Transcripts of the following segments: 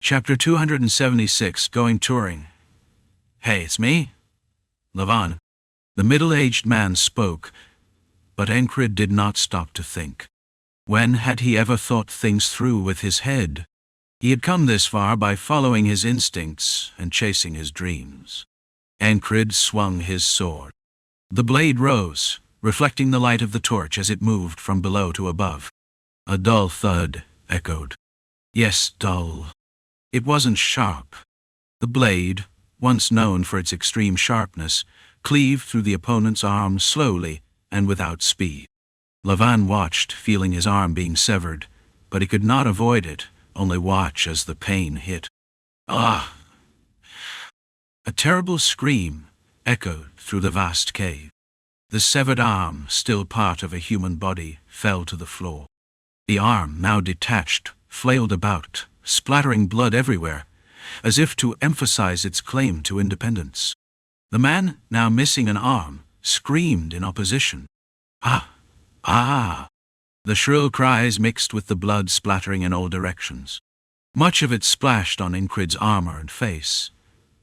Chapter 276, Going Touring. Hey, it's me, Lavan. The middle-aged man spoke, but Encrid did not stop to think. When had he ever thought things through with his head? He had come this far by following his instincts and chasing his dreams. Encrid swung his sword. The blade rose, reflecting the light of the torch as it moved from below to above. A dull thud echoed. Yes, dull. It wasn't sharp. The blade, once known for its extreme sharpness, cleaved through the opponent's arm slowly and without speed. Lavan watched, feeling his arm being severed, but he could not avoid it, only watch as the pain hit. Ah! A terrible scream echoed through the vast cave. The severed arm, still part of a human body, fell to the floor. The arm, now detached, flailed about, splattering blood everywhere, as if to emphasize its claim to independence. The man, now missing an arm, screamed in opposition. Ah! Ah! The shrill cries mixed with the blood splattering in all directions. Much of it splashed on Encrid's armor and face,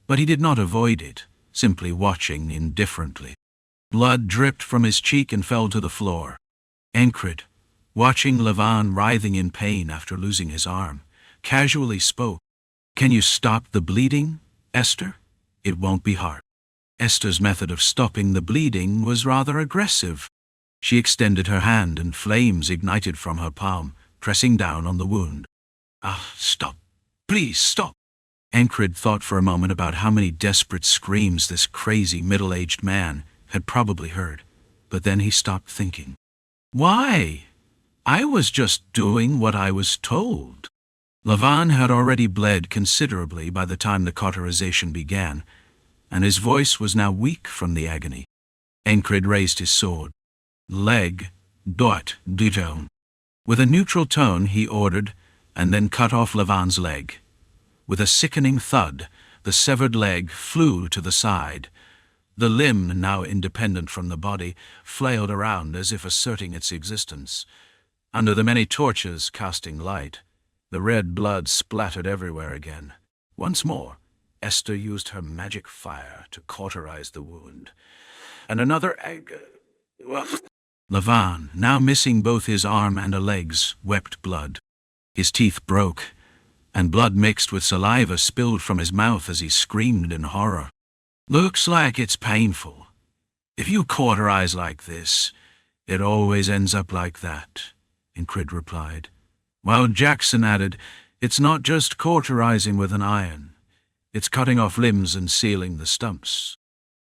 but he did not avoid it, simply watching indifferently. Blood dripped from his cheek and fell to the floor. Encrid, watching Lavan writhing in pain after losing his arm, casually spoke. "Can you stop the bleeding, Esther? It won't be hard." Esther's method of stopping the bleeding was rather aggressive. She extended her hand and flames ignited from her palm, pressing down on the wound. "Ah, stop. Please stop." Encrid thought for a moment about how many desperate screams this crazy middle-aged man had probably heard, but then he stopped thinking. Why? I was just doing what I was told. Lavan had already bled considerably by the time the cauterization began, and his voice was now weak from the agony. Encrid raised his sword. "Leg, deepen." With a neutral tone he ordered, and then cut off Lavan's leg. With a sickening thud, the severed leg flew to the side. The limb, now independent from the body, flailed around as if asserting its existence. Under the many torches casting light, the red blood splattered everywhere again. Once more, Esther used her magic fire to cauterize the wound. And another Lavan, now missing both his arm and a legs, wept blood. His teeth broke, and blood mixed with saliva spilled from his mouth as he screamed in horror. "Looks like it's painful. If you cauterize like this, it always ends up like that," Encrid replied. While Jackson added, "It's not just cauterizing with an iron. It's cutting off limbs and sealing the stumps."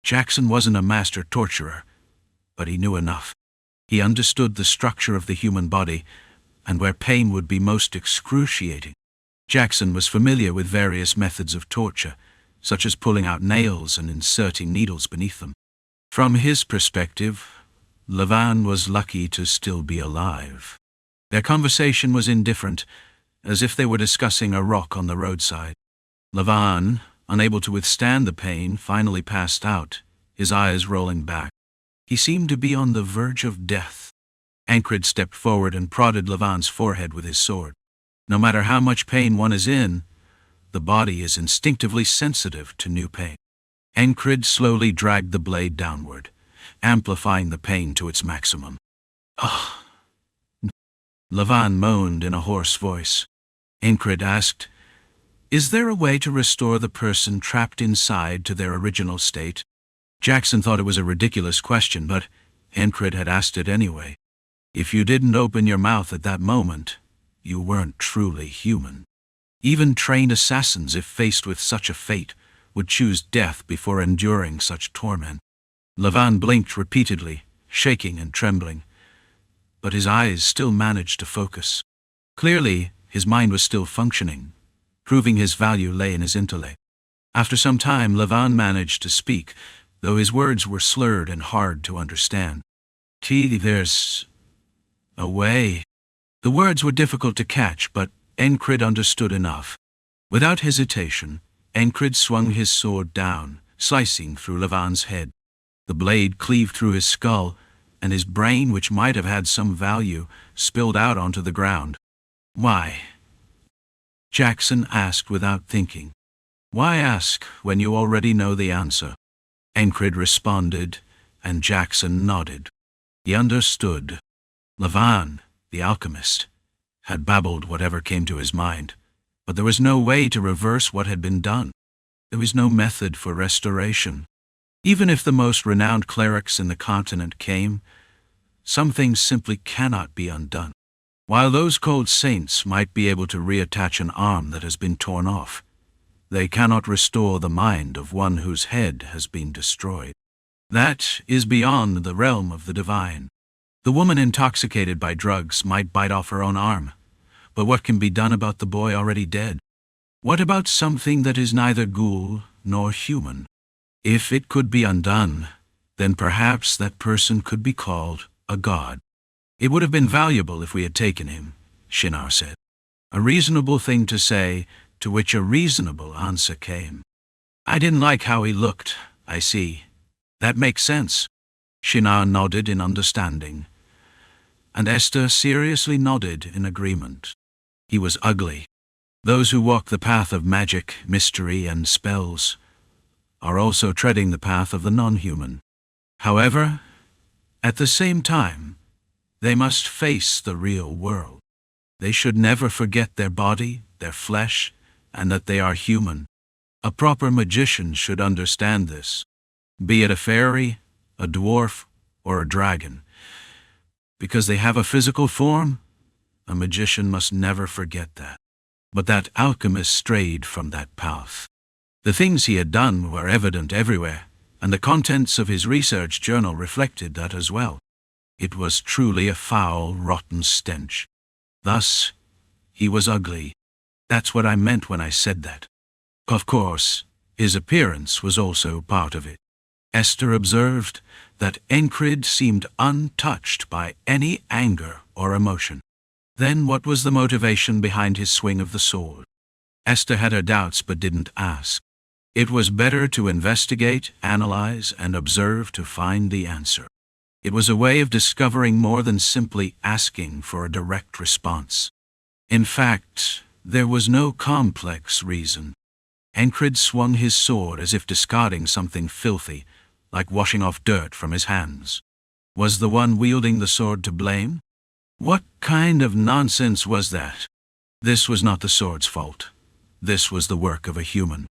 Jackson wasn't a master torturer, but he knew enough. He understood the structure of the human body and where pain would be most excruciating. Jackson was familiar with various methods of torture, such as pulling out nails and inserting needles beneath them. From his perspective, Lavan was lucky to still be alive. Their conversation was indifferent, as if they were discussing a rock on the roadside. Lavan, unable to withstand the pain, finally passed out, his eyes rolling back. He seemed to be on the verge of death. Encrid stepped forward and prodded Lavan's forehead with his sword. No matter how much pain one is in, the body is instinctively sensitive to new pain. Encrid slowly dragged the blade downward, amplifying the pain to its maximum. "Ah!" Lavan moaned in a hoarse voice. Encrid asked, "Is there a way to restore the person trapped inside to their original state?" Jackson thought it was a ridiculous question, but Encrid had asked it anyway. If you didn't open your mouth at that moment, you weren't truly human. Even trained assassins, if faced with such a fate, would choose death before enduring such torment. Lavan blinked repeatedly, shaking and trembling, but his eyes still managed to focus. Clearly, his mind was still functioning, proving his value lay in his intellect. After some time, Lavan managed to speak, though his words were slurred and hard to understand. "There's a way." The words were difficult to catch, but Encrid understood enough. Without hesitation, Encrid swung his sword down, slicing through Lavan's head. The blade cleaved through his skull, and his brain, which might have had some value, spilled out onto the ground. "Why? Jackson asked without thinking. Why ask when you already know the answer? Encrid responded, and Jackson nodded. He understood. Lavan, the alchemist, had babbled whatever came to his mind, but there was no way to reverse what had been done. There was no method for restoration. Even if the most renowned clerics in the continent came, some things simply cannot be undone. While those cold saints might be able to reattach an arm that has been torn off, they cannot restore the mind of one whose head has been destroyed. That is beyond the realm of the divine. The woman intoxicated by drugs might bite off her own arm, but what can be done about the boy already dead? What about something that is neither ghoul nor human? If it could be undone, then perhaps that person could be called a god. It would have been valuable if we had taken him, Shinar said. A reasonable thing to say, to which a reasonable answer came. I didn't like how he looked, I see. That makes sense. Shinar nodded in understanding, and Esther seriously nodded in agreement. He was ugly. Those who walk the path of magic, mystery, and spells are also treading the path of the non-human. However, at the same time, they must face the real world. They should never forget their body, their flesh, and that they are human. A proper magician should understand this, be it a fairy, a dwarf, or a dragon. Because they have a physical form, a magician must never forget that. But that alchemist strayed from that path. The things he had done were evident everywhere, and the contents of his research journal reflected that as well. It was truly a foul, rotten stench. Thus, he was ugly. That's what I meant when I said that. Of course, his appearance was also part of it. Esther observed that Encrid seemed untouched by any anger or emotion. Then what was the motivation behind his swing of the sword? Esther had her doubts but didn't ask. It was better to investigate, analyze, and observe to find the answer. It was a way of discovering more than simply asking for a direct response. In fact, there was no complex reason. Encrid swung his sword as if discarding something filthy, like washing off dirt from his hands. Was the one wielding the sword to blame? What kind of nonsense was that? This was not the sword's fault. This was the work of a human.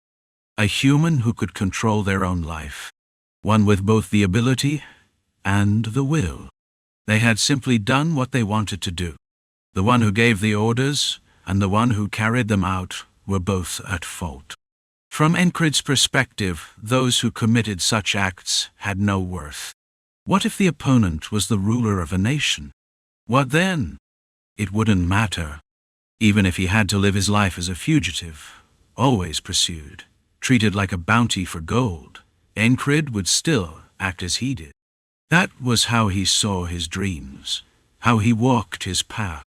A human who could control their own life. One with both the ability and the will. They had simply done what they wanted to do. The one who gave the orders and the one who carried them out were both at fault. From Encrid's perspective, those who committed such acts had no worth. What if the opponent was the ruler of a nation? What then? It wouldn't matter. Even if he had to live his life as a fugitive, always pursued, treated like a bounty for gold, Encrid would still act as he did. That was how he saw his dreams, how he walked his path.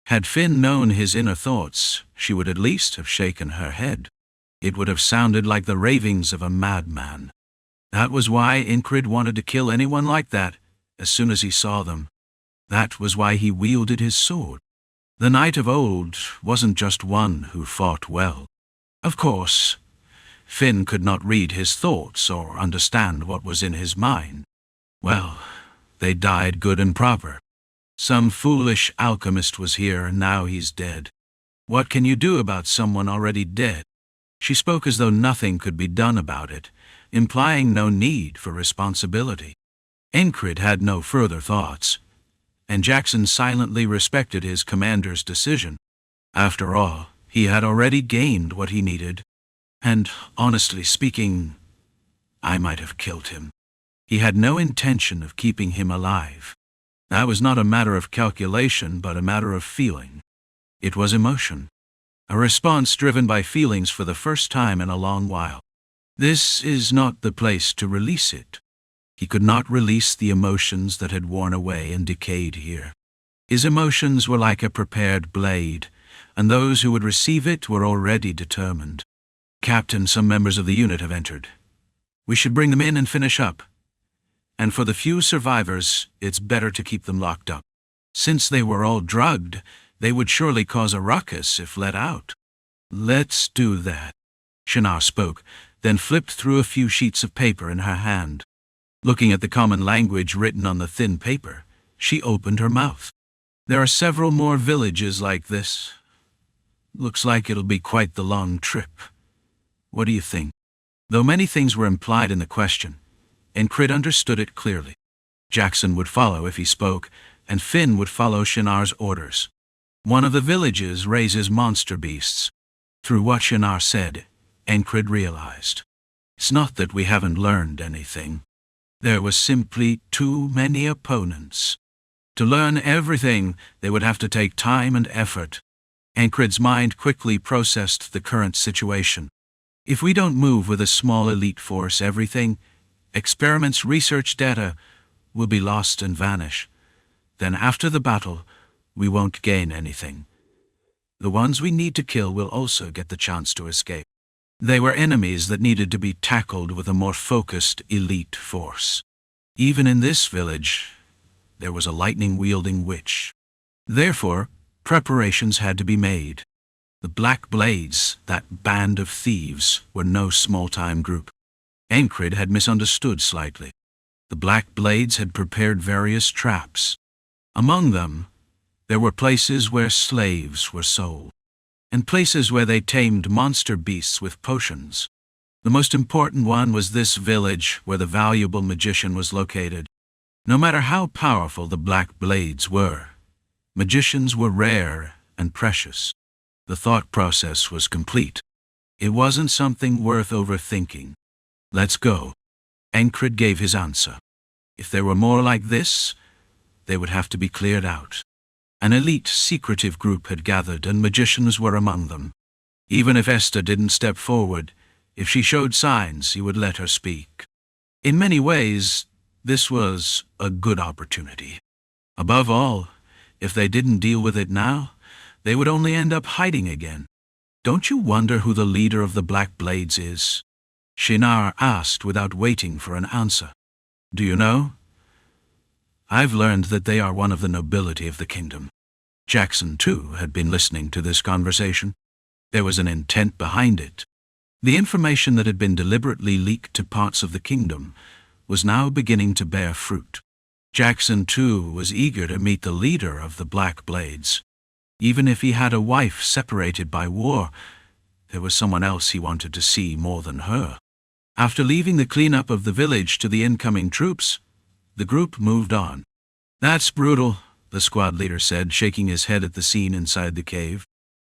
Had Finn known his inner thoughts, she would at least have shaken her head. It would have sounded like the ravings of a madman. That was why Encrid wanted to kill anyone like that as soon as he saw them. That was why he wielded his sword. The knight of old wasn't just one who fought well. Of course, Finn could not read his thoughts or understand what was in his mind. Well, they died good and proper. Some foolish alchemist was here and now he's dead. What can you do about someone already dead? She spoke as though nothing could be done about it, implying no need for responsibility. Encrid had no further thoughts, and Jackson silently respected his commander's decision. After all, he had already gained what he needed, and, honestly speaking, I might have killed him. He had no intention of keeping him alive. That was not a matter of calculation, but a matter of feeling. It was emotion. A response driven by feelings for the first time in a long while. This is not the place to release it. He could not release the emotions that had worn away and decayed here. His emotions were like a prepared blade, and those who would receive it were already determined. Captain, some members of the unit have entered. We should bring them in and finish up. And for the few survivors, it's better to keep them locked up. Since they were all drugged, they would surely cause a ruckus if let out. Let's do that. Shinar spoke, then flipped through a few sheets of paper in her hand. Looking at the common language written on the thin paper, she opened her mouth. There are several more villages like this. Looks like it'll be quite the long trip. What do you think? Though many things were implied in the question, Encrid understood it clearly. Jackson would follow if he spoke, and Finn would follow Shinar's orders. One of the villages raises monster beasts. Through what Shinar said, Encrid realized. It's not that we haven't learned anything. There was simply too many opponents. To learn everything, they would have to take time and effort. Encrid's mind quickly processed the current situation. If we don't move with a small elite force, everything, experiments, research data, will be lost and vanish. Then after the battle, we won't gain anything. The ones we need to kill will also get the chance to escape. They were enemies that needed to be tackled with a more focused elite force. Even in this village, there was a lightning-wielding witch. Therefore, preparations had to be made. The Black Blades, that band of thieves, were no small-time group. Encrid had misunderstood slightly. The Black Blades had prepared various traps. Among them, there were places where slaves were sold, and places where they tamed monster beasts with potions. The most important one was this village where the valuable magician was located. No matter how powerful the Black Blades were, magicians were rare and precious. The thought process was complete. It wasn't something worth overthinking. Let's go. Encrid gave his answer. If there were more like this, they would have to be cleared out. An elite, secretive group had gathered, and magicians were among them. Even if Esther didn't step forward, if she showed signs, he would let her speak. In many ways, this was a good opportunity. Above all, if they didn't deal with it now, they would only end up hiding again. Don't you wonder who the leader of the Black Blades is? Shinar asked without waiting for an answer. Do you know? I've learned that they are one of the nobility of the kingdom. Jackson, too, had been listening to this conversation. There was an intent behind it. The information that had been deliberately leaked to parts of the kingdom was now beginning to bear fruit. Jackson, too, was eager to meet the leader of the Black Blades. Even if he had a wife separated by war, there was someone else he wanted to see more than her. After leaving the cleanup of the village to the incoming troops, the group moved on. That's brutal, the squad leader said, shaking his head at the scene inside the cave.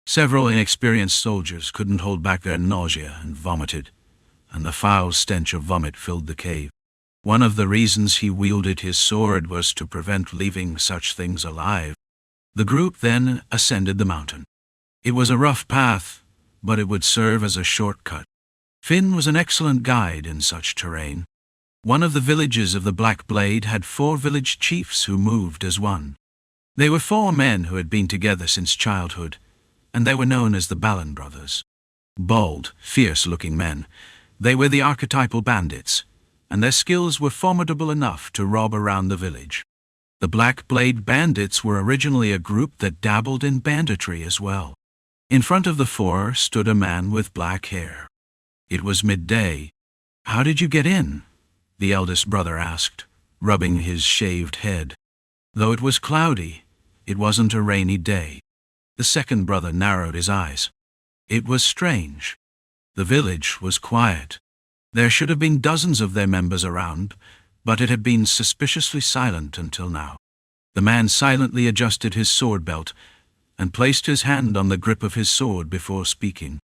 Several inexperienced soldiers couldn't hold back their nausea and vomited, and the foul stench of vomit filled the cave. One of the reasons he wielded his sword was to prevent leaving such things alive. The group then ascended the mountain. It was a rough path, but it would serve as a shortcut. Finn was an excellent guide in such terrain. One of the villages of the Black Blade had 4 village chiefs who moved as one. They were 4 men who had been together since childhood, and they were known as the Balin brothers. Bold, fierce-looking men, they were the archetypal bandits, and their skills were formidable enough to rob around the village. The Black Blade bandits were originally a group that dabbled in banditry as well. In front of the 4 stood a man with black hair. It was midday. How did you get in? The eldest brother asked, rubbing his shaved head. Though it was cloudy, it wasn't a rainy day. The second brother narrowed his eyes. It was strange. The village was quiet. There should have been dozens of their members around, but it had been suspiciously silent until now. The man silently adjusted his sword belt and placed his hand on the grip of his sword before speaking.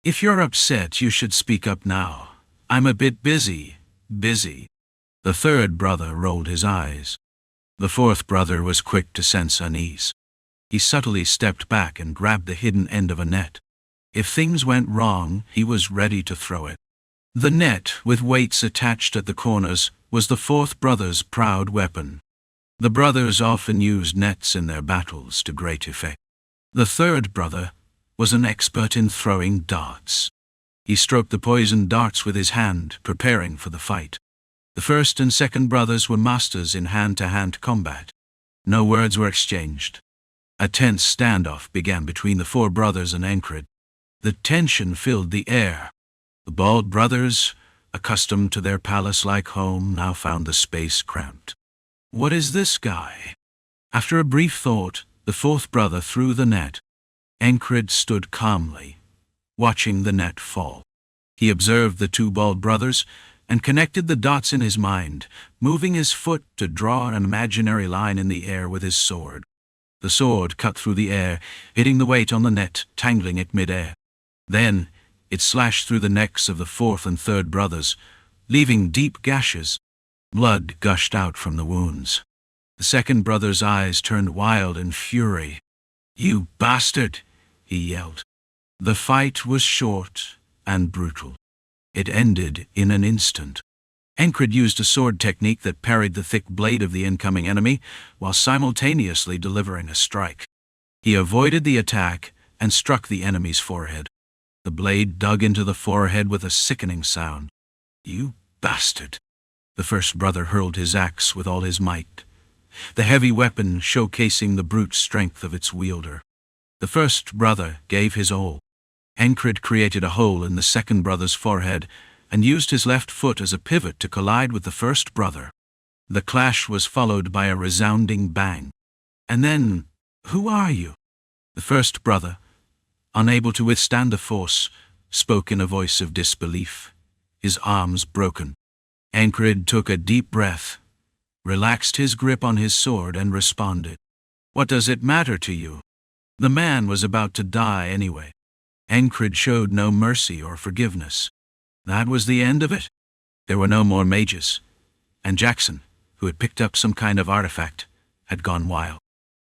If you're upset, you should speak up now. I'm a bit busy. The third brother rolled his eyes. The fourth brother was quick to sense unease. He subtly stepped back and grabbed the hidden end of a net. If things went wrong, he was ready to throw it. The net, with weights attached at the corners, was the fourth brother's proud weapon. The brothers often used nets in their battles to great effect. The third brother was an expert in throwing darts. He stroked the poisoned darts with his hand, preparing for the fight. The first and second brothers were masters in hand-to-hand combat. No words were exchanged. A tense standoff began between the 4 brothers and Encrid. The tension filled the air. The bald brothers, accustomed to their palace-like home, now found the space cramped. What is this guy? After a brief thought, the fourth brother threw the net. Encrid stood calmly, watching the net fall. He observed the two bald brothers and connected the dots in his mind, moving his foot to draw an imaginary line in the air with his sword. The sword cut through the air, hitting the weight on the net, tangling it mid-air. Then it slashed through the necks of the fourth and third brothers, leaving deep gashes. Blood gushed out from the wounds. The second brother's eyes turned wild in fury. "You bastard!" he yelled. The fight was short and brutal. It ended in an instant. Encrid used a sword technique that parried the thick blade of the incoming enemy while simultaneously delivering a strike. He avoided the attack and struck the enemy's forehead. The blade dug into the forehead with a sickening sound. "You bastard!" The first brother hurled his axe with all his might, the heavy weapon showcasing the brute strength of its wielder. The first brother gave his all. Encrid created a hole in the second brother's forehead and used his left foot as a pivot to collide with the first brother. The clash was followed by a resounding bang. And then, "Who are you?" The first brother, unable to withstand the force, spoke in a voice of disbelief, his arms broken. Encrid took a deep breath, relaxed his grip on his sword, and responded, "What does it matter to you?" The man was about to die anyway. Encrid showed no mercy or forgiveness. That was the end of it. There were no more mages, and Jackson, who had picked up some kind of artifact, had gone wild.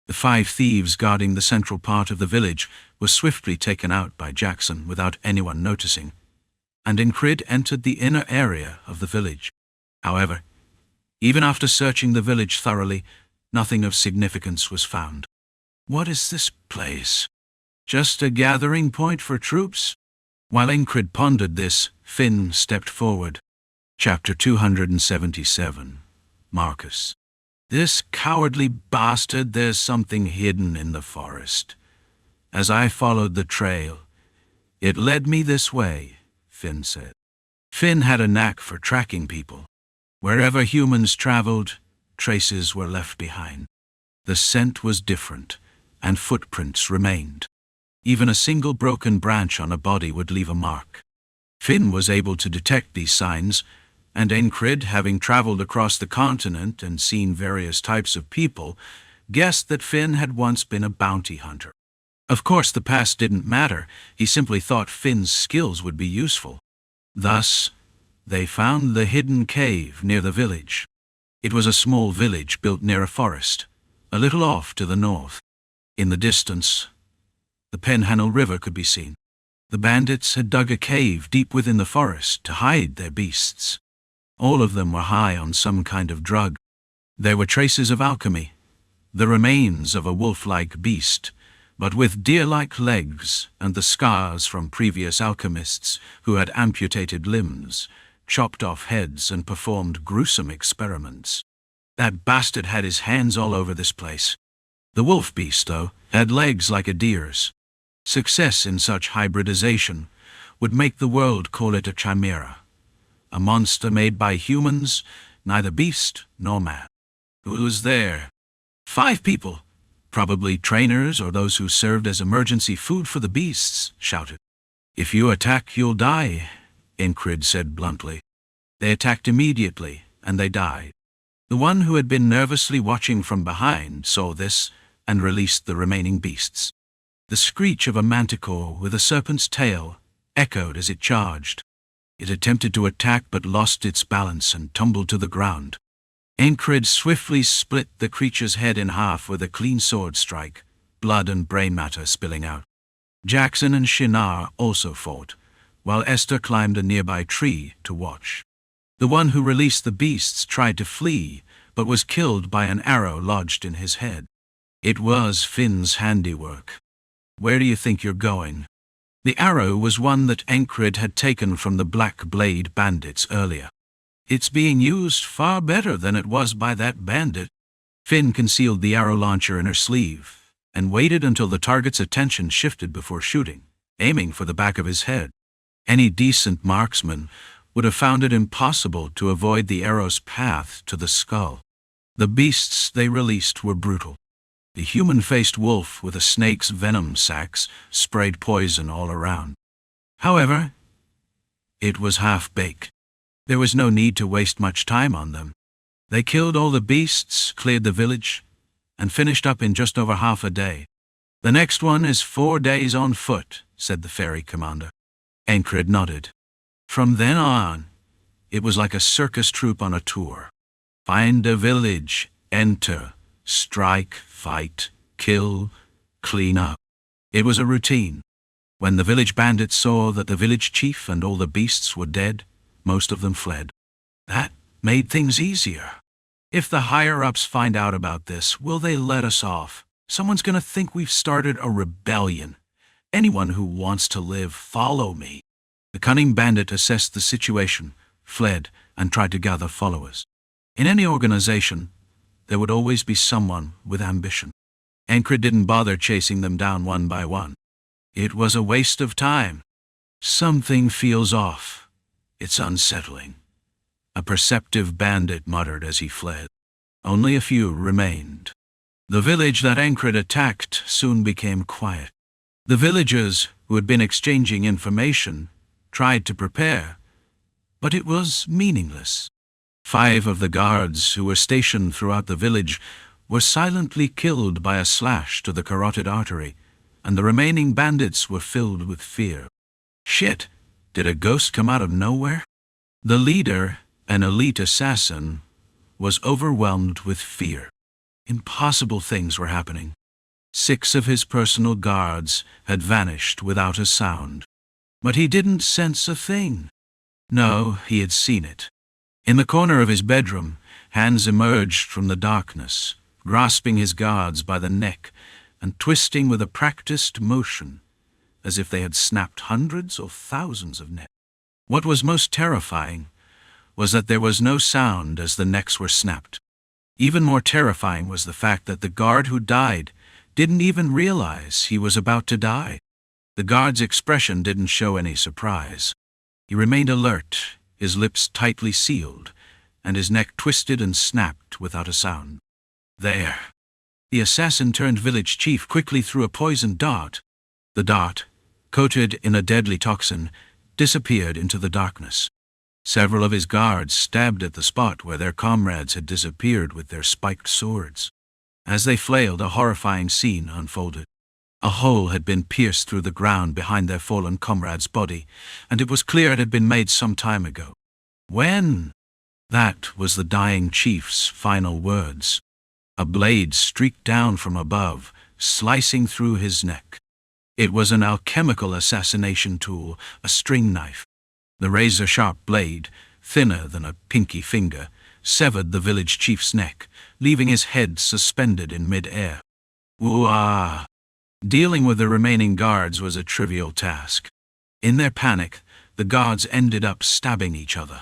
The 5 thieves guarding the central part of the village were swiftly taken out by Jackson without anyone noticing, and Encrid entered the inner area of the village. However, even after searching the village thoroughly, nothing of significance was found. What is this place? Just a gathering point for troops? While Encrid pondered this, Finn stepped forward. Chapter 277. Marcus. "This cowardly bastard, there's something hidden in the forest. As I followed the trail, it led me this way," Finn said. Finn had a knack for tracking people. Wherever humans traveled, traces were left behind. The scent was different, and footprints remained. Even a single broken branch on a body would leave a mark. Finn was able to detect these signs, and Encrid, having traveled across the continent and seen various types of people, guessed that Finn had once been a bounty hunter. Of course, the past didn't matter. He simply thought Finn's skills would be useful. Thus, they found the hidden cave near the village. It was a small village built near a forest, a little off to the north. In the distance, the Penhandle River could be seen. The bandits had dug a cave deep within the forest to hide their beasts. All of them were high on some kind of drug. There were traces of alchemy, the remains of a wolf-like beast, but with deer-like legs and the scars from previous alchemists who had amputated limbs, chopped off heads, and performed gruesome experiments. That bastard had his hands all over this place. The wolf beast, though, had legs like a deer's. Success in such hybridization would make the world call it a chimera, a monster made by humans, neither beast nor man. Who was there? 5 people, probably trainers or those who served as emergency food for the beasts, shouted. "If you attack, you'll die," Encrid said bluntly. They attacked immediately, and they died. The one who had been nervously watching from behind saw this and released the remaining beasts. The screech of a manticore with a serpent's tail echoed as it charged. It attempted to attack but lost its balance and tumbled to the ground. Encrid swiftly split the creature's head in half with a clean sword strike, blood and brain matter spilling out. Jackson and Shinar also fought, while Esther climbed a nearby tree to watch. The one who released the beasts tried to flee, but was killed by an arrow lodged in his head. It was Finn's handiwork. "Where do you think you're going?" The arrow was one that Encrid had taken from the Black Blade bandits earlier. "It's being used far better than it was by that bandit." Finn concealed the arrow launcher in her sleeve and waited until the target's attention shifted before shooting. aiming for the back of his head. Any decent marksman would have found it impossible to avoid the arrow's path to the skull. The beasts they released were brutal. The human-faced wolf with a snake's venom sacs sprayed poison all around. However, it was half-baked. There was no need to waste much time on them. They killed all the beasts, cleared the village, and finished up in just over half a day. "The next one is 4 days on foot," said the fairy commander. Encrid nodded. From then on, it was like a circus troupe on a tour. Find a village, enter, strike, fight, kill, clean up. It was a routine. When the village bandits saw that the village chief and all the beasts were dead, most of them fled. That made things easier. If the higher-ups find out about this, will they let us off? Someone's going to think we've started a rebellion. Anyone who wants to live, follow me. The cunning bandit assessed the situation, fled, and tried to gather followers. In any organization, there would always be someone with ambition. Encrid didn't bother chasing them down one by one. It was a waste of time. "Something feels off. It's unsettling," a perceptive bandit muttered as he fled. Only a few remained. The village that Encrid attacked soon became quiet. The villagers, who had been exchanging information, tried to prepare, but it was meaningless. 5 of the guards who were stationed throughout the village were silently killed by a slash to the carotid artery, and the remaining bandits were filled with fear. Shit, did a ghost come out of nowhere? The leader, an elite assassin, was overwhelmed with fear. Impossible things were happening. 6 of his personal guards had vanished without a sound. But he didn't sense a thing. No, he had seen it. In the corner of his bedroom, hands emerged from the darkness, grasping his guards by the neck and twisting with a practiced motion, as if they had snapped hundreds or thousands of necks. What was most terrifying was that there was no sound as the necks were snapped. Even more terrifying was the fact that the guard who died didn't even realize he was about to die. The guard's expression didn't show any surprise. He remained alert, his lips tightly sealed, and his neck twisted and snapped without a sound. There. The assassin-turned-village chief quickly threw a poisoned dart. The dart, coated in a deadly toxin, disappeared into the darkness. Several of his guards stabbed at the spot where their comrades had disappeared with their spiked swords. As they flailed, a horrifying scene unfolded. A hole had been pierced through the ground behind their fallen comrade's body, and it was clear it had been made some time ago. When? That was the dying chief's final words. A blade streaked down from above, slicing through his neck. It was an alchemical assassination tool, a string knife. The razor-sharp blade, thinner than a pinky finger, severed the village chief's neck, leaving his head suspended in mid-air. Ooh-ah! Dealing with the remaining guards was a trivial task. In their panic, the guards ended up stabbing each other.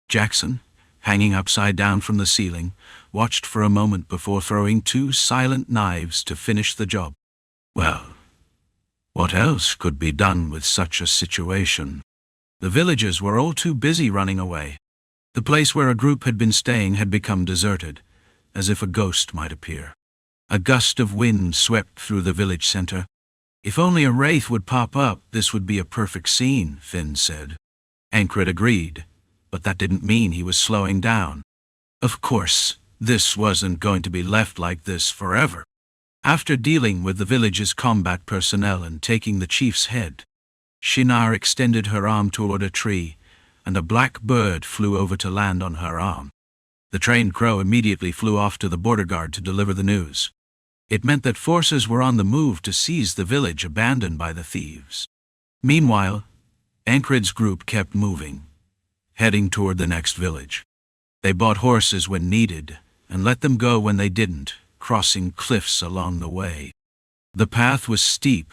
Jackson, hanging upside down from the ceiling, watched for a moment before throwing 2 silent knives to finish the job. Well, what else could be done with such a situation? The villagers were all too busy running away. The place where a group had been staying had become deserted, as if a ghost might appear. A gust of wind swept through the village center. "If only a wraith would pop up, this would be a perfect scene," Finn said. Encrid agreed, but that didn't mean he was slowing down. Of course, this wasn't going to be left like this forever. After dealing with the village's combat personnel and taking the chief's head, Shinar extended her arm toward a tree, and a black bird flew over to land on her arm. The trained crow immediately flew off to the border guard to deliver the news. It meant that forces were on the move to seize the village abandoned by the thieves. Meanwhile, Encrid's group kept moving, heading toward the next village. They bought horses when needed and let them go when they didn't, crossing cliffs along the way. The path was steep,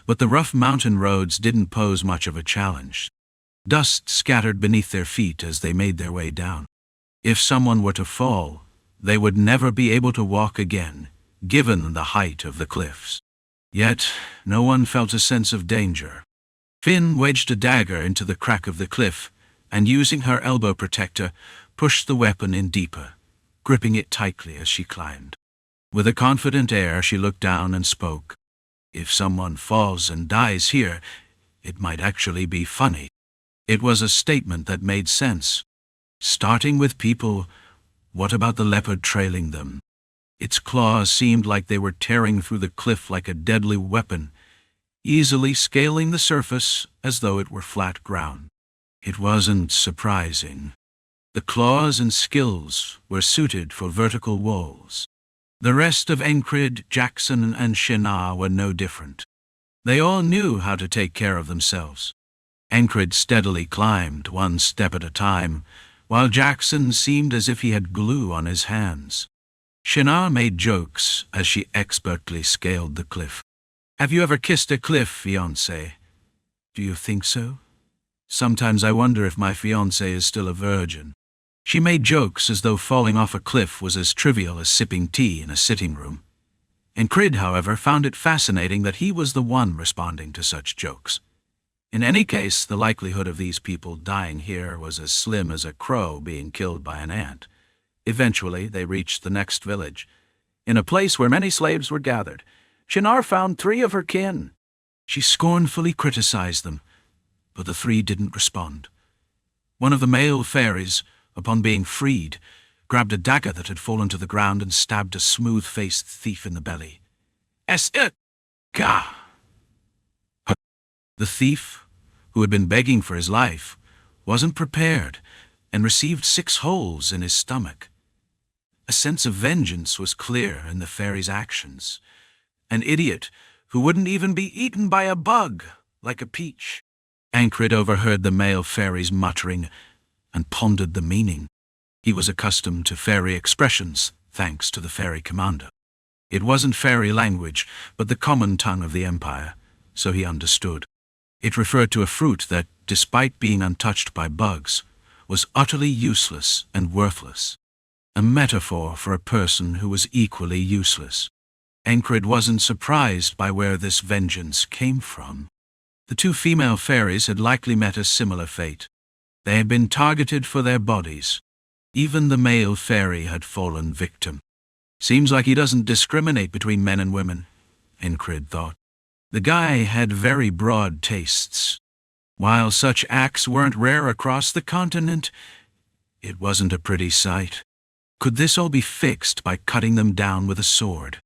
but the rough mountain roads didn't pose much of a challenge. Dust scattered beneath their feet as they made their way down. If someone were to fall, they would never be able to walk again, given the height of the cliffs. Yet, no one felt a sense of danger. Finn wedged a dagger into the crack of the cliff, and using her elbow protector, pushed the weapon in deeper, gripping it tightly as she climbed. With a confident air, she looked down and spoke. If someone falls and dies here, it might actually be funny. It was a statement that made sense. Starting with people, what about the leopard trailing them? Its claws seemed like they were tearing through the cliff like a deadly weapon, easily scaling the surface as though it were flat ground. It wasn't surprising. The claws and skills were suited for vertical walls. The rest of Encrid, Jackson, and Shinar were no different. They all knew how to take care of themselves. Encrid steadily climbed, one step at a time, while Jackson seemed as if he had glue on his hands. Shinar made jokes as she expertly scaled the cliff. "Have you ever kissed a cliff, fiancé?" "Do you think so? Sometimes I wonder if my fiancé is still a virgin." She made jokes as though falling off a cliff was as trivial as sipping tea in a sitting room. Encrid, however, found it fascinating that he was the one responding to such jokes. In any case, the likelihood of these people dying here was as slim as a crow being killed by an ant. Eventually, they reached the next village. In a place where many slaves were gathered, Shinar found 3 of her kin. She scornfully criticized them, but the 3 didn't respond. One of the male fairies, upon being freed, grabbed a dagger that had fallen to the ground and stabbed a smooth-faced thief in the belly. "Ga!" The thief, who had been begging for his life, wasn't prepared and received 6 holes in his stomach. A sense of vengeance was clear in the fairy's actions. An idiot who wouldn't even be eaten by a bug, like a peach. Encrid overheard the male fairy's muttering and pondered the meaning. He was accustomed to fairy expressions, thanks to the fairy commander. It wasn't fairy language, but the common tongue of the empire, so he understood. It referred to a fruit that, despite being untouched by bugs, was utterly useless and worthless. A metaphor for a person who was equally useless. Encrid wasn't surprised by where this vengeance came from. The 2 female fairies had likely met a similar fate. They had been targeted for their bodies. Even the male fairy had fallen victim. Seems like he doesn't discriminate between men and women, Encrid thought. The guy had very broad tastes. While such acts weren't rare across the continent, it wasn't a pretty sight. Could this all be fixed by cutting them down with a sword?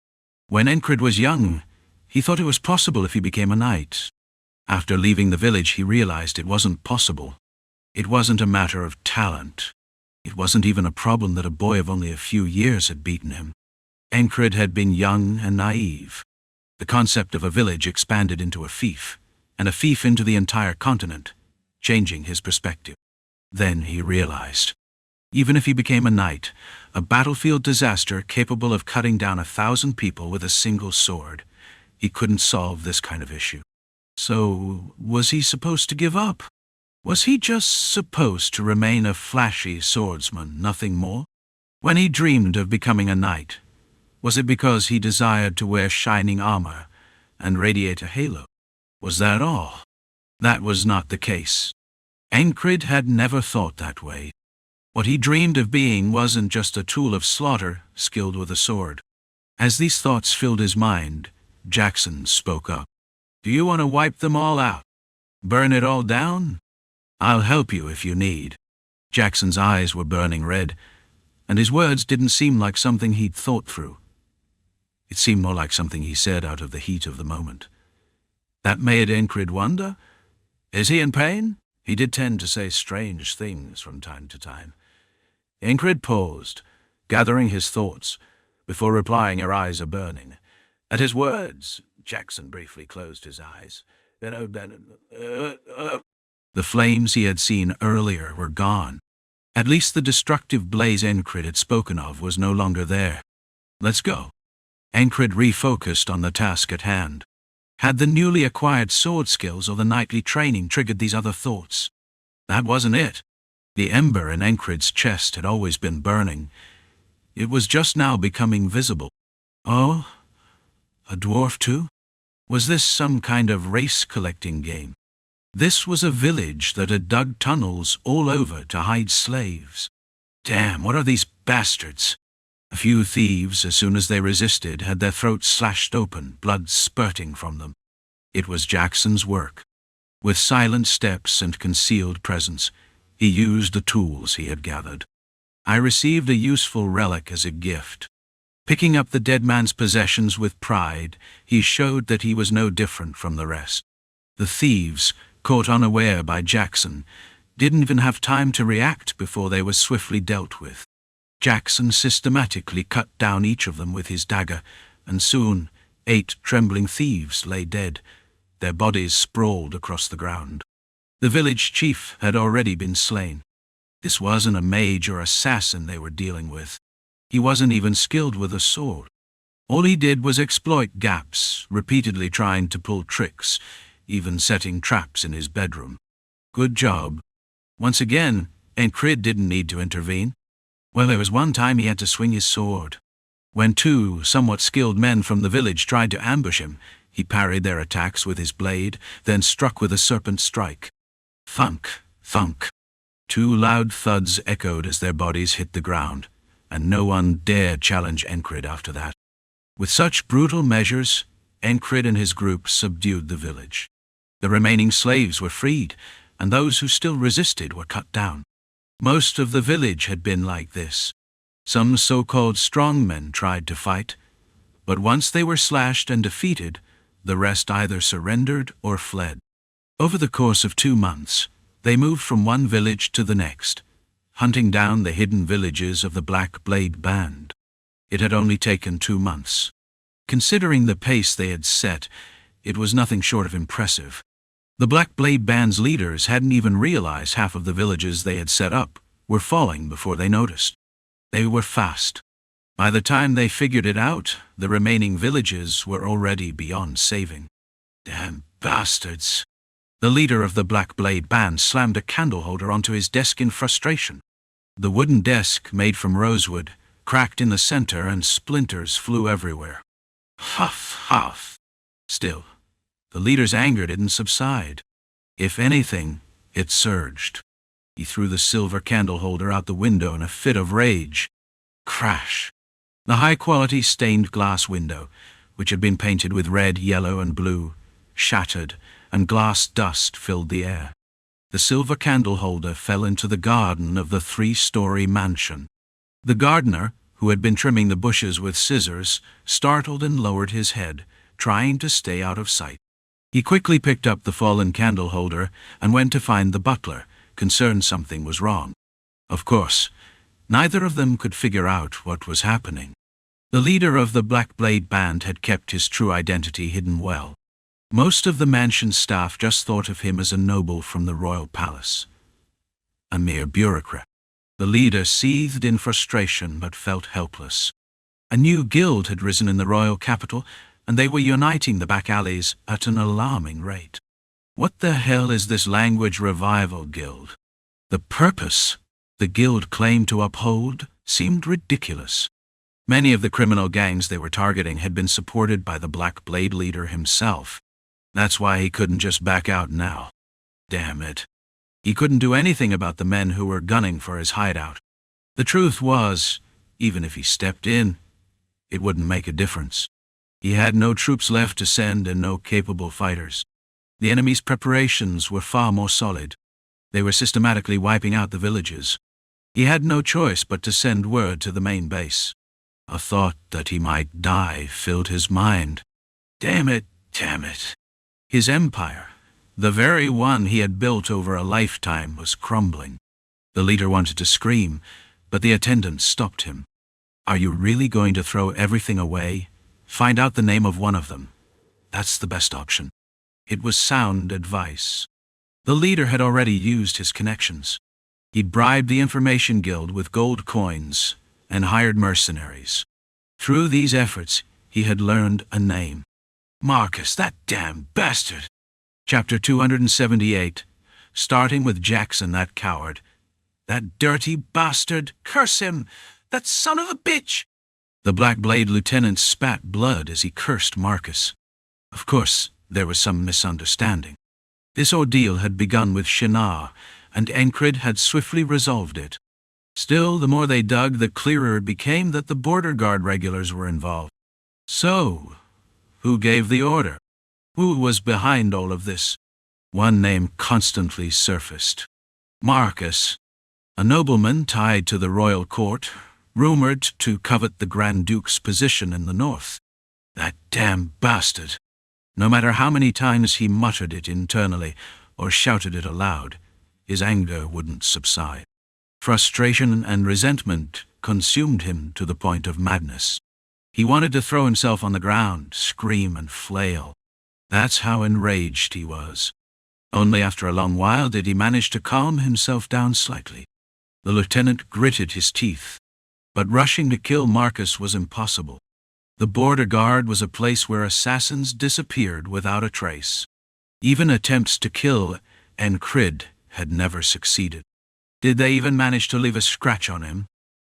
When Encrid was young, he thought it was possible if he became a knight. After leaving the village, he realized it wasn't possible. It wasn't a matter of talent. It wasn't even a problem that a boy of only a few years had beaten him. Encrid had been young and naive. The concept of a village expanded into a fief, and a fief into the entire continent, changing his perspective. Then he realized. Even if he became a knight, a battlefield disaster capable of cutting down 1,000 people with a single sword, he couldn't solve this kind of issue. So, was he supposed to give up? Was he just supposed to remain a flashy swordsman, nothing more? When he dreamed of becoming a knight, was it because he desired to wear shining armor and radiate a halo? Was that all? That was not the case. Encrid had never thought that way. What he dreamed of being wasn't just a tool of slaughter, skilled with a sword. As these thoughts filled his mind, Jackson spoke up. "Do you want to wipe them all out? Burn it all down? I'll help you if you need." Jackson's eyes were burning red, and his words didn't seem like something he'd thought through. It seemed more like something he said out of the heat of the moment. That made Encrid wonder. Is he in pain? He did tend to say strange things from time to time. Encrid paused, gathering his thoughts, before replying, her eyes are burning. At his words, Jackson briefly closed his eyes. The flames he had seen earlier were gone. At least the destructive blaze Encrid had spoken of was no longer there. Let's go. Encrid refocused on the task at hand. Had the newly acquired sword skills or the knightly training triggered these other thoughts? That wasn't it. The ember in Encrid's chest had always been burning. It was just now becoming visible. Oh? A dwarf too? Was this some kind of race-collecting game? This was a village that had dug tunnels all over to hide slaves. Damn, what are these bastards? A few thieves, as soon as they resisted, had their throats slashed open, blood spurting from them. It was Jackson's work. With silent steps and concealed presence, he used the tools he had gathered. I received a useful relic as a gift. Picking up the dead man's possessions with pride, he showed that he was no different from the rest. The thieves, caught unaware by Jackson, didn't even have time to react before they were swiftly dealt with. Jackson systematically cut down each of them with his dagger, and soon 8 trembling thieves lay dead, their bodies sprawled across the ground. The village chief had already been slain. This wasn't a mage or assassin they were dealing with. He wasn't even skilled with a sword. All he did was exploit gaps, repeatedly trying to pull tricks, even setting traps in his bedroom. Good job. Once again, Encrid didn't need to intervene. Well, there was one time he had to swing his sword. When 2 somewhat skilled men from the village tried to ambush him, he parried their attacks with his blade, then struck with a serpent strike. Thunk, thunk. 2 loud thuds echoed as their bodies hit the ground, and no one dared challenge Encrid after that. With such brutal measures, Encrid and his group subdued the village. The remaining slaves were freed, and those who still resisted were cut down. Most of the village had been like this. Some so-called strongmen tried to fight, but once they were slashed and defeated, the rest either surrendered or fled. Over the course of 2 months, they moved from one village to the next, hunting down the hidden villages of the Black Blade Band. It had only taken 2 months. Considering the pace they had set, it was nothing short of impressive. The Black Blade Band's leaders hadn't even realized half of the villages they had set up were falling before they noticed. They were fast. By the time they figured it out, the remaining villages were already beyond saving. Damn bastards. The leader of the Black Blade Band slammed a candle holder onto his desk in frustration. The wooden desk, made from rosewood, cracked in the center and splinters flew everywhere. Huff, huff. Still, the leader's anger didn't subside. If anything, it surged. He threw the silver candle holder out the window in a fit of rage. Crash! The high-quality stained glass window, which had been painted with red, yellow, and blue, shattered, and glass dust filled the air. The silver candle holder fell into the garden of the 3-story mansion. The gardener, who had been trimming the bushes with scissors, startled and lowered his head, trying to stay out of sight. He quickly picked up the fallen candle holder and went to find the butler, concerned something was wrong. Of course, neither of them could figure out what was happening. The leader of the Black Blade Band had kept his true identity hidden well. Most of the mansion staff just thought of him as a noble from the royal palace. A mere bureaucrat. The leader seethed in frustration but felt helpless. A new guild had risen in the royal capital, and they were uniting the back alleys at an alarming rate. What the hell is this language revival guild? The purpose the guild claimed to uphold seemed ridiculous. Many of the criminal gangs they were targeting had been supported by the Black Blade leader himself. That's why he couldn't just back out now. Damn it. He couldn't do anything about the men who were gunning for his hideout. The truth was, even if he stepped in, it wouldn't make a difference. He had no troops left to send and no capable fighters. The enemy's preparations were far more solid. They were systematically wiping out the villages. He had no choice but to send word to the main base. A thought that he might die filled his mind. Damn it, damn it. His empire, the very one he had built over a lifetime, was crumbling. The leader wanted to scream, but the attendant stopped him. Are you really going to throw everything away? Find out the name of one of them. That's the best option. It was sound advice. The leader had already used his connections. He'd bribed the Information Guild with gold coins and hired mercenaries. Through these efforts, he had learned a name. Marcus, that damn bastard. Chapter 278, starting with Jackson, that coward. That dirty bastard, curse him! That son of a bitch! The Black Blade lieutenant spat blood as he cursed Marcus. Of course, there was some misunderstanding. This ordeal had begun with Shinar, and Encrid had swiftly resolved it. Still, the more they dug, the clearer it became that the border guard regulars were involved. So, who gave the order? Who was behind all of this? One name constantly surfaced. Marcus, a nobleman tied to the royal court, rumored to covet the Grand Duke's position in the north. That damn bastard! No matter how many times he muttered it internally or shouted it aloud, his anger wouldn't subside. Frustration and resentment consumed him to the point of madness. He wanted to throw himself on the ground, scream and flail. That's how enraged he was. Only after a long while did he manage to calm himself down slightly. The lieutenant gritted his teeth, but rushing to kill Marcus was impossible. The border guard was a place where assassins disappeared without a trace. Even attempts to kill Encrid had never succeeded. Did they even manage to leave a scratch on him?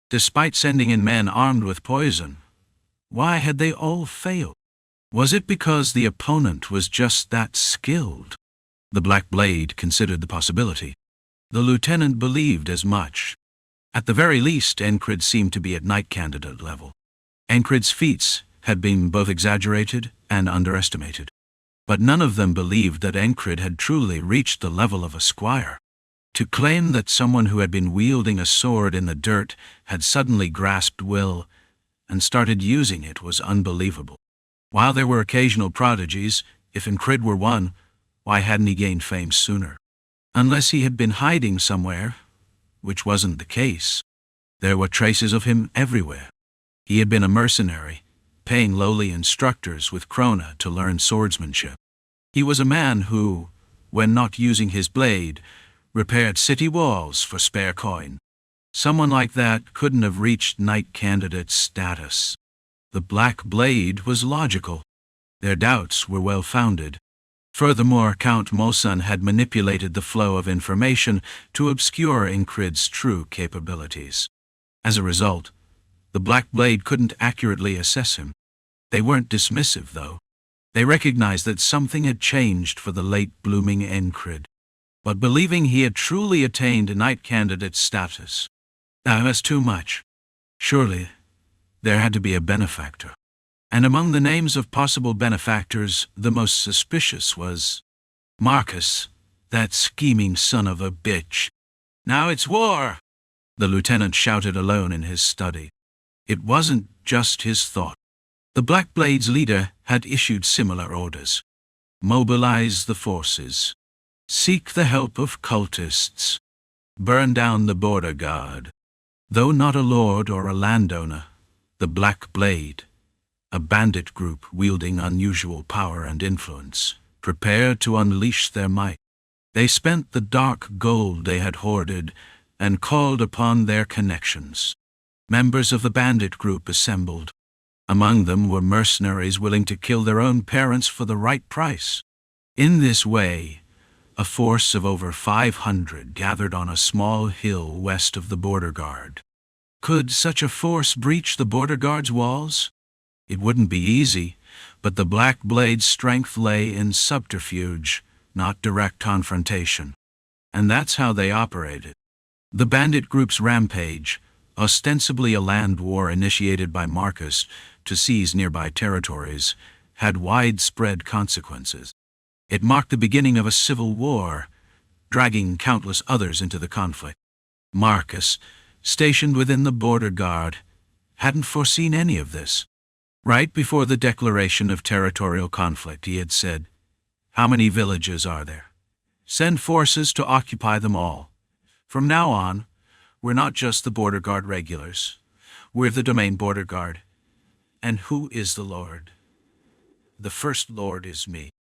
Despite sending in men armed with poison, why had they all failed? Was it because the opponent was just that skilled? The Black Blade considered the possibility. The lieutenant believed as much. At the very least, Encrid seemed to be at knight candidate level. Encrid's feats had been both exaggerated and underestimated. But none of them believed that Encrid had truly reached the level of a squire. To claim that someone who had been wielding a sword in the dirt had suddenly grasped will and started using it was unbelievable. While there were occasional prodigies, if Encrid were one, why hadn't he gained fame sooner? Unless he had been hiding somewhere, which wasn't the case. There were traces of him everywhere. He had been a mercenary, paying lowly instructors with krona to learn swordsmanship. He was a man who, when not using his blade, repaired city walls for spare coin. Someone like that couldn't have reached knight candidate status. The Black Blade was logical. Their doubts were well-founded. Furthermore, Count Mosun had manipulated the flow of information to obscure Encrid's true capabilities. As a result, the Black Blade couldn't accurately assess him. They weren't dismissive, though. They recognized that something had changed for the late-blooming Encrid. But believing he had truly attained knight candidate status, that was too much. Surely, there had to be a benefactor. And among the names of possible benefactors, the most suspicious was Marcus, that scheming son of a bitch. "Now it's war!" the lieutenant shouted alone in his study. It wasn't just his thought. The Black Blade's leader had issued similar orders. Mobilize the forces. Seek the help of cultists. Burn down the border guard. Though not a lord or a landowner, the Black Blade, a bandit group wielding unusual power and influence, prepared to unleash their might. They spent the dark gold they had hoarded and called upon their connections. Members of the bandit group assembled. Among them were mercenaries willing to kill their own parents for the right price. In this way, a force of over 500 gathered on a small hill west of the border guard. Could such a force breach the border guard's walls? It wouldn't be easy, but the Black Blade's strength lay in subterfuge, not direct confrontation. And that's how they operated. The bandit group's rampage, ostensibly a land war initiated by Marcus to seize nearby territories, had widespread consequences. It marked the beginning of a civil war, dragging countless others into the conflict. Marcus, stationed within the border guard, hadn't foreseen any of this. Right before the declaration of territorial conflict, he had said, "How many villages are there? Send forces to occupy them all. From now on, we're not just the border guard regulars. We're the domain border guard. And who is the Lord? The first Lord is me."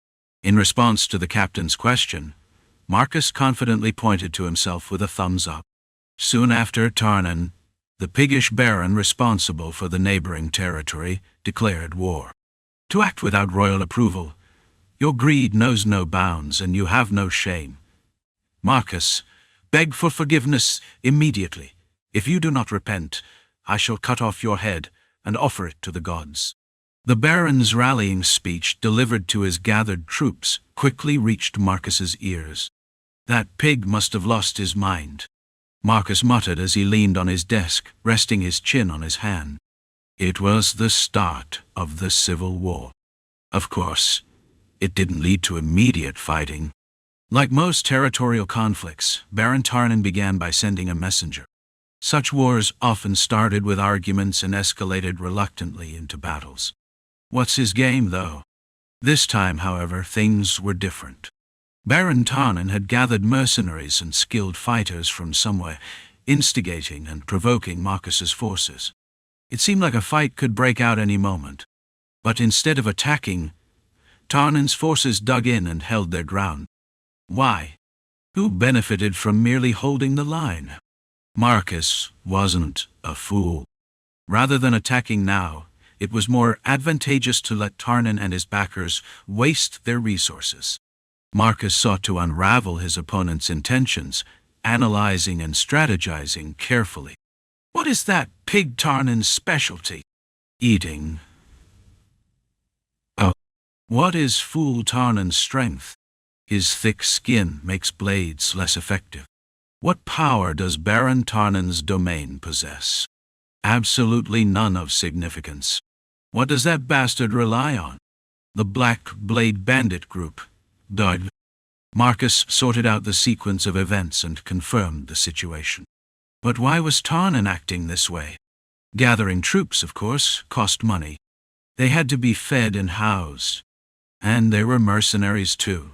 In response to the captain's question, Marcus confidently pointed to himself with a thumbs up. Soon after, Tarnan, the piggish baron responsible for the neighboring territory, declared war. To act without royal approval, your greed knows no bounds and you have no shame. Marcus, beg for forgiveness immediately. If you do not repent, I shall cut off your head and offer it to the gods. The Baron's rallying speech, delivered to his gathered troops, quickly reached Marcus's ears. That pig must have lost his mind, Marcus muttered as he leaned on his desk, resting his chin on his hand. It was the start of the Civil War. Of course, it didn't lead to immediate fighting. Like most territorial conflicts, Baron Tarnan began by sending a messenger. Such wars often started with arguments and escalated reluctantly into battles. What's his game, though? This time, however, things were different. Baron Tarnan had gathered mercenaries and skilled fighters from somewhere, instigating and provoking Marcus's forces. It seemed like a fight could break out any moment. But instead of attacking, Tarnan's forces dug in and held their ground. Why? Who benefited from merely holding the line? Marcus wasn't a fool. Rather than attacking now, it was more advantageous to let Tarnan and his backers waste their resources. Marcus sought to unravel his opponent's intentions, analyzing and strategizing carefully. What is that pig Tarnan's specialty? Eating. Oh. What is fool Tarnan's strength? His thick skin makes blades less effective. What power does Baron Tarnan's domain possess? Absolutely none of significance. What does that bastard rely on? The Black Blade Bandit Group. Dud. Marcus sorted out the sequence of events and confirmed the situation. But why was Tarnan acting this way? Gathering troops, of course, cost money. They had to be fed and housed. And they were mercenaries too.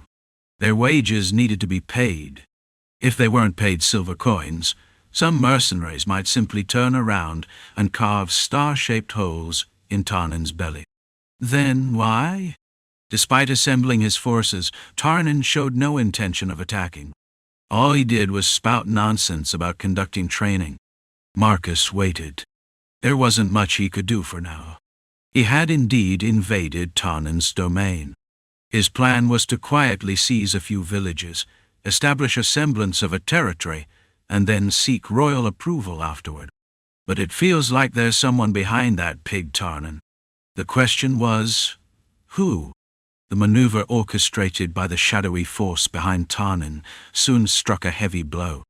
Their wages needed to be paid. If they weren't paid silver coins, some mercenaries might simply turn around and carve star-shaped holes in Tarnan's belly. Then why? Despite assembling his forces, Tarnan showed no intention of attacking. All he did was spout nonsense about conducting training. Marcus waited. There wasn't much he could do for now. He had indeed invaded Tarnan's domain. His plan was to quietly seize a few villages, establish a semblance of a territory, and then seek royal approval afterward. But it feels like there's someone behind that pig Tarnan. The question was, who? The maneuver orchestrated by the shadowy force behind Tarnan soon struck a heavy blow.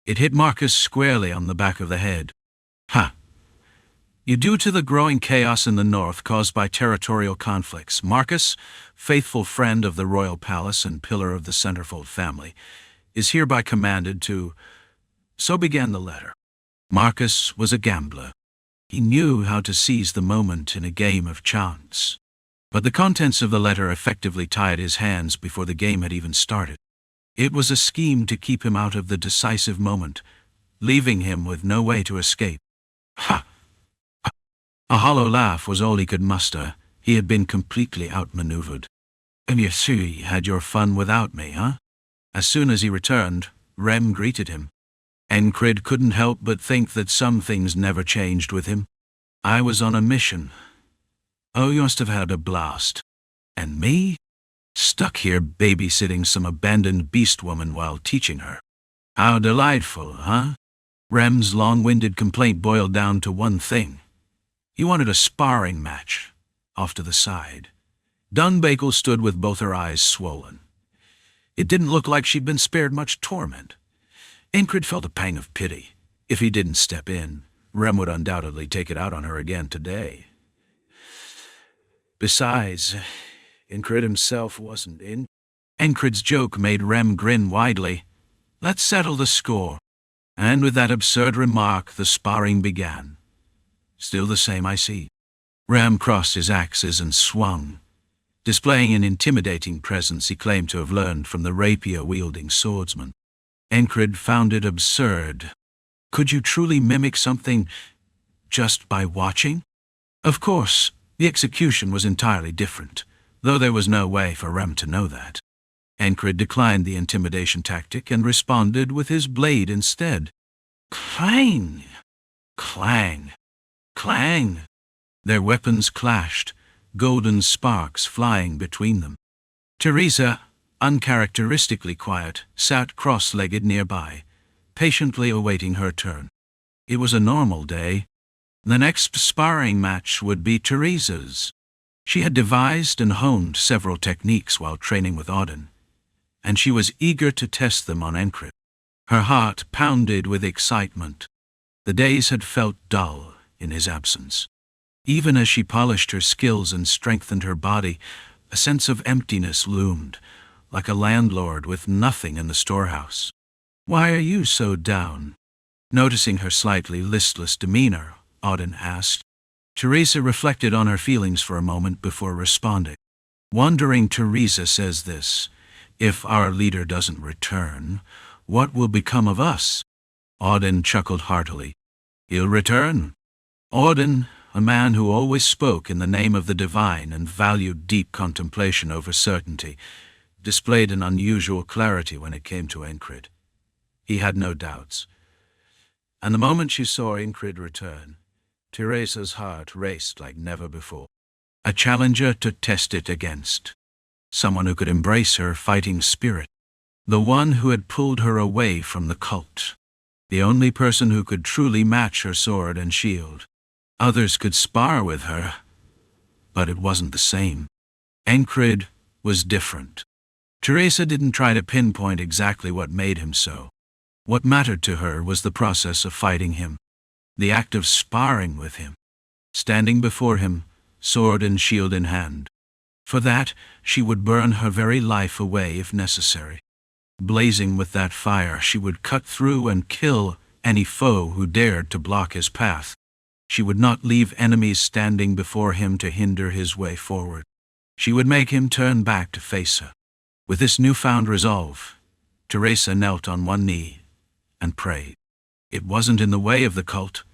It hit Marcus squarely on the back of the head. Ha! Due to the growing chaos in the north caused by territorial conflicts, Marcus, faithful friend of the royal palace and pillar of the Centerfold family, is hereby commanded to... So began the letter. Marcus was a gambler. He knew how to seize the moment in a game of chance. But the contents of the letter effectively tied his hands before the game had even started. It was a scheme to keep him out of the decisive moment, leaving him with no way to escape. Ha! A hollow laugh was all he could muster. He had been completely outmaneuvered. And you see, had your fun without me, huh? As soon as he returned, Rem greeted him. Encrid couldn't help but think that some things never changed with him. I was on a mission. Oh, you must have had a blast. And me? Stuck here babysitting some abandoned beast woman while teaching her. How delightful, huh? Rem's long-winded complaint boiled down to one thing. He wanted a sparring match, off to the side. Dunbakel stood with both her eyes swollen. It didn't look like she'd been spared much torment. Encrid felt a pang of pity. If he didn't step in, Rem would undoubtedly take it out on her again today. Besides, Encrid himself wasn't in. Encrid's joke made Rem grin widely. Let's settle the score. And with that absurd remark, the sparring began. Still the same, I see. Rem crossed his axes and swung, displaying an intimidating presence he claimed to have learned from the rapier-wielding swordsman. Encrid found it absurd. Could you truly mimic something just by watching? Of course, the execution was entirely different, though there was no way for Rem to know that. Encrid declined the intimidation tactic and responded with his blade instead. Clang! Clang! Clang! Their weapons clashed, golden sparks flying between them. Teresa, uncharacteristically quiet, sat cross-legged nearby, patiently awaiting her turn. It was a normal day. The next sparring match would be Teresa's. She had devised and honed several techniques while training with Audin, and she was eager to test them on Encrid. Her heart pounded with excitement. The days had felt dull in his absence. Even as she polished her skills and strengthened her body, a sense of emptiness loomed, like a landlord with nothing in the storehouse. "Why are you so down?" Noticing her slightly listless demeanor, Audin asked. Teresa reflected on her feelings for a moment before responding. Wondering, Teresa says this: "If our leader doesn't return, what will become of us?" Audin chuckled heartily. "He'll return." Audin, a man who always spoke in the name of the divine and valued deep contemplation over certainty, displayed an unusual clarity when it came to Encrid. He had no doubts. And the moment she saw Encrid return, Teresa's heart raced like never before. A challenger to test it against. Someone who could embrace her fighting spirit. The one who had pulled her away from the cult. The only person who could truly match her sword and shield. Others could spar with her, but it wasn't the same. Encrid was different. Teresa didn't try to pinpoint exactly what made him so. What mattered to her was the process of fighting him, the act of sparring with him, standing before him, sword and shield in hand. For that, she would burn her very life away if necessary. Blazing with that fire, she would cut through and kill any foe who dared to block his path. She would not leave enemies standing before him to hinder his way forward. She would make him turn back to face her. With this newfound resolve, Teresa knelt on one knee and prayed. It wasn't in the way of the cult,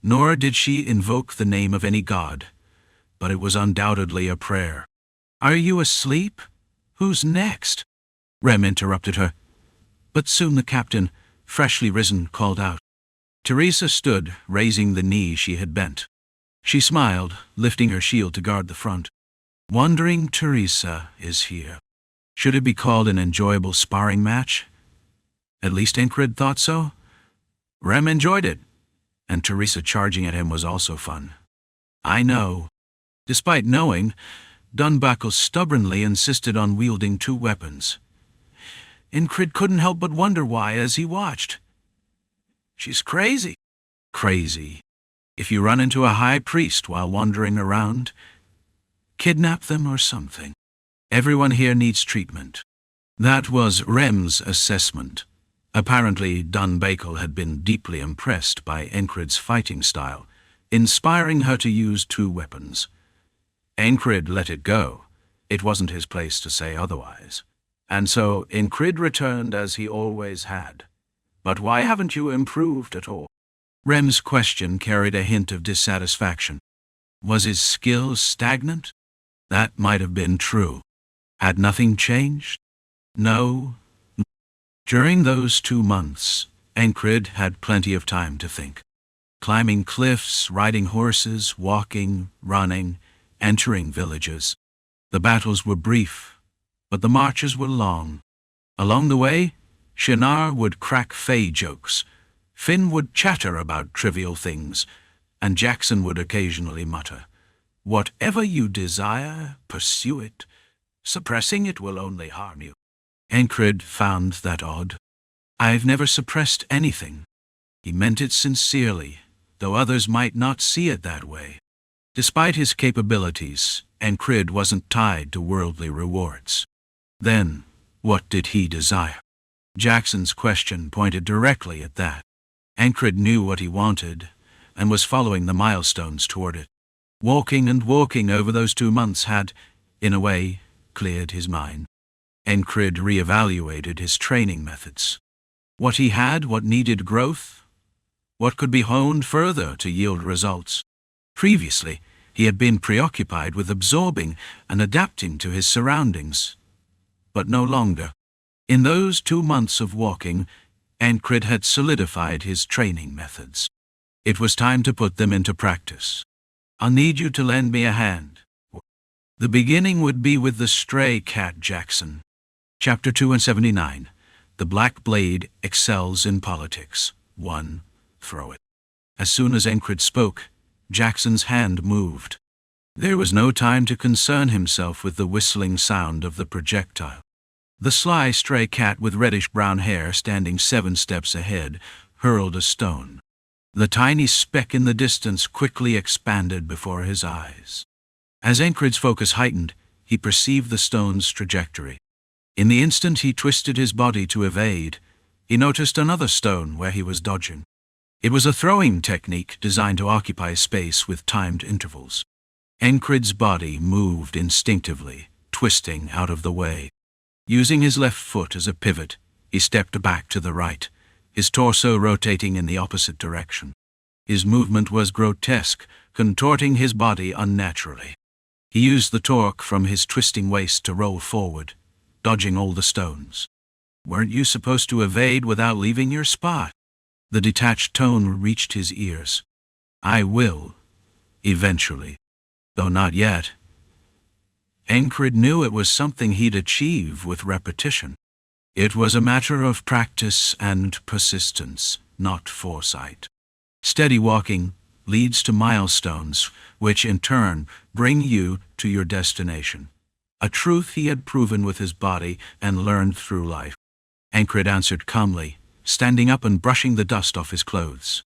nor did she invoke the name of any god, but it was undoubtedly a prayer. "Are you asleep? Who's next?" Rem interrupted her. But soon the captain, freshly risen, called out. Teresa stood, raising the knee she had bent. She smiled, lifting her shield to guard the front. "Wandering Teresa is here. Should it be called an enjoyable sparring match? At least Encrid thought so. Rem enjoyed it, and Teresa charging at him was also fun. I know." Despite knowing, Dunbuckle stubbornly insisted on wielding two weapons. Encrid couldn't help but wonder why as he watched. "She's crazy." "Crazy. If you run into a high priest while wandering around, kidnap them or something. Everyone here needs treatment." That was Rem's assessment. Apparently, Dunbuckle had been deeply impressed by Encrid's fighting style, inspiring her to use two weapons. Encrid let it go. It wasn't his place to say otherwise. And so Encrid returned as he always had. "But why haven't you improved at all?" Rem's question carried a hint of dissatisfaction. Was his skill stagnant? That might have been true. Had nothing changed? No. During those 2 months, Encrid had plenty of time to think. Climbing cliffs, riding horses, walking, running, entering villages. The battles were brief, but the marches were long. Along the way, Shinar would crack fey jokes, Finn would chatter about trivial things, and Jackson would occasionally mutter, "Whatever you desire, pursue it. Suppressing it will only harm you." Encrid found that odd. "I've never suppressed anything." He meant it sincerely, though others might not see it that way. Despite his capabilities, Encrid wasn't tied to worldly rewards. Then, what did he desire? Jackson's question pointed directly at that. Encrid knew what he wanted, and was following the milestones toward it. Walking and walking over those 2 months had, in a way, cleared his mind. Encrid reevaluated his training methods. What he had, what needed growth, what could be honed further to yield results. Previously, he had been preoccupied with absorbing and adapting to his surroundings, but no longer. In those 2 months of walking, Encrid had solidified his training methods. It was time to put them into practice. "I'll need you to lend me a hand." The beginning would be with the stray cat Jackson. Chapter 279. The Black Blade Excels in Politics. 1. Throw it. As soon as Encrid spoke, Jackson's hand moved. There was no time to concern himself with the whistling sound of the projectile. The sly stray cat with reddish-brown hair standing 7 steps ahead hurled a stone. The tiny speck in the distance quickly expanded before his eyes. As Encrid's focus heightened, he perceived the stone's trajectory. In the instant he twisted his body to evade, he noticed another stone where he was dodging. It was a throwing technique designed to occupy space with timed intervals. Encrid's body moved instinctively, twisting out of the way. Using his left foot as a pivot, he stepped back to the right, his torso rotating in the opposite direction. His movement was grotesque, contorting his body unnaturally. He used the torque from his twisting waist to roll forward, dodging all the stones. "Weren't you supposed to evade without leaving your spot?" The detached tone reached his ears. "I will, eventually, though not yet." Encrid knew it was something he'd achieve with repetition. It was a matter of practice and persistence, not foresight. Steady walking leads to milestones, which in turn bring you to your destination. A truth he had proven with his body and learned through life. Encrid answered calmly, standing up and brushing the dust off his clothes.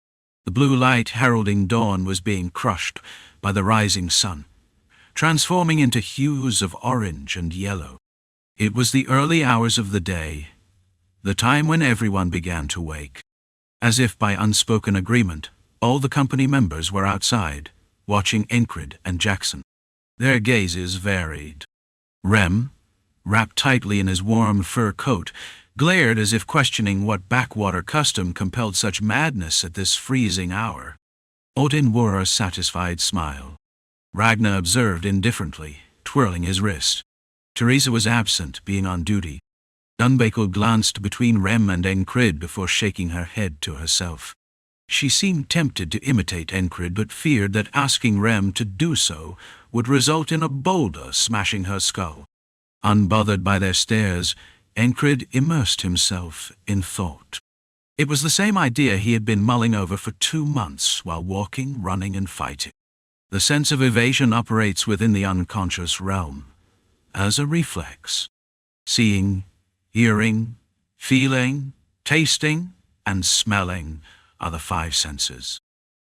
The blue light heralding dawn was being crushed by the rising sun, transforming into hues of orange and yellow. It was the early hours of the day, the time when everyone began to wake. As if by unspoken agreement, all the company members were outside, watching Encrid and Jackson. Their gazes varied. Rem, wrapped tightly in his warm fur coat, glared as if questioning what backwater custom compelled such madness at this freezing hour. Audin wore a satisfied smile. Ragnar observed indifferently, twirling his wrist. Teresa was absent, being on duty. Dunbakel glanced between Rem and Encrid before shaking her head to herself. She seemed tempted to imitate Encrid, but feared that asking Rem to do so would result in a boulder smashing her skull. Unbothered by their stares, Encrid immersed himself in thought. It was the same idea he had been mulling over for 2 months while walking, running, and fighting. The sense of evasion operates within the unconscious realm, as a reflex. Seeing, hearing, feeling, tasting, and smelling are the 5 senses.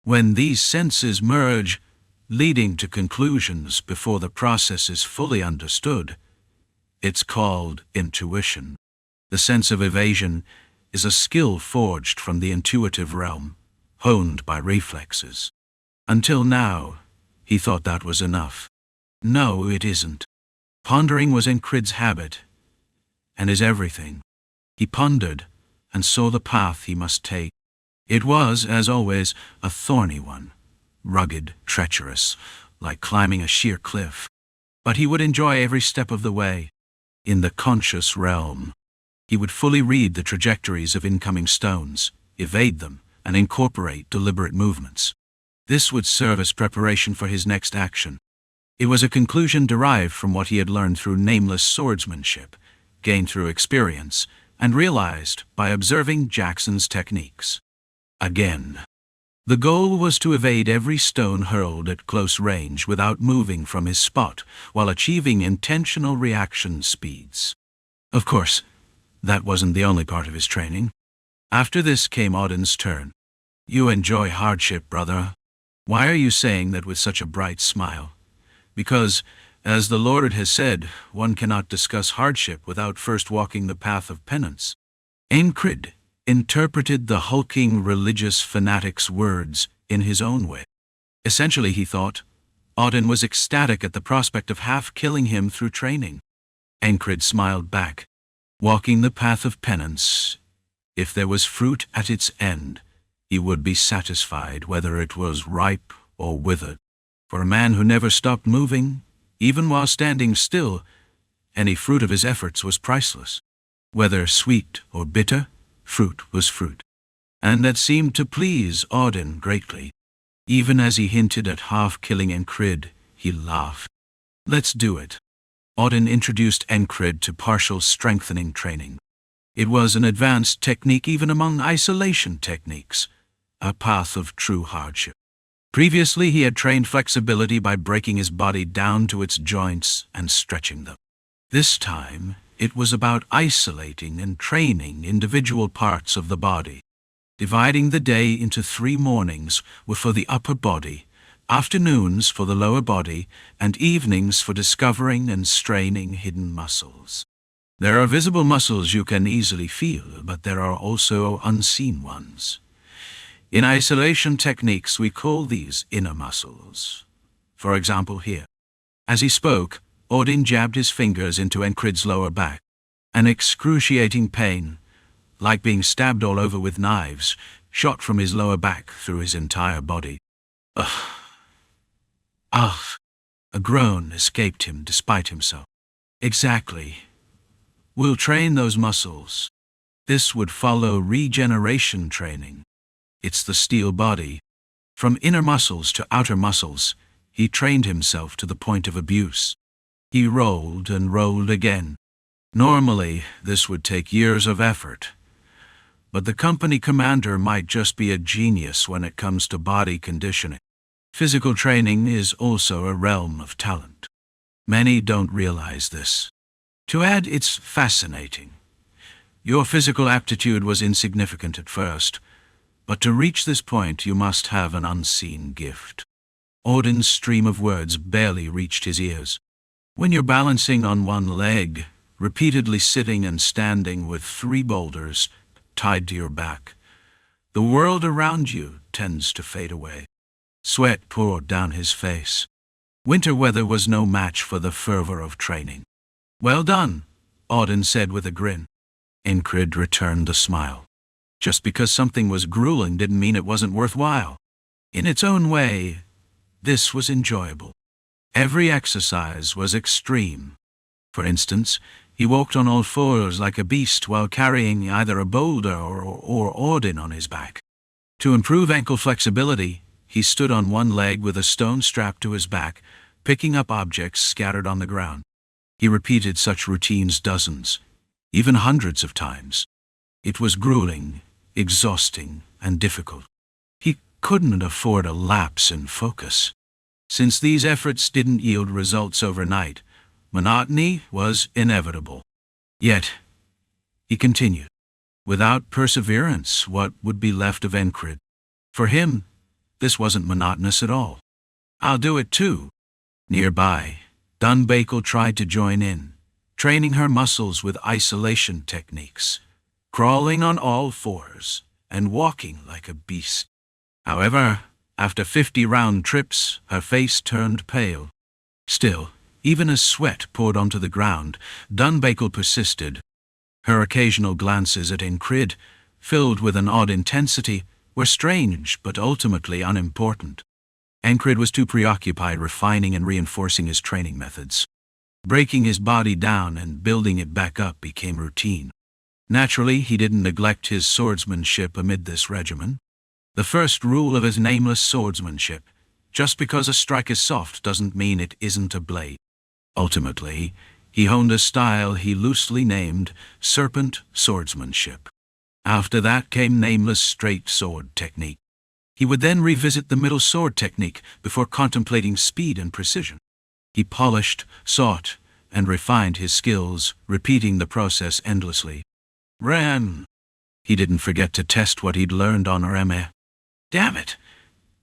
When these senses merge, leading to conclusions before the process is fully understood, it's called intuition. The sense of evasion is a skill forged from the intuitive realm, honed by reflexes. Until now, he thought that was enough. No, it isn't. Pondering was Encrid's habit, and is everything. He pondered and saw the path he must take. It was, as always, a thorny one, rugged, treacherous, like climbing a sheer cliff. But he would enjoy every step of the way. In the conscious realm, he would fully read the trajectories of incoming stones, evade them, and incorporate deliberate movements. This would serve as preparation for his next action. It was a conclusion derived from what he had learned through nameless swordsmanship, gained through experience, and realized by observing Jackson's techniques. Again, the goal was to evade every stone hurled at close range without moving from his spot, while achieving intentional reaction speeds. Of course, that wasn't the only part of his training. After this came Audin's turn. "You enjoy hardship, brother. Why are you saying that with such a bright smile?" "Because, as the Lord has said, one cannot discuss hardship without first walking the path of penance." Encrid interpreted the hulking religious fanatic's words in his own way. Essentially, he thought, Audin was ecstatic at the prospect of half-killing him through training. Encrid smiled back. Walking the path of penance, if there was fruit at its end, he would be satisfied whether it was ripe or withered. For a man who never stopped moving, even while standing still, any fruit of his efforts was priceless. Whether sweet or bitter, fruit was fruit. And that seemed to please Audin greatly. Even as he hinted at half-killing Encrid, he laughed. "Let's do it." Audin introduced Encrid to partial strengthening training. It was an advanced technique even among isolation techniques, a path of true hardship. Previously, he had trained flexibility by breaking his body down to its joints and stretching them. This time, it was about isolating and training individual parts of the body. Dividing the day into 3 mornings were for the upper body, afternoons for the lower body, and evenings for discovering and straining hidden muscles. There are visible muscles you can easily feel, but there are also unseen ones. In isolation techniques, we call these inner muscles. For example, here. As he spoke, Audin jabbed his fingers into Encrid's lower back. An excruciating pain, like being stabbed all over with knives, shot from his lower back through his entire body. Ugh. Ugh. A groan escaped him despite himself. Exactly. We'll train those muscles. This would follow regeneration training. It's the steel body. From inner muscles to outer muscles, he trained himself to the point of abuse. He rolled and rolled again. Normally, this would take years of effort. But the company commander might just be a genius when it comes to body conditioning. Physical training is also a realm of talent. Many don't realize this. To add, it's fascinating. Your physical aptitude was insignificant at first, but to reach this point you must have an unseen gift. Audin's stream of words barely reached his ears. When you're balancing on one leg, repeatedly sitting and standing with 3 boulders tied to your back, the world around you tends to fade away. Sweat poured down his face. Winter weather was no match for the fervor of training. Well done, Audin said with a grin. Encrid returned the smile. Just because something was grueling didn't mean it wasn't worthwhile. In its own way, this was enjoyable. Every exercise was extreme. For instance, he walked on all 4s like a beast while carrying either a boulder or Audin on his back. To improve ankle flexibility, he stood on one leg with a stone strapped to his back, picking up objects scattered on the ground. He repeated such routines dozens, even hundreds of times. It was grueling, exhausting, and difficult. He couldn't afford a lapse in focus. Since these efforts didn't yield results overnight, monotony was inevitable. Yet, he continued. Without perseverance, what would be left of Encrid? For him, this wasn't monotonous at all. I'll do it too. Nearby, Dunbakel tried to join in, training her muscles with isolation techniques, crawling on all 4s and walking like a beast. However, after 50 round trips, her face turned pale. Still, even as sweat poured onto the ground, Dunbakel persisted. Her occasional glances at Encrid, filled with an odd intensity, were strange but ultimately unimportant. Encrid was too preoccupied refining and reinforcing his training methods. Breaking his body down and building it back up became routine. Naturally, he didn't neglect his swordsmanship amid this regimen. The first rule of his nameless swordsmanship: just because a strike is soft doesn't mean it isn't a blade. Ultimately, he honed a style he loosely named serpent swordsmanship. After that came nameless straight sword technique. He would then revisit the middle sword technique before contemplating speed and precision. He polished, sought, and refined his skills, repeating the process endlessly. Ran. He didn't forget to test what he'd learned on Rem. Damn it!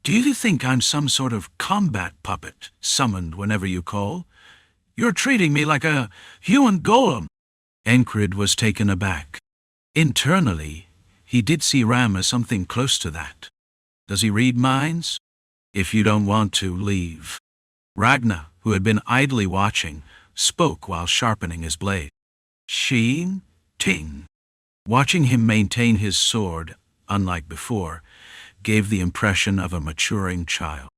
Do you think I'm some sort of combat puppet, summoned whenever you call? You're treating me like a human golem. Encrid was taken aback. Internally, he did see Ram as something close to that. Does he read minds? If you don't want to, leave. Ragnar, who had been idly watching, spoke while sharpening his blade. Sheen? Ting. Watching him maintain his sword, unlike before, gave the impression of a maturing child.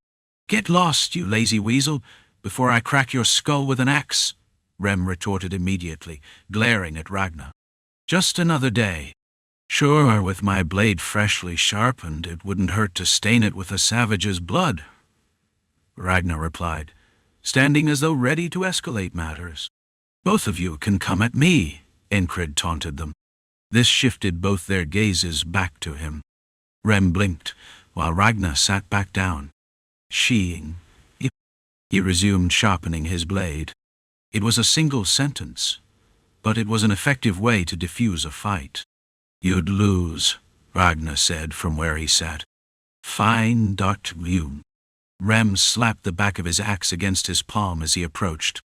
Get lost, you lazy weasel, before I crack your skull with an axe, Rem retorted immediately, glaring at Ragnar. Just another day. Sure, with my blade freshly sharpened, it wouldn't hurt to stain it with a savage's blood, Ragnar replied, standing as though ready to escalate matters. Both of you can come at me, Encrid taunted them. This shifted both their gazes back to him. Rem blinked, while Ragnar sat back down. Sheeing. He resumed sharpening his blade. It was a single sentence, but it was an effective way to diffuse a fight. You'd lose, Ragnar said from where he sat. Fine, Dr. Rem. Rem slapped the back of his axe against his palm as he approached.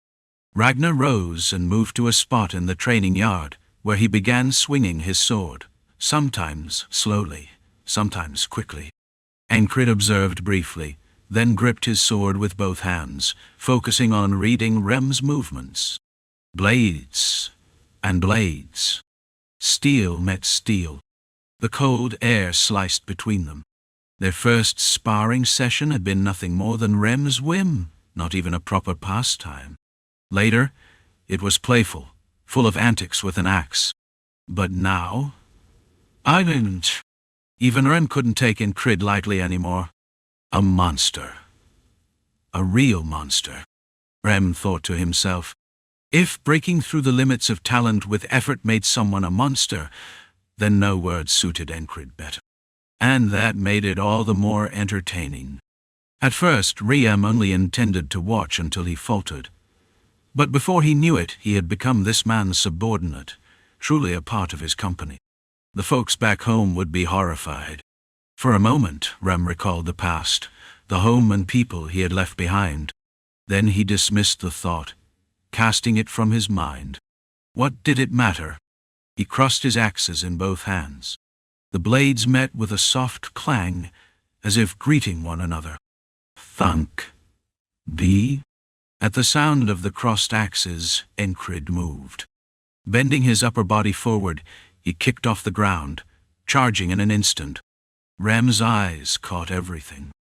Ragnar rose and moved to a spot in the training yard, where he began swinging his sword, sometimes slowly, sometimes quickly. Encrid observed briefly, then gripped his sword with both hands, focusing on reading Rem's movements. Blades and blades. Steel met steel. The cold air sliced between them. Their first sparring session had been nothing more than Rem's whim, not even a proper pastime. Later, it was playful, full of antics with an axe. But now? I didn't. Even Rem couldn't take Encrid lightly anymore. A monster. A real monster. Rem thought to himself. If breaking through the limits of talent with effort made someone a monster, then no word suited Encrid better. And that made it all the more entertaining. At first, Rem only intended to watch until he faltered. But before he knew it, he had become this man's subordinate, truly a part of his company. The folks back home would be horrified. For a moment, Rem recalled the past, the home and people he had left behind. Then he dismissed the thought, casting it from his mind. What did it matter? He crossed his axes in both hands. The blades met with a soft clang, as if greeting one another. Thunk. Dee. At the sound of the crossed axes, Encrid moved. Bending his upper body forward, he kicked off the ground, charging in an instant. Rem's eyes caught everything.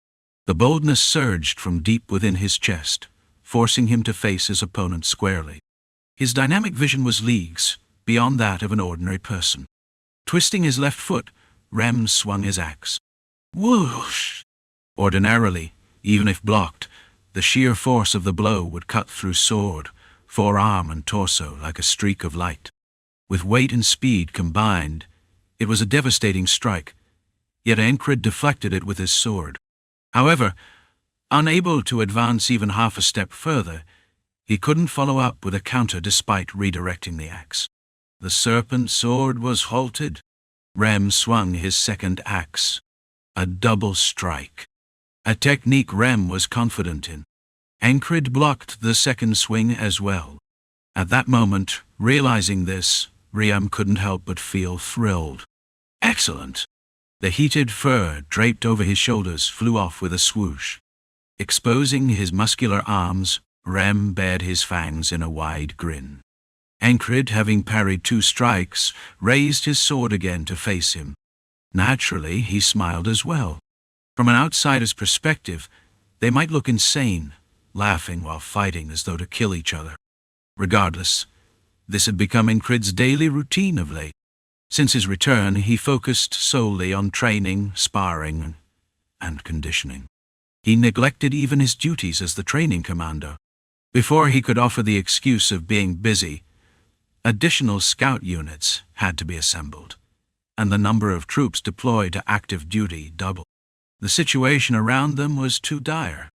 The boldness surged from deep within his chest, forcing him to face his opponent squarely. His dynamic vision was leagues beyond that of an ordinary person. Twisting his left foot, Rem swung his axe. Whoosh! Ordinarily, even if blocked, the sheer force of the blow would cut through sword, forearm and torso like a streak of light. With weight and speed combined, it was a devastating strike, yet Encrid deflected it with his sword. However, unable to advance even half a step further, he couldn't follow up with a counter despite redirecting the axe. The serpent sword was halted. Rem swung his second axe. A double strike. A technique Rem was confident in. Encrid blocked the second swing as well. At that moment, realizing this, Rem couldn't help but feel thrilled. Excellent! The heated fur draped over his shoulders flew off with a swoosh. Exposing his muscular arms, Rem bared his fangs in a wide grin. Encrid, having parried 2 strikes, raised his sword again to face him. Naturally, he smiled as well. From an outsider's perspective, they might look insane, laughing while fighting as though to kill each other. Regardless, this had become Encrid's daily routine of late. Since his return, he focused solely on training, sparring, and conditioning. He neglected even his duties as the training commander. Before he could offer the excuse of being busy, additional scout units had to be assembled, and the number of troops deployed to active duty doubled. The situation around them was too dire.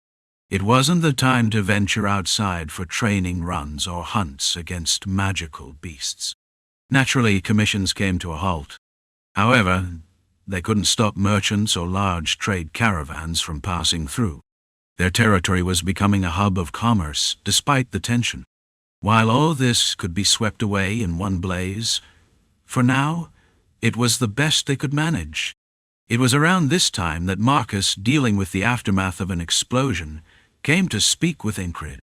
It wasn't the time to venture outside for training runs or hunts against magical beasts. Naturally, commissions came to a halt. However, they couldn't stop merchants or large trade caravans from passing through. Their territory was becoming a hub of commerce, despite the tension. While all this could be swept away in one blaze, for now, it was the best they could manage. It was around this time that Marcus, dealing with the aftermath of an explosion, came to speak with Encrid.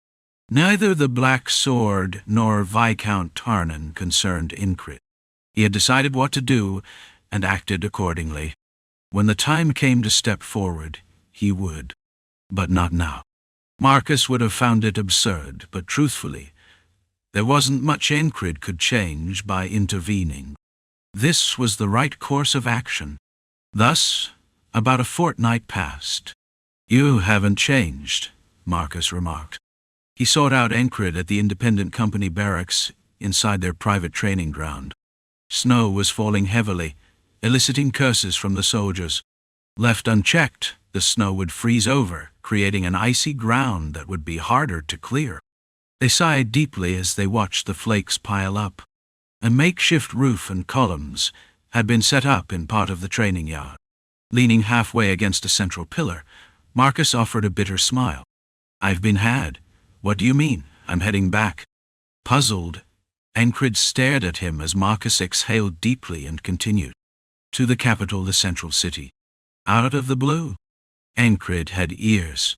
Neither the Black Sword nor Viscount Tarnan concerned Encrid. He had decided what to do and acted accordingly. When the time came to step forward, he would. But not now. Marcus would have found it absurd, but truthfully, there wasn't much Encrid could change by intervening. This was the right course of action. Thus, about a fortnight passed. You haven't changed, Marcus remarked. He sought out Encrid at the independent company barracks inside their private training ground. Snow was falling heavily, eliciting curses from the soldiers. Left unchecked, the snow would freeze over, creating an icy ground that would be harder to clear. They sighed deeply as they watched the flakes pile up. A makeshift roof and columns had been set up in part of the training yard. Leaning halfway against a central pillar, Marcus offered a bitter smile. "I've been had. What do you mean? I'm heading back." Puzzled, Encrid stared at him as Marcus exhaled deeply and continued. "To the capital, the central city." Out of the blue. Encrid had ears.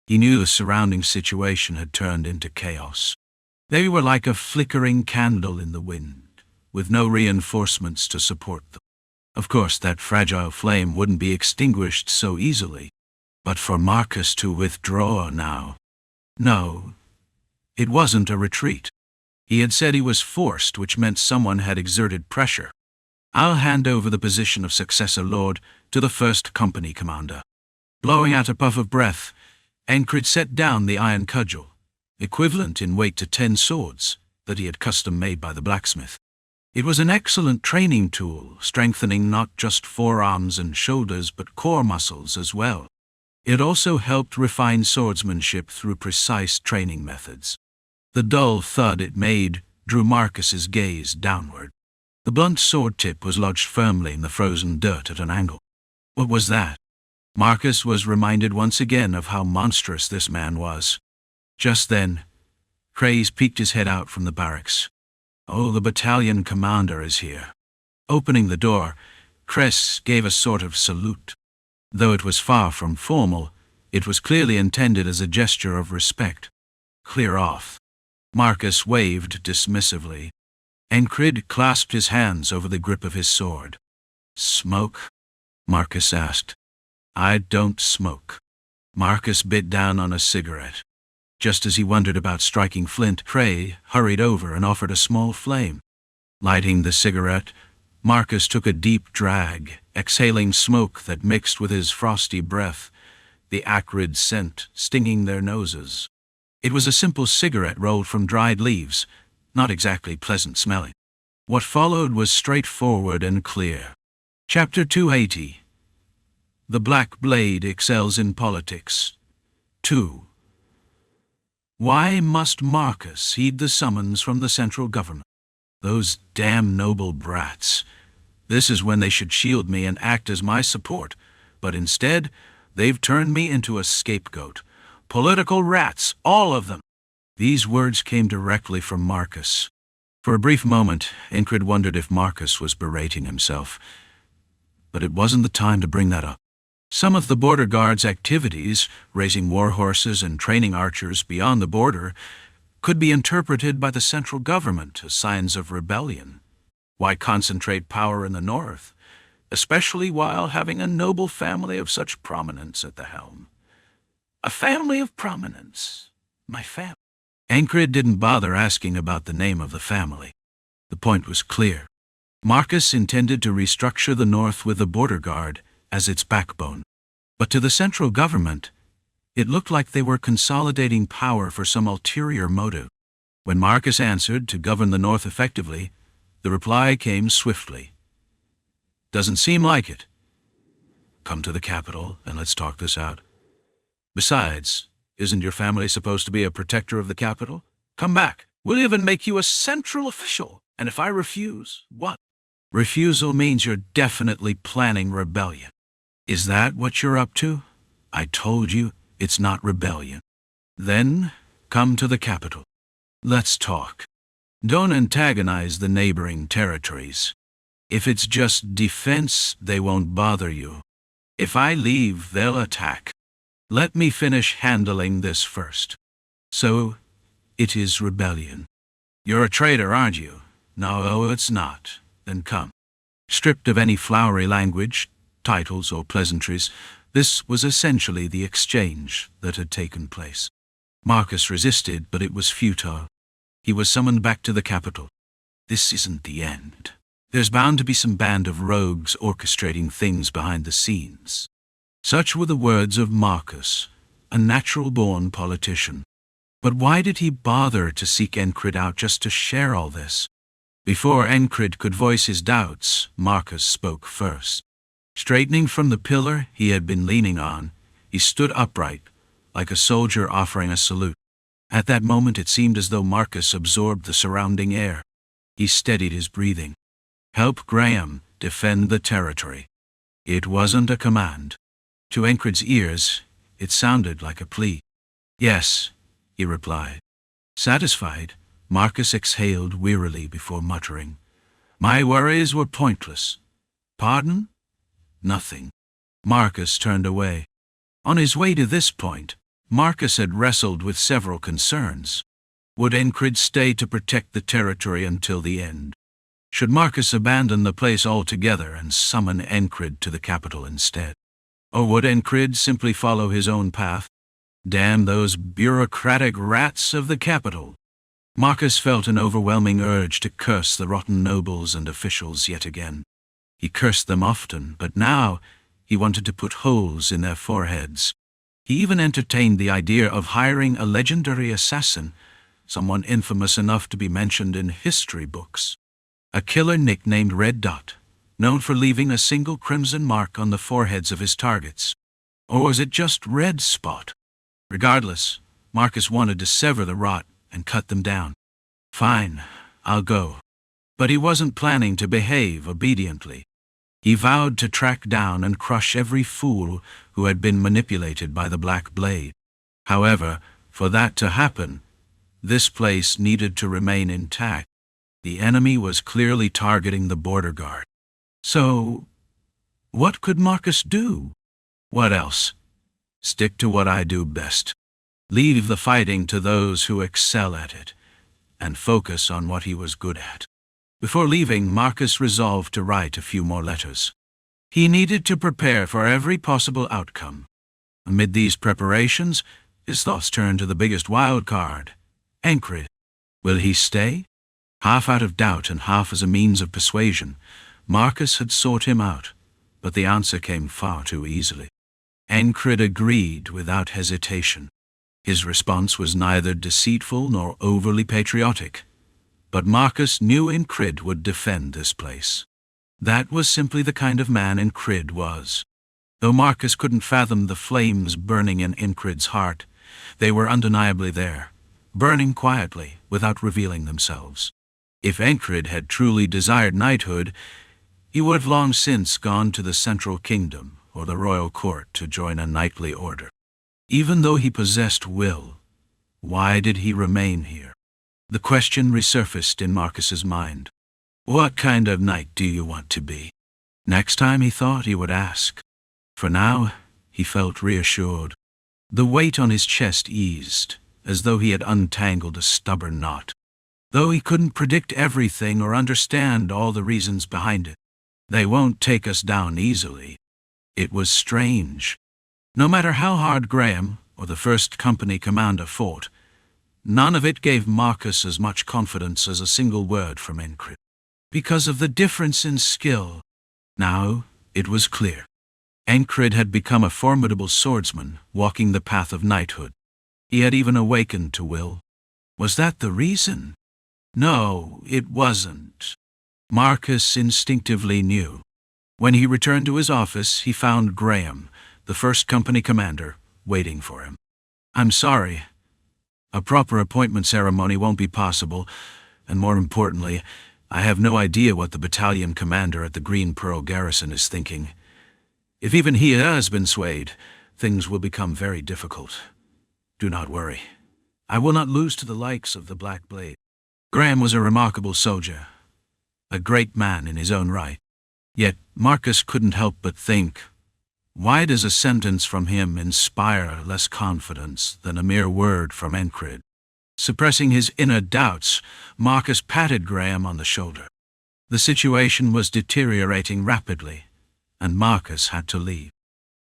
He knew the surrounding situation had turned into chaos. They were like a flickering candle in the wind, with no reinforcements to support them. Of course, that fragile flame wouldn't be extinguished so easily. But for Marcus to withdraw now... No, it wasn't a retreat. He had said he was forced, which meant someone had exerted pressure. "I'll hand over the position of successor lord to the first company commander." Blowing out a puff of breath, Encrid set down the iron cudgel, equivalent in weight to 10 swords, that he had custom-made by the blacksmith. It was an excellent training tool, strengthening not just forearms and shoulders but core muscles as well. It also helped refine swordsmanship through precise training methods. The dull thud it made drew Marcus's gaze downward. The blunt sword tip was lodged firmly in the frozen dirt at an angle. What was that? Marcus was reminded once again of how monstrous this man was. Just then, Craze peeked his head out from the barracks. "Oh, the battalion commander is here." Opening the door, Cress gave a sort of salute. Though it was far from formal, it was clearly intended as a gesture of respect. "Clear off." Marcus waved dismissively. Encrid clasped his hands over the grip of his sword. "Smoke?" Marcus asked. "I don't smoke." Marcus bit down on a cigarette. Just as he wondered about striking flint, Trey hurried over and offered a small flame. Lighting the cigarette, Marcus took a deep drag, exhaling smoke that mixed with his frosty breath, the acrid scent stinging their noses. It was a simple cigarette rolled from dried leaves, not exactly pleasant smelling. What followed was straightforward and clear. Chapter 280. The Black Blade Excels in Politics. 2. Why must Marcus heed the summons from the central government? Those damn noble brats. This is when they should shield me and act as my support, but instead, they've turned me into a scapegoat. Political rats, all of them. These words came directly from Marcus. For a brief moment, Encrid wondered if Marcus was berating himself. But it wasn't the time to bring that up. Some of the border guards' activities, raising war horses and training archers beyond the border, could be interpreted by the central government as signs of rebellion. Why concentrate power in the north, especially while having a noble family of such prominence at the helm? A family of prominence. My family. Encrid didn't bother asking about the name of the family. The point was clear. Marcus intended to restructure the north with the border guard as its backbone. But to the central government, it looked like they were consolidating power for some ulterior motive. When Marcus answered to govern the north effectively, the reply came swiftly. "Doesn't seem like it. Come to the capital and let's talk this out. Besides, isn't your family supposed to be a protector of the capital? Come back. We'll even make you a central official. And if I refuse, what?" "Refusal means you're definitely planning rebellion." "Is that what you're up to?" "I told you, it's not rebellion." "Then, come to the capital. Let's talk. Don't antagonize the neighboring territories. If it's just defense, they won't bother you. If I leave, they'll attack. Let me finish handling this first." "So, it is rebellion." "You're a traitor, aren't you?" "No, it's not." "Then come." Stripped of any flowery language, titles or pleasantries, this was essentially the exchange that had taken place. Marcus resisted, but it was futile. He was summoned back to the capital. This isn't the end. There's bound to be some band of rogues orchestrating things behind the scenes. Such were the words of Marcus, a natural-born politician. But why did he bother to seek Encrid out just to share all this? Before Encrid could voice his doubts, Marcus spoke first. Straightening from the pillar he had been leaning on, he stood upright, like a soldier offering a salute. At that moment it seemed as though Marcus absorbed the surrounding air. He steadied his breathing. "Help Graham defend the territory." It wasn't a command. To Encrid's ears, it sounded like a plea. "Yes," he replied. Satisfied, Marcus exhaled wearily before muttering, "My worries were pointless." "Pardon?" "Nothing." Marcus turned away. On his way to this point, Marcus had wrestled with several concerns. Would Encrid stay to protect the territory until the end? Should Marcus abandon the place altogether and summon Encrid to the capital instead? Or would Encrid simply follow his own path? Damn those bureaucratic rats of the capital! Marcus felt an overwhelming urge to curse the rotten nobles and officials yet again. He cursed them often, but now he wanted to put holes in their foreheads. He even entertained the idea of hiring a legendary assassin, someone infamous enough to be mentioned in history books. A killer nicknamed Red Dot, known for leaving a single crimson mark on the foreheads of his targets. Or was it just Red Spot? Regardless, Marcus wanted to sever the rot and cut them down. "Fine, I'll go." But he wasn't planning to behave obediently. He vowed to track down and crush every fool who had been manipulated by the Black Blade. However, for that to happen, this place needed to remain intact. The enemy was clearly targeting the border guard. So, what could Marcus do? What else? Stick to what I do best. Leave the fighting to those who excel at it, and focus on what he was good at. Before leaving, Marcus resolved to write a few more letters. He needed to prepare for every possible outcome. Amid these preparations, his thoughts turned to the biggest wild card, Encrid. Will he stay? Half out of doubt and half as a means of persuasion, Marcus had sought him out, but the answer came far too easily. Encrid agreed without hesitation. His response was neither deceitful nor overly patriotic, but Marcus knew Encrid would defend this place. That was simply the kind of man Encrid was. Though Marcus couldn't fathom the flames burning in Encrid's heart, they were undeniably there, burning quietly without revealing themselves. If Encrid had truly desired knighthood, he would have long since gone to the Central Kingdom or the royal court to join a knightly order. Even though he possessed will, why did he remain here? The question resurfaced in Marcus's mind. What kind of knight do you want to be? Next time he thought he would ask. For now, he felt reassured. The weight on his chest eased, as though he had untangled a stubborn knot. Though he couldn't predict everything or understand all the reasons behind it, they won't take us down easily. It was strange. No matter how hard Graham or the first company commander fought, none of it gave Marcus as much confidence as a single word from Encrid. Because of the difference in skill, now it was clear. Encrid had become a formidable swordsman, walking the path of knighthood. He had even awakened to will. Was that the reason? No, it wasn't. Marcus instinctively knew. When he returned to his office, he found Graham, the first company commander, waiting for him. "I'm sorry. A proper appointment ceremony won't be possible, and more importantly, I have no idea what the battalion commander at the Green Pearl Garrison is thinking. If even he has been swayed, things will become very difficult. Do not worry. I will not lose to the likes of the Black Blade." Graham was a remarkable soldier, a great man in his own right. Yet Marcus couldn't help but think, why does a sentence from him inspire less confidence than a mere word from Encrid? Suppressing his inner doubts, Marcus patted Graham on the shoulder. The situation was deteriorating rapidly, and Marcus had to leave.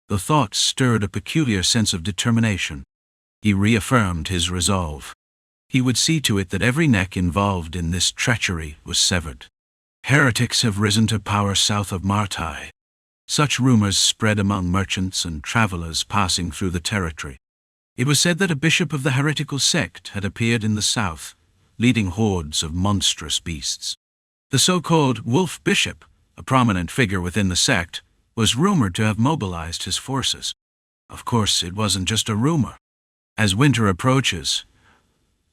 The thought stirred a peculiar sense of determination. He reaffirmed his resolve. He would see to it that every neck involved in this treachery was severed. Heretics have risen to power south of Martai. Such rumors spread among merchants and travelers passing through the territory. It was said that a bishop of the heretical sect had appeared in the south, leading hordes of monstrous beasts. The so-called Wolf Bishop, a prominent figure within the sect, was rumored to have mobilized his forces. Of course, it wasn't just a rumor. As winter approaches,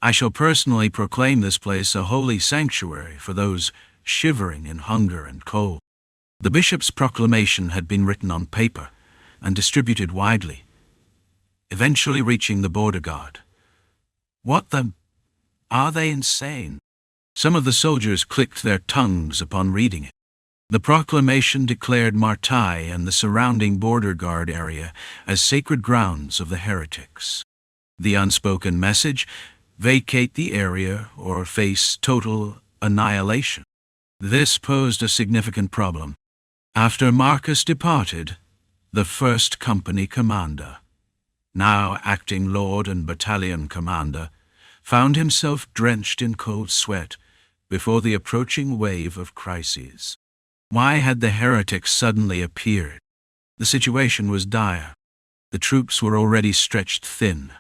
I shall personally proclaim this place a holy sanctuary for those shivering in hunger and cold. The bishop's proclamation had been written on paper and distributed widely, eventually reaching the border guard. What the... Are they insane? Some of the soldiers clicked their tongues upon reading it. The proclamation declared Martai and the surrounding border guard area as sacred grounds of the heretics. The unspoken message: vacate the area or face total annihilation. This posed a significant problem. After Marcus departed, the first company commander, now acting lord and battalion commander, found himself drenched in cold sweat before the approaching wave of crises. Why had the heretics suddenly appeared? The situation was dire. The troops were already stretched thin,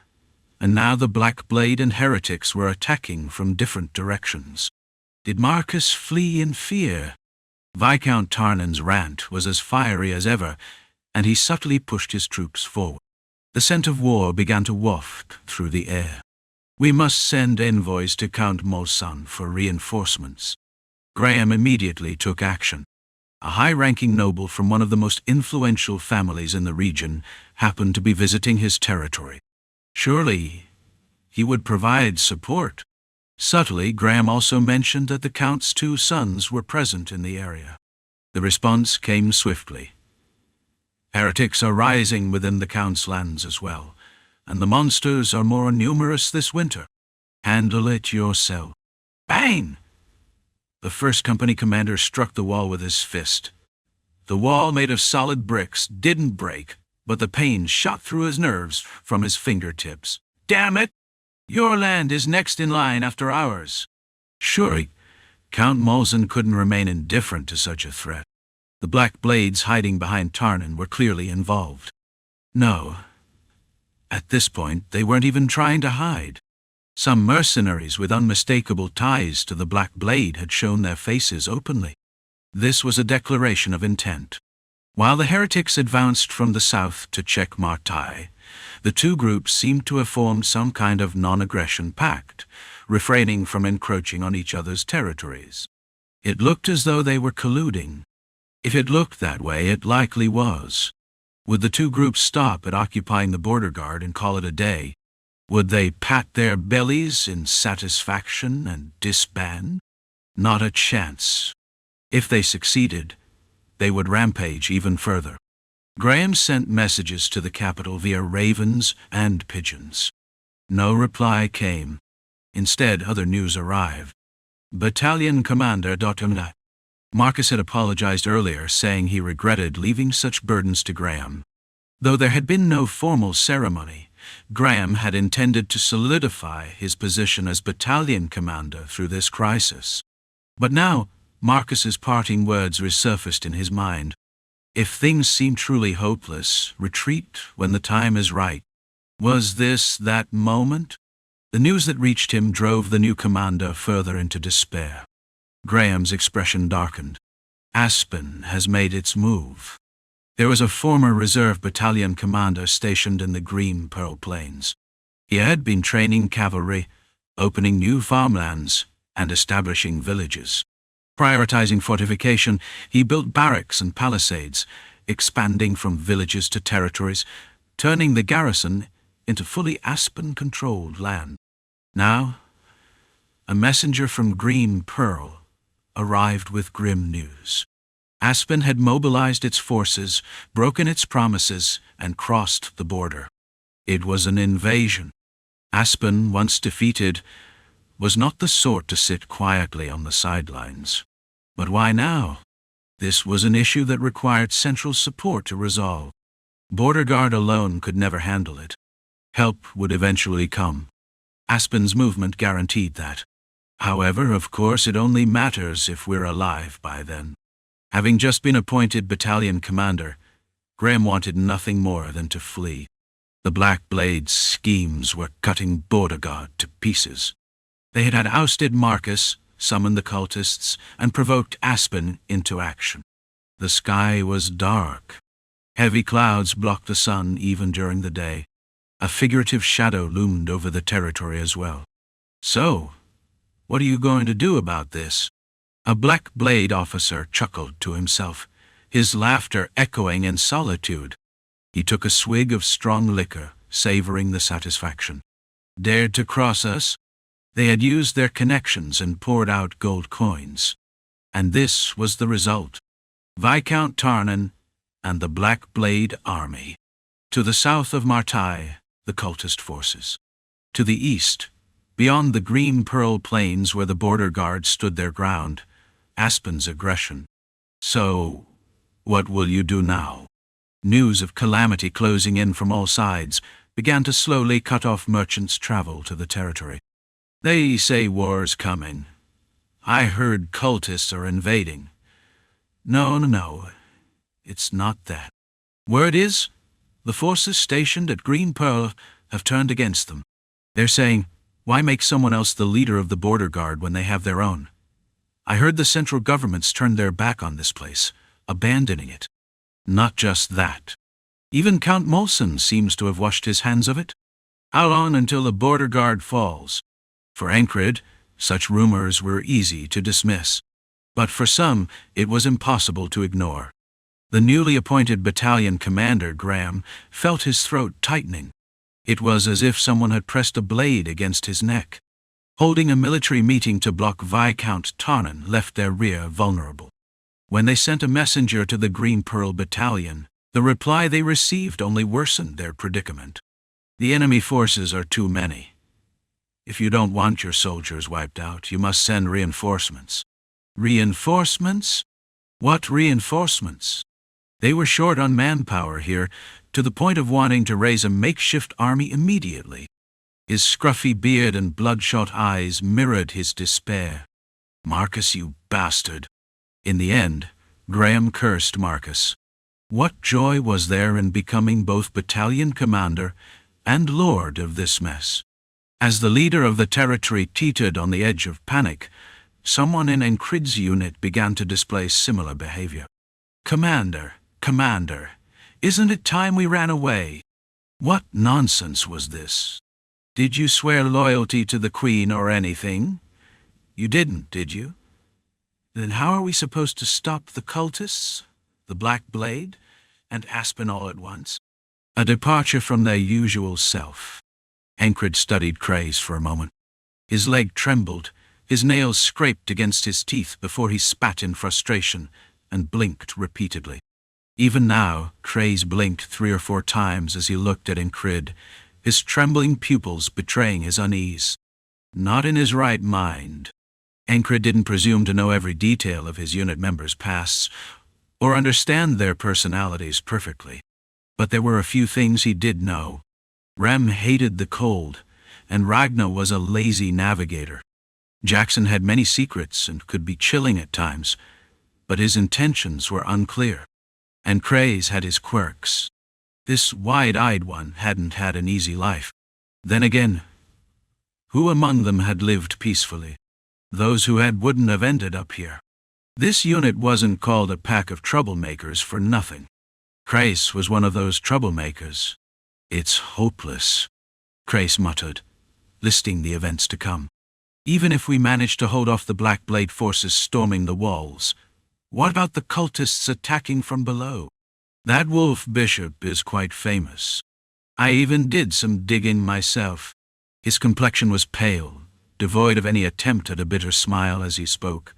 and now the Black Blade and heretics were attacking from different directions. Did Marcus flee in fear? Viscount Tarnan's rant was as fiery as ever, and he subtly pushed his troops forward. The scent of war began to waft through the air. We must send envoys to Count Mulsan for reinforcements. Graham immediately took action. A high-ranking noble from one of the most influential families in the region happened to be visiting his territory. Surely he would provide support. Subtly, Graham also mentioned that the Count's 2 sons were present in the area. The response came swiftly. Heretics are rising within the Count's lands as well, and the monsters are more numerous this winter. Handle it yourself. Bang! The first company commander struck the wall with his fist. The wall, made of solid bricks, didn't break, but the pain shot through his nerves from his fingertips. Damn it! Your land is next in line after ours. Surely, Count Mulsan couldn't remain indifferent to such a threat. The Black Blades hiding behind Tarnan were clearly involved. No. At this point, they weren't even trying to hide. Some mercenaries with unmistakable ties to the Black Blade had shown their faces openly. This was a declaration of intent. While the heretics advanced from the south to check Martai, the 2 groups seemed to have formed some kind of non-aggression pact, refraining from encroaching on each other's territories. It looked as though they were colluding. If it looked that way, it likely was. Would the 2 groups stop at occupying the border guard and call it a day? Would they pat their bellies in satisfaction and disband? Not a chance. If they succeeded, they would rampage even further. Graham sent messages to the capital via ravens and pigeons. No reply came. Instead, other news arrived. Battalion Commander Boatman. Marcus had apologized earlier, saying he regretted leaving such burdens to Graham. Though there had been no formal ceremony, Graham had intended to solidify his position as battalion commander through this crisis. But now, Marcus's parting words resurfaced in his mind. If things seem truly hopeless, retreat when the time is right. Was this that moment? The news that reached him drove the new commander further into despair. Graham's expression darkened. Aspen has made its move. There was a former reserve battalion commander stationed in the Green Pearl Plains. He had been training cavalry, opening new farmlands, and establishing villages. Prioritizing fortification, he built barracks and palisades, expanding from villages to territories, turning the garrison into fully Aspen-controlled land. Now, a messenger from Green Pearl arrived with grim news. Aspen had mobilized its forces, broken its promises, and crossed the border. It was an invasion. Aspen, once defeated, was not the sort to sit quietly on the sidelines. But why now? This was an issue that required central support to resolve. Border Guard alone could never handle it. Help would eventually come. Aspen's movement guaranteed that. However, of course, it only matters if we're alive by then. Having just been appointed battalion commander, Graham wanted nothing more than to flee. The Black Blade's schemes were cutting Border Guard to pieces. They had ousted Marcus, summoned the cultists, and provoked Aspen into action. The sky was dark. Heavy clouds blocked the sun even during the day. A figurative shadow loomed over the territory as well. So, what are you going to do about this? A Black Blade officer chuckled to himself, his laughter echoing in solitude. He took a swig of strong liquor, savoring the satisfaction. Dared to cross us? They had used their connections and poured out gold coins. And this was the result. Viscount Tarnan and the Black Blade army. To the south of Martai, the cultist forces. To the east, beyond the green pearl plains where the border guards stood their ground, Aspen's aggression. So, what will you do now? News of calamity closing in from all sides began to slowly cut off merchants' travel to the territory. They say war's coming. I heard cultists are invading. No, it's not that. Word is, the forces stationed at Green Pearl have turned against them. They're saying, why make someone else the leader of the border guard when they have their own? I heard the central governments turned their back on this place, abandoning it. Not just that. Even Count Molson seems to have washed his hands of it. How long until the border guard falls? For Encrid, such rumors were easy to dismiss. But for some, it was impossible to ignore. The newly appointed battalion commander, Graham, felt his throat tightening. It was as if someone had pressed a blade against his neck. Holding a military meeting to block Viscount Tarnan left their rear vulnerable. When they sent a messenger to the Green Pearl Battalion, the reply they received only worsened their predicament. The enemy forces are too many. If you don't want your soldiers wiped out, you must send reinforcements. Reinforcements? What reinforcements? They were short on manpower here, to the point of wanting to raise a makeshift army immediately. His scruffy beard and bloodshot eyes mirrored his despair. Marcus, you bastard. In the end, Graham cursed Marcus. What joy was there in becoming both battalion commander and lord of this mess? As the leader of the territory teetered on the edge of panic, someone in Encrid's unit began to display similar behavior. Commander, isn't it time we ran away? What nonsense was this? Did you swear loyalty to the Queen or anything? You didn't, did you? Then how are we supposed to stop the cultists, the Black Blade, and Aspen all at once? A departure from their usual self. Encrid studied Craze for a moment. His leg trembled, his nails scraped against his teeth before he spat in frustration and blinked repeatedly. Even now, Craze blinked 3 or 4 times as he looked at Encrid, his trembling pupils betraying his unease. Not in his right mind. Encrid didn't presume to know every detail of his unit members' pasts, or understand their personalities perfectly. But there were a few things he did know. Rem hated the cold, and Ragnar was a lazy navigator. Jackson had many secrets and could be chilling at times, but his intentions were unclear. And Craze had his quirks. This wide-eyed one hadn't had an easy life. Then again, who among them had lived peacefully? Those who had wouldn't have ended up here. This unit wasn't called a pack of troublemakers for nothing. Craze was one of those troublemakers. It's hopeless, Craze muttered, listing the events to come. Even if we manage to hold off the Black Blade forces storming the walls, what about the cultists attacking from below? That wolf bishop is quite famous. I even did some digging myself. His complexion was pale, devoid of any attempt at a bitter smile as he spoke.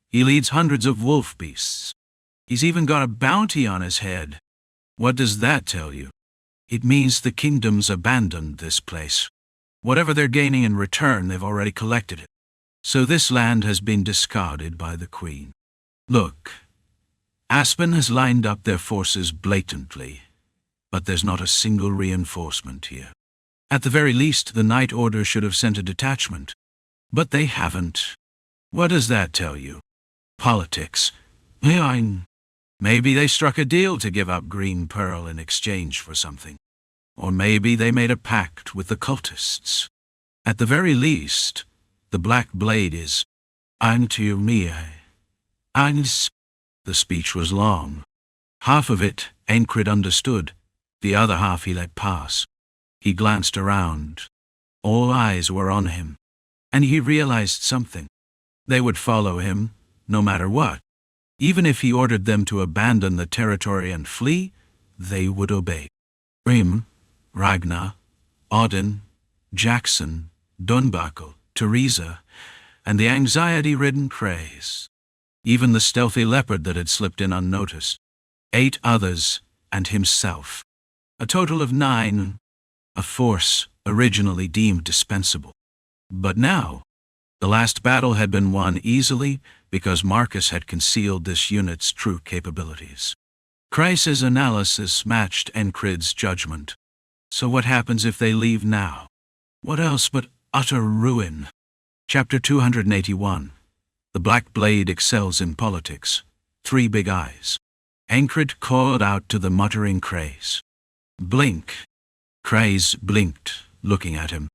He leads hundreds of wolf beasts. He's even got a bounty on his head. What does that tell you? It means the kingdom's abandoned this place. Whatever they're gaining in return, they've already collected it. So this land has been discarded by the Queen. Look, Aspen has lined up their forces blatantly, but there's not a single reinforcement here. At the very least, the Night Order should have sent a detachment. But they haven't. What does that tell you? Politics. Maybe they struck a deal to give up Green Pearl in exchange for something. Or maybe they made a pact with the cultists. At the very least, the Black Blade is the The speech was long. Half of it Encrid understood, the other half he let pass. He glanced around. All eyes were on him. And he realized something. They would follow him, no matter what. Even if he ordered them to abandon the territory and flee, they would obey. Rem, Ragnar, Audin, Jackson, Dunbuckle, Teresa, and the anxiety-ridden Craze. Even the stealthy leopard that had slipped in unnoticed. 8 others, and himself. A total of 9. A force originally deemed dispensable. But now, the last battle had been won easily because Marcus had concealed this unit's true capabilities. Chrysa's analysis matched Encrid's judgment. So what happens if they leave now? What else but utter ruin? Chapter 281. The Black Blade excels in politics. 3 big eyes. Encrid called out to the muttering Craze. Blink. Craze blinked, looking at him.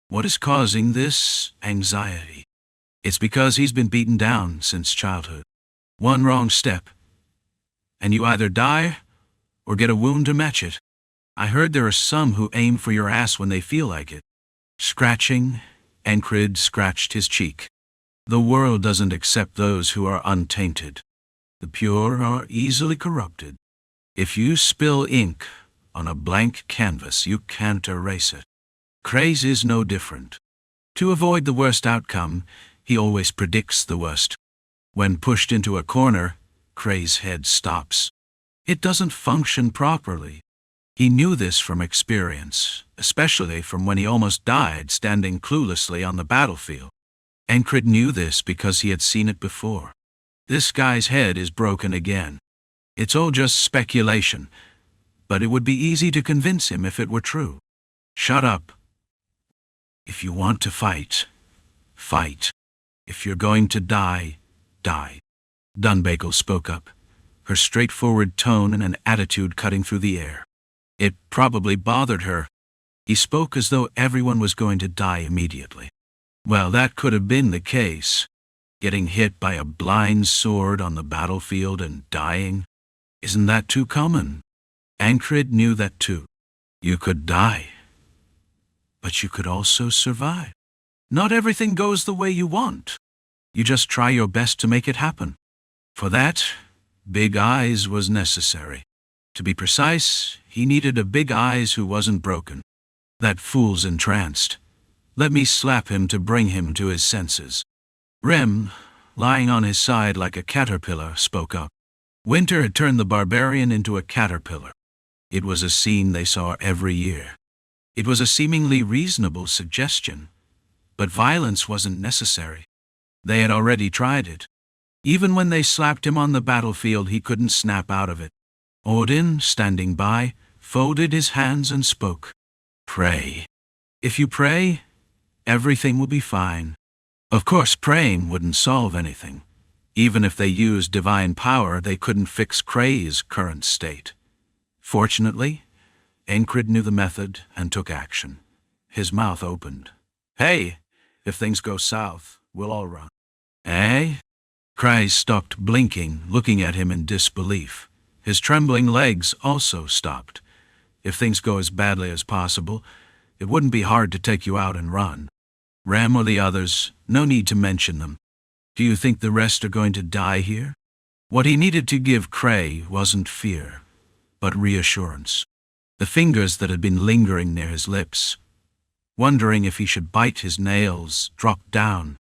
What is causing this anxiety? It's because he's been beaten down since childhood. One wrong step, and you either die or get a wound to match it. I heard there are some who aim for your ass when they feel like it. Scratching, Encrid scratched his cheek. The world doesn't accept those who are untainted. The pure are easily corrupted. If you spill ink on a blank canvas, you can't erase it. Craze is no different. To avoid the worst outcome, he always predicts the worst. When pushed into a corner, Craze's head stops. It doesn't function properly. He knew this from experience, especially from when he almost died standing cluelessly on the battlefield. Encrid knew this because he had seen it before. This guy's head is broken again. It's all just speculation, but it would be easy to convince him if it were true. Shut up. If you want to fight, fight. If you're going to die, die. Dunbuckle spoke up, her straightforward tone and an attitude cutting through the air. It probably bothered her. He spoke as though everyone was going to die immediately. Well, that could have been the case. Getting hit by a blind sword on the battlefield and dying. Isn't that too common? Encrid knew that too. You could die, but you could also survive. Not everything goes the way you want. You just try your best to make it happen. For that, Big Eyes was necessary. To be precise, he needed a Big Eyes who wasn't broken. That fool's entranced. Let me slap him to bring him to his senses. Rem, lying on his side like a caterpillar, spoke up. Winter had turned the barbarian into a caterpillar. It was a scene they saw every year. It was a seemingly reasonable suggestion, but violence wasn't necessary. They had already tried it. Even when they slapped him on the battlefield, he couldn't snap out of it. Audin, standing by, folded his hands and spoke. Pray. If you pray, everything will be fine. Of course, praying wouldn't solve anything. Even if they used divine power, they couldn't fix Craze's current state. Fortunately, Encrid knew the method and took action. His mouth opened. Hey, if things go south, we'll all run. Eh? Craze stopped blinking, looking at him in disbelief. His trembling legs also stopped. If things go as badly as possible, it wouldn't be hard to take you out and run. Rem or the others, no need to mention them. Do you think the rest are going to die here? What he needed to give Cray wasn't fear, but reassurance. The fingers that had been lingering near his lips, wondering if he should bite his nails, dropped down.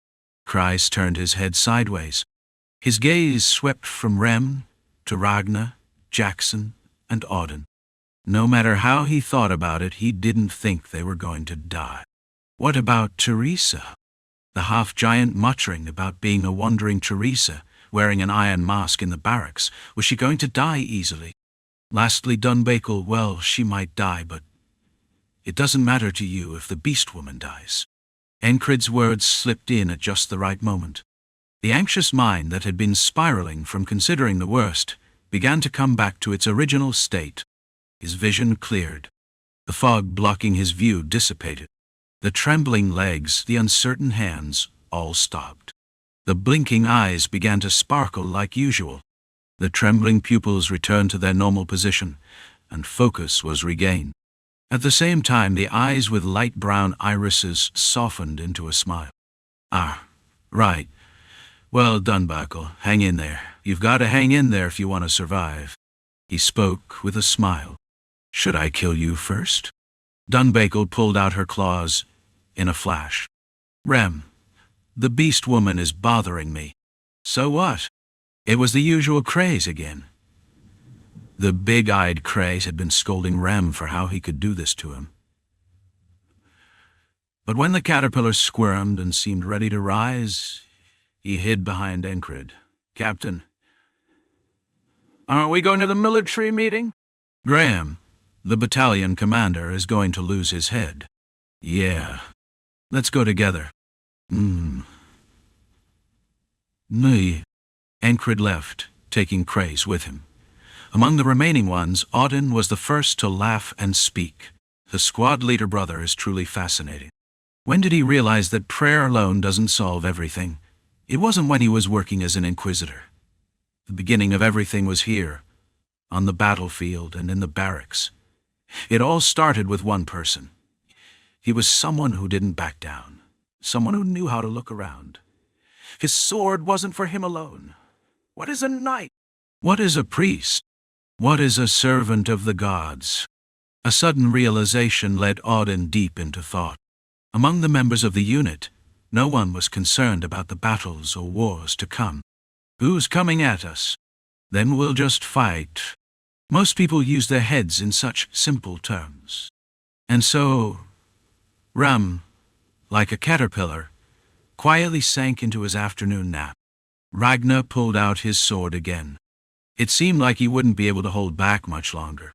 Crais turned his head sideways. His gaze swept from Rem to Ragnar, Jackson, and Audin. No matter how he thought about it, he didn't think they were going to die. What about Teresa? The half-giant muttering about being a wandering Teresa, wearing an iron mask in the barracks. Was she going to die easily? Lastly, Dunbuckle, well, she might die, but it doesn't matter to you if the beast woman dies. Encrid's words slipped in at just the right moment. The anxious mind that had been spiraling from considering the worst began to come back to its original state. His vision cleared. The fog blocking his view dissipated. The trembling legs, the uncertain hands, all stopped. The blinking eyes began to sparkle like usual. The trembling pupils returned to their normal position, and focus was regained. At the same time, the eyes with light brown irises softened into a smile. "Ah, right. Well done, Buckle. Hang in there. You've got to hang in there if you want to survive." He spoke with a smile. "Should I kill you first?" Dunbakel pulled out her claws in a flash. "Rem, the beast woman is bothering me." "So what?" It was the usual craze again. The big-eyed craze had been scolding Rem for how he could do this to him. But when the caterpillar squirmed and seemed ready to rise, he hid behind Encrid. "Captain, aren't we going to the military meeting?" "Graham, the battalion commander, is going to lose his head." "Yeah. Let's go together." "Me." Encrid left, taking Craze with him. Among the remaining ones, Audin was the first to laugh and speak. The squad leader brother is truly fascinating. When did he realize that prayer alone doesn't solve everything? It wasn't when he was working as an inquisitor. The beginning of everything was here, on the battlefield and in the barracks. It all started with one person. He was someone who didn't back down, someone who knew how to look around. His sword wasn't for him alone. What is a knight? What is a priest? What is a servant of the gods? A sudden realization led Audin deep into thought. Among the members of the unit, no one was concerned about the battles or wars to come. Who's coming at us? Then we'll just fight. Most people use their heads in such simple terms. And so, Rem, like a caterpillar, quietly sank into his afternoon nap. Ragnar pulled out his sword again. It seemed like he wouldn't be able to hold back much longer.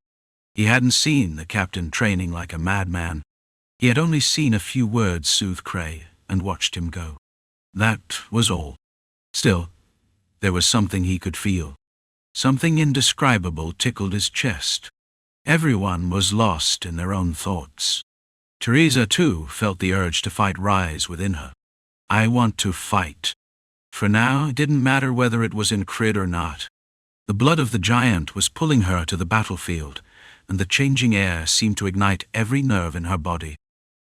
He hadn't seen the captain training like a madman. He had only seen a few words soothe Cray and watched him go. That was all. Still, there was something he could feel. Something indescribable tickled his chest. Everyone was lost in their own thoughts. Teresa, too, felt the urge to fight rise within her. "I want to fight." For now, it didn't matter whether it was Encrid or not. The blood of the giant was pulling her to the battlefield, and the changing air seemed to ignite every nerve in her body.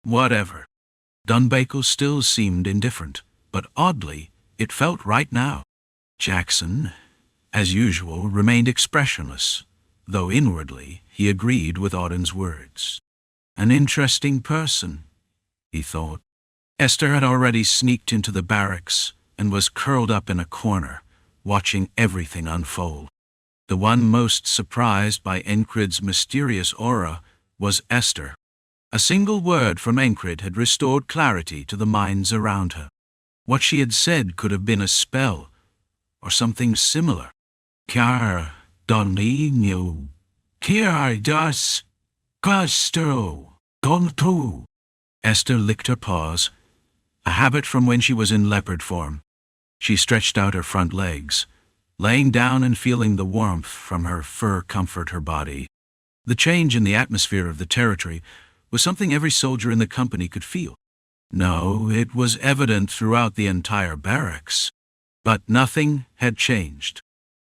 Whatever. Dunbakel still seemed indifferent, but oddly, it felt right now. Jackson, as usual, remained expressionless, though inwardly he agreed with Audin's words. An interesting person, he thought. Esther had already sneaked into the barracks and was curled up in a corner, watching everything unfold. The one most surprised by Encrid's mysterious aura was Esther. A single word from Encrid had restored clarity to the minds around her. What she had said could have been a spell, or something similar. "Kar donino, kar das, castro, gontu." Esther licked her paws, a habit from when she was in leopard form. She stretched out her front legs, laying down and feeling the warmth from her fur comfort her body. The change in the atmosphere of the territory was something every soldier in the company could feel. No, it was evident throughout the entire barracks. But nothing had changed.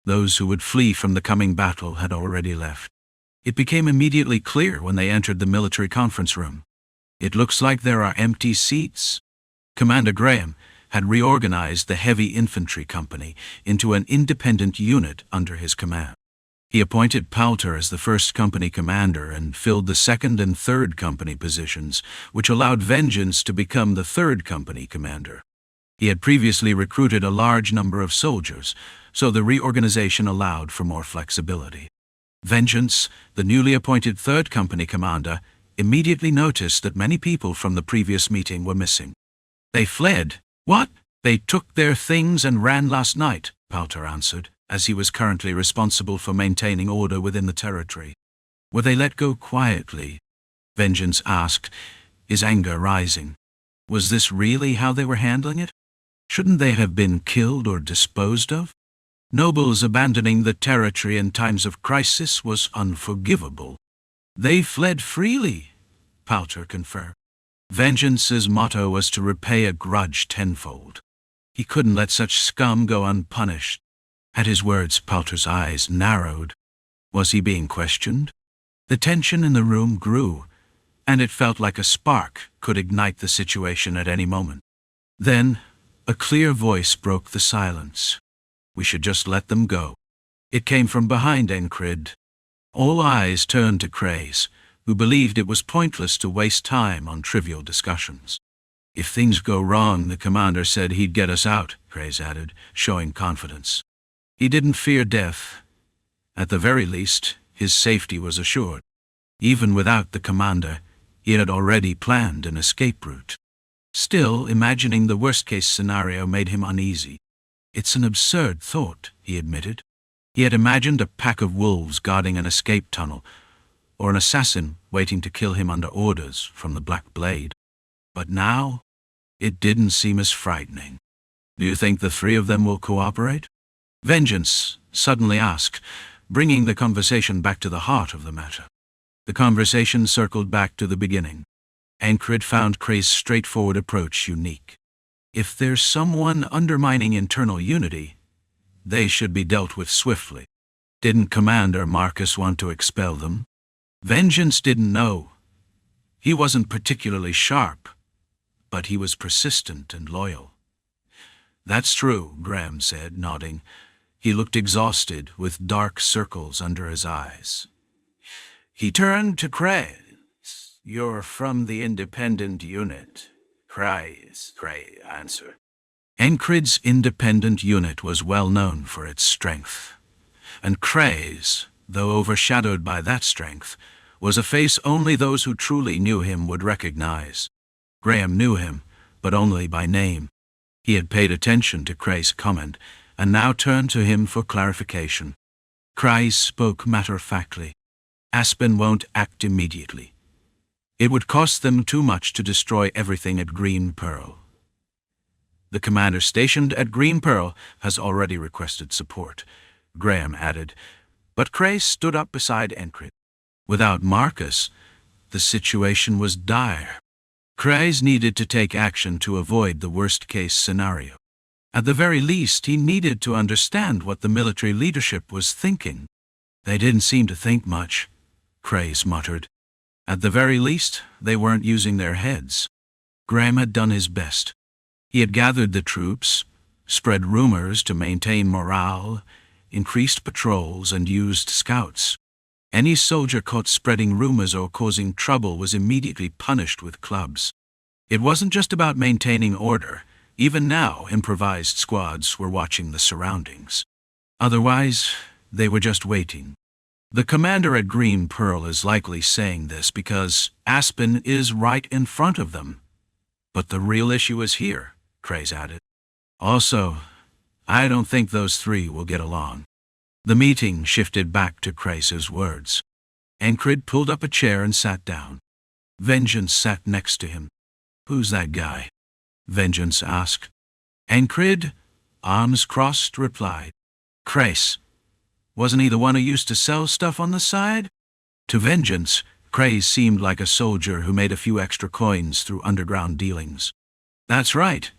Those who would flee from the coming battle had already left. It became immediately clear when they entered the military conference room. "It looks like there are empty seats." Commander Graham had reorganized the heavy infantry company into an independent unit under his command. He appointed Palter as the first company commander and filled the second and third company positions, which allowed Vengeance to become the third company commander. He had previously recruited a large number of soldiers, so the reorganization allowed for more flexibility. Vengeance, the newly appointed third company commander, immediately noticed that many people from the previous meeting were missing. "They fled." "What?" "They took their things and ran last night," Palter answered, as he was currently responsible for maintaining order within the territory. "Were they let go quietly?" Vengeance asked, his anger rising. Was this really how they were handling it? Shouldn't they have been killed or disposed of? Nobles abandoning the territory in times of crisis was unforgivable. "They fled freely," Palter confirmed. Vengeance's motto was to repay a grudge tenfold. He couldn't let such scum go unpunished. At his words, Palter's eyes narrowed. Was he being questioned? The tension in the room grew, and it felt like a spark could ignite the situation at any moment. Then, a clear voice broke the silence. We should just let them go. It came from behind Encrid. All eyes turned to Craze, who believed it was pointless to waste time on trivial discussions. If things go wrong, the commander said he'd get us out, Craze added, showing confidence. He didn't fear death. At the very least, his safety was assured. Even without the commander, he had already planned an escape route. Still, imagining the worst-case scenario made him uneasy. It's an absurd thought, he admitted. He had imagined a pack of wolves guarding an escape tunnel, or an assassin waiting to kill him under orders from the Black Blade. But now, it didn't seem as frightening. Do you think the three of them will cooperate? Vengeance suddenly asked, bringing the conversation back to the heart of the matter. The conversation circled back to the beginning. Encrid found Craze's straightforward approach unique. If there's someone undermining internal unity, they should be dealt with swiftly. Didn't Commander Marcus want to expel them? Vengeance didn't know. He wasn't particularly sharp, but he was persistent and loyal. That's true, Graham said, nodding. He looked exhausted, with dark circles under his eyes. He turned to Craze. You're from the independent unit. Craze answered. Encrid's independent unit was well known for its strength. And Craze, though overshadowed by that strength, was a face only those who truly knew him would recognize. Graham knew him, but only by name. He had paid attention to Craze's comment, and now turned to him for clarification. Craze spoke matter-of-factly. Aspen won't act immediately. It would cost them too much to destroy everything at Green Pearl. The commander stationed at Green Pearl has already requested support, Graham added, but Craze stood up beside Encrid. Without Marcus, the situation was dire. Craze needed to take action to avoid the worst-case scenario. At the very least, he needed to understand what the military leadership was thinking. They didn't seem to think much, Craze muttered. At the very least, they weren't using their heads. Graham had done his best. He had gathered the troops, spread rumors to maintain morale, increased patrols, and used scouts. Any soldier caught spreading rumors or causing trouble was immediately punished with clubs. It wasn't just about maintaining order. Even now, improvised squads were watching the surroundings. Otherwise, they were just waiting. The commander at Green Pearl is likely saying this because Aspen is right in front of them. But the real issue is here, Craze added. Also, I don't think those three will get along. The meeting shifted back to Craze's words. Encrid pulled up a chair and sat down. Vengeance sat next to him. Who's that guy? Vengeance asked. Encrid, arms crossed, replied. Craze. Wasn't he the one who used to sell stuff on the side? To Vengeance, Craze seemed like a soldier who made a few extra coins through underground dealings. That's right.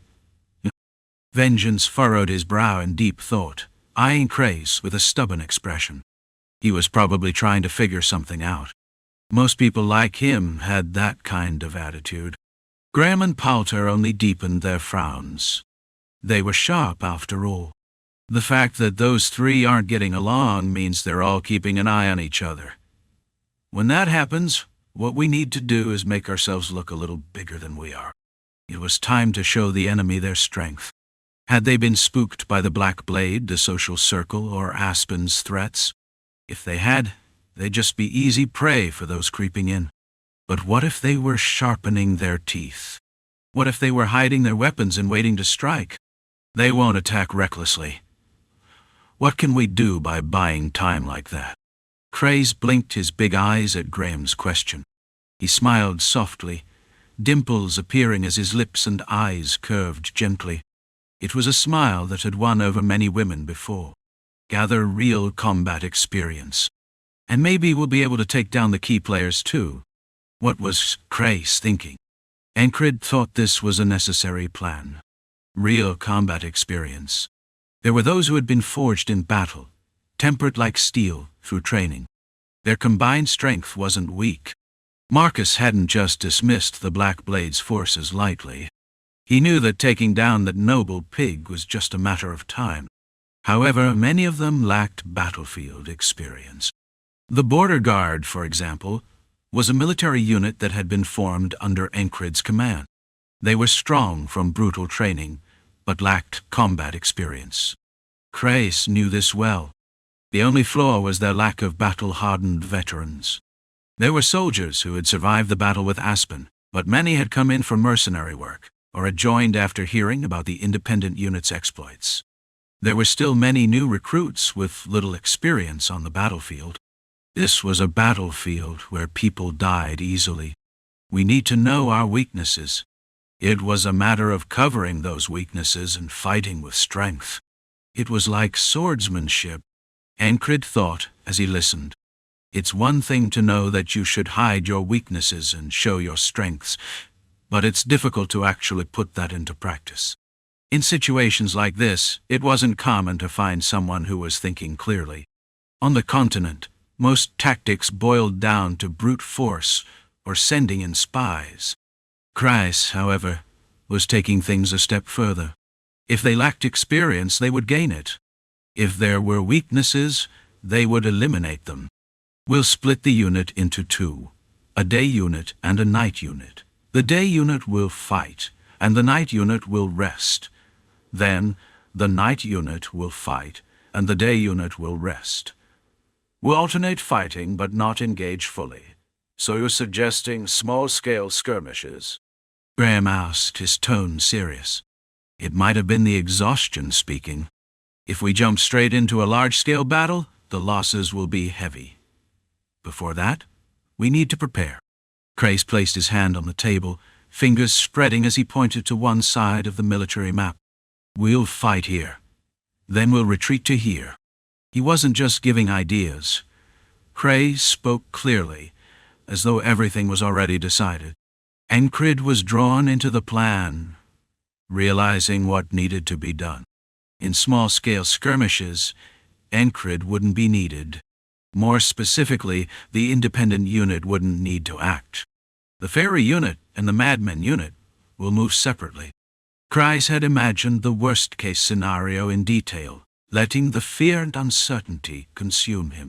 Vengeance furrowed his brow in deep thought, eyeing Craze with a stubborn expression. He was probably trying to figure something out. Most people like him had that kind of attitude. Graham and Palter only deepened their frowns. They were sharp, after all. The fact that those three aren't getting along means they're all keeping an eye on each other. When that happens, what we need to do is make ourselves look a little bigger than we are. It was time to show the enemy their strength. Had they been spooked by the Black Blade, the social circle, or Aspen's threats? If they had, they'd just be easy prey for those creeping in. But what if they were sharpening their teeth? What if they were hiding their weapons and waiting to strike? They won't attack recklessly. What can we do by buying time like that? Craze blinked his big eyes at Graham's question. He smiled softly, dimples appearing as his lips and eyes curved gently. It was a smile that had won over many women before. Gather real combat experience. And maybe we'll be able to take down the key players too. What was Craze thinking? Encrid thought this was a necessary plan. Real combat experience. There were those who had been forged in battle, tempered like steel through training. Their combined strength wasn't weak. Marcus hadn't just dismissed the Black Blade's forces lightly. He knew that taking down that noble pig was just a matter of time. However, many of them lacked battlefield experience. The Border Guard, for example, was a military unit that had been formed under Encrid's command. They were strong from brutal training, but lacked combat experience. Crais knew this well. The only flaw was their lack of battle-hardened veterans. There were soldiers who had survived the battle with Aspen, but many had come in for mercenary work, or had joined after hearing about the independent unit's exploits. There were still many new recruits with little experience on the battlefield. This was a battlefield where people died easily. We need to know our weaknesses. It was a matter of covering those weaknesses and fighting with strength. It was like swordsmanship. Encrid thought as he listened. It's one thing to know that you should hide your weaknesses and show your strengths, but it's difficult to actually put that into practice. In situations like this, it wasn't common to find someone who was thinking clearly. On the continent, most tactics boiled down to brute force or sending in spies. Crais, however, was taking things a step further. If they lacked experience, they would gain it. If there were weaknesses, they would eliminate them. We'll split the unit into two, a day unit and a night unit. The day unit will fight, and the night unit will rest. Then, the night unit will fight, and the day unit will rest. We'll alternate fighting, but not engage fully. So you're suggesting small-scale skirmishes? Graham asked, his tone serious. It might have been the exhaustion speaking. If we jump straight into a large-scale battle, the losses will be heavy. Before that, we need to prepare. Crais placed his hand on the table, fingers spreading as he pointed to one side of the military map. We'll fight here. Then we'll retreat to here. He wasn't just giving ideas. Crais spoke clearly, as though everything was already decided. Encrid was drawn into the plan, realizing what needed to be done. In small-scale skirmishes, Encrid wouldn't be needed. More specifically, the independent unit wouldn't need to act. The ferry unit and the Madman unit will move separately. Crais had imagined the worst-case scenario in detail, letting the fear and uncertainty consume him.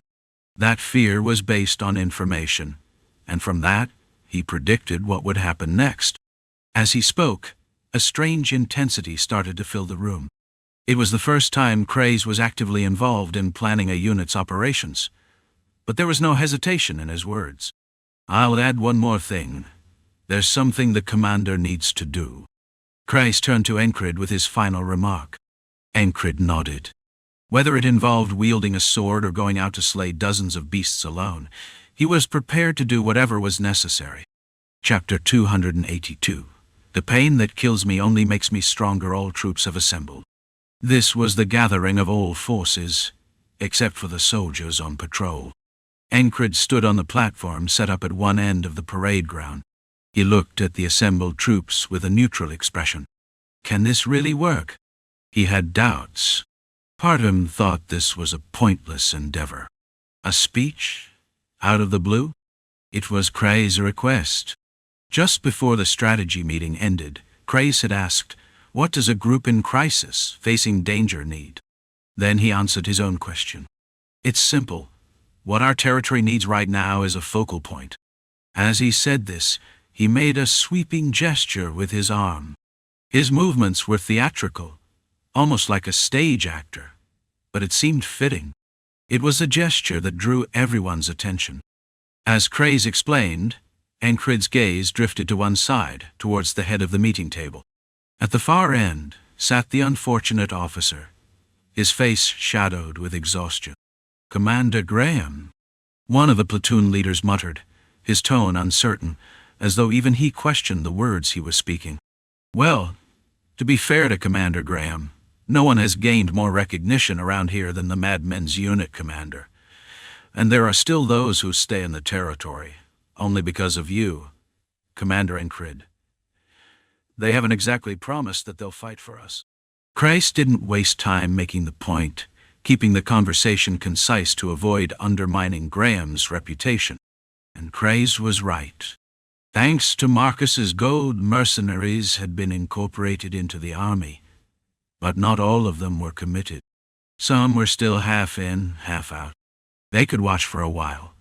That fear was based on information, and from that, he predicted what would happen next. As he spoke, a strange intensity started to fill the room. It was the first time Crais was actively involved in planning a unit's operations, but there was no hesitation in his words. I'll add one more thing. There's something the commander needs to do. Crais turned to Encrid with his final remark. Encrid nodded. Whether it involved wielding a sword or going out to slay dozens of beasts alone, he was prepared to do whatever was necessary. Chapter 282. The pain that kills me only makes me stronger. All troops have assembled. This was the gathering of all forces, except for the soldiers on patrol. Encrid stood on the platform set up at one end of the parade ground. He looked at the assembled troops with a neutral expression. Can this really work? He had doubts. Part of him thought this was a pointless endeavor. A speech? Out of the blue? It was Crais' request. Just before the strategy meeting ended, Crais had asked, "What does a group in crisis, facing danger, need?" Then he answered his own question. It's simple. What our territory needs right now is a focal point. As he said this, he made a sweeping gesture with his arm. His movements were theatrical, almost like a stage actor, but it seemed fitting. It was a gesture that drew everyone's attention. As Crais explained, Encrid's gaze drifted to one side, towards the head of the meeting table. At the far end sat the unfortunate officer, his face shadowed with exhaustion. Commander Graham, one of the platoon leaders muttered, his tone uncertain, as though even he questioned the words he was speaking. Well, to be fair to Commander Graham, no one has gained more recognition around here than the Madmen's unit commander. And there are still those who stay in the territory, only because of you, Commander Encrid. They haven't exactly promised that they'll fight for us. Christ didn't waste time making the point, keeping the conversation concise to avoid undermining Graham's reputation. And Craze was right. Thanks to Marcus's gold, mercenaries had been incorporated into the army, but not all of them were committed. Some were still half in, half out. They could watch for a while,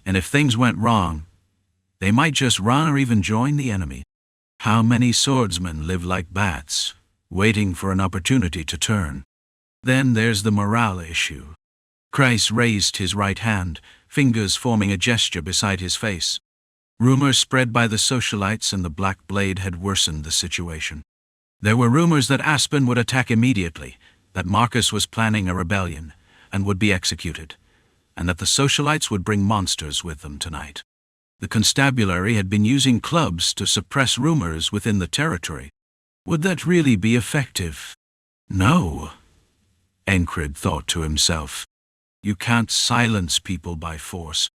and if things went wrong, they might just run or even join the enemy. How many swordsmen live like bats, waiting for an opportunity to turn? Then there's the morale issue. Kreis raised his right hand, fingers forming a gesture beside his face. Rumors spread by the socialites and the Black Blade had worsened the situation. There were rumors that Aspen would attack immediately, that Marcus was planning a rebellion and would be executed, and that the socialites would bring monsters with them tonight. The constabulary had been using clubs to suppress rumors within the territory. Would that really be effective? No, Encrid thought to himself. You can't silence people by force.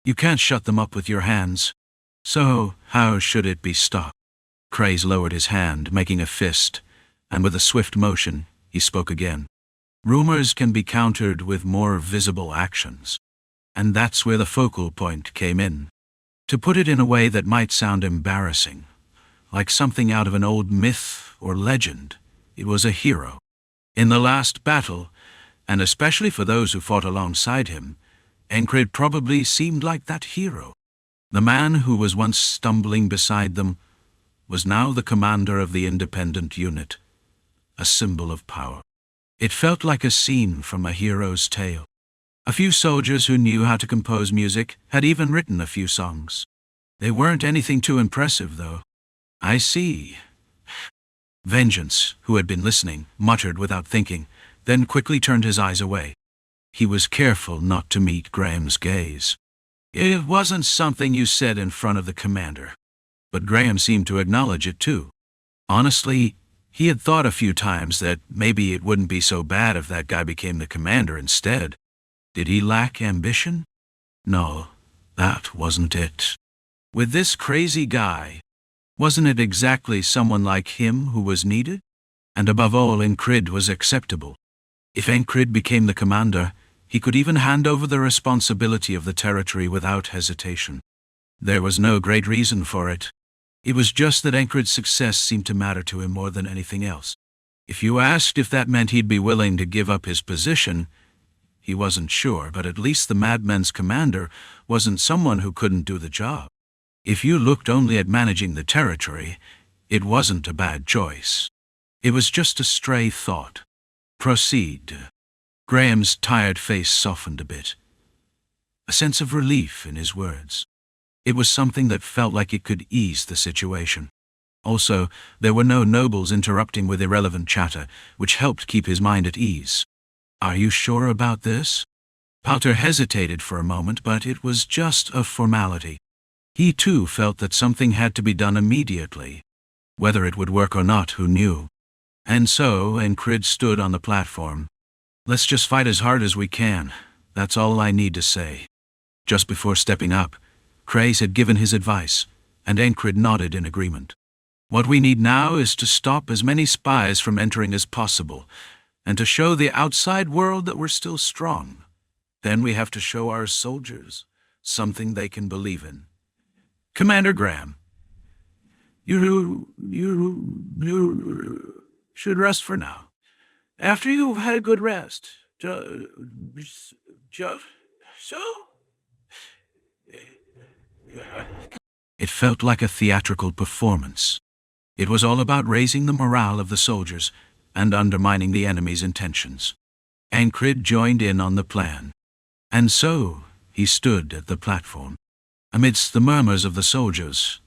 You can't shut them up with your hands. So, how should it be stopped? Craze lowered his hand, making a fist, and with a swift motion, he spoke again. Rumors can be countered with more visible actions. And that's where the focal point came in. To put it in a way that might sound embarrassing, like something out of an old myth or legend, it was a hero. In the last battle, and especially for those who fought alongside him, Encrid probably seemed like that hero. The man who was once stumbling beside them was now the commander of the independent unit, a symbol of power. It felt like a scene from a hero's tale. A few soldiers who knew how to compose music had even written a few songs. They weren't anything too impressive, though. I see. Vengeance, who had been listening, muttered without thinking, then quickly turned his eyes away. He was careful not to meet Graham's gaze. It wasn't something you said in front of the commander. But Graham seemed to acknowledge it too. Honestly, he had thought a few times that maybe it wouldn't be so bad if that guy became the commander instead. Did he lack ambition? No, that wasn't it. With this crazy guy, wasn't it exactly someone like him who was needed? And above all, Encrid was acceptable. If Encrid became the commander, he could even hand over the responsibility of the territory without hesitation. There was no great reason for it. It was just that Encrid's success seemed to matter to him more than anything else. If you asked if that meant he'd be willing to give up his position, he wasn't sure, but at least the Madman's commander wasn't someone who couldn't do the job. If you looked only at managing the territory, it wasn't a bad choice. It was just a stray thought. Proceed. Graham's tired face softened a bit. A sense of relief in his words. It was something that felt like it could ease the situation. Also, there were no nobles interrupting with irrelevant chatter, which helped keep his mind at ease. Are you sure about this? Powter hesitated for a moment, but it was just a formality. He too felt that something had to be done immediately. Whether it would work or not, who knew? And so, Encrid stood on the platform. Let's just fight as hard as we can. That's all I need to say. Just before stepping up, Craze had given his advice, and Encrid nodded in agreement. What we need now is to stop as many spies from entering as possible, and to show the outside world that we're still strong. Then we have to show our soldiers something they can believe in. Commander Graham, you should rest for now. After you've had a good rest, It felt like a theatrical performance. It was all about raising the morale of the soldiers and undermining the enemy's intentions. Encrid joined in on the plan. And so, he stood at the platform. Amidst the murmurs of the soldiers,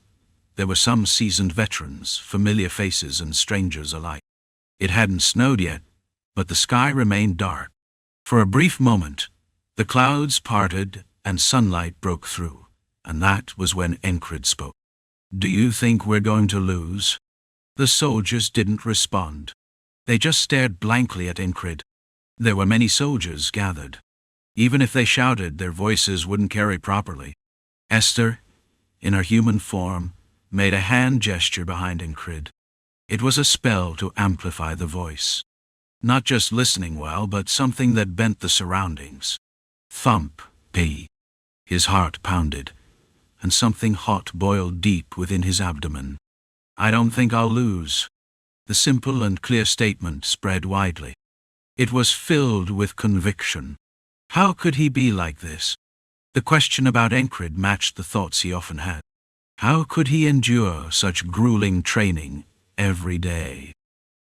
there were some seasoned veterans, familiar faces and strangers alike. It hadn't snowed yet, but the sky remained dark. For a brief moment, the clouds parted and sunlight broke through, and that was when Encrid spoke. Do you think we're going to lose? The soldiers didn't respond. They just stared blankly at Encrid. There were many soldiers gathered. Even if they shouted, their voices wouldn't carry properly. Esther, in her human form, made a hand gesture behind Encrid. It was a spell to amplify the voice. Not just listening well, but something that bent the surroundings. Thump, pee. His heart pounded, and something hot boiled deep within his abdomen. I don't think I'll lose. The simple and clear statement spread widely. It was filled with conviction. How could he be like this? The question about Encrid matched the thoughts he often had. How could he endure such grueling training every day?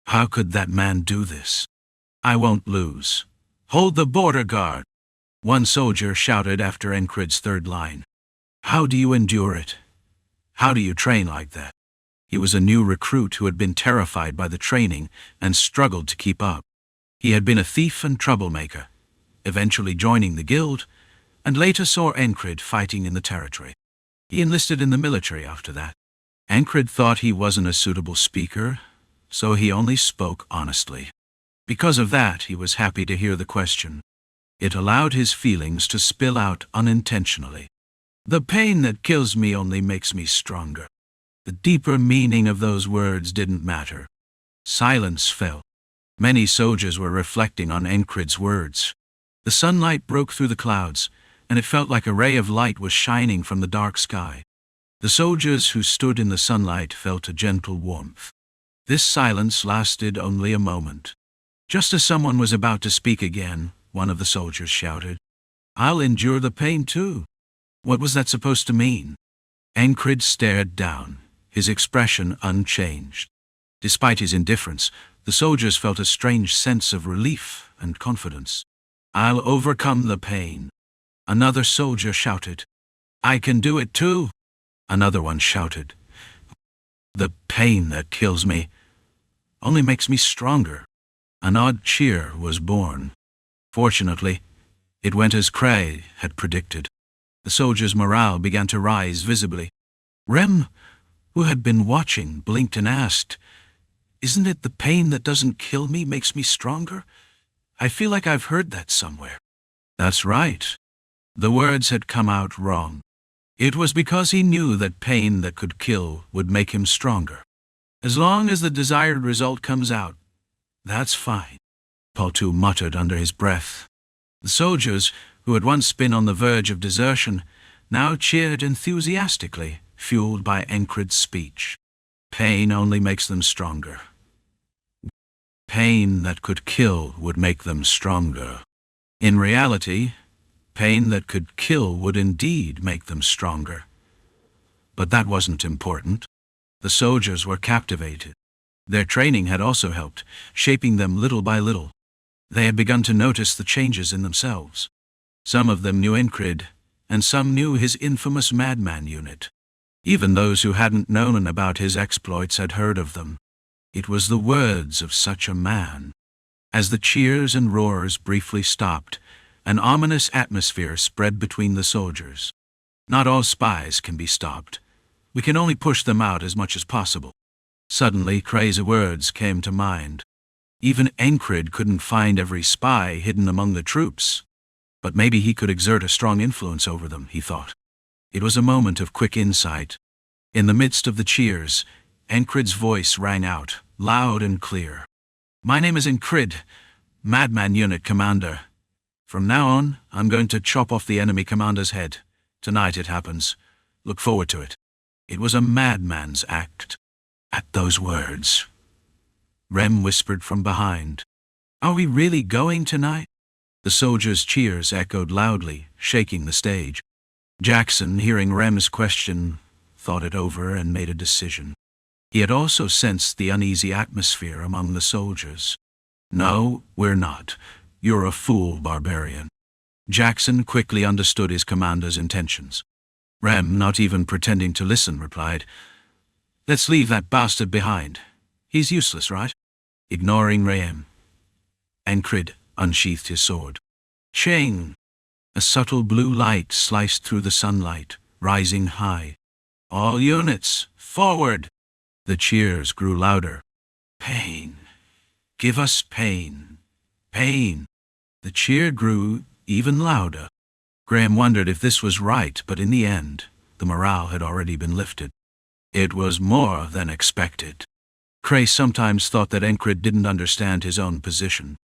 How could that man do this? I won't lose. Hold the border guard, one soldier shouted after Encrid's third line. How do you endure it? How do you train like that? He was a new recruit who had been terrified by the training and struggled to keep up. He had been a thief and troublemaker, eventually joining the guild, and later saw Encrid fighting in the territory. He enlisted in the military after that. Encrid thought he wasn't a suitable speaker, so he only spoke honestly. Because of that, he was happy to hear the question. It allowed his feelings to spill out unintentionally. The pain that kills me only makes me stronger. The deeper meaning of those words didn't matter. Silence fell. Many soldiers were reflecting on Encrid's words. The sunlight broke through the clouds, and it felt like a ray of light was shining from the dark sky. The soldiers who stood in the sunlight felt a gentle warmth. This silence lasted only a moment. Just as someone was about to speak again, one of the soldiers shouted, "I'll endure the pain too." What was that supposed to mean? Encrid stared down, his expression unchanged. Despite his indifference, the soldiers felt a strange sense of relief and confidence. "I'll overcome the pain." Another soldier shouted, "I can do it too." Another one shouted, "The pain that kills me only makes me stronger." An odd cheer was born. Fortunately, it went as Cray had predicted. The soldiers' morale began to rise visibly. Rem, who had been watching, blinked and asked, "Isn't it the pain that doesn't kill me makes me stronger? I feel like I've heard that somewhere." That's right. The words had come out wrong. It was because he knew that pain that could kill would make him stronger. As long as the desired result comes out, that's fine, Paltu muttered under his breath. The soldiers, who had once been on the verge of desertion, now cheered enthusiastically, fueled by Encrid's speech. Pain only makes them stronger. Pain that could kill would make them stronger. In reality, pain that could kill would indeed make them stronger. But that wasn't important. The soldiers were captivated. Their training had also helped, shaping them little by little. They had begun to notice the changes in themselves. Some of them knew Encrid, and some knew his infamous Madman unit. Even those who hadn't known about his exploits had heard of them. It was the words of such a man. As the cheers and roars briefly stopped, an ominous atmosphere spread between the soldiers. Not all spies can be stopped. We can only push them out as much as possible. Suddenly, crazy words came to mind. Even Encrid couldn't find every spy hidden among the troops. But maybe he could exert a strong influence over them, he thought. It was a moment of quick insight. In the midst of the cheers, Encrid's voice rang out, loud and clear. "My name is Encrid, Madman Unit Commander. From now on, I'm going to chop off the enemy commander's head. Tonight it happens. Look forward to it." It was a madman's act. At those words, Rem whispered from behind, "Are we really going tonight?" The soldiers' cheers echoed loudly, shaking the stage. Jackson, hearing Rem's question, thought it over and made a decision. He had also sensed the uneasy atmosphere among the soldiers. "No, we're not. You're a fool, barbarian." Jackson quickly understood his commander's intentions. Rem, not even pretending to listen, replied, "Let's leave that bastard behind. He's useless, right?" Ignoring Rem, Encrid unsheathed his sword. Ching! A subtle blue light sliced through the sunlight, rising high. "All units, forward!" The cheers grew louder. "Pain! Give us pain! Pain!" The cheer grew even louder. Graham wondered if this was right, but in the end, the morale had already been lifted. It was more than expected. Cray sometimes thought that Encrid didn't understand his own position.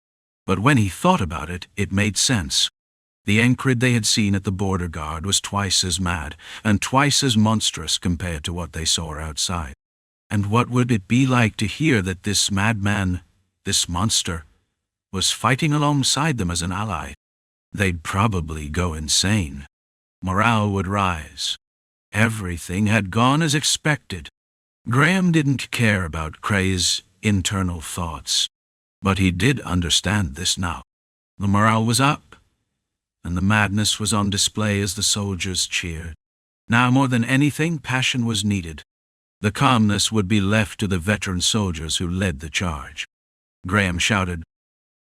But when he thought about it, it made sense. The Encrid they had seen at the border guard was twice as mad, and twice as monstrous compared to what they saw outside. And what would it be like to hear that this madman, this monster, was fighting alongside them as an ally? They'd probably go insane. Morale would rise. Everything had gone as expected. Graham didn't care about Cray's internal thoughts, but he did understand this now. The morale was up, and the madness was on display as the soldiers cheered. Now more than anything, passion was needed. The calmness would be left to the veteran soldiers who led the charge. Graham shouted,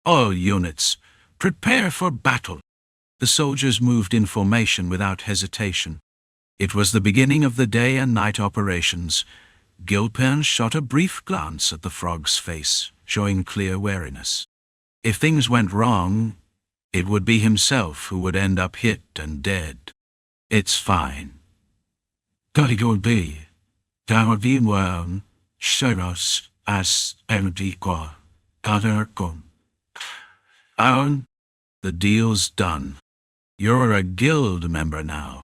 "All units, prepare for battle." The soldiers moved in formation without hesitation. It was the beginning of the day and night operations. Gilpin shot a brief glance at the frog's face, showing clear wariness. If things went wrong, it would be himself who would end up hit and dead. "It's fine. Gotta go be. Darwin worm, Shiros, as Emdikwa, Kadarkon. Aaron, the deal's done. You're a guild member now."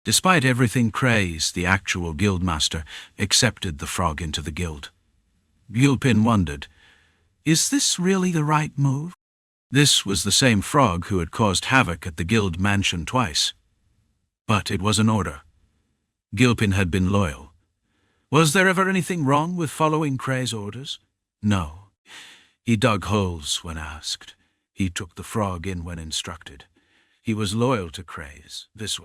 Despite everything, Craze, the actual guildmaster, accepted the frog into the guild. Gilpin wondered, is this really the right move? This was the same frog who had caused havoc at the guild mansion twice. But it was an order. Gilpin had been loyal. Was there ever anything wrong with following Cray's orders? No. He dug holes when asked. He took the frog in when instructed. He was loyal to Cray's this way.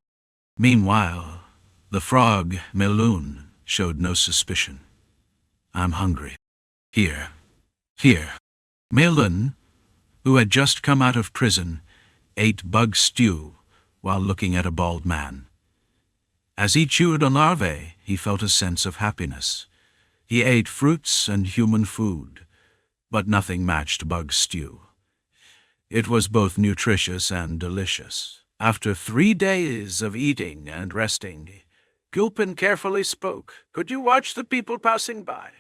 Meanwhile, the frog, Meloon, showed no suspicion. "I'm hungry. Here. Meloon, who had just come out of prison, ate bug stew while looking at a bald man. As he chewed on larvae, he felt a sense of happiness. He ate fruits and human food, but nothing matched bug stew. It was both nutritious and delicious. After 3 days of eating and resting, Gilpin carefully spoke. "Could you watch the people passing by?"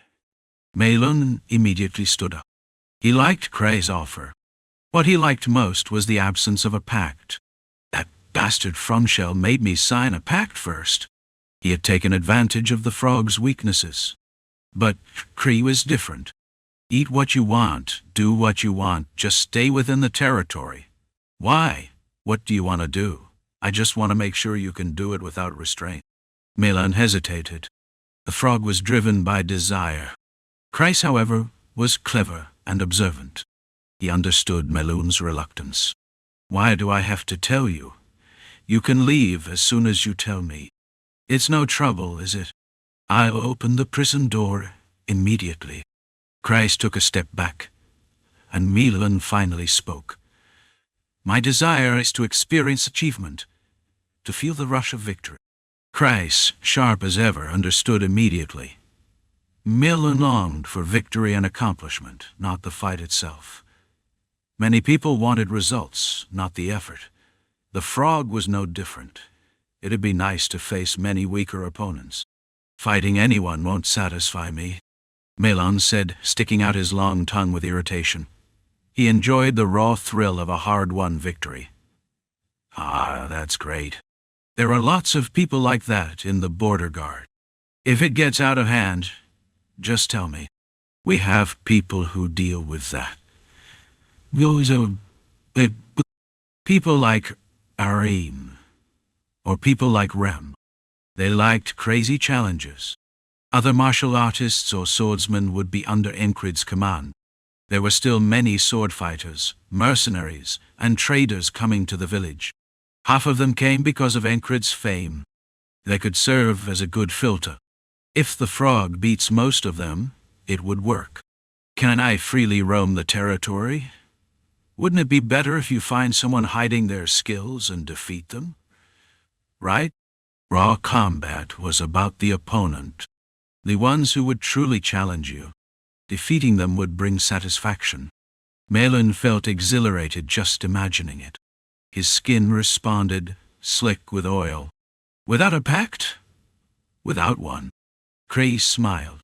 Malon immediately stood up. He liked Cray's offer. What he liked most was the absence of a pact. "That bastard Frumshell made me sign a pact first." He had taken advantage of the frog's weaknesses. But Cree was different. "Eat what you want, do what you want, just stay within the territory." "Why? What do you want to do?" "I just want to make sure you can do it without restraint." Malon hesitated. The frog was driven by desire. Christ, however, was clever and observant. He understood Meloon's reluctance. "Why do I have to tell you? You can leave as soon as you tell me. It's no trouble, is it? I'll open the prison door immediately." Christ took a step back, and Meloon finally spoke. "My desire is to experience achievement, to feel the rush of victory." Christ, sharp as ever, understood immediately. Meloon longed for victory and accomplishment, not the fight itself. Many people wanted results, not the effort. The frog was no different. It'd be nice to face many weaker opponents. "Fighting anyone won't satisfy me," Meloon said, sticking out his long tongue with irritation. He enjoyed the raw thrill of a hard-won victory. "Ah, that's great. There are lots of people like that in the border guard. If it gets out of hand, just tell me. We have people who deal with that. People like Arim, or people like Rem. They liked crazy challenges. Other martial artists or swordsmen would be under Encrid's command. There were still many sword fighters, mercenaries, and traders coming to the village. Half of them came because of Encrid's fame. They could serve as a good filter. If the frog beats most of them, it would work. "Can I freely roam the territory? Wouldn't it be better if you find someone hiding their skills and defeat them? Right?" Raw combat was about the opponent, the ones who would truly challenge you. Defeating them would bring satisfaction. Meloon felt exhilarated just imagining it. His skin responded, slick with oil. "Without a pact?" "Without one." Cray smiled.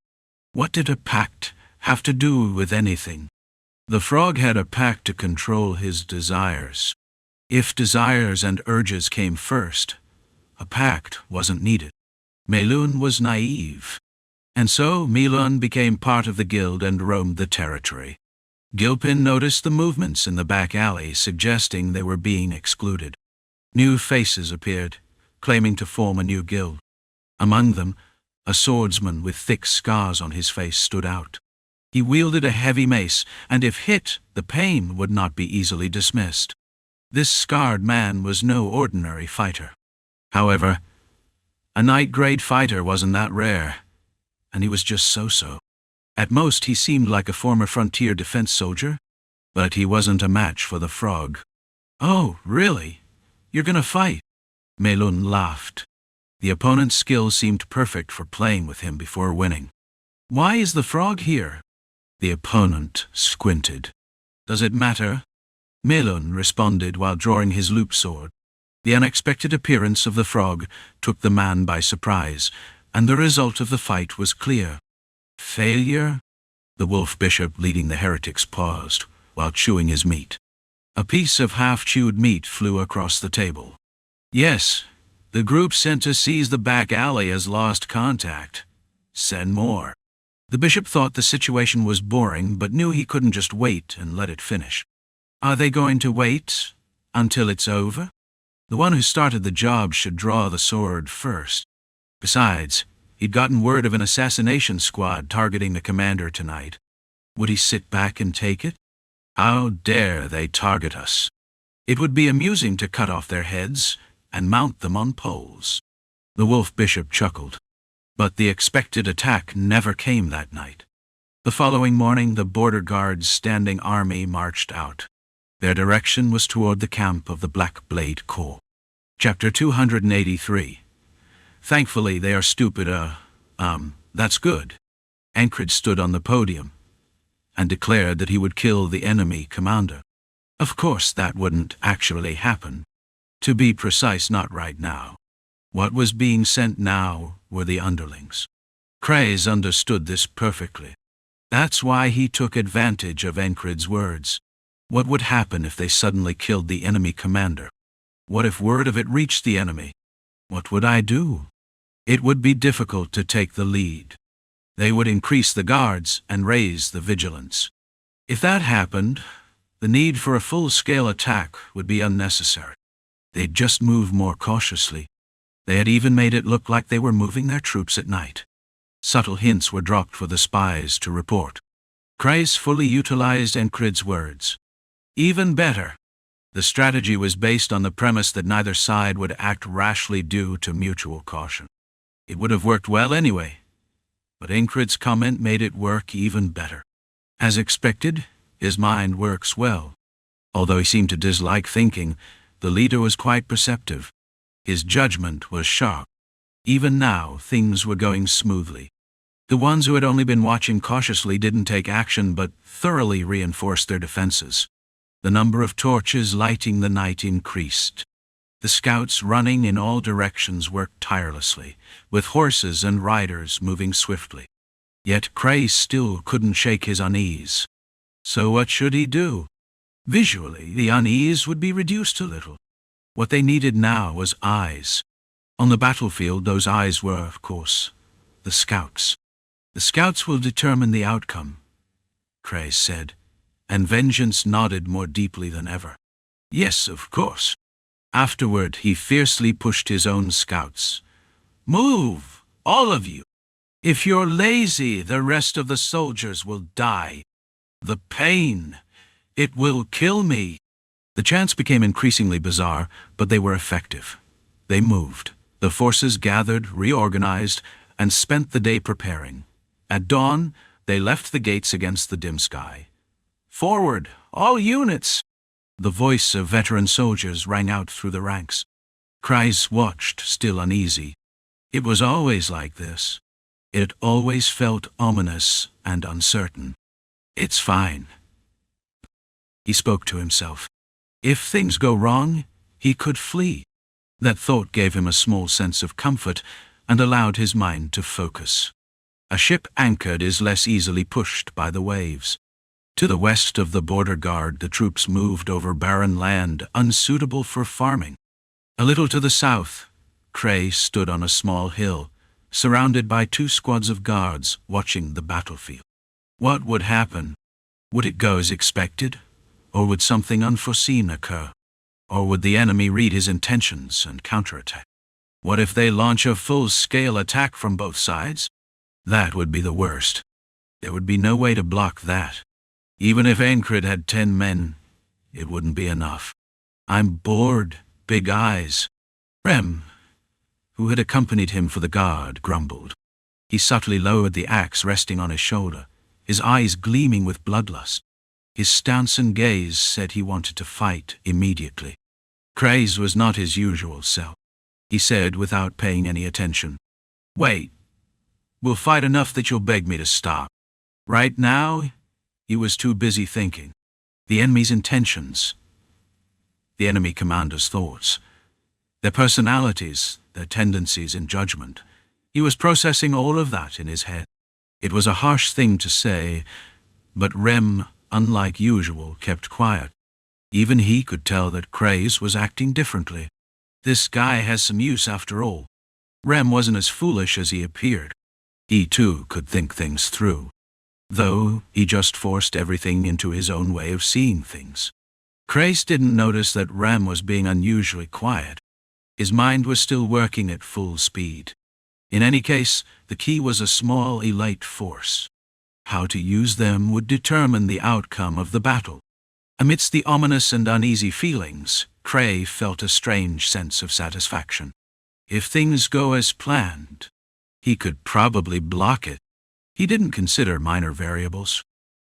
"What did a pact have to do with anything. The frog had a pact to control his desires. If desires and urges came first, a pact wasn't needed. Melun was naive. And so Melun became part of the guild and roamed the territory. Gilpin noticed the movements in the back alley, suggesting they were being excluded. New faces appeared, claiming to form a new guild. Among them, a swordsman with thick scars on his face stood out. He wielded a heavy mace, and if hit, the pain would not be easily dismissed. This scarred man was no ordinary fighter. However, a knight-grade fighter wasn't that rare, and he was just so-so. At most, he seemed like a former frontier defense soldier, but he wasn't a match for the frog. "Oh, really? You're gonna fight?" Melun laughed. The opponent's skill seemed perfect for playing with him before winning. "Why is the frog here?" The opponent squinted. "Does it matter?" Melun responded while drawing his loop sword. The unexpected appearance of the frog took the man by surprise, and the result of the fight was clear. Failure? The wolf bishop leading the heretics paused while chewing his meat. A piece of half-chewed meat flew across the table. "Yes, the group sent to seize the back alley has lost contact. Send more." The bishop thought the situation was boring, but knew he couldn't just wait and let it finish. "Are they going to wait until it's over? The one who started the job should draw the sword first. Besides, he'd gotten word of an assassination squad targeting the commander tonight. Would he sit back and take it? How dare they target us? It would be amusing to cut off their heads and mount them on poles." The wolf bishop chuckled. But the expected attack never came that night. The following morning, the border guards' standing army marched out. Their direction was toward the camp of the Black Blade Corps. Chapter 283. Thankfully, they are stupid, that's good. Encrid stood on the podium and declared that he would kill the enemy commander. Of course, that wouldn't actually happen. To be precise, not right now. What was being sent now were the underlings. Craze understood this perfectly. That's why he took advantage of Encrid's words. What would happen if they suddenly killed the enemy commander? What if word of it reached the enemy? What would I do? It would be difficult to take the lead. They would increase the guards and raise the vigilance. If that happened, the need for a full-scale attack would be unnecessary. They'd just move more cautiously. They had even made it look like they were moving their troops at night. Subtle hints were dropped for the spies to report. Kreis fully utilized Encrid's words. Even better. The strategy was based on the premise that neither side would act rashly due to mutual caution. It would have worked well anyway, but Encrid's comment made it work even better. As expected, his mind works well. Although he seemed to dislike thinking, the leader was quite perceptive. His judgment was sharp. Even now, things were going smoothly. The ones who had only been watching cautiously didn't take action but thoroughly reinforced their defenses. The number of torches lighting the night increased. The scouts running in all directions worked tirelessly, with horses and riders moving swiftly. Yet Kreis still couldn't shake his unease. So what should he do? Visually, the unease would be reduced a little. What they needed now was eyes. On the battlefield, those eyes were, of course, the scouts. "The scouts will determine the outcome," Kreis said, and Vengeance nodded more deeply than ever. "Yes, of course." Afterward, he fiercely pushed his own scouts. "Move, all of you. If you're lazy, the rest of the soldiers will die. The pain, it will kill me." The chants became increasingly bizarre, but they were effective. They moved. The forces gathered, reorganized, and spent the day preparing. At dawn, they left the gates against the dim sky. "Forward, all units!" The voice of veteran soldiers rang out through the ranks. Kreis watched, still uneasy. It was always like this. It always felt ominous and uncertain. "It's fine," he spoke to himself. If things go wrong, he could flee. That thought gave him a small sense of comfort and allowed his mind to focus. A ship anchored is less easily pushed by the waves. To the west of the border guard, the troops moved over barren land unsuitable for farming. A little to the south, Cray stood on a small hill, surrounded by 2 squads of guards watching the battlefield. What would happen? Would it go as expected? Or would something unforeseen occur? Or would the enemy read his intentions and counterattack? What if they launch a full-scale attack from both sides? That would be the worst. There would be no way to block that. Even if Encrid had 10 men, it wouldn't be enough. I'm bored, Big Eyes. Rem, who had accompanied him for the guard, grumbled. He subtly lowered the axe resting on his shoulder, his eyes gleaming with bloodlust. His stance and gaze said he wanted to fight immediately. Cray's was not his usual self. He said without paying any attention, "Wait, we'll fight enough that you'll beg me to stop." Right now, he was too busy thinking. The enemy's intentions, the enemy commander's thoughts, their personalities, their tendencies in judgment. He was processing all of that in his head. It was a harsh thing to say, but Rem, unlike usual, kept quiet. Even he could tell that Craze was acting differently. This guy has some use after all. Rem wasn't as foolish as he appeared. He too could think things through, though he just forced everything into his own way of seeing things. Craze didn't notice that Rem was being unusually quiet. His mind was still working at full speed. In any case, the key was a small elite force. How to use them would determine the outcome of the battle. Amidst the ominous and uneasy feelings, Cray felt a strange sense of satisfaction. If things go as planned, he could probably block it. He didn't consider minor variables.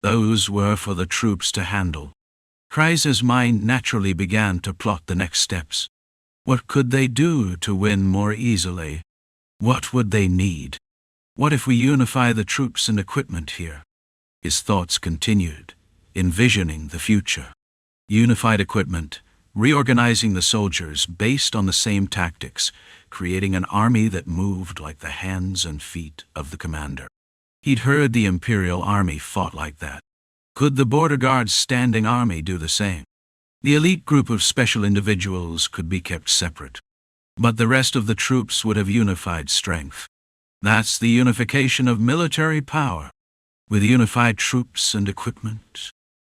Those were for the troops to handle. Cray's mind naturally began to plot the next steps. What could they do to win more easily? What would they need? What if we unify the troops and equipment here? His thoughts continued, envisioning the future. Unified equipment, reorganizing the soldiers based on the same tactics, creating an army that moved like the hands and feet of the commander. He'd heard the Imperial Army fought like that. Could the Border Guard's standing army do the same? The elite group of special individuals could be kept separate, but the rest of the troops would have unified strength. That's the unification of military power. With unified troops and equipment,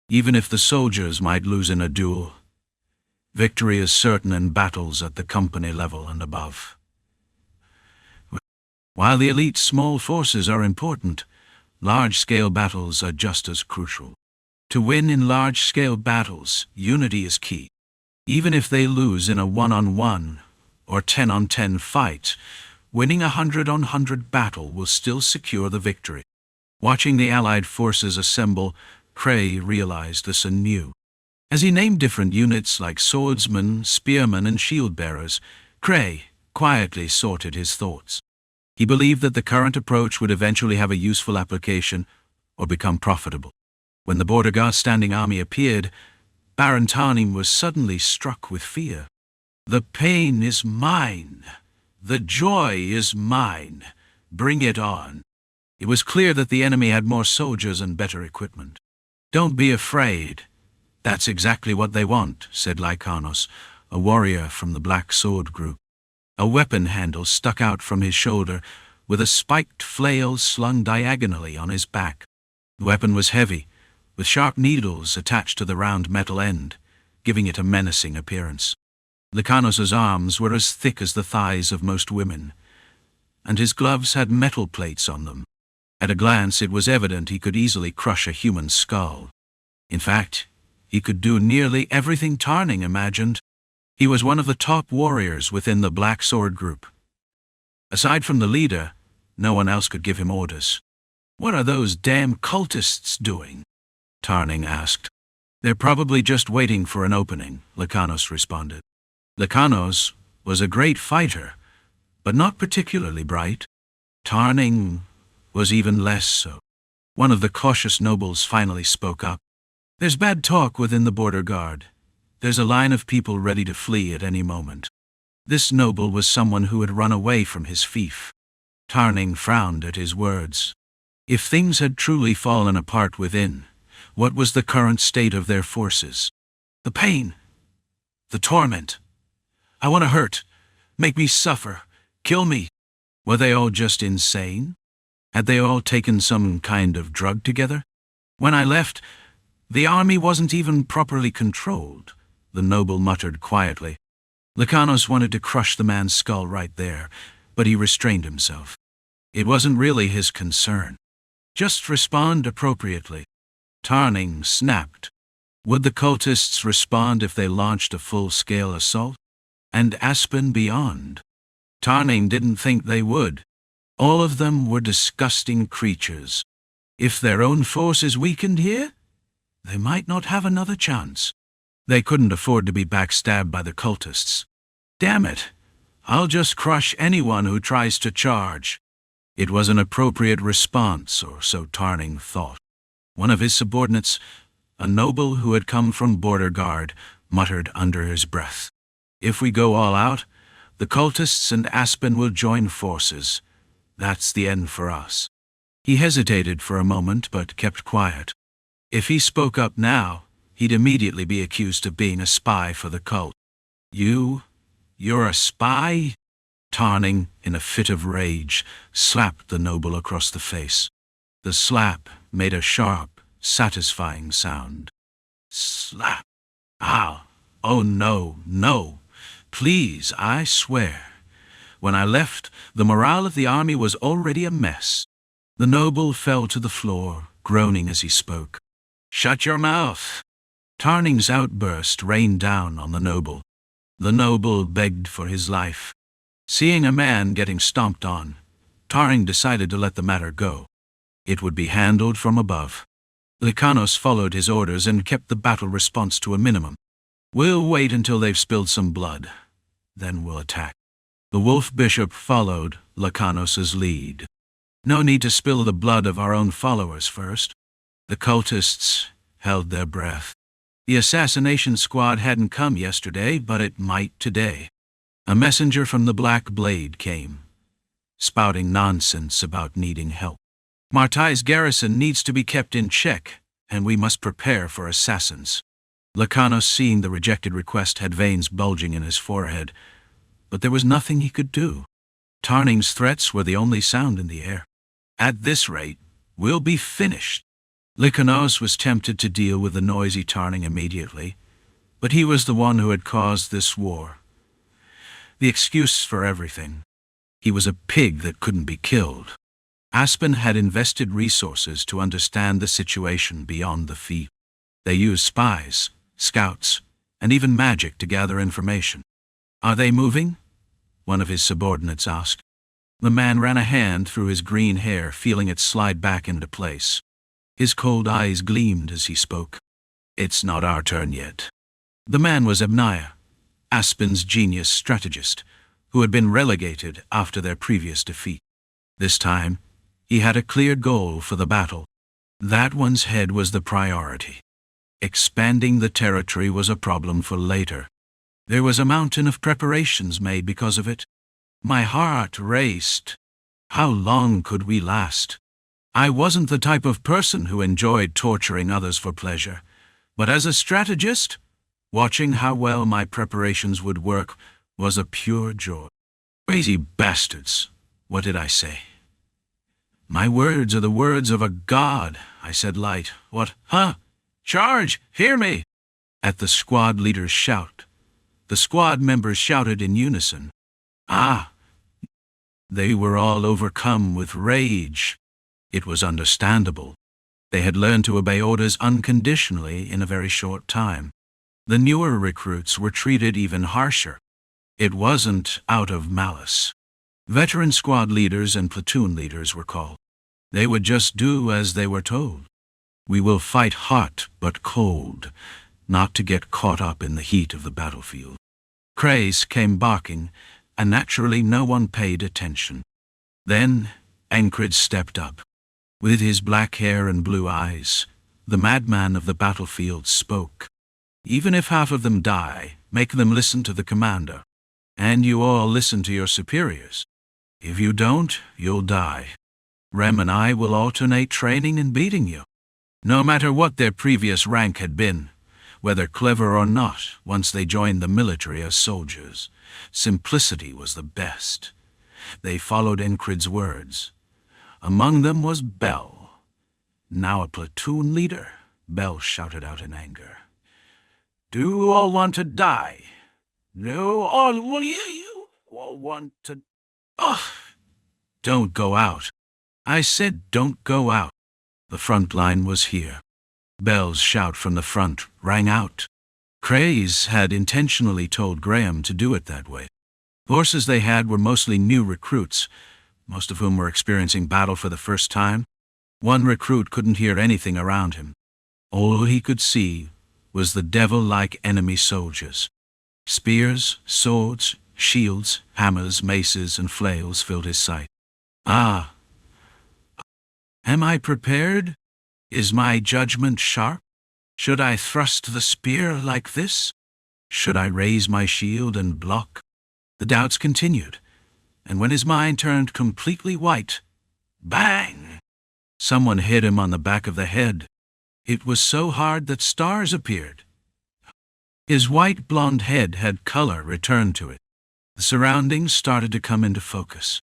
even if the soldiers might lose in a duel, victory is certain in battles at the company level and above. While the elite small forces are important, large-scale battles are just as crucial. To win in large-scale battles, unity is key. Even if they lose in a 1-on-1 or 10-on-10 fight, winning a 100-on-100 battle will still secure the victory. Watching the Allied forces assemble, Cray realized this anew. As he named different units like swordsmen, spearmen, and shield-bearers, Cray quietly sorted his thoughts. He believed that the current approach would eventually have a useful application or become profitable. When the Border Guard's standing army appeared, Baron Tarnim was suddenly struck with fear. "The pain is mine. The joy is mine. Bring it on." It was clear that the enemy had more soldiers and better equipment. "Don't be afraid. That's exactly what they want," said Lanos, a warrior from the Black Sword group. A weapon handle stuck out from his shoulder, with a spiked flail slung diagonally on his back. The weapon was heavy, with sharp needles attached to the round metal end, giving it a menacing appearance. Lanos's arms were as thick as the thighs of most women, and his gloves had metal plates on them. At a glance, it was evident he could easily crush a human skull. In fact, he could do nearly everything Tarning imagined. He was one of the top warriors within the Black Sword group. Aside from the leader, no one else could give him orders. "What are those damn cultists doing?" Tarning asked. "They're probably just waiting for an opening," Lanos responded. Lanos was a great fighter, but not particularly bright. Tarning was even less so. One of the cautious nobles finally spoke up. "There's bad talk within the Border Guard. There's a line of people ready to flee at any moment." This noble was someone who had run away from his fief. Tarning frowned at his words. If things had truly fallen apart within, what was the current state of their forces? The pain. The torment. I want to hurt. Make me suffer. Kill me. Were they all just insane? Had they all taken some kind of drug together? When I left, the army wasn't even properly controlled, the noble muttered quietly. Lanos wanted to crush the man's skull right there, but he restrained himself. It wasn't really his concern. Just respond appropriately. Tarning snapped. Would the cultists respond if they launched a full-scale assault? And Aspen beyond? Tarning didn't think they would. All of them were disgusting creatures. If their own force is weakened here, they might not have another chance. They couldn't afford to be backstabbed by the cultists. Damn it, I'll just crush anyone who tries to charge. It was an appropriate response, or so Tarning thought. One of his subordinates, a noble who had come from border guard, muttered under his breath. If we go all out, the cultists and Aspen will join forces. That's the end for us. He hesitated for a moment, but kept quiet. If he spoke up now, he'd immediately be accused of being a spy for the cult. You're a spy? Tarning, in a fit of rage, slapped the noble across the face. The slap made a sharp, satisfying sound. Slap. Ow. Oh no. Please, I swear. When I left, the morale of the army was already a mess. The noble fell to the floor, groaning as he spoke. Shut your mouth. Tarning's outburst rained down on the noble. The noble begged for his life. Seeing a man getting stomped on, Tarning decided to let the matter go. It would be handled from above. Lanos followed his orders and kept the battle response to a minimum. We'll wait until they've spilled some blood. Then we'll attack. The wolf bishop followed Lacanos's lead. No need to spill the blood of our own followers first. The cultists held their breath. The assassination squad hadn't come yesterday, but it might today. A messenger from the Black Blade came, spouting nonsense about needing help. Martai's garrison needs to be kept in check, and we must prepare for assassins. Lanos, seeing the rejected request, had veins bulging in his forehead, but there was nothing he could do. Tarning's threats were the only sound in the air. At this rate, we'll be finished. Lanos was tempted to deal with the noisy Tarning immediately, but he was the one who had caused this war. The excuse for everything. He was a pig that couldn't be killed. Aspen had invested resources to understand the situation beyond the feat. They used spies, scouts, and even magic to gather information. Are they moving? One of his subordinates asked. The man ran a hand through his green hair, feeling it slide back into place. His cold eyes gleamed as he spoke. It's not our turn yet. The man was Abnaya, Aspen's genius strategist, who had been relegated after their previous defeat. This time, he had a clear goal for the battle. That one's head was the priority. Expanding the territory was a problem for later. There was a mountain of preparations made because of it. My heart raced. How long could we last? I wasn't the type of person who enjoyed torturing others for pleasure, but as a strategist, watching how well my preparations would work was a pure joy. Crazy bastards, what did I say? My words are the words of a god, I said light. What? Huh? Charge! Hear me! At the squad leader's shout, the squad members shouted in unison. Ah! They were all overcome with rage. It was understandable. They had learned to obey orders unconditionally in a very short time. The newer recruits were treated even harsher. It wasn't out of malice. Veteran squad leaders and platoon leaders were called. They would just do as they were told. We will fight hot but cold, not to get caught up in the heat of the battlefield. Craze came barking, and naturally no one paid attention. Then Encrid stepped up. With his black hair and blue eyes, the madman of the battlefield spoke. Even if half of them die, make them listen to the commander. And you all listen to your superiors. If you don't, you'll die. Rem and I will alternate training and beating you. No matter what their previous rank had been, whether clever or not, once they joined the military as soldiers, simplicity was the best. They followed Encrid's words. Among them was Bell. Now a platoon leader, Bell shouted out in anger. Do you all want to die? No, all you all want to... Ugh! Don't go out. I said don't go out. The front line was here. Bell's shout from the front rang out. Craze had intentionally told Graham to do it that way. Horses they had were mostly new recruits, most of whom were experiencing battle for the first time. One recruit couldn't hear anything around him. All he could see was the devil-like enemy soldiers. Spears, swords, shields, hammers, maces, and flails filled his sight. Ah! Am I prepared? Is my judgment sharp? Should I thrust the spear like this? Should I raise my shield and block? The doubts continued, and when his mind turned completely white, bang! Someone hit him on the back of the head. It was so hard that stars appeared. His white blonde head had color returned to it. The surroundings started to come into focus.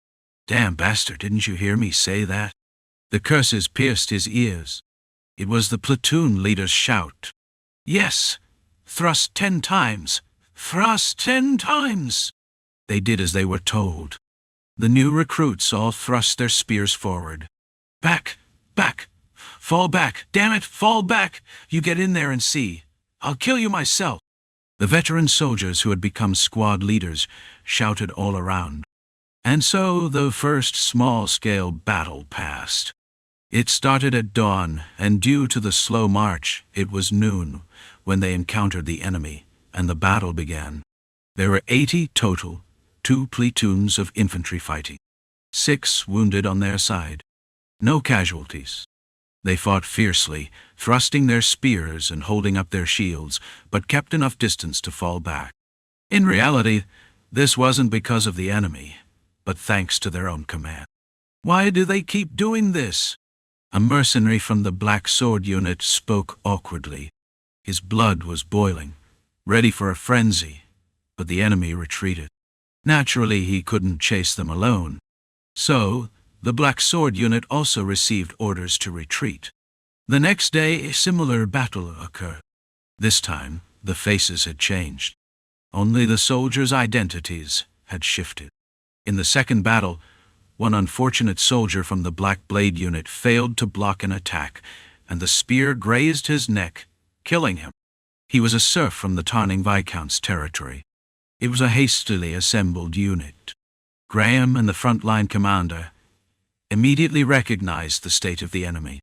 Damn bastard, didn't you hear me say that? The curses pierced his ears. It was the platoon leader's shout. Yes! Thrust 10 times! Thrust 10 times! They did as they were told. The new recruits all thrust their spears forward. Back! Back! Fall back! Damn it! Fall back! You get in there and see. I'll kill you myself! The veteran soldiers who had become squad leaders shouted all around. And so the first small-scale battle passed. It started at dawn, and due to the slow march, it was noon when they encountered the enemy, and the battle began. There were 80 total, 2 platoons of infantry fighting. 6 wounded on their side. No casualties. They fought fiercely, thrusting their spears and holding up their shields, but kept enough distance to fall back. In reality, this wasn't because of the enemy, but thanks to their own command. Why do they keep doing this? A mercenary from the Black Sword unit spoke awkwardly. His blood was boiling, ready for a frenzy, but the enemy retreated. Naturally, he couldn't chase them alone. So, the Black Sword unit also received orders to retreat. The next day, a similar battle occurred. This time, the faces had changed. Only the soldiers' identities had shifted. In the second battle, one unfortunate soldier from the Black Blade unit failed to block an attack, and the spear grazed his neck, killing him. He was a serf from the Tarning Viscount's territory. It was a hastily assembled unit. Graham and the front-line commander immediately recognized the state of the enemy.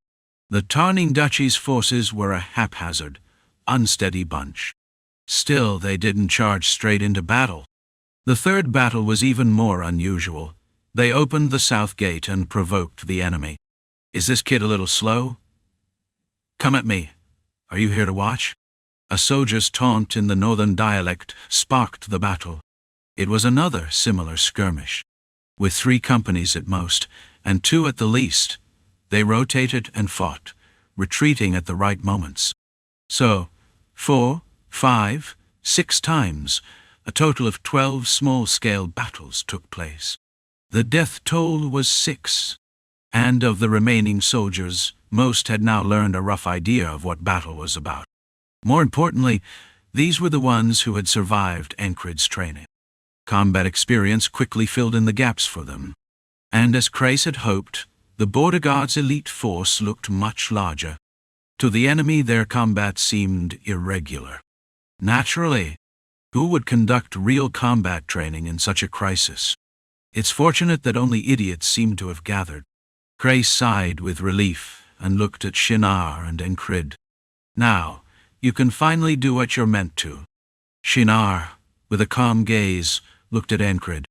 The Tarning Duchy's forces were a haphazard, unsteady bunch. Still, they didn't charge straight into battle. The third battle was even more unusual. They opened the south gate and provoked the enemy. Is this kid a little slow? Come at me. Are you here to watch? A soldier's taunt in the northern dialect sparked the battle. It was another similar skirmish. With 3 companies at most, and 2 at the least, they rotated and fought, retreating at the right moments. So, 4, 5, 6 times, a total of 12 small-scale battles took place. The death toll was 6, and of the remaining soldiers, most had now learned a rough idea of what battle was about. More importantly, these were the ones who had survived Encrid's training. Combat experience quickly filled in the gaps for them. And as Crace had hoped, the Border Guard's elite force looked much larger. To the enemy, their combat seemed irregular. Naturally, who would conduct real combat training in such a crisis? It's fortunate that only idiots seemed to have gathered. Crace sighed with relief and looked at Shinar and Encrid. Now, you can finally do what you're meant to. Shinar, with a calm gaze, looked at Encrid.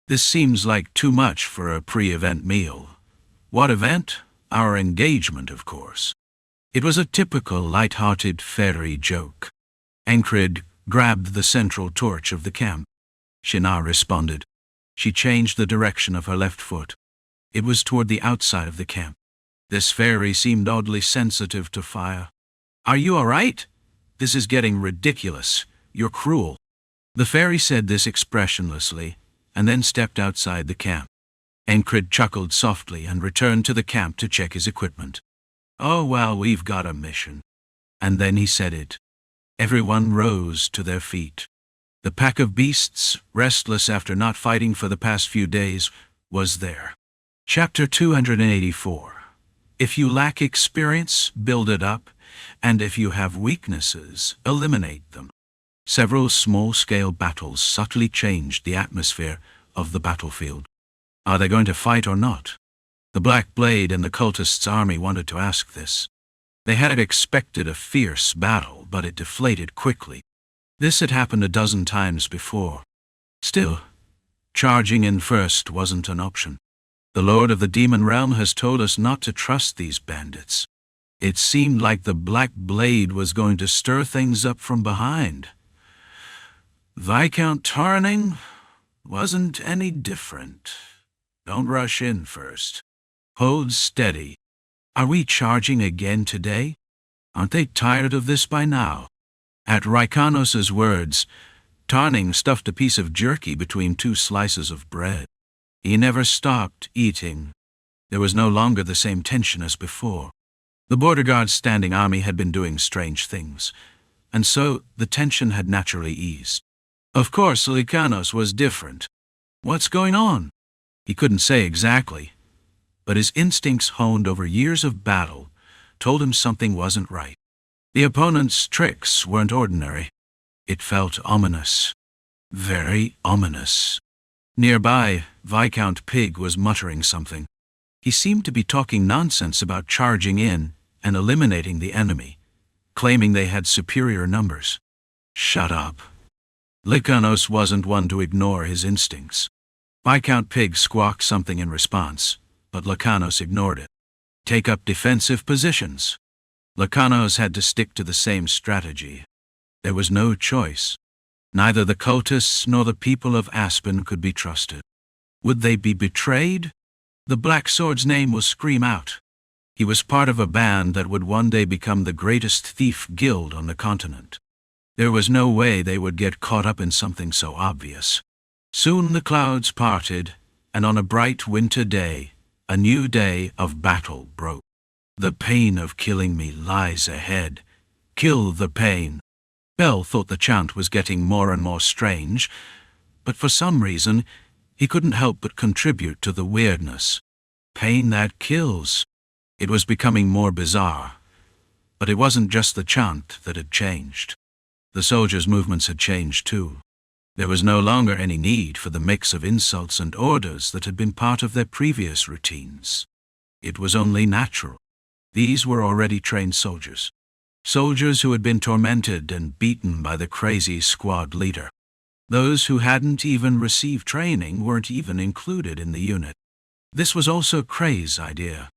This seems like too much for a pre-event meal. What event? Our engagement, of course. It was a typical light-hearted fairy joke. Encrid grabbed the central torch of the camp. Shinar responded. She changed the direction of her left foot. It was toward the outside of the camp. This fairy seemed oddly sensitive to fire. "Are you all right? This is getting ridiculous. You're cruel." The fairy said this expressionlessly, and then stepped outside the camp. Encrid chuckled softly and returned to the camp to check his equipment. "Oh, well, we've got a mission." And then he said it. Everyone rose to their feet. The pack of beasts, restless after not fighting for the past few days, was there. Chapter 284. If you lack experience, build it up, and if you have weaknesses, eliminate them. Several small-scale battles subtly changed the atmosphere of the battlefield. Are they going to fight or not? The Black Blade and the cultists' army wanted to ask this. They had expected a fierce battle, but it deflated quickly. This had happened a dozen times before. Still, charging in first wasn't an option. The Lord of the Demon Realm has told us not to trust these bandits. It seemed like the Black Blade was going to stir things up from behind. Viscount Tarning wasn't any different. Don't rush in first. Hold steady. Are we charging again today? Aren't they tired of this by now? At Raikanos's words, Tarning stuffed a piece of jerky between two slices of bread. He never stopped eating. There was no longer the same tension as before. The border guard's standing army had been doing strange things, and so the tension had naturally eased. Of course, Lycanos was different. What's going on? He couldn't say exactly, but his instincts honed over years of battle told him something wasn't right. The opponent's tricks weren't ordinary. It felt ominous. Very ominous. Nearby, Viscount Pig was muttering something. He seemed to be talking nonsense about charging in and eliminating the enemy, claiming they had superior numbers. Shut up. Lycanos wasn't one to ignore his instincts. Viscount Pig squawked something in response, but Lycanos ignored it. Take up defensive positions. Lycanos had to stick to the same strategy. There was no choice. Neither the cultists nor the people of Aspen could be trusted. Would they be betrayed? The Black Sword's name will scream out. He was part of a band that would one day become the greatest thief guild on the continent. There was no way they would get caught up in something so obvious. Soon the clouds parted, and on a bright winter day, a new day of battle broke. The pain of killing me lies ahead. Kill the pain. Bell thought the chant was getting more and more strange, but for some reason, he couldn't help but contribute to the weirdness. Pain that kills. It was becoming more bizarre. But it wasn't just the chant that had changed. The soldiers' movements had changed too. There was no longer any need for the mix of insults and orders that had been part of their previous routines. It was only natural. These were already trained soldiers. Soldiers who had been tormented and beaten by the crazy squad leader. Those who hadn't even received training weren't even included in the unit. This was also Cray's idea.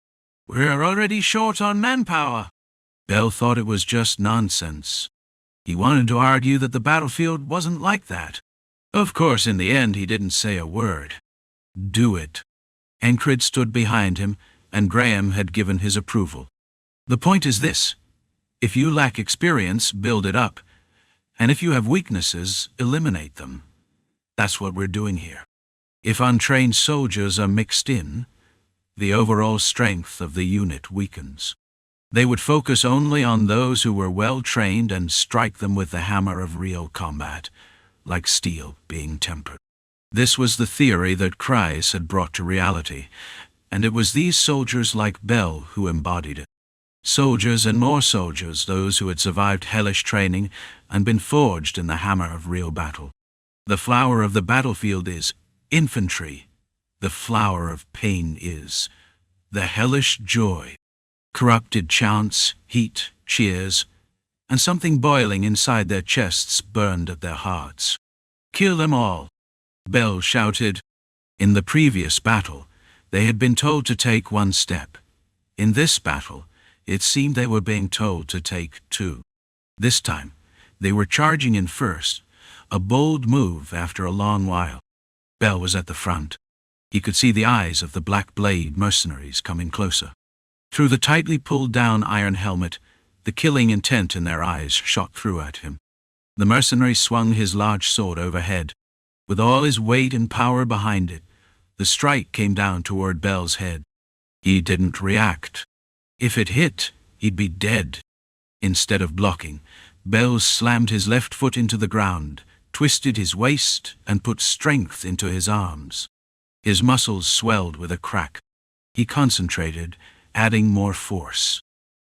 "We're already short on manpower." Bell thought it was just nonsense. He wanted to argue that the battlefield wasn't like that. Of course, in the end, he didn't say a word. Do it. Encrid stood behind him, and Graham had given his approval. The point is this. If you lack experience, build it up. And if you have weaknesses, eliminate them. That's what we're doing here. If untrained soldiers are mixed in, the overall strength of the unit weakens. They would focus only on those who were well-trained and strike them with the hammer of real combat, like steel being tempered. This was the theory that Kreis had brought to reality, and it was these soldiers like Bell who embodied it. Soldiers and more soldiers, those who had survived hellish training and been forged in the hammer of real battle. The flower of the battlefield is infantry. The flower of pain is the hellish joy. Corrupted chants, heat, cheers, and something boiling inside their chests burned at their hearts. Kill them all, Bell shouted. In the previous battle, they had been told to take one step. In this battle, it seemed they were being told to take two. This time, they were charging in first, a bold move after a long while. Bell was at the front. He could see the eyes of the Black Blade mercenaries coming closer. Through the tightly pulled-down iron helmet, the killing intent in their eyes shot through at him. The mercenary swung his large sword overhead. With all his weight and power behind it, the strike came down toward Bell's head. He didn't react. If it hit, he'd be dead. Instead of blocking, Bell slammed his left foot into the ground, twisted his waist, and put strength into his arms. His muscles swelled with a crack. He concentrated, adding more force.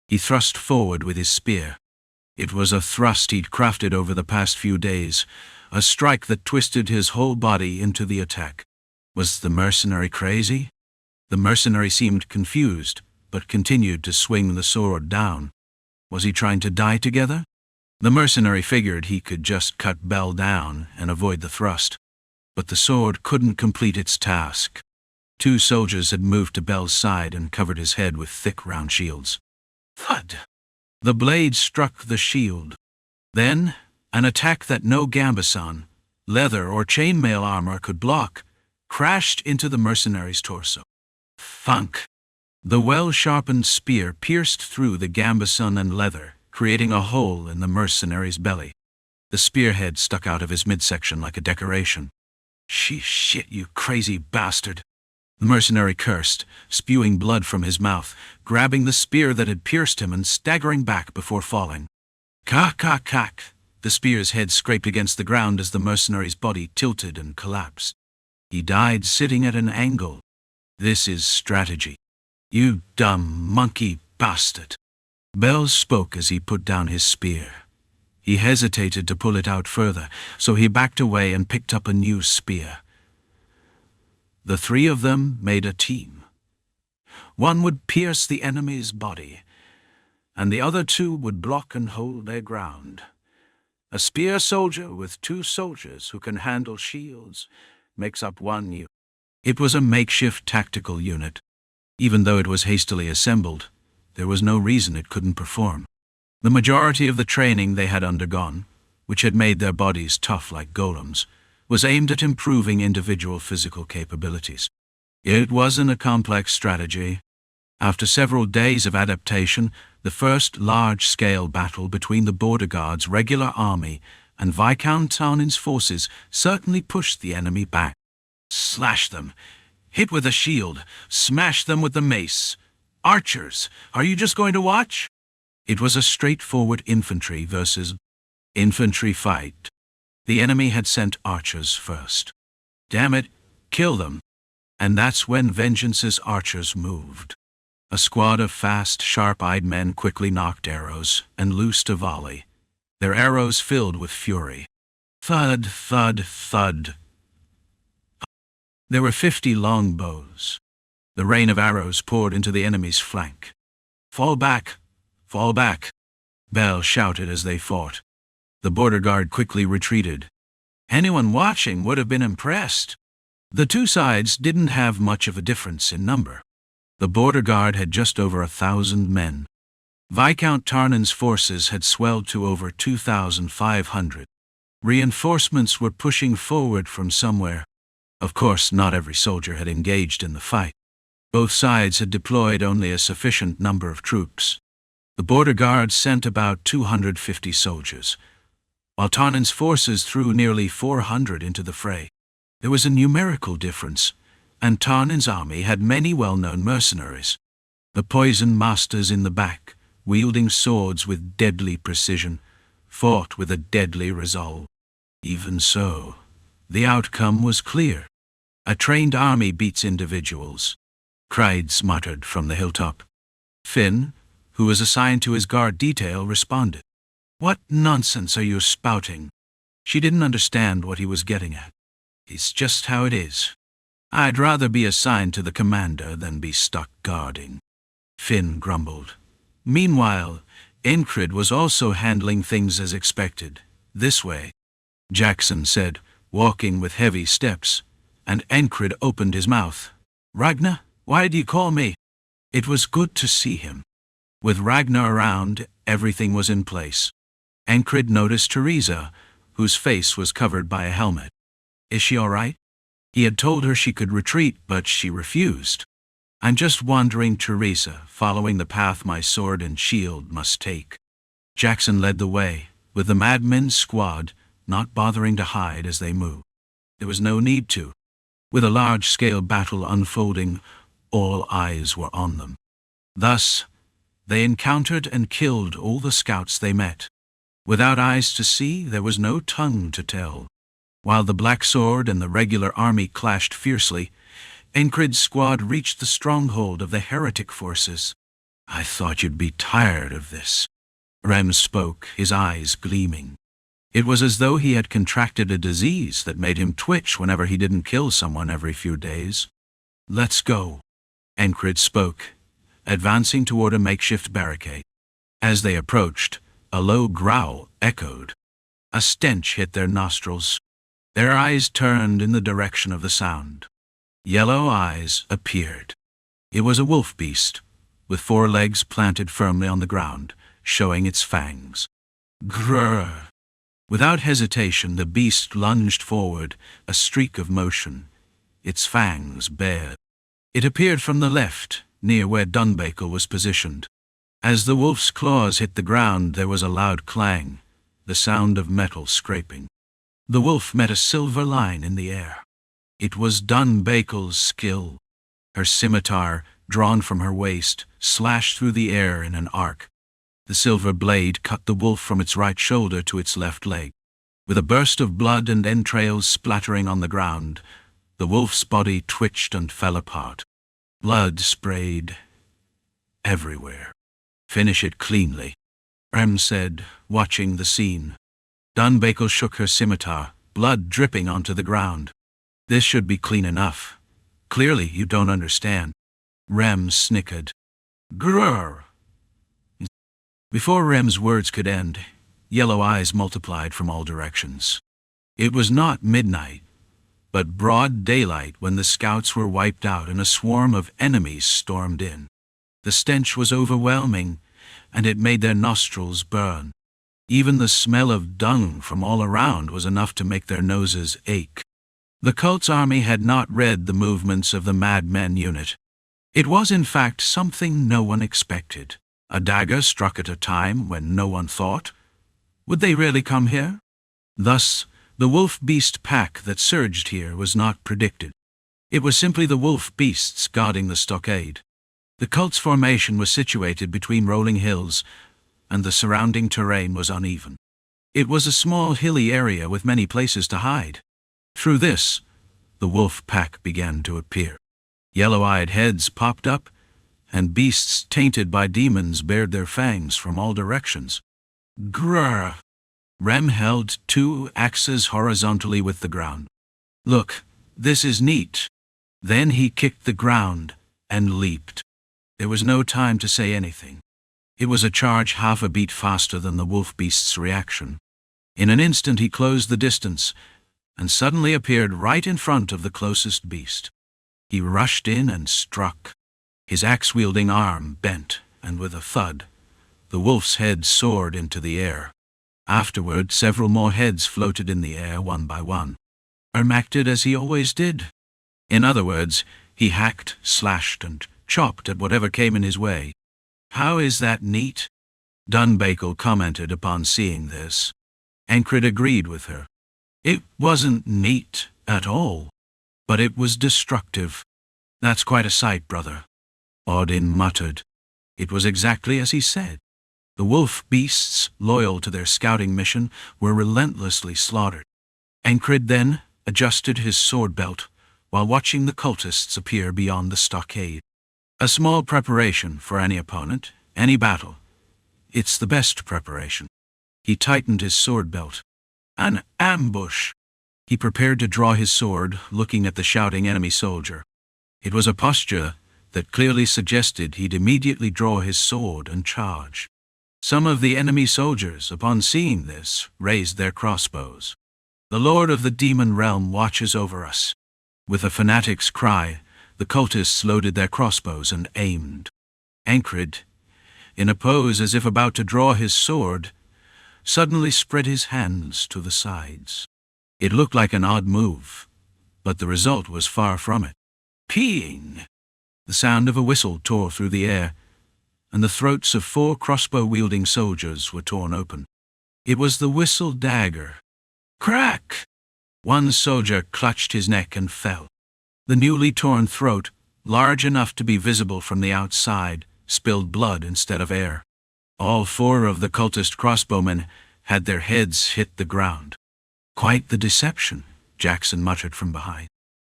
He thrust forward with his spear. It was a thrust he'd crafted over the past few days, a strike that twisted his whole body into the attack. Was the mercenary crazy? The mercenary seemed confused, but continued to swing the sword down. Was he trying to die together? The mercenary figured he could just cut Bell down and avoid the thrust. But the sword couldn't complete its task. 2 soldiers had moved to Bell's side and covered his head with thick round shields. Thud! The blade struck the shield. Then, an attack that no gambeson, leather or chainmail armor could block, crashed into the mercenary's torso. Thunk! The well-sharpened spear pierced through the gambeson and leather, creating a hole in the mercenary's belly. The spearhead stuck out of his midsection like a decoration. Shit, you crazy bastard! The mercenary cursed, spewing blood from his mouth, grabbing the spear that had pierced him and staggering back before falling. Cack! The spear's head scraped against the ground as the mercenary's body tilted and collapsed. He died sitting at an angle. This is strategy. You dumb monkey bastard! Bell spoke as he put down his spear. He hesitated to pull it out further, so he backed away and picked up a new spear. The 3 of them made a team. One would pierce the enemy's body, and the other 2 would block and hold their ground. A spear soldier with 2 soldiers who can handle shields makes up 1 unit. It was a makeshift tactical unit. Even though it was hastily assembled, there was no reason it couldn't perform. The majority of the training they had undergone, which had made their bodies tough like golems, was aimed at improving individual physical capabilities. It wasn't a complex strategy. After several days of adaptation, the first large-scale battle between the Border Guard's regular army and Viscount Tarnin's forces certainly pushed the enemy back. Slash them! Hit with a shield! Smash them with the mace! Archers, are you just going to watch? It was a straightforward infantry versus infantry fight. The enemy had sent archers first. Damn it, kill them! And that's when Vengeance's archers moved. A squad of fast, sharp-eyed men quickly knocked arrows and loosed a volley, their arrows filled with fury. Thud, thud, thud. There were 50 long bows. The rain of arrows poured into the enemy's flank. Fall back! Fall back! Bell shouted as they fought. The border guard quickly retreated. Anyone watching would have been impressed. The 2 sides didn't have much of a difference in number. The border guard had just over 1,000 men. Viscount Tarnin's forces had swelled to over 2,500. Reinforcements were pushing forward from somewhere. Of course, not every soldier had engaged in the fight. Both sides had deployed only a sufficient number of troops. The border guard sent about 250 soldiers, while Tarnin's forces threw nearly 400 into the fray. There was a numerical difference, and Tarnin's army had many well-known mercenaries. The poison masters in the back, wielding swords with deadly precision, fought with a deadly resolve. Even so, the outcome was clear. A trained army beats individuals, Crides muttered from the hilltop. Finn, who was assigned to his guard detail, responded. What nonsense are you spouting? She didn't understand what he was getting at. It's just how it is. I'd rather be assigned to the commander than be stuck guarding. Finn grumbled. Meanwhile, Encrid was also handling things as expected. This way, Jackson said, walking with heavy steps, and Encrid opened his mouth. Ragnar, why do you call me? It was good to see him. With Ragnar around, everything was in place. Encrid noticed Teresa, whose face was covered by a helmet. Is she all right? He had told her she could retreat, but she refused. "I'm just wandering, Teresa, following the path my sword and shield must take." Jackson led the way, with the Madmen's squad not bothering to hide as they moved. There was no need to. With a large-scale battle unfolding, all eyes were on them. Thus, they encountered and killed all the scouts they met. Without eyes to see, there was no tongue to tell. While the Black Sword and the regular army clashed fiercely, Encrid's squad reached the stronghold of the heretic forces. "I thought you'd be tired of this." Rem spoke, his eyes gleaming. It was as though he had contracted a disease that made him twitch whenever he didn't kill someone every few days. "Let's go," Encrid spoke, advancing toward a makeshift barricade. As they approached, a low growl echoed. A stench hit their nostrils. Their eyes turned in the direction of the sound. Yellow eyes appeared. It was a wolf beast, with 4 legs planted firmly on the ground, showing its fangs. Grrr! Without hesitation, the beast lunged forward, a streak of motion, its fangs bared. It appeared from the left, near where Dunbakel was positioned. As the wolf's claws hit the ground, there was a loud clang, the sound of metal scraping. The wolf met a silver line in the air. It was Dunbakel's skill. Her scimitar, drawn from her waist, slashed through the air in an arc. The silver blade cut the wolf from its right shoulder to its left leg. With a burst of blood and entrails splattering on the ground, the wolf's body twitched and fell apart. Blood sprayed everywhere. "Finish it cleanly," Rem said, watching the scene. Dunbakel shook her scimitar, blood dripping onto the ground. "This should be clean enough. Clearly you don't understand." Rem snickered. "Grrr!" Before Rem's words could end, yellow eyes multiplied from all directions. It was not midnight, but broad daylight when the scouts were wiped out and a swarm of enemies stormed in. The stench was overwhelming, and it made their nostrils burn. Even the smell of dung from all around was enough to make their noses ache. The cult's army had not read the movements of the Madman unit. It was in fact something no one expected. A dagger struck at a time when no one thought. Would they really come here? Thus, the wolf-beast pack that surged here was not predicted. It was simply the wolf-beasts guarding the stockade. The cult's formation was situated between rolling hills, and the surrounding terrain was uneven. It was a small hilly area with many places to hide. Through this, the wolf pack began to appear. Yellow-eyed heads popped up, and beasts tainted by demons bared their fangs from all directions. Grrr! Rem held 2 axes horizontally with the ground. "Look, this is neat." Then he kicked the ground and leaped. There was no time to say anything. It was a charge half a beat faster than the wolf beast's reaction. In an instant he closed the distance, and suddenly appeared right in front of the closest beast. He rushed in and struck. His axe-wielding arm bent, and with a thud, the wolf's head soared into the air. Afterward, several more heads floated in the air one by one. Rem acted as he always did. In other words, he hacked, slashed, and chopped at whatever came in his way. "How is that neat?" Dunbakel commented upon seeing this. Encrid agreed with her. "It wasn't neat at all, but it was destructive." "That's quite a sight, brother," Audin muttered. It was exactly as he said. The wolf beasts, loyal to their scouting mission, were relentlessly slaughtered. Encrid then adjusted his sword belt while watching the cultists appear beyond the stockade. A small preparation for any opponent, any battle. It's the best preparation. He tightened his sword belt. An ambush! He prepared to draw his sword, looking at the shouting enemy soldier. It was a posture that clearly suggested he'd immediately draw his sword and charge. Some of the enemy soldiers, upon seeing this, raised their crossbows. "The Lord of the Demon Realm watches over us." With a fanatic's cry, the cultists loaded their crossbows and aimed. Encrid, in a pose as if about to draw his sword, suddenly spread his hands to the sides. It looked like an odd move, but the result was far from it. Peeing! The sound of a whistle tore through the air, and the throats of 4 crossbow-wielding soldiers were torn open. It was the whistle dagger. Crack! One soldier clutched his neck and fell. The newly torn throat, large enough to be visible from the outside, spilled blood instead of air. All 4 of the cultist crossbowmen had their heads hit the ground. Quite the deception, Jackson muttered from behind.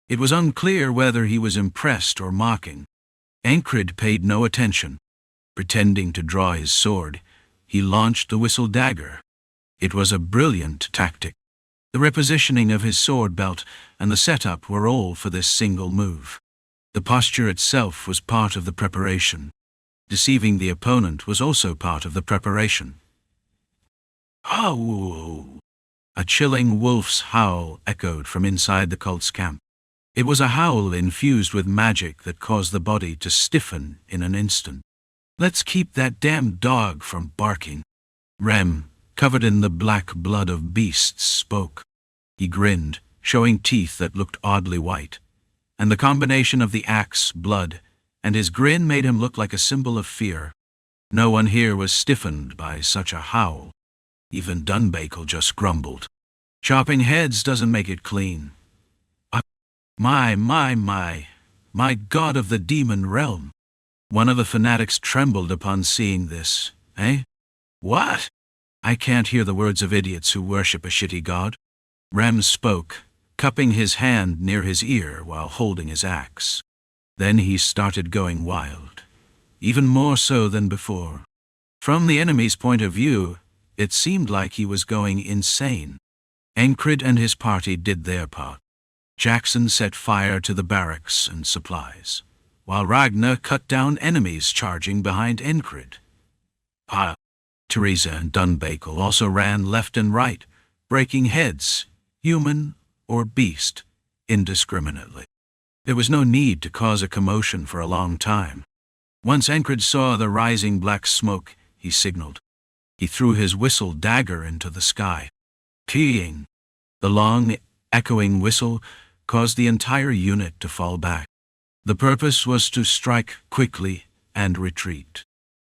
It was unclear whether he was impressed or mocking. Encrid paid no attention. Pretending to draw his sword, he launched the whistle dagger. It was a brilliant tactic. The repositioning of his sword belt and the setup were all for this single move. The posture itself was part of the preparation. Deceiving the opponent was also part of the preparation. Howl! A chilling wolf's howl echoed from inside the cult's camp. It was a howl infused with magic that caused the body to stiffen in an instant. Let's keep that damned dog from barking. Rem, covered in the black blood of beasts, spoke. He grinned, showing teeth that looked oddly white, and the combination of the axe, blood, and his grin made him look like a symbol of fear. No one here was stiffened by such a howl. Even Dunbakel just grumbled. Chopping heads doesn't make it clean. My god of the demon realm. One of the fanatics trembled upon seeing this. Eh? What? I can't hear the words of idiots who worship a shitty god. Rem spoke, cupping his hand near his ear while holding his axe. Then he started going wild, even more so than before. From the enemy's point of view, it seemed like he was going insane. Encrid and his party did their part. Jackson set fire to the barracks and supplies, while Ragnar cut down enemies charging behind Encrid. Teresa and Dunbakel also ran left and right, breaking heads, human or beast, indiscriminately. There was no need to cause a commotion for a long time. Once Encrid saw the rising black smoke, he signaled. He threw his whistle dagger into the sky. Peeing! The long, echoing whistle caused the entire unit to fall back. The purpose was to strike quickly and retreat.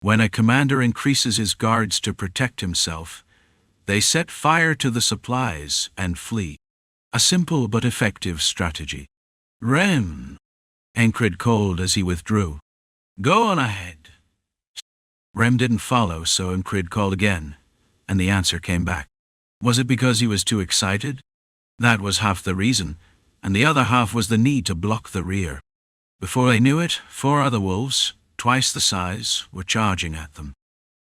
When a commander increases his guards to protect himself, they set fire to the supplies and flee. A simple but effective strategy. Rem! Encrid called as he withdrew. Go on ahead. Rem didn't follow, so Encrid called again, and the answer came back. Was it because he was too excited? That was half the reason, and the other half was the need to block the rear. Before they knew it, 4 other wolves, twice the size, were charging at them.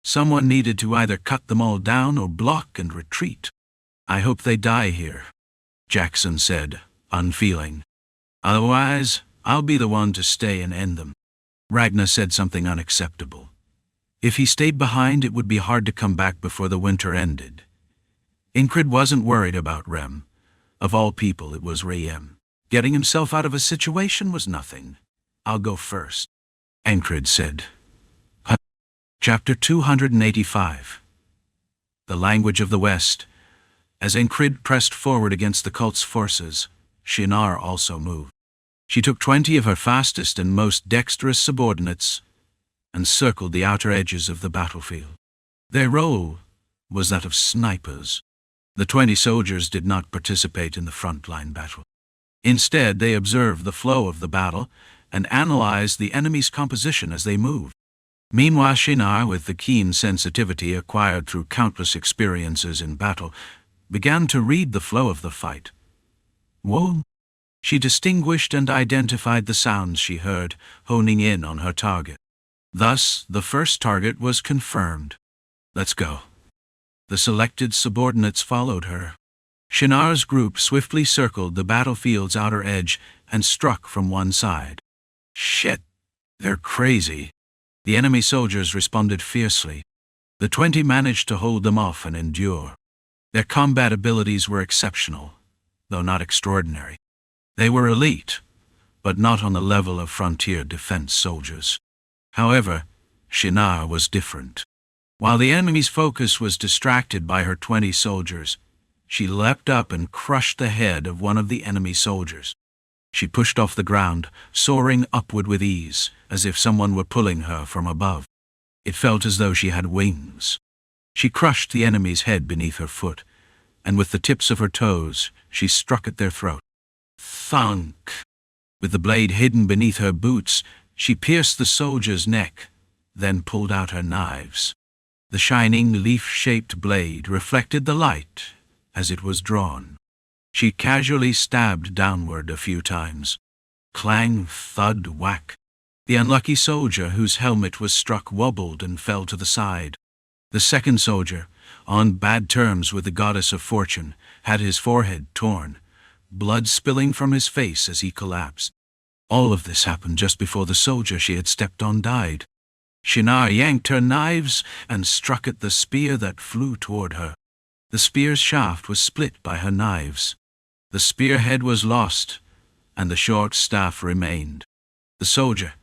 Someone needed to either cut them all down or block and retreat. I hope they die here, Jackson said, unfeeling. Otherwise, I'll be the one to stay and end them. Ragnar said something unacceptable. If he stayed behind, it would be hard to come back before the winter ended. Incrid wasn't worried about Rem. Of all people, it was Rem. Getting himself out of a situation was nothing. I'll go first, Encrid said. Chapter 285. The Language of the West. As Encrid pressed forward against the cult's forces, Shinar also moved. She took 20 of her fastest and most dexterous subordinates and circled the outer edges of the battlefield. Their role was that of snipers. The 20 soldiers did not participate in the front-line battle. Instead, they observed the flow of the battle and analyzed the enemy's composition as they moved. Meanwhile, Shinar, with the keen sensitivity acquired through countless experiences in battle, began to read the flow of the fight. Whoa! She distinguished and identified the sounds she heard, honing in on her target. Thus, the first target was confirmed. Let's go. The selected subordinates followed her. Shinar's group swiftly circled the battlefield's outer edge and struck from one side. Shit! They're crazy. The enemy soldiers responded fiercely. The 20 managed to hold them off and endure. Their combat abilities were exceptional, though not extraordinary. They were elite, but not on the level of frontier defense soldiers. However, Shinar was different. While the enemy's focus was distracted by her 20 soldiers, she leapt up and crushed the head of one of the enemy soldiers. She pushed off the ground, soaring upward with ease, as if someone were pulling her from above. It felt as though she had wings. She crushed the enemy's head beneath her foot, and with the tips of her toes, she struck at their throat. Thunk! With the blade hidden beneath her boots, she pierced the soldier's neck, then pulled out her knives. The shining leaf-shaped blade reflected the light as it was drawn. She casually stabbed downward a few times. Clang, thud, whack. The unlucky soldier whose helmet was struck wobbled and fell to the side. The second soldier, on bad terms with the goddess of fortune, had his forehead torn, blood spilling from his face as he collapsed. All of this happened just before the soldier she had stepped on died. Shinar yanked her knives and struck at the spear that flew toward her. The spear's shaft was split by her knives. The spearhead was lost, and the short staff remained. The soldier,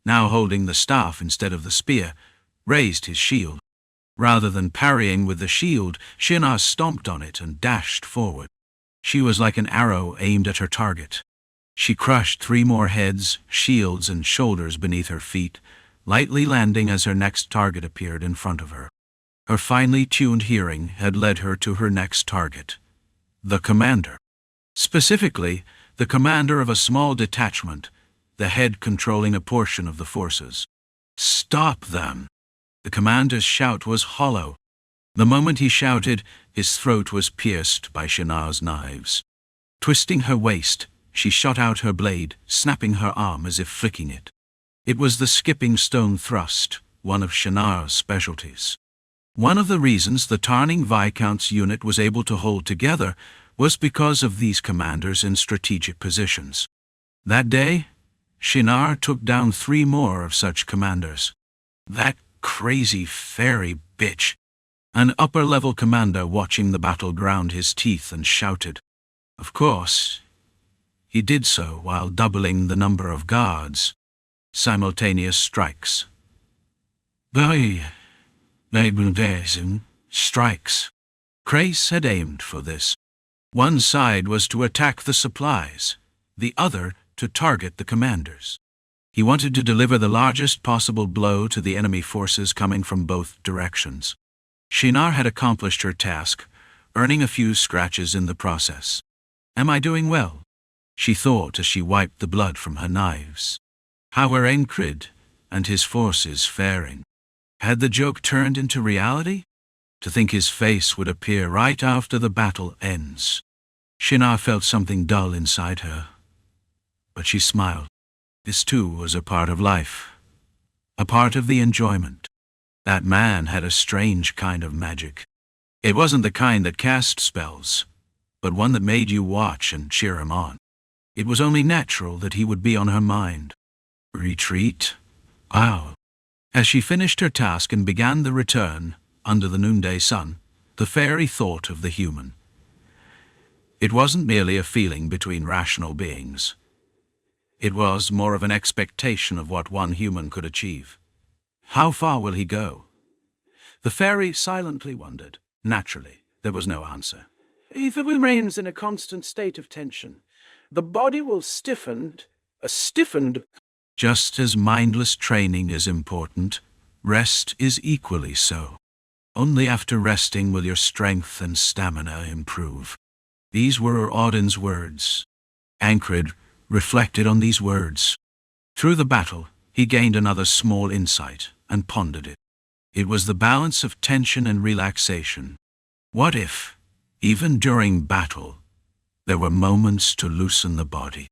now holding the staff instead of the spear, raised his shield. Rather than parrying with the shield, Shinar stomped on it and dashed forward. She was like an arrow aimed at her target. She crushed 3 more heads, shields, and shoulders beneath her feet, lightly landing as her next target appeared in front of her. Her finely tuned hearing had led her to her next target, the commander. Specifically, the commander of a small detachment, the head controlling a portion of the forces. Stop them! The commander's shout was hollow. The moment he shouted, his throat was pierced by Shinar's knives. Twisting her waist, she shot out her blade, snapping her arm as if flicking it. It was the skipping stone thrust, one of Shinar's specialties. One of the reasons the Tarning Viscount's unit was able to hold together was because of these commanders in strategic positions. That day, Shinar took down 3 more of such commanders. That crazy fairy bitch. An upper-level commander watching the battle ground his teeth and shouted. Of course, he did so while doubling the number of guards. Simultaneous strikes. Strikes. Crace had aimed for this. One side was to attack the supplies, the other to target the commanders. He wanted to deliver the largest possible blow to the enemy forces coming from both directions. Shinar had accomplished her task, earning a few scratches in the process. Am I doing well? She thought as she wiped the blood from her knives. How were Encrid and his forces faring? Had the joke turned into reality? To think his face would appear right after the battle ends. Shinar felt something dull inside her, but she smiled. This too was a part of life, a part of the enjoyment. That man had a strange kind of magic. It wasn't the kind that cast spells, but one that made you watch and cheer him on. It was only natural that he would be on her mind. Retreat? Wow. As she finished her task and began the return, under the noonday sun, the fairy thought of the human. It wasn't merely a feeling between rational beings. It was more of an expectation of what one human could achieve. How far will he go? The fairy silently wondered. Naturally, there was no answer. If it remains in a constant state of tension, the body will stiffen. Just as mindless training is important, rest is equally so. Only after resting will your strength and stamina improve. These were Audin's words. Encrid reflected on these words. Through the battle, he gained another small insight and pondered it. It was the balance of tension and relaxation. What if, even during battle, there were moments to loosen the body?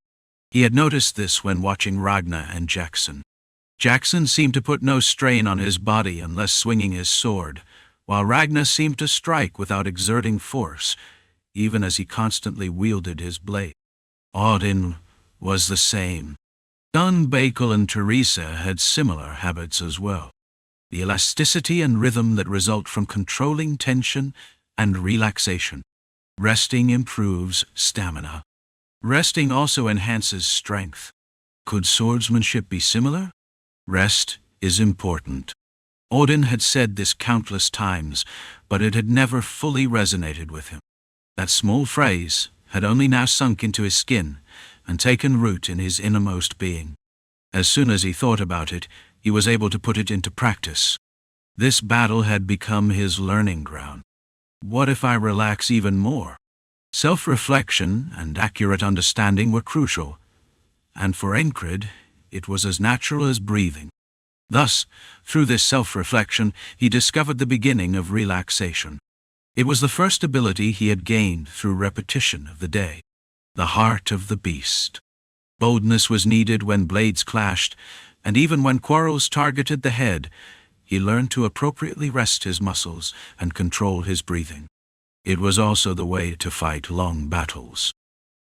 He had noticed this when watching Ragnar and Jackson. Jackson seemed to put no strain on his body unless swinging his sword, while Ragnar seemed to strike without exerting force, even as he constantly wielded his blade. Audin was the same. Don Bakel and Teresa had similar habits as well. The elasticity and rhythm that result from controlling tension and relaxation. Resting improves stamina. Resting also enhances strength. Could swordsmanship be similar? Rest is important. Audin had said this countless times, but it had never fully resonated with him. That small phrase had only now sunk into his skin, and taken root in his innermost being. As soon as he thought about it, he was able to put it into practice. This battle had become his learning ground. What if I relax even more? Self-reflection and accurate understanding were crucial, and for Encrid, it was as natural as breathing. Thus, through this self-reflection, he discovered the beginning of relaxation. It was the first ability he had gained through repetition of the day. The heart of the beast. Boldness was needed when blades clashed, and even when quarrels targeted the head, he learned to appropriately rest his muscles and control his breathing. It was also the way to fight long battles.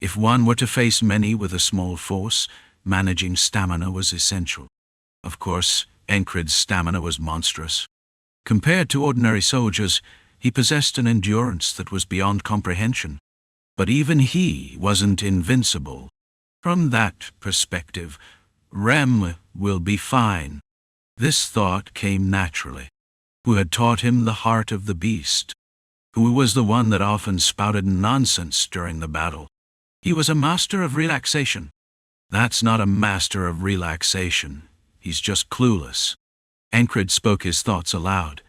If one were to face many with a small force, managing stamina was essential. Of course, Encrid's stamina was monstrous. Compared to ordinary soldiers, he possessed an endurance that was beyond comprehension. But even he wasn't invincible. From that perspective, Rem will be fine. This thought came naturally. Who had taught him the heart of the beast? Who was the one that often spouted nonsense during the battle? He was a master of relaxation. That's not a master of relaxation. He's just clueless. Encrid spoke his thoughts aloud,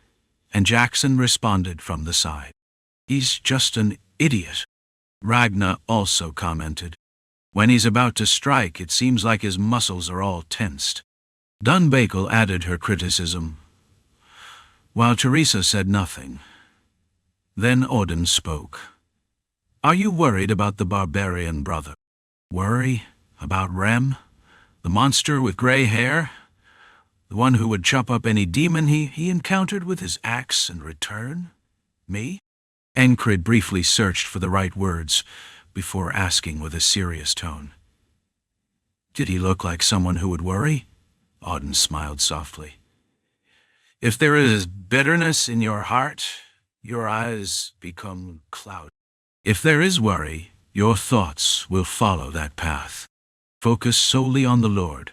and Jackson responded from the side. He's just an idiot. Ragnar also commented. When he's about to strike, it seems like his muscles are all tensed. Dunbakel added her criticism, while Teresa said nothing. Then Audin spoke. Are you worried about the barbarian brother? Worry about Rem? The monster with gray hair? The one who would chop up any demon he encountered with his axe and return? Me? Encrid briefly searched for the right words before asking with a serious tone. Did he look like someone who would worry? Audin smiled softly. If there is bitterness in your heart, your eyes become cloudy. If there is worry, your thoughts will follow that path. Focus solely on the Lord.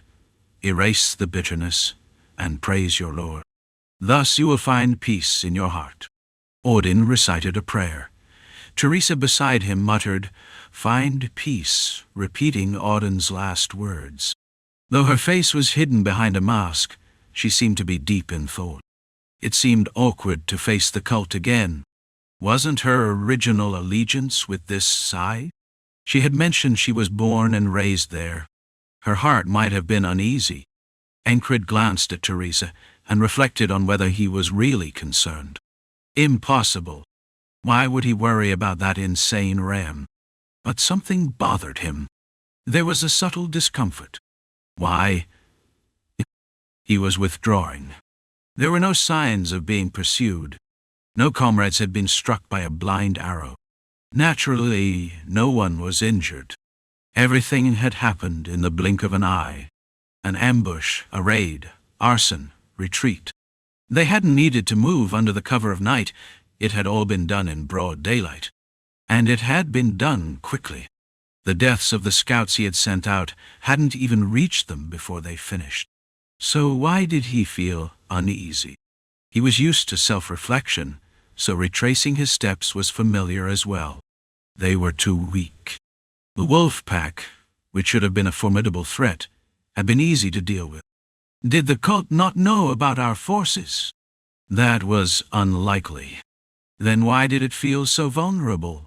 Erase the bitterness and praise your Lord. Thus you will find peace in your heart. Audin recited a prayer. Teresa beside him muttered, Find peace, repeating Audin's last words. Though her face was hidden behind a mask, she seemed to be deep in thought. It seemed awkward to face the cult again. Wasn't her original allegiance with this side? She had mentioned she was born and raised there. Her heart might have been uneasy. Encrid glanced at Teresa and reflected on whether he was really concerned. Impossible. Why would he worry about that insane Rem? But something bothered him. There was a subtle discomfort. Why? He was withdrawing. There were no signs of being pursued. No comrades had been struck by a blind arrow. Naturally, no one was injured. Everything had happened in the blink of an eye. An ambush, a raid, arson, retreat. They hadn't needed to move under the cover of night. It had all been done in broad daylight. And it had been done quickly. The deaths of the scouts he had sent out hadn't even reached them before they finished. So why did he feel uneasy? He was used to self-reflection, so retracing his steps was familiar as well. They were too weak. The wolf pack, which should have been a formidable threat, had been easy to deal with. Did the cult not know about our forces? That was unlikely. Then why did it feel so vulnerable?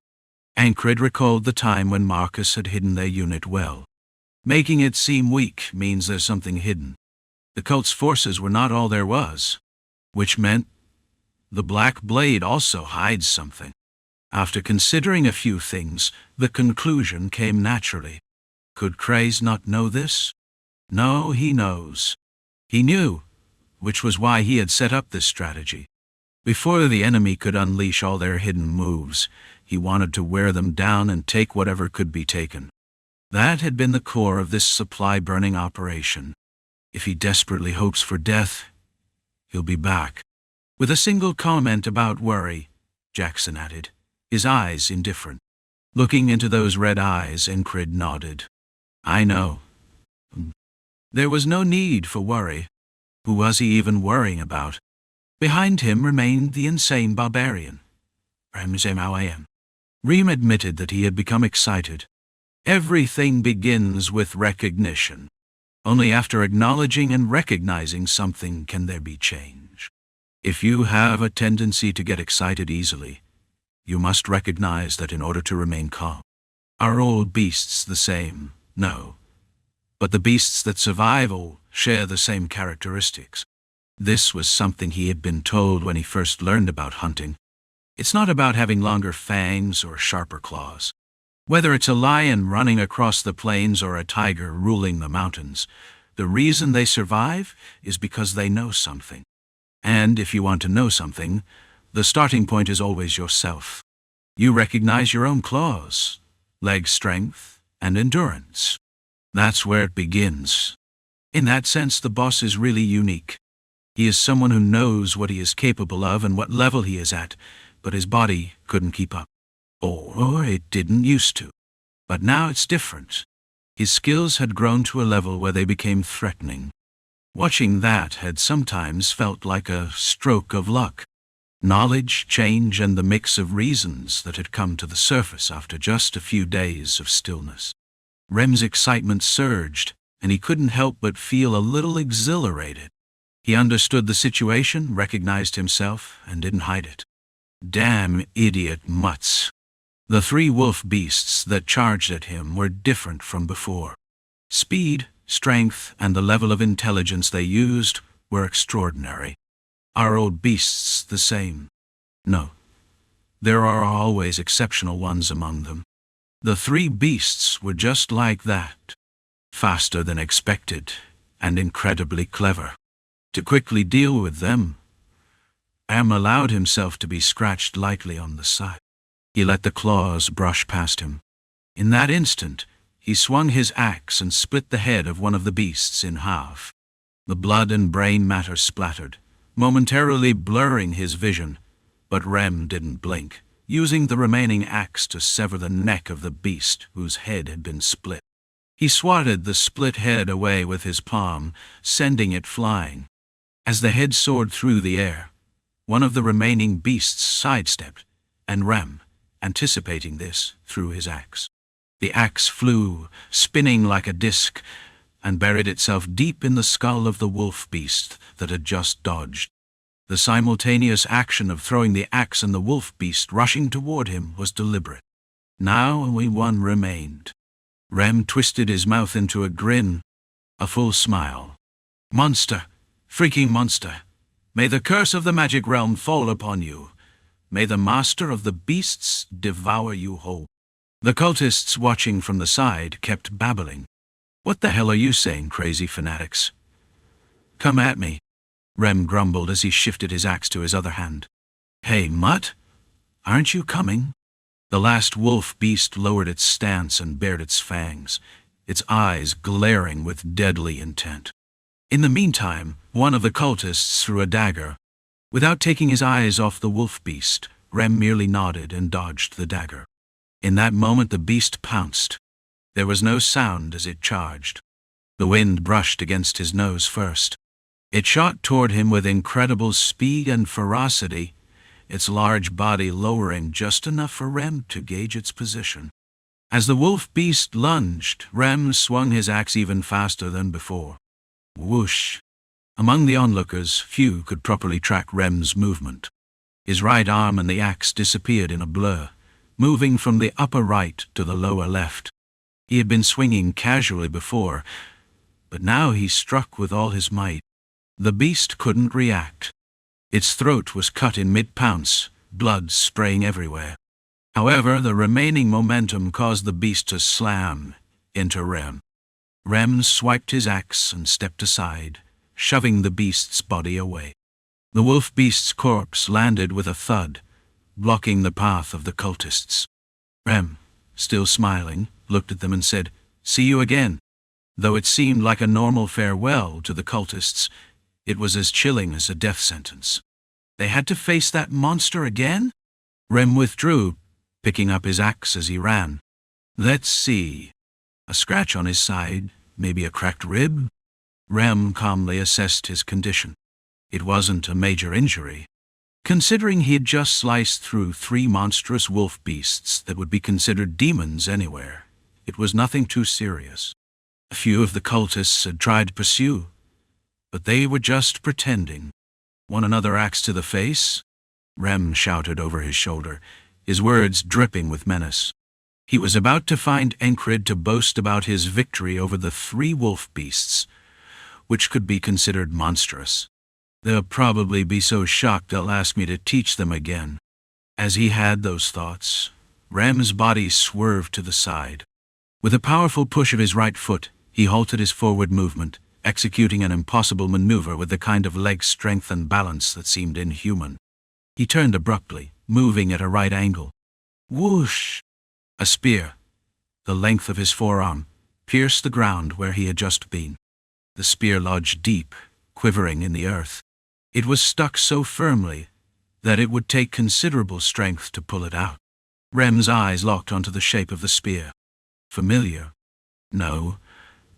Encrid recalled the time when Marcus had hidden their unit well. Making it seem weak means there's something hidden. The cult's forces were not all there was, which meant the Black Blade also hides something. After considering a few things, the conclusion came naturally. Could Craze not know this? No, he knows. He knew, which was why he had set up this strategy. Before the enemy could unleash all their hidden moves, he wanted to wear them down and take whatever could be taken. That had been the core of this supply-burning operation. If he desperately hopes for death, he'll be back. With a single comment about worry, Jackson added, his eyes indifferent. Looking into those red eyes, Encrid nodded. I know. There was no need for worry. Who was he even worrying about? Behind him remained the insane barbarian. Rem admitted that he had become excited. Everything begins with recognition. Only after acknowledging and recognizing something can there be change. If you have a tendency to get excited easily, you must recognize that in order to remain calm. Are all beasts the same? No. But the beasts that survive all share the same characteristics. This was something he had been told when he first learned about hunting. It's not about having longer fangs or sharper claws. Whether it's a lion running across the plains or a tiger ruling the mountains, the reason they survive is because they know something. And if you want to know something, the starting point is always yourself. You recognize your own claws, leg strength, and endurance. That's where it begins. In that sense, the boss is really unique. He is someone who knows what he is capable of and what level he is at, but his body couldn't keep up. Or it didn't used to. But now it's different. His skills had grown to a level where they became threatening. Watching that had sometimes felt like a stroke of luck. Knowledge, change, and the mix of reasons that had come to the surface after just a few days of stillness. Rem's excitement surged, and he couldn't help but feel a little exhilarated. He understood the situation, recognized himself, and didn't hide it. Damn idiot mutts. The 3 wolf beasts that charged at him were different from before. Speed, strength, and the level of intelligence they used were extraordinary. Are old beasts the same? No. There are always exceptional ones among them. The 3 beasts were just like that. Faster than expected, and incredibly clever. To quickly deal with them, Rem allowed himself to be scratched lightly on the side. He let the claws brush past him. In that instant, he swung his axe and split the head of one of the beasts in half. The blood and brain matter splattered, momentarily blurring his vision, but Rem didn't blink, using the remaining axe to sever the neck of the beast whose head had been split. He swatted the split head away with his palm, sending it flying. As the head soared through the air, one of the remaining beasts sidestepped, and Rem, anticipating this, threw his axe. The axe flew, spinning like a disc, and buried itself deep in the skull of the wolf beast that had just dodged. The simultaneous action of throwing the axe and the wolf beast rushing toward him was deliberate. Now only one remained. Rem twisted his mouth into a grin, a full smile. Monster, freaking monster, may the curse of the magic realm fall upon you. May the master of the beasts devour you whole. The cultists watching from the side kept babbling. What the hell are you saying, crazy fanatics? Come at me, Rem grumbled as he shifted his axe to his other hand. Hey, mutt, aren't you coming? The last wolf beast lowered its stance and bared its fangs, its eyes glaring with deadly intent. In the meantime, one of the cultists threw a dagger. Without taking his eyes off the wolf beast, Rem merely nodded and dodged the dagger. In that moment the beast pounced. There was no sound as it charged. The wind brushed against his nose first. It shot toward him with incredible speed and ferocity, its large body lowering just enough for Rem to gauge its position. As the wolf beast lunged, Rem swung his axe even faster than before. Whoosh! Among the onlookers, few could properly track Rem's movement. His right arm and the axe disappeared in a blur, moving from the upper right to the lower left. He had been swinging casually before, but now he struck with all his might. The beast couldn't react. Its throat was cut in mid-pounce, blood spraying everywhere. However, the remaining momentum caused the beast to slam into Rem. Rem swiped his axe and stepped aside, shoving the beast's body away. The wolf beast's corpse landed with a thud, blocking the path of the cultists. Rem, still smiling, looked at them and said, "See you again." Though it seemed like a normal farewell to the cultists, it was as chilling as a death sentence. They had to face that monster again? Rem withdrew, picking up his axe as he ran. Let's see. A scratch on his side, maybe a cracked rib? Rem calmly assessed his condition. It wasn't a major injury. Considering he had just sliced through 3 monstrous wolf beasts that would be considered demons anywhere, It was nothing too serious. A few of the cultists had tried to pursue, but they were just pretending. Want another axe to the face? Rem shouted over his shoulder, his words dripping with menace. He was about to find Encrid to boast about his victory over the 3 wolf beasts, which could be considered monstrous. They'll probably be so shocked they'll ask me to teach them again. As he had those thoughts, Rem's body swerved to the side. With a powerful push of his right foot, he halted his forward movement, executing an impossible maneuver with the kind of leg strength and balance that seemed inhuman. He turned abruptly, moving at a right angle. Whoosh! A spear, the length of his forearm, pierced the ground where he had just been. The spear lodged deep, quivering in the earth. It was stuck so firmly that it would take considerable strength to pull it out. Rem's eyes locked onto the shape of the spear. Familiar? No,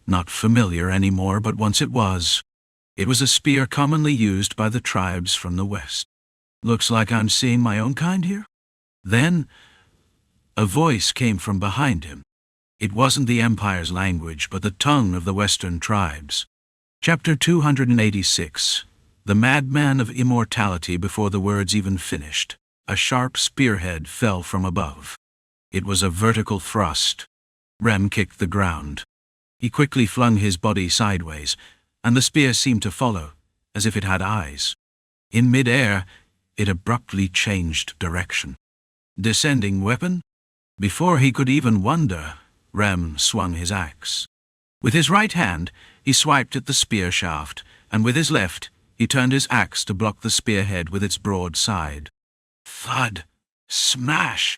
not familiar anymore, but once it was. It was a spear commonly used by the tribes from the west. Looks like I'm seeing my own kind here? Then, a voice came from behind him. It wasn't the Empire's language, but the tongue of the Western tribes. Chapter 286. The Madman of Immortality. Before the words even finished, a sharp spearhead fell from above. It was a vertical thrust. Rem kicked the ground. He quickly flung his body sideways, and the spear seemed to follow, as if it had eyes. In mid-air, it abruptly changed direction. Descending weapon? Before he could even wonder, Rem swung his axe. With his right hand, he swiped at the spear shaft, and with his left, he turned his axe to block the spearhead with its broad side. Thud! Smash!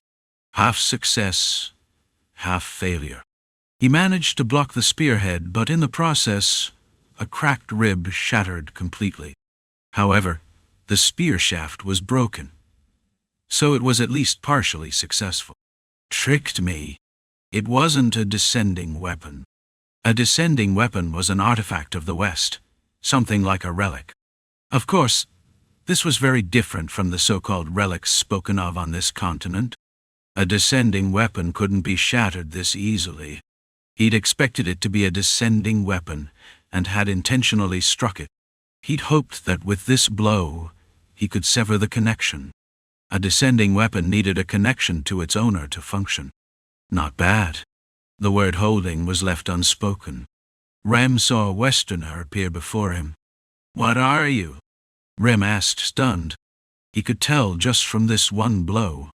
Half success, half failure. He managed to block the spearhead, but in the process, a cracked rib shattered completely. However, the spear shaft was broken, so it was at least partially successful. Tricked me. It wasn't a descending weapon. A descending weapon was an artifact of the West, something like a relic. Of course, this was very different from the so-called relics spoken of on this continent. A descending weapon couldn't be shattered this easily. He'd expected it to be a descending weapon, and had intentionally struck it. He'd hoped that with this blow, he could sever the connection. A descending weapon needed a connection to its owner to function. Not bad. The word holding was left unspoken. Rem saw a Westerner appear before him. What are you? Rem asked, stunned. He could tell just from this one blow.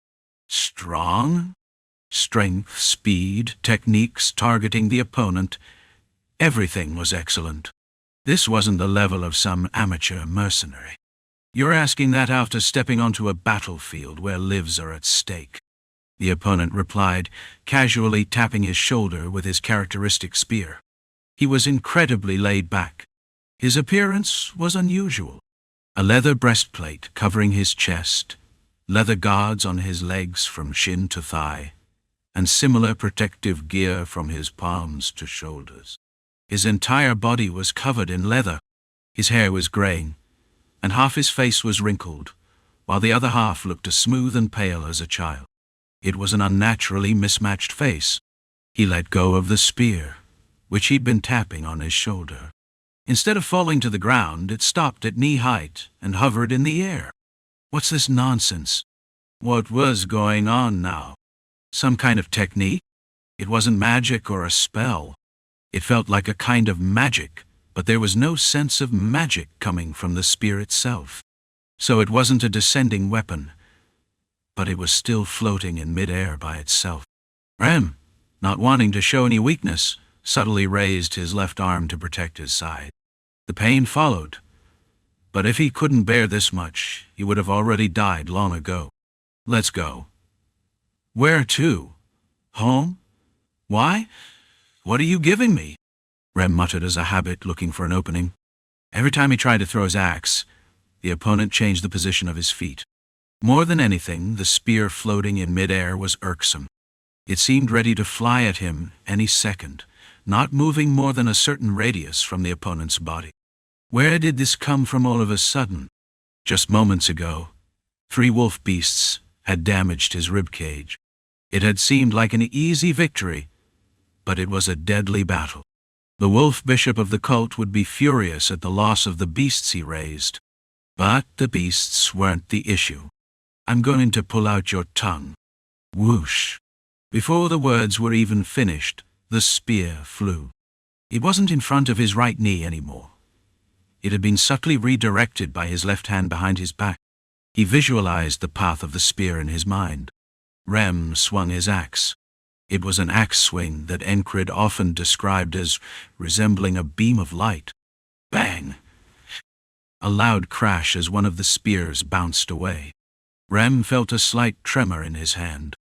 Strong? Strength, speed, techniques targeting the opponent. Everything was excellent. This wasn't the level of some amateur mercenary. You're asking that after stepping onto a battlefield where lives are at stake. The opponent replied, casually tapping his shoulder with his characteristic spear. He was incredibly laid back. His appearance was unusual. A leather breastplate covering his chest, leather guards on his legs from shin to thigh, and similar protective gear from his palms to shoulders. His entire body was covered in leather. His hair was graying, and half his face was wrinkled, while the other half looked as smooth and pale as a child. It was an unnaturally mismatched face. He let go of the spear, which he'd been tapping on his shoulder. Instead of falling to the ground, it stopped at knee height and hovered in the air. What's this nonsense? What was going on now? Some kind of technique? It wasn't magic or a spell. It felt like a kind of magic, but there was no sense of magic coming from the spear itself. So it wasn't a descending weapon, but it was still floating in mid-air by itself. Rem, not wanting to show any weakness, subtly raised his left arm to protect his side. The pain followed, but if he couldn't bear this much, he would have already died long ago. Let's go. Where to? Home? Why? What are you giving me? Rem muttered as a habit, looking for an opening. Every time he tried to throw his axe, the opponent changed the position of his feet. More than anything, the spear floating in mid-air was irksome. It seemed ready to fly at him any second, not moving more than a certain radius from the opponent's body. Where did this come from all of a sudden? Just moments ago, 3 wolf beasts had damaged his ribcage. It had seemed like an easy victory, but it was a deadly battle. The wolf bishop of the cult would be furious at the loss of the beasts he raised. But the beasts weren't the issue. "I'm going to pull out your tongue." Whoosh! Before the words were even finished, the spear flew. It wasn't in front of his right knee anymore. It had been subtly redirected by his left hand behind his back. He visualized the path of the spear in his mind. Rem swung his axe. It was an axe swing that Encrid often described as resembling a beam of light. Bang! A loud crash as one of the spears bounced away. Rem felt a slight tremor in his hand.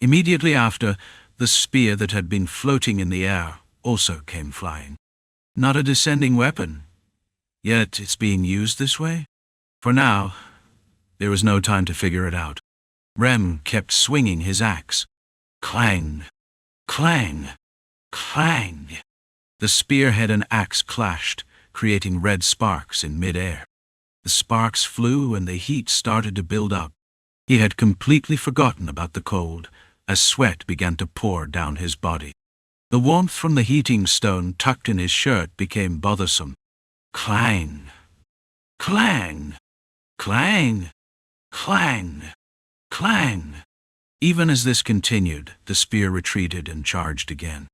Immediately after, the spear that had been floating in the air also came flying. Not a descending weapon, yet it's being used this way? For now, there was no time to figure it out. Rem kept swinging his axe. Clang! Clang! Clang! The spearhead and axe clashed, creating red sparks in mid-air. The sparks flew and the heat started to build up. He had completely forgotten about the cold, as sweat began to pour down his body. The warmth from the heating stone tucked in his shirt became bothersome. Clang! Clang! Clang! Clang! Clang! Even as this continued, the spear retreated and charged again.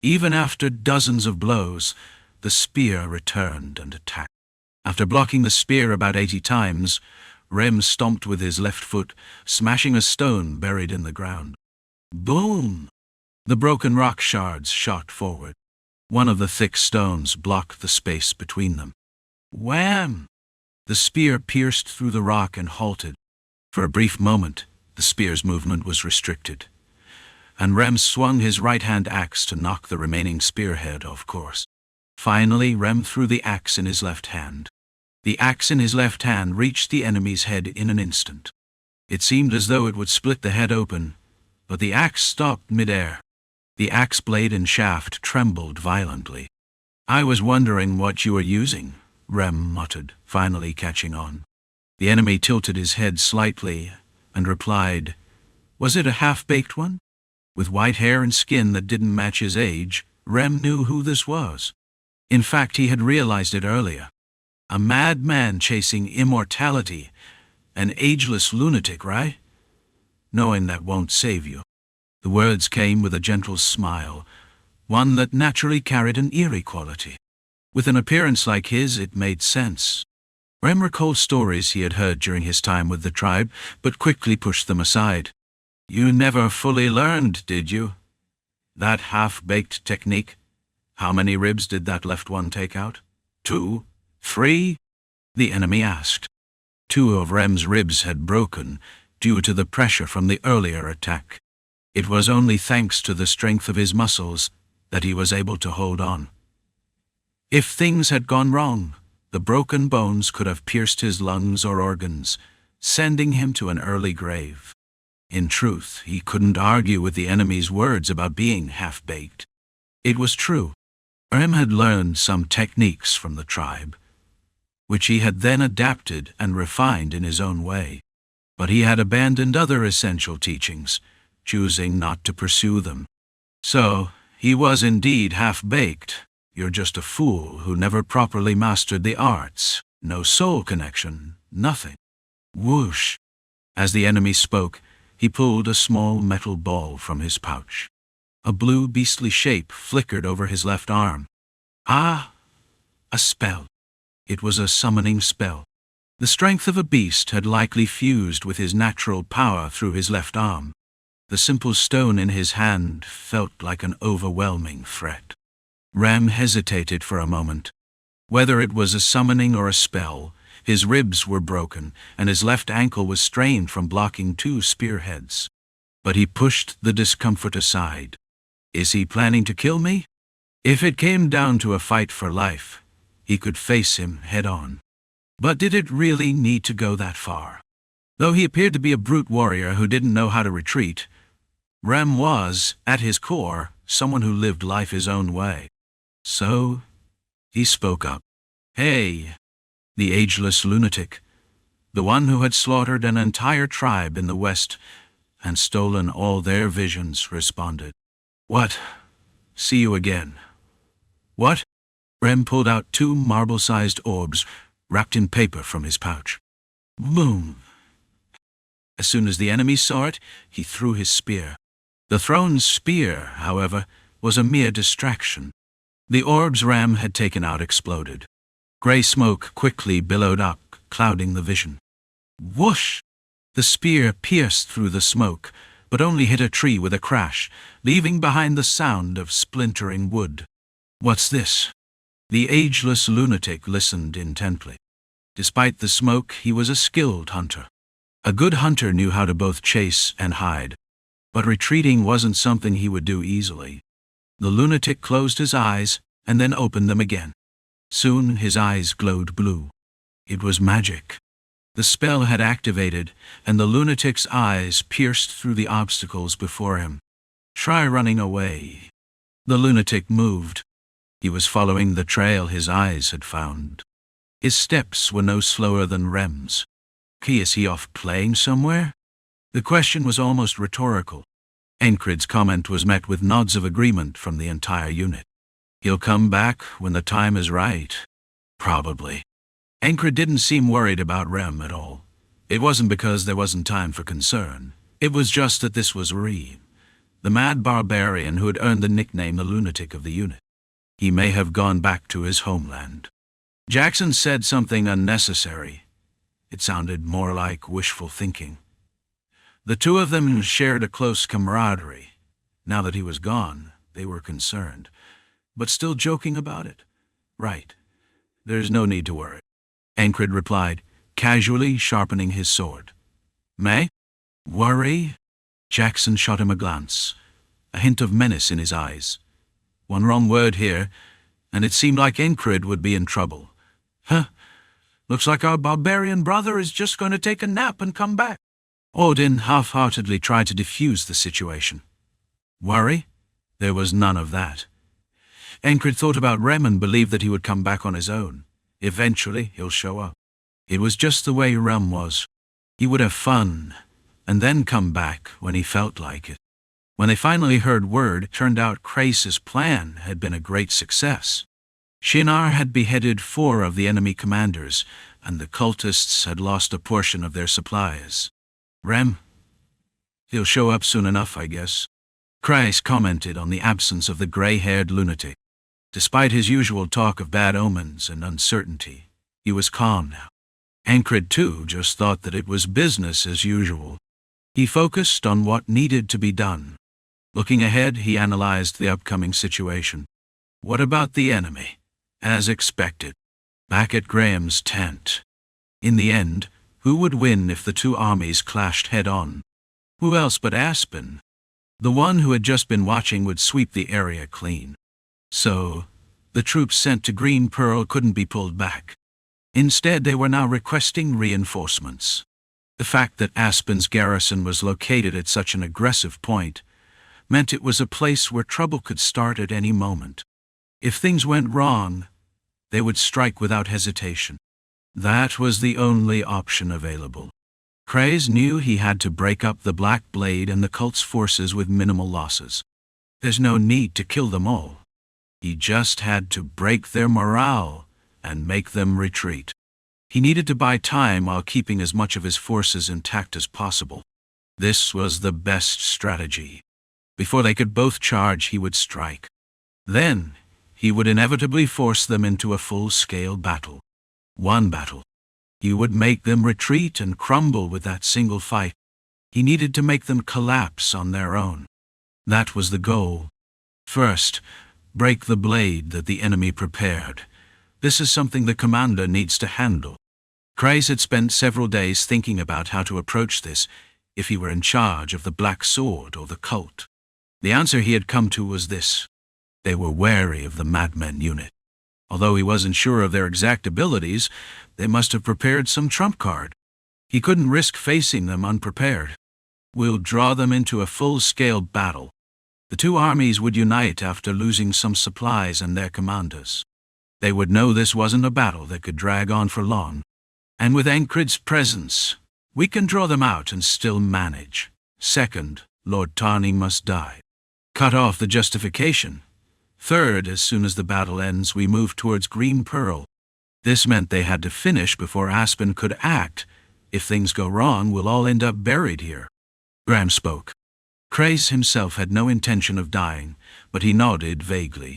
Even after dozens of blows, the spear returned and attacked. After blocking the spear about 80 times, Rem stomped with his left foot, smashing a stone buried in the ground. Boom! The broken rock shards shot forward. One of the thick stones blocked the space between them. Wham! The spear pierced through the rock and halted. For a brief moment, the spear's movement was restricted, and Rem swung his right-hand axe to knock the remaining spearhead off course. Finally, Rem threw the axe in his left hand. The axe in his left hand reached the enemy's head in an instant. It seemed as though it would split the head open, but the axe stopped mid-air. The axe blade and shaft trembled violently. "I was wondering what you were using," Rem muttered, finally catching on. The enemy tilted his head slightly and replied, "Was it a half-baked one?" With white hair and skin that didn't match his age, Rem knew who this was. In fact, he had realized it earlier. A madman chasing immortality, an ageless lunatic, right? Knowing that won't save you. The words came with a gentle smile, one that naturally carried an eerie quality. With an appearance like his, it made sense. Rem recalled stories he had heard during his time with the tribe, but quickly pushed them aside. "You never fully learned, did you? That half-baked technique? How many ribs did that left one take out? 2? 3? The enemy asked. 2 of Rem's ribs had broken due to the pressure from the earlier attack. It was only thanks to the strength of his muscles that he was able to hold on. If things had gone wrong, the broken bones could have pierced his lungs or organs, sending him to an early grave. In truth, he couldn't argue with the enemy's words about being half-baked. It was true. Rem had learned some techniques from the tribe, which he had then adapted and refined in his own way. But he had abandoned other essential teachings, choosing not to pursue them. So, he was indeed half-baked. You're just a fool who never properly mastered the arts. No soul connection, nothing. Whoosh! As the enemy spoke, he pulled a small metal ball from his pouch. A blue beastly shape flickered over his left arm. Ah! A spell. It was a summoning spell. The strength of a beast had likely fused with his natural power through his left arm. The simple stone in his hand felt like an overwhelming threat. Rem hesitated for a moment. Whether it was a summoning or a spell, his ribs were broken, and his left ankle was strained from blocking 2 spearheads. But he pushed the discomfort aside. Is he planning to kill me? If it came down to a fight for life, he could face him head-on. But did it really need to go that far? Though he appeared to be a brute warrior who didn't know how to retreat, Rem was, at his core, someone who lived life his own way. So, he spoke up. "Hey, the ageless lunatic, the one who had slaughtered an entire tribe in the West and stolen all their visions," responded. "What? See you again. What? Rem pulled out 2 marble-sized orbs wrapped in paper from his pouch. Boom! As soon as the enemy saw it, he threw his spear. The thrown spear, however, was a mere distraction. The orbs Rem had taken out exploded. Grey smoke quickly billowed up, clouding the vision. Whoosh! The spear pierced through the smoke, but only hit a tree with a crash, leaving behind the sound of splintering wood. What's this? The ageless lunatic listened intently. Despite the smoke, he was a skilled hunter. A good hunter knew how to both chase and hide, but retreating wasn't something he would do easily. The lunatic closed his eyes and then opened them again. Soon his eyes glowed blue. It was magic. The spell had activated, and the lunatic's eyes pierced through the obstacles before him. Try running away. The lunatic moved. He was following the trail his eyes had found. His steps were no slower than Rem's. Is he off playing somewhere? The question was almost rhetorical. Encrid's comment was met with nods of agreement from the entire unit. He'll come back when the time is right. Probably. Encrid didn't seem worried about Rem at all. It wasn't because there wasn't time for concern. It was just that this was Rem, the mad barbarian who had earned the nickname the lunatic of the unit. He may have gone back to his homeland. Jackson said something unnecessary. It sounded more like wishful thinking. The two of them shared a close camaraderie. Now that he was gone, they were concerned, but still joking about it. Right. There's no need to worry. Encrid replied, casually sharpening his sword. May? Worry? Jackson shot him a glance, a hint of menace in his eyes. One wrong word here, and it seemed like Encrid would be in trouble. Huh? Looks like our barbarian brother is just going to take a nap and come back. Audin half-heartedly tried to defuse the situation. Worry? There was none of that. Encrid thought about Rem and believed that he would come back on his own. Eventually, he'll show up. It was just the way Rem was. He would have fun, and then come back when he felt like it. When they finally heard word, it turned out Crace's plan had been a great success. Shinar had beheaded 4 of the enemy commanders, and the cultists had lost a portion of their supplies. Rem? He'll show up soon enough, I guess. Crace commented on the absence of the gray-haired lunatic. Despite his usual talk of bad omens and uncertainty, he was calm now. Encrid, too, just thought that it was business as usual. He focused on what needed to be done. Looking ahead, he analyzed the upcoming situation. What about the enemy? As expected, back at Graham's tent. In the end, who would win if the 2 armies clashed head-on? Who else but Aspen? The one who had just been watching would sweep the area clean. So, the troops sent to Green Pearl couldn't be pulled back. Instead, they were now requesting reinforcements. The fact that Aspen's garrison was located at such an aggressive point meant it was a place where trouble could start at any moment. If things went wrong, they would strike without hesitation. That was the only option available. Craze knew he had to break up the Black Blade and the cult's forces with minimal losses. There's no need to kill them all. He just had to break their morale and make them retreat. He needed to buy time while keeping as much of his forces intact as possible. This was the best strategy. Before they could both charge, he would strike. Then, he would inevitably force them into a full-scale battle. One battle. He would make them retreat and crumble with that single fight. He needed to make them collapse on their own. That was the goal. First, break the blade that the enemy prepared. This is something the commander needs to handle. Craze had spent several days thinking about how to approach this if he were in charge of the Black Sword or the cult. The answer he had come to was this. They were wary of the Madman unit. Although he wasn't sure of their exact abilities, they must have prepared some trump card. He couldn't risk facing them unprepared. We'll draw them into a full-scale battle. The 2 armies would unite after losing some supplies and their commanders. They would know this wasn't a battle that could drag on for long. And with Encrid's presence, we can draw them out and still manage. Second, Lord Tarney must die. Cut off the justification, Third, as soon as the battle ends, we move towards Green Pearl. This meant they had to finish before Aspen could act. If things go wrong, we'll all end up buried here. Graham spoke. Crace himself had no intention of dying, but he nodded vaguely.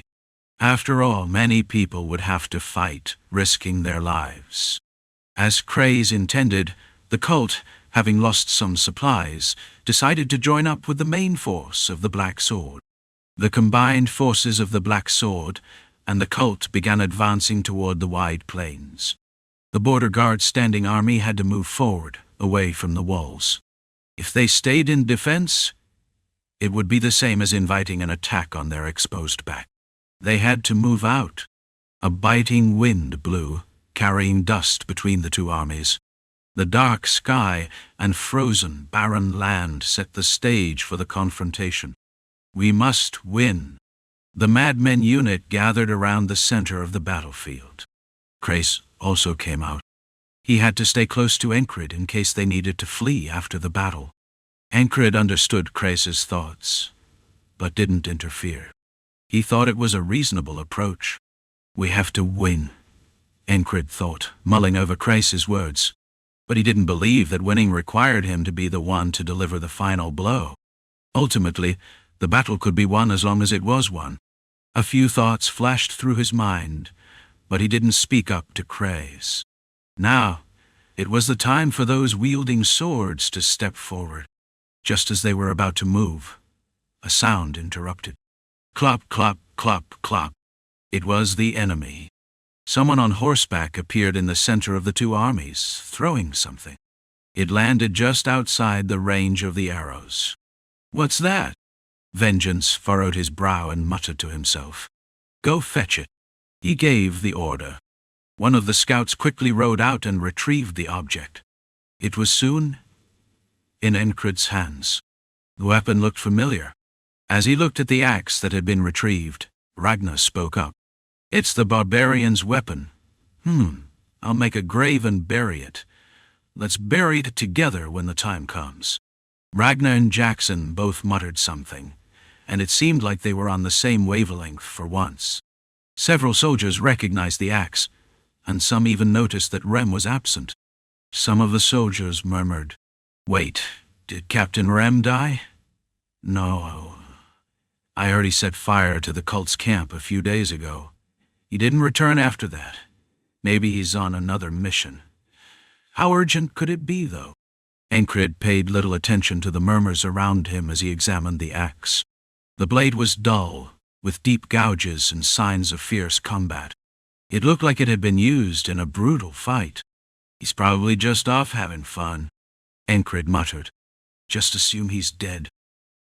After all, many people would have to fight, risking their lives. As Crace intended, the cult, having lost some supplies, decided to join up with the main force of the Black Sword. The combined forces of the Black Sword and the cult began advancing toward the wide plains. The border guard's standing army had to move forward, away from the walls. If they stayed in defense, it would be the same as inviting an attack on their exposed back. They had to move out. A biting wind blew, carrying dust between the two armies. The dark sky and frozen, barren land set the stage for the confrontation. We must win. The Madman unit gathered around the center of the battlefield. Crace also came out. He had to stay close to Encrid in case they needed to flee after the battle. Encrid understood Crace's thoughts, but didn't interfere. He thought it was a reasonable approach. We have to win, Encrid thought, mulling over Crace's words. But he didn't believe that winning required him to be the one to deliver the final blow. Ultimately, the battle could be won as long as it was won. A few thoughts flashed through his mind, but he didn't speak up to Crace. Now, it was the time for those wielding swords to step forward. Just as they were about to move, a sound interrupted. Clop, clop, clop, clop. It was the enemy. Someone on horseback appeared in the center of the two armies, throwing something. It landed just outside the range of the arrows. What's that? Vengeance furrowed his brow and muttered to himself. Go fetch it. He gave the order. One of the scouts quickly rode out and retrieved the object. It was soon in Encrid's hands. The weapon looked familiar. As he looked at the axe that had been retrieved, Ragnar spoke up. It's the barbarian's weapon. I'll make a grave and bury it. Let's bury it together when the time comes. Ragnar and Jackson both muttered something, and it seemed like they were on the same wavelength for once. Several soldiers recognized the axe, and some even noticed that Rem was absent. Some of the soldiers murmured, Wait, did Captain Rem die? No. I heard he set fire to the cult's camp a few days ago. He didn't return after that. Maybe he's on another mission. How urgent could it be, though? Encrid paid little attention to the murmurs around him as he examined the axe. The blade was dull, with deep gouges and signs of fierce combat. It looked like it had been used in a brutal fight. He's probably just off having fun, Encrid muttered. Just assume he's dead.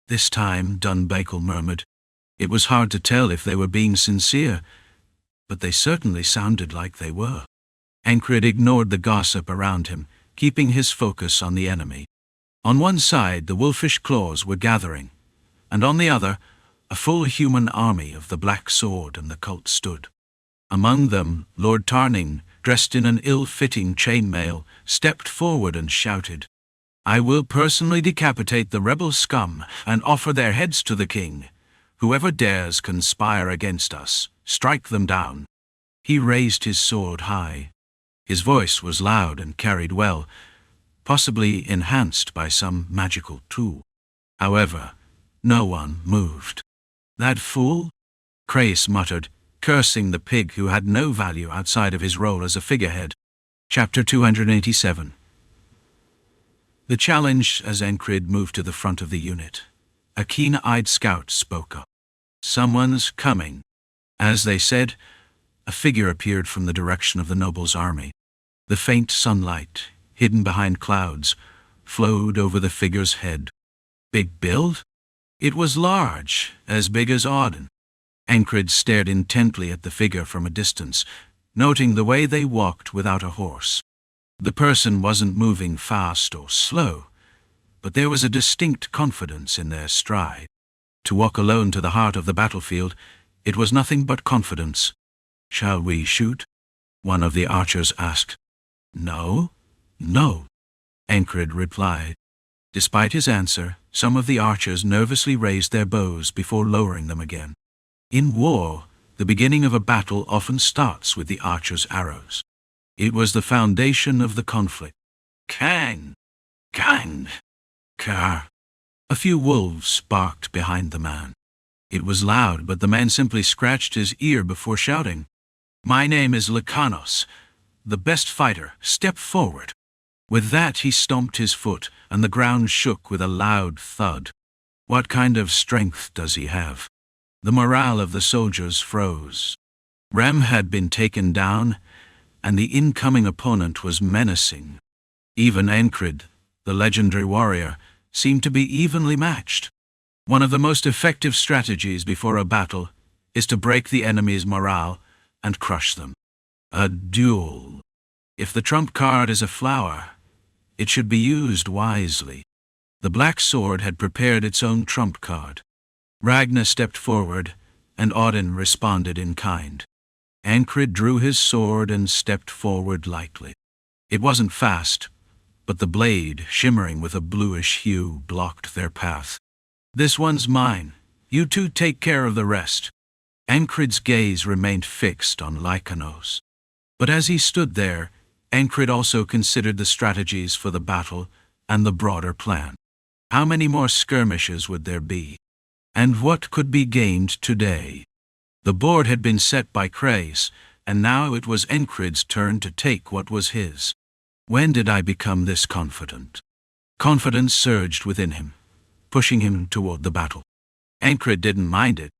This time, Dunbakel murmured. It was hard to tell if they were being sincere, but they certainly sounded like they were. Encrid ignored the gossip around him, keeping his focus on the enemy. On one side, the wolfish claws were gathering, and on the other, a full human army of the Black Sword and the cult stood. Among them, Lord Tarning, dressed in an ill-fitting chainmail, stepped forward and shouted, I will personally decapitate the rebel scum and offer their heads to the king. Whoever dares conspire against us, strike them down. He raised his sword high. His voice was loud and carried well, possibly enhanced by some magical tool. However, no one moved. That fool? Crace muttered, cursing the pig who had no value outside of his role as a figurehead. Chapter 287. The challenge as Encrid moved to the front of the unit. A keen-eyed scout spoke up. Someone's coming. As they said, a figure appeared from the direction of the noble's army. The faint sunlight, hidden behind clouds, flowed over the figure's head. Big build? It was large, as big as Audin. Encrid stared intently at the figure from a distance, noting the way they walked without a horse. The person wasn't moving fast or slow, but there was a distinct confidence in their stride. To walk alone to the heart of the battlefield, it was nothing but confidence. Shall we shoot? One of the archers asked. No, Encrid replied. Despite his answer, some of the archers nervously raised their bows before lowering them again. In war, the beginning of a battle often starts with the archer's arrows. It was the foundation of the conflict. Kang! Kang! Kar! A few wolves barked behind the man. It was loud, but the man simply scratched his ear before shouting, "My name is Lanos, the best fighter. Step forward." With that he stomped his foot, and the ground shook with a loud thud. What kind of strength does he have? The morale of the soldiers froze. Rem had been taken down, and the incoming opponent was menacing. Even Encrid, the legendary warrior, seemed to be evenly matched. One of the most effective strategies before a battle is to break the enemy's morale and crush them. A duel. If the trump card is a flower, it should be used wisely. The black sword had prepared its own trump card. Ragnar stepped forward, and Audin responded in kind. Encrid drew his sword and stepped forward lightly. It wasn't fast, but the blade, shimmering with a bluish hue, blocked their path. "This one's mine. You two take care of the rest." Encrid's gaze remained fixed on Lanos. But as he stood there, Encrid also considered the strategies for the battle and the broader plan. How many more skirmishes would there be? And what could be gained today? The board had been set by Teresa, and now it was Encrid's turn to take what was his. When did I become this confident? Confidence surged within him, pushing him toward the battle. Encrid didn't mind it.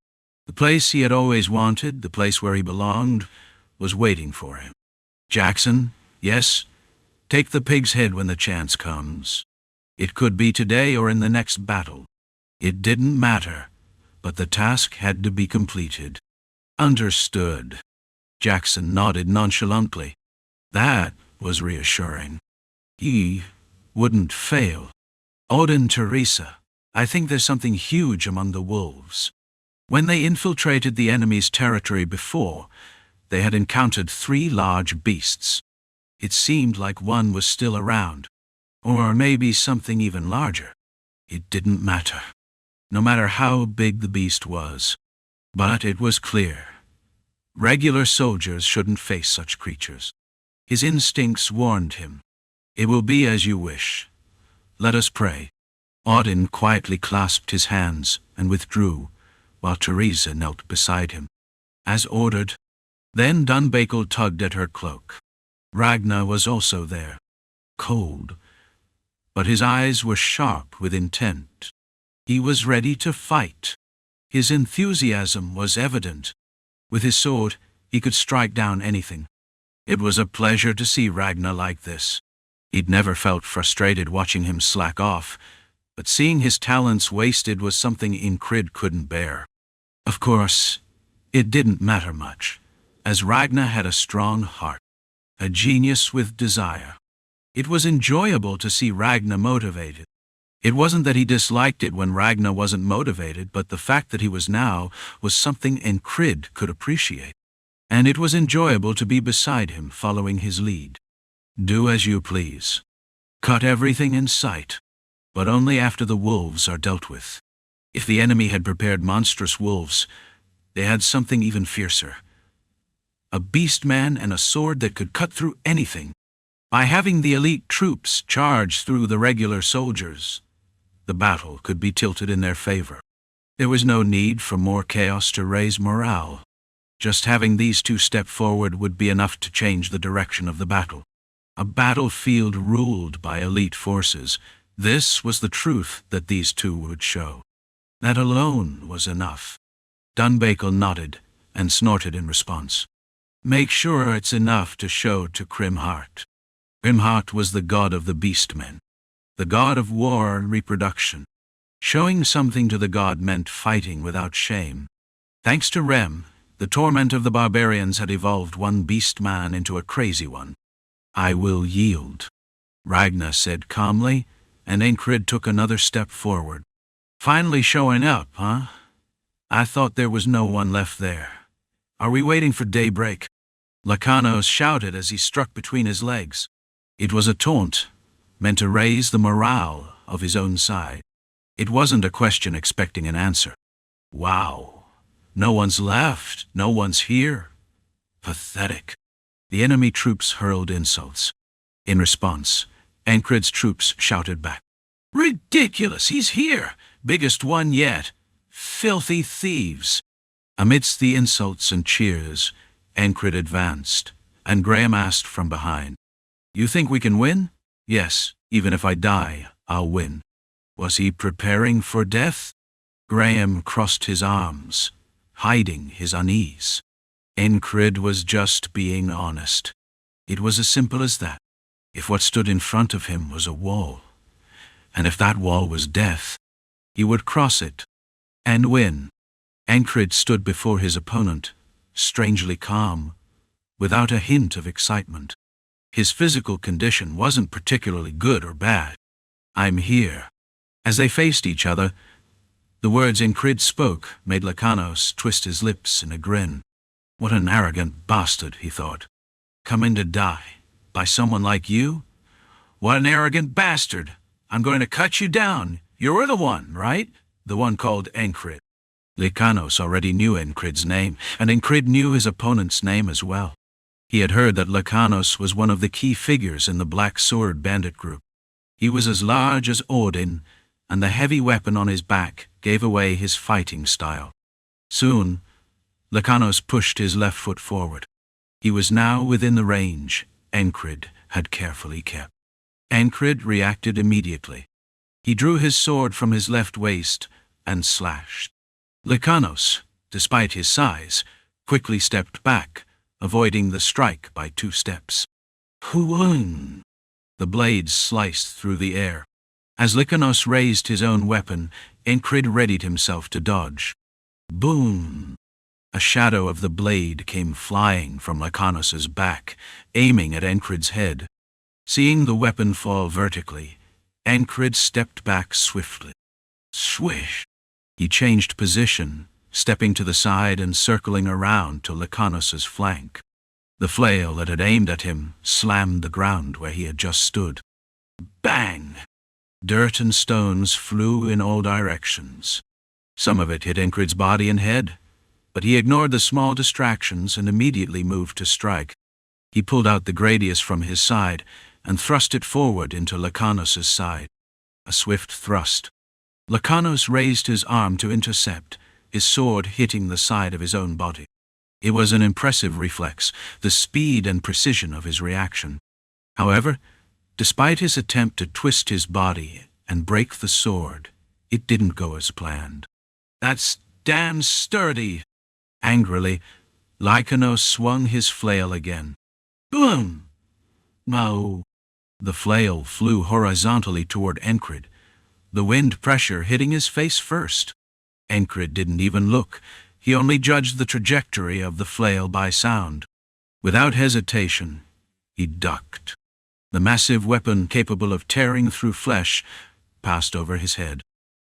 The place he had always wanted, the place where he belonged, was waiting for him. "Jackson, yes, take the pig's head when the chance comes. It could be today or in the next battle." It didn't matter, but the task had to be completed. "Understood." Jackson nodded nonchalantly. That was reassuring. He wouldn't fail. "Audin, Teresa, I think there's something huge among the wolves. When they infiltrated the enemy's territory before, they had encountered 3 large beasts. It seemed like one was still around, or maybe something even larger. It didn't matter, no matter how big the beast was. But it was clear. Regular soldiers shouldn't face such creatures. His instincts warned him. "It will be as you wish. Let us pray." Audin quietly clasped his hands and withdrew, while Teresa knelt beside him. As ordered. Then Dunbakel tugged at her cloak. Ragnar was also there, cold, but his eyes were sharp with intent. He was ready to fight. His enthusiasm was evident. With his sword, he could strike down anything. It was a pleasure to see Ragnar like this. He'd never felt frustrated watching him slack off, but seeing his talents wasted was something Encrid couldn't bear. Of course, it didn't matter much, as Ragnar had a strong heart, a genius with desire. It was enjoyable to see Ragnar motivated. It wasn't that he disliked it when Ragnar wasn't motivated, but the fact that he was now was something Encrid could appreciate. And it was enjoyable to be beside him, following his lead. "Do as you please. Cut everything in sight, but only after the wolves are dealt with." If the enemy had prepared monstrous wolves, they had something even fiercer. A beast man and a sword that could cut through anything. By having the elite troops charge through the regular soldiers, the battle could be tilted in their favor. There was no need for more chaos to raise morale. Just having these two step forward would be enough to change the direction of the battle. A battlefield ruled by elite forces. This was the truth that these two would show. That alone was enough. Dunbakel nodded and snorted in response. "Make sure it's enough to show to Grimheart." Grimheart was the god of the beastmen, the god of war and reproduction. Showing something to the god meant fighting without shame. Thanks to Rem, the torment of the barbarians had evolved one beast man into a crazy one. "I will yield," Ragnar said calmly, and Encrid took another step forward. "Finally showing up, huh? I thought there was no one left there. Are we waiting for daybreak?" Lanos shouted as he struck between his legs. It was a taunt, meant to raise the morale of his own side. It wasn't a question expecting an answer. "Wow," No one's left. No one's here. Pathetic. The enemy troops hurled insults. In response, Encrid's troops shouted back, "Ridiculous! He's here! Biggest one yet! Filthy thieves!" Amidst the insults and cheers, Encrid advanced, and Graham asked from behind, "You think we can win?" "Yes, even if I die, I'll win." Was he preparing for death? Graham crossed his arms, hiding his unease. Encrid was just being honest. It was as simple as that. If what stood in front of him was a wall, and if that wall was death, he would cross it and win. Encrid stood before his opponent, strangely calm, without a hint of excitement. His physical condition wasn't particularly good or bad. "I'm here." As they faced each other, the words Encrid spoke made Lanos twist his lips in a grin. What an arrogant bastard, he thought. Coming to die by someone like you? What an arrogant bastard! I'm going to cut you down. You're the one, right? The one called Encrid. Lanos already knew Encrid's name, and Encrid knew his opponent's name as well. He had heard that Lanos was one of the key figures in the Black Sword bandit group. He was as large as Audin, and the heavy weapon on his back gave away his fighting style. Soon, Lanos pushed his left foot forward. He was now within the range Encrid had carefully kept. Encrid reacted immediately. He drew his sword from his left waist and slashed. Lanos, despite his size, quickly stepped back, avoiding the strike by 2 steps. Hooon! The blade sliced through the air. As Lanos raised his own weapon, Encrid readied himself to dodge. Boom! A shadow of the blade came flying from Lanos's back, aiming at Encrid's head. Seeing the weapon fall vertically, Encrid stepped back swiftly. Swish! He changed position, stepping to the side and circling around to Lanos's flank. The flail that had aimed at him slammed the ground where he had just stood. Bang! Dirt and stones flew in all directions. Some of it hit Encrid's body and head, but he ignored the small distractions and immediately moved to strike. He pulled out the Gradius from his side and thrust it forward into Lanos's side. A swift thrust. Lanos raised his arm to intercept, his sword hitting the side of his own body. It was an impressive reflex, the speed and precision of his reaction. However, despite his attempt to twist his body and break the sword, it didn't go as planned. That's damn sturdy! Angrily, Lanos swung his flail again. Boom! No! The flail flew horizontally toward Encrid, the wind pressure hitting his face first. Encrid didn't even look. He only judged the trajectory of the flail by sound. Without hesitation, he ducked. The massive weapon capable of tearing through flesh passed over his head.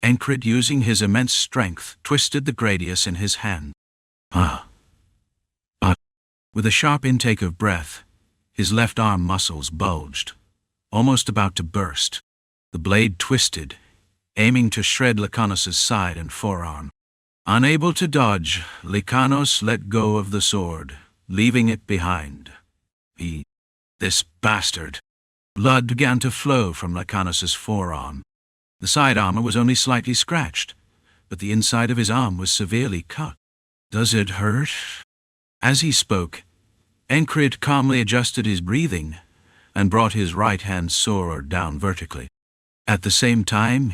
Encrid, using his immense strength, twisted the Gradius in his hand. With a sharp intake of breath, his left arm muscles bulged, almost about to burst. The blade twisted, aiming to shred Lanos's side and forearm. Unable to dodge, Lanos let go of the sword, leaving it behind. This bastard! Blood began to flow from Lanos's forearm. The side armor was only slightly scratched, but the inside of his arm was severely cut. Does it hurt? As he spoke, Encrid calmly adjusted his breathing and brought his right-hand sword down vertically. At the same time,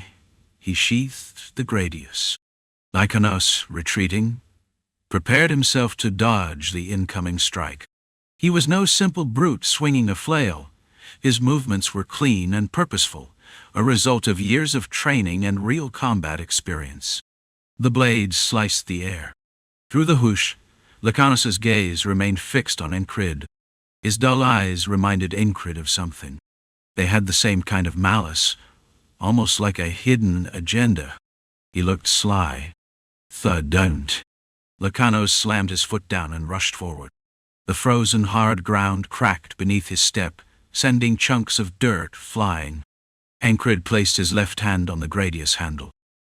he sheathed the Gradius. Lanos, retreating, prepared himself to dodge the incoming strike. He was no simple brute swinging a flail. His movements were clean and purposeful, a result of years of training and real combat experience. The blade sliced the air. Through the whoosh, Lanos's gaze remained fixed on Encrid. His dull eyes reminded Encrid of something. They had the same kind of malice, almost like a hidden agenda. He looked sly. Thud, don't. Lanos slammed his foot down and rushed forward. The frozen hard ground cracked beneath his step, sending chunks of dirt flying. Encrid placed his left hand on the Gradius handle.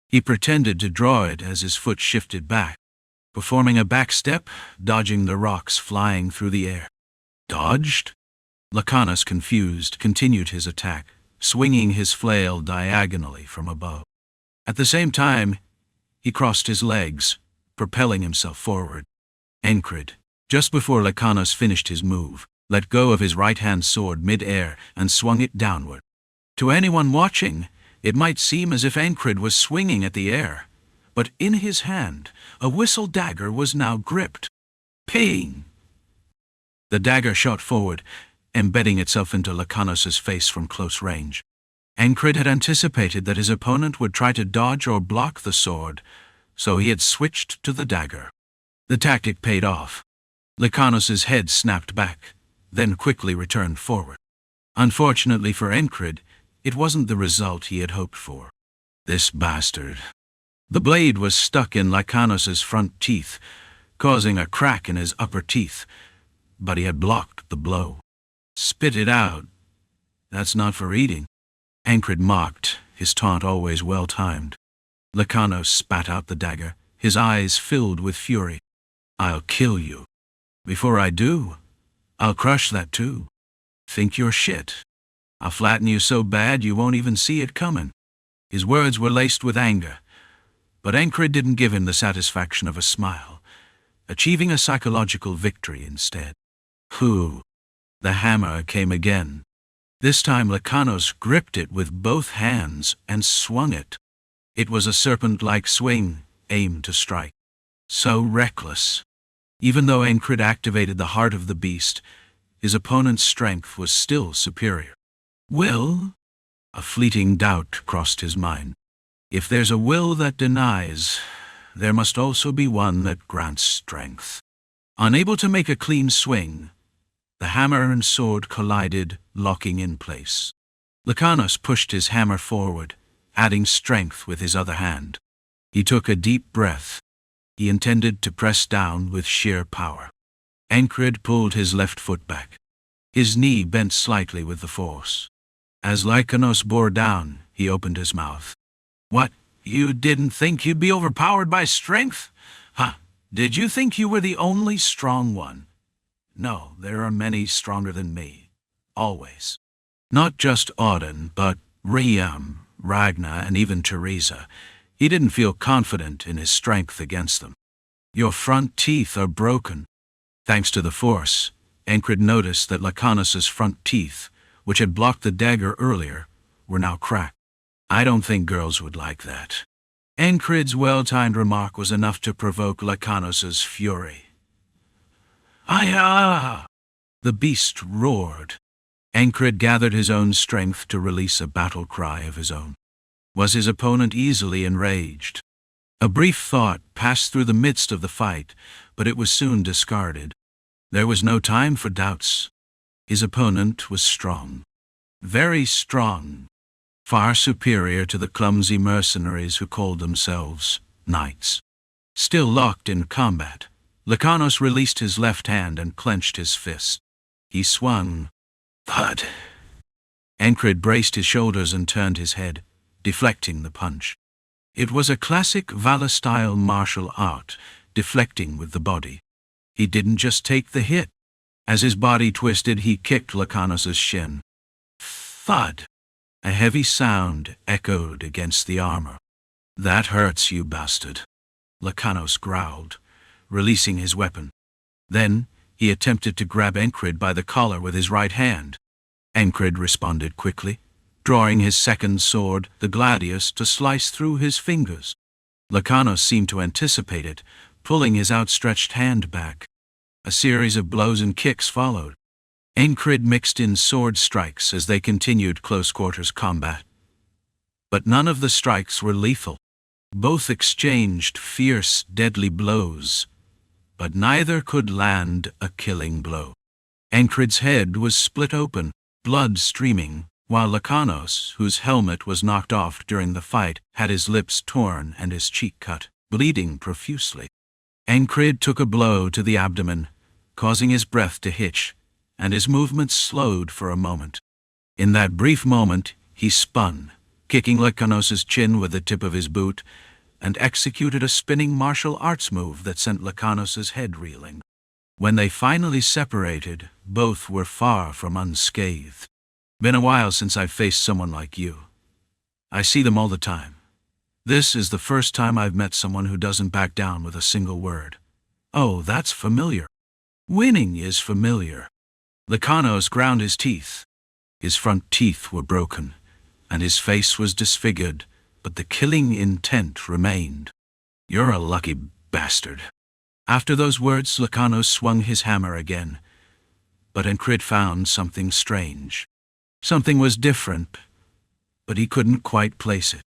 He pretended to draw it as his foot shifted back. performing a backstep, dodging the rocks flying through the air. Dodged? Lanos, confused, continued his attack, swinging his flail diagonally from above. At the same time, he crossed his legs, propelling himself forward. Encrid, just before Lanos finished his move, let go of his right-hand sword mid-air and swung it downward. To anyone watching, it might seem as if Encrid was swinging at the air, but in his hand, a whistle dagger was now gripped. Ping! The dagger shot forward, embedding itself into Lanos' face from close range. Encrid had anticipated that his opponent would try to dodge or block the sword, so he had switched to the dagger. The tactic paid off. Lanos' head snapped back, then quickly returned forward. Unfortunately for Encrid, it wasn't the result he had hoped for. This bastard. The blade was stuck in Lanos' front teeth, causing a crack in his upper teeth, but he had blocked the blow. Spit it out. That's not for eating. Encrid mocked, his taunt always well-timed. Lanos spat out the dagger, his eyes filled with fury. I'll kill you. Before I do, I'll crush that too. Think you're shit. I'll flatten you so bad you won't even see it coming. His words were laced with anger, but Encrid didn't give him the satisfaction of a smile, achieving a psychological victory instead. Whew! The hammer came again. This time Lanos gripped it with both hands and swung it. It was a serpent-like swing, aimed to strike. So reckless. Even though Encrid activated the heart of the beast, his opponent's strength was still superior. Will? A fleeting doubt crossed his mind. If there's a will that denies, there must also be one that grants strength. Unable to make a clean swing, the hammer and sword collided, locking in place. Lanos pushed his hammer forward, adding strength with his other hand. He took a deep breath. He intended to press down with sheer power. Encrid pulled his left foot back. His knee bent slightly with the force. As Lanos bore down, he opened his mouth. What, you didn't think you'd be overpowered by strength? Huh, did you think you were the only strong one? No, there are many stronger than me. Always. Not just Audin, but Rem, Ragnar, and even Teresa. He didn't feel confident in his strength against them. Your front teeth are broken. Thanks to the force, Encrid noticed that Lanos' front teeth, which had blocked the dagger earlier, were now cracked. I don't think girls would like that. Encrid's well-timed remark was enough to provoke Lanos' fury. Ayah! The beast roared. Encrid gathered his own strength to release a battle cry of his own. Was his opponent easily enraged? A brief thought passed through the midst of the fight, but it was soon discarded. There was no time for doubts. His opponent was strong. Very strong. Far superior to the clumsy mercenaries who called themselves knights. Still locked in combat, Lanos released his left hand and clenched his fist. He swung. Thud. Encrid braced his shoulders and turned his head, deflecting the punch. It was a classic Vala-style martial art, deflecting with the body. He didn't just take the hit. As his body twisted, he kicked Lanos' shin. Thud! A heavy sound echoed against the armor. That hurts, you bastard, Lanos growled, releasing his weapon. Then he attempted to grab Encrid by the collar with his right hand. Encrid responded quickly, drawing his second sword, the gladius, to slice through his fingers. Lanos seemed to anticipate it, pulling his outstretched hand back. A series of blows and kicks followed. Encrid mixed in sword strikes as they continued close-quarters combat. But none of the strikes were lethal. Both exchanged fierce, deadly blows, but neither could land a killing blow. Encrid's head was split open, blood streaming, while Lanos, whose helmet was knocked off during the fight, had his lips torn and his cheek cut, bleeding profusely. Encrid took a blow to the abdomen, causing his breath to hitch, and his movements slowed for a moment. In that brief moment, he spun, kicking Lanos' chin with the tip of his boot, and executed a spinning martial arts move that sent Lacanos's head reeling. When they finally separated, both were far from unscathed. Been a while since I've faced someone like you. I see them all the time. This is the first time I've met someone who doesn't back down with a single word. Oh, that's familiar. Winning is familiar. Lacanos ground his teeth. His front teeth were broken, and his face was disfigured, but the killing intent remained. You're a lucky bastard. After those words, Lacanos swung his hammer again. But Encrid found something strange. Something was different, but he couldn't quite place it.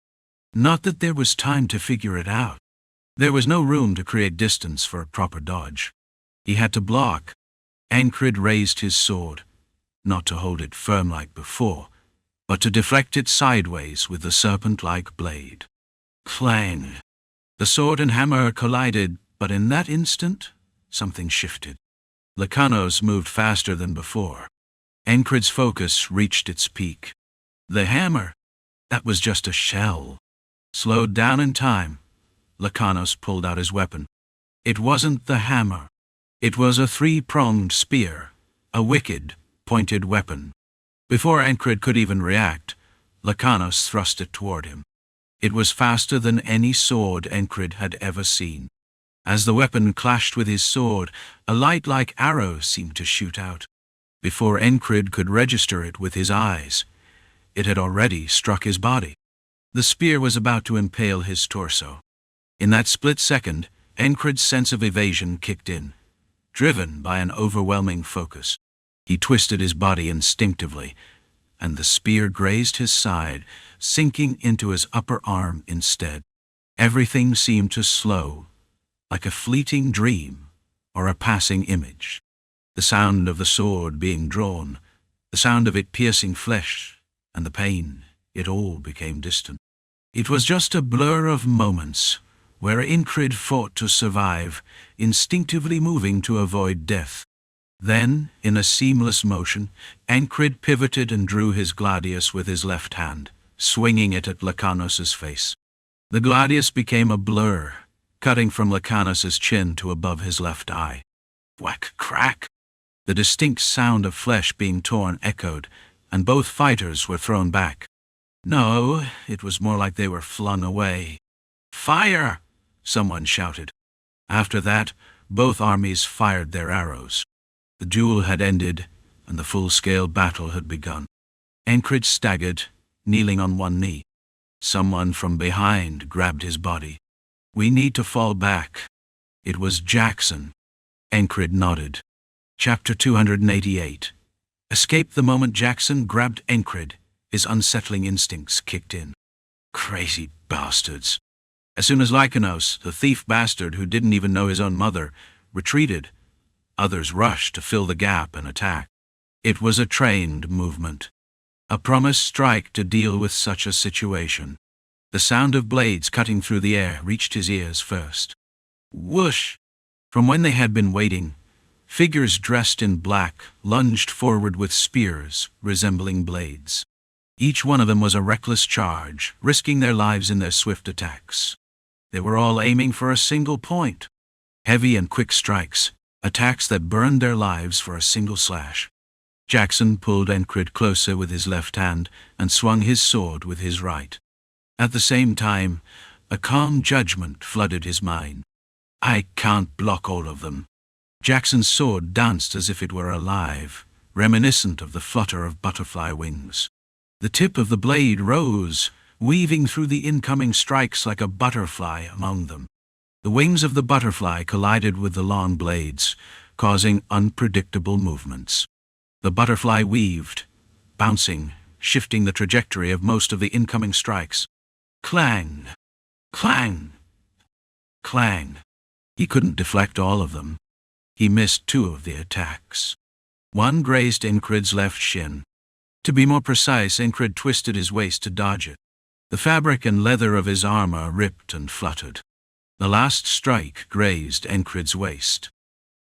Not that there was time to figure it out. There was no room to create distance for a proper dodge. He had to block. Encrid raised his sword, not to hold it firm like before, but to deflect it sideways with the serpent-like blade. Clang! The sword and hammer collided, but in that instant, something shifted. Lacanos moved faster than before. Encrid's focus reached its peak. The hammer, that was just a shell. Slowed down in time, Lacanos pulled out his weapon. It wasn't the hammer. It was a three-pronged spear, a wicked, pointed weapon. Before Encrid could even react, Lacanos thrust it toward him. It was faster than any sword Encrid had ever seen. As the weapon clashed with his sword, a light like arrow seemed to shoot out. Before Encrid could register it with his eyes, it had already struck his body. The spear was about to impale his torso. In that split second, Encrid's sense of evasion kicked in. Driven by an overwhelming focus, he twisted his body instinctively, and the spear grazed his side, sinking into his upper arm instead. Everything seemed to slow, like a fleeting dream or a passing image. The sound of the sword being drawn, the sound of it piercing flesh, and the pain, it all became distant. It was just a blur of moments, where Encrid fought to survive, instinctively moving to avoid death. Then, in a seamless motion, Encrid pivoted and drew his gladius with his left hand, swinging it at Lacanos's face. The gladius became a blur, cutting from Lacanos's chin to above his left eye. Whack, crack! The distinct sound of flesh being torn echoed, and both fighters were thrown back. No, it was more like they were flung away. Fire! Someone shouted. After that, both armies fired their arrows. The duel had ended, and the full-scale battle had begun. Encrid staggered, kneeling on one knee. Someone from behind grabbed his body. We need to fall back. It was Jackson. Encrid nodded. Chapter 288. Escape the moment Jackson grabbed Encrid. His unsettling instincts kicked in. Crazy bastards. As soon as Lacanos, the thief bastard who didn't even know his own mother, retreated, others rushed to fill the gap and attack. It was a trained movement. A promised strike to deal with such a situation. The sound of blades cutting through the air reached his ears first. Whoosh! From when they had been waiting, figures dressed in black lunged forward with spears resembling blades. Each one of them was a reckless charge, risking their lives in their swift attacks. They were all aiming for a single point. Heavy and quick strikes, attacks that burned their lives for a single slash. Jackson pulled Encrid closer with his left hand and swung his sword with his right. At the same time, a calm judgment flooded his mind. I can't block all of them. Jackson's sword danced as if it were alive, reminiscent of the flutter of butterfly wings. The tip of the blade rose, weaving through the incoming strikes like a butterfly among them. The wings of the butterfly collided with the long blades, causing unpredictable movements. The butterfly weaved, bouncing, shifting the trajectory of most of the incoming strikes. Clang! Clang! Clang! He couldn't deflect all of them. He missed 2 of the attacks. One grazed Encrid's left shin. To be more precise, Encrid twisted his waist to dodge it. The fabric and leather of his armor ripped and fluttered. The last strike grazed Encrid's waist.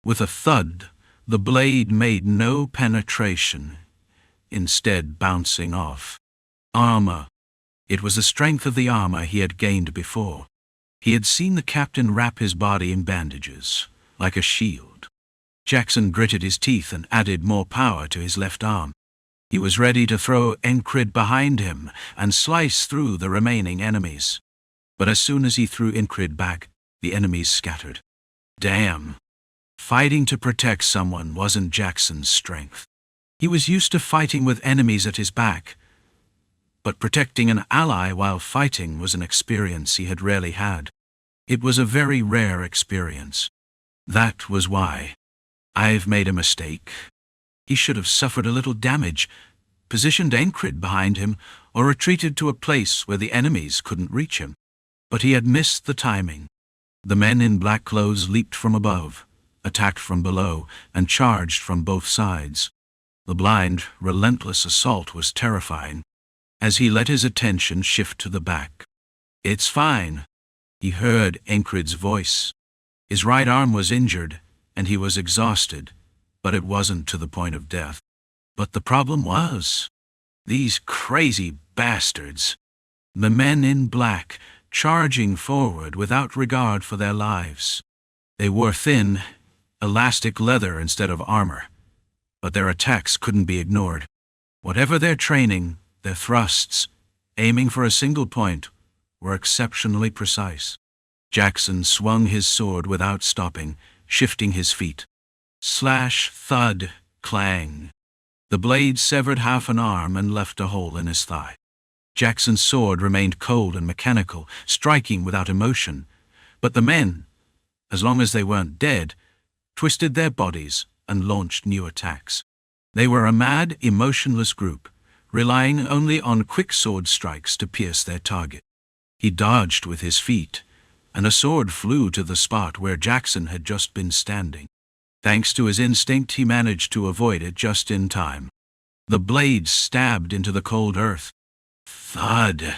With a thud, the blade made no penetration, instead bouncing off. Armor. It was the strength of the armor he had gained before. He had seen the captain wrap his body in bandages, like a shield. Jackson gritted his teeth and added more power to his left arm. He was ready to throw Encrid behind him and slice through the remaining enemies. But as soon as he threw Encrid back, the enemies scattered. Damn. Fighting to protect someone wasn't Jackson's strength. He was used to fighting with enemies at his back, but protecting an ally while fighting was an experience he had rarely had. It was a very rare experience. That was why. I've made a mistake. He should have suffered a little damage, positioned Encrid behind him, or retreated to a place where the enemies couldn't reach him. But he had missed the timing. The men in black clothes leaped from above, attacked from below, and charged from both sides. The blind, relentless assault was terrifying, as he let his attention shift to the back. "It's fine," he heard Encrid's voice. His right arm was injured, and he was exhausted, but it wasn't to the point of death. But the problem was, these crazy bastards, the men in black, charging forward without regard for their lives. They wore thin, elastic leather instead of armor, but their attacks couldn't be ignored. Whatever their training, their thrusts, aiming for a single point, were exceptionally precise. Jackson swung his sword without stopping, shifting his feet. Slash, thud, clang. The blade severed half an arm and left a hole in his thigh. Jackson's sword remained cold and mechanical, striking without emotion, but the men, as long as they weren't dead, twisted their bodies and launched new attacks. They were a mad, emotionless group, relying only on quick sword strikes to pierce their target. He dodged with his feet, and a sword flew to the spot where Jackson had just been standing. Thanks to his instinct, he managed to avoid it just in time. The blade stabbed into the cold earth. Thud.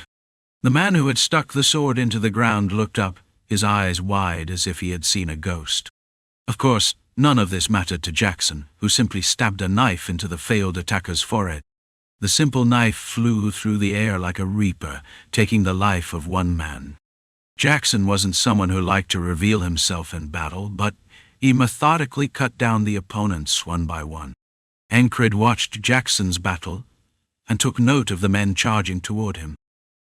The man who had stuck the sword into the ground looked up, his eyes wide as if he had seen a ghost. Of course, none of this mattered to Jackson, who simply stabbed a knife into the failed attacker's forehead. The simple knife flew through the air like a reaper, taking the life of one man. Jackson wasn't someone who liked to reveal himself in battle, but he methodically cut down the opponents one by one. Encrid watched Jackson's battle and took note of the men charging toward him.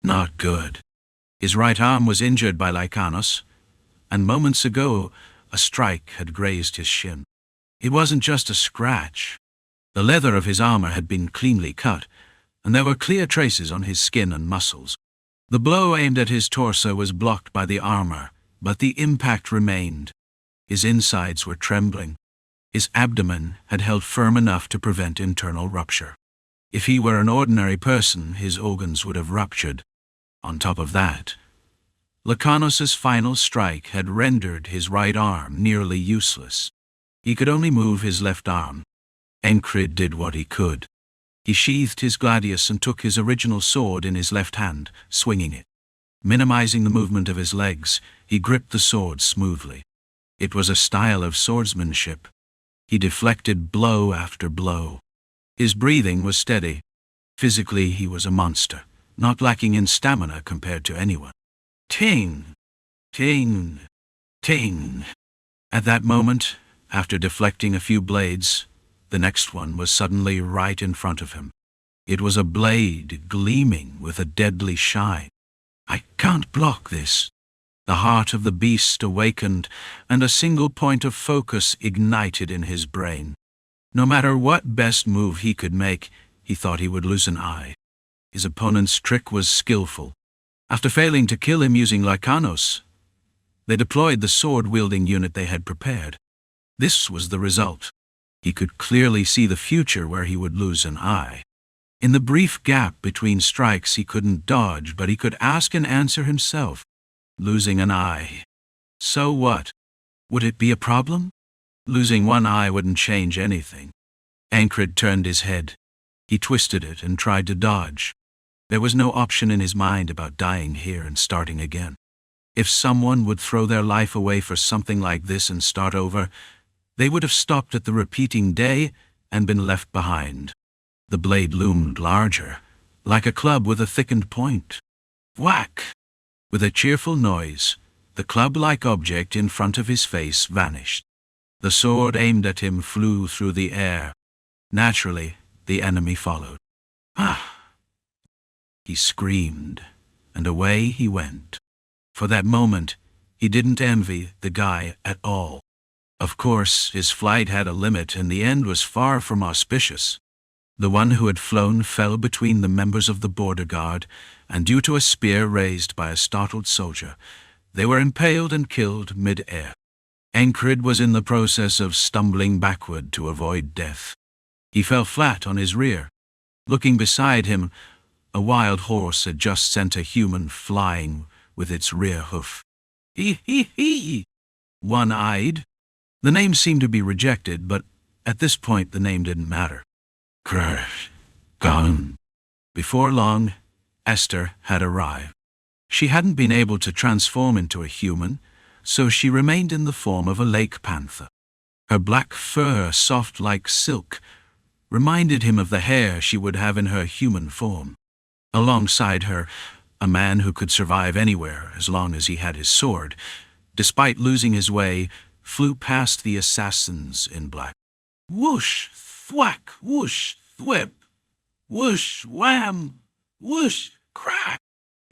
Not good. His right arm was injured by Lanos, and moments ago a strike had grazed his shin. It wasn't just a scratch. The leather of his armor had been cleanly cut, and there were clear traces on his skin and muscles. The blow aimed at his torso was blocked by the armor, but the impact remained. His insides were trembling. His abdomen had held firm enough to prevent internal rupture. If he were an ordinary person, his organs would have ruptured. On top of that, Lacanos's final strike had rendered his right arm nearly useless. He could only move his left arm. Encrid did what he could. He sheathed his gladius and took his original sword in his left hand, swinging it. Minimizing the movement of his legs, he gripped the sword smoothly. It was a style of swordsmanship. He deflected blow after blow. His breathing was steady. Physically, he was a monster, not lacking in stamina compared to anyone. Ting! Ting! Ting! At that moment, after deflecting a few blades, the next one was suddenly right in front of him. It was a blade gleaming with a deadly shine. I can't block this. The heart of the beast awakened, and a single point of focus ignited in his brain. No matter what best move he could make, he thought he would lose an eye. His opponent's trick was skillful. After failing to kill him using Lanos, they deployed the sword-wielding unit they had prepared. This was the result. He could clearly see the future where he would lose an eye. In the brief gap between strikes, he couldn't dodge, but he could ask and answer himself. Losing an eye. So what? Would it be a problem? Losing one eye wouldn't change anything. Encrid turned his head. He twisted it and tried to dodge. There was no option in his mind about dying here and starting again. If someone would throw their life away for something like this and start over, they would have stopped at the repeating day and been left behind. The blade loomed larger, like a club with a thickened point. Whack! With a cheerful noise, The club-like object in front of his face vanished. The sword aimed at him flew through the air. Naturally, the enemy followed. Ah! He screamed, and away he went. For that moment, he didn't envy the guy at all. Of course, his flight had a limit and the end was far from auspicious. The one who had flown fell between the members of the border guard, and due to a spear raised by a startled soldier, they were impaled and killed mid-air. Encrid was in the process of stumbling backward to avoid death. He fell flat on his rear. Looking beside him, a wild horse had just sent a human flying with its rear hoof. He! One-eyed. The name seemed to be rejected, but at this point the name didn't matter. Gone. Before long, Esther had arrived. She hadn't been able to transform into a human, so she remained in the form of a lake panther. Her black fur, soft like silk, reminded him of the hair she would have in her human form. Alongside her, a man who could survive anywhere as long as he had his sword, despite losing his way, flew past the assassins in black. Whoosh, thwack, whoosh, thwip, whoosh, wham, whoosh, crack.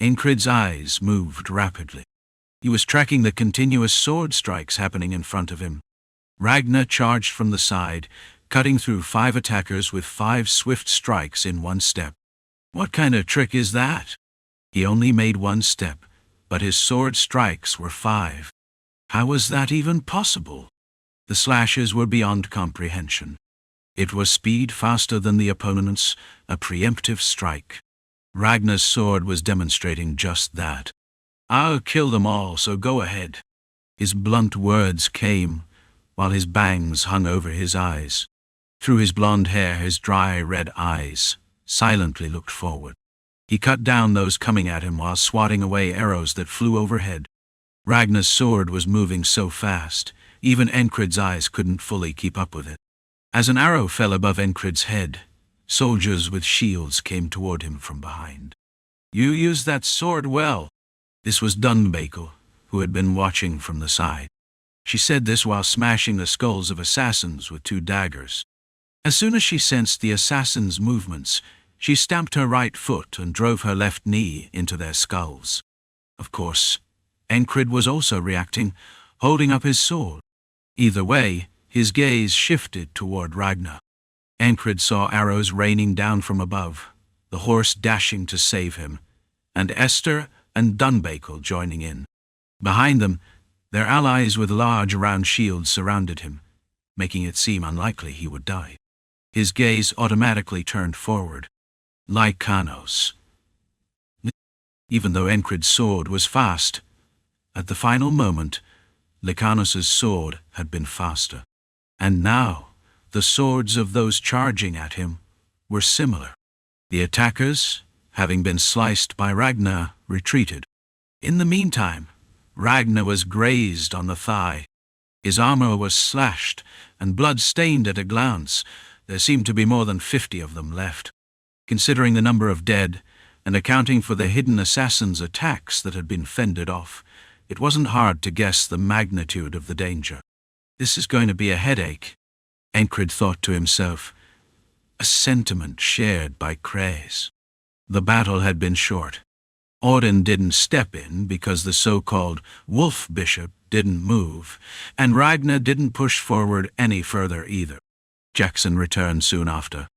Encrid's eyes moved rapidly. He was tracking the continuous sword strikes happening in front of him. Ragnar charged from the side, cutting through 5 attackers with 5 swift strikes in one step. What kind of trick is that? He only made 1 step, but his sword strikes were 5. How was that even possible? The slashes were beyond comprehension. It was speed faster than the opponent's, a preemptive strike. Ragnar's sword was demonstrating just that. I'll kill them all, so go ahead. His blunt words came, while his bangs hung over his eyes. Through his blonde hair, his dry red eyes silently looked forward. He cut down those coming at him while swatting away arrows that flew overhead. Ragnar's sword was moving so fast, even Encrid's eyes couldn't fully keep up with it. As an arrow fell above Encrid's head, soldiers with shields came toward him from behind. You used that sword well. This was Dunbakel, who had been watching from the side. She said this while smashing the skulls of assassins with 2 daggers. As soon as she sensed the assassins' movements, she stamped her right foot and drove her left knee into their skulls. Of course, Encrid was also reacting, holding up his sword. Either way, his gaze shifted toward Ragnar. Encrid saw arrows raining down from above, the horse dashing to save him, and Esther and Dunbakel joining in. Behind them, their allies with large round shields surrounded him, making it seem unlikely he would die. His gaze automatically turned forward. Lanos. Even though Encrid's sword was fast, at the final moment, Lycanos's sword had been faster. And now, the swords of those charging at him were similar. The attackers, having been sliced by Ragnar, retreated. In the meantime, Ragnar was grazed on the thigh. His armor was slashed and blood-stained at a glance. There seemed to be more than 50 of them left. Considering the number of dead, and accounting for the hidden assassins' attacks that had been fended off, it wasn't hard to guess the magnitude of the danger. This is going to be a headache, Encrid thought to himself, a sentiment shared by Craze. The battle had been short. Audin didn't step in because the so-called Wolf Bishop didn't move, and Ragnar didn't push forward any further either. Jackson returned soon after.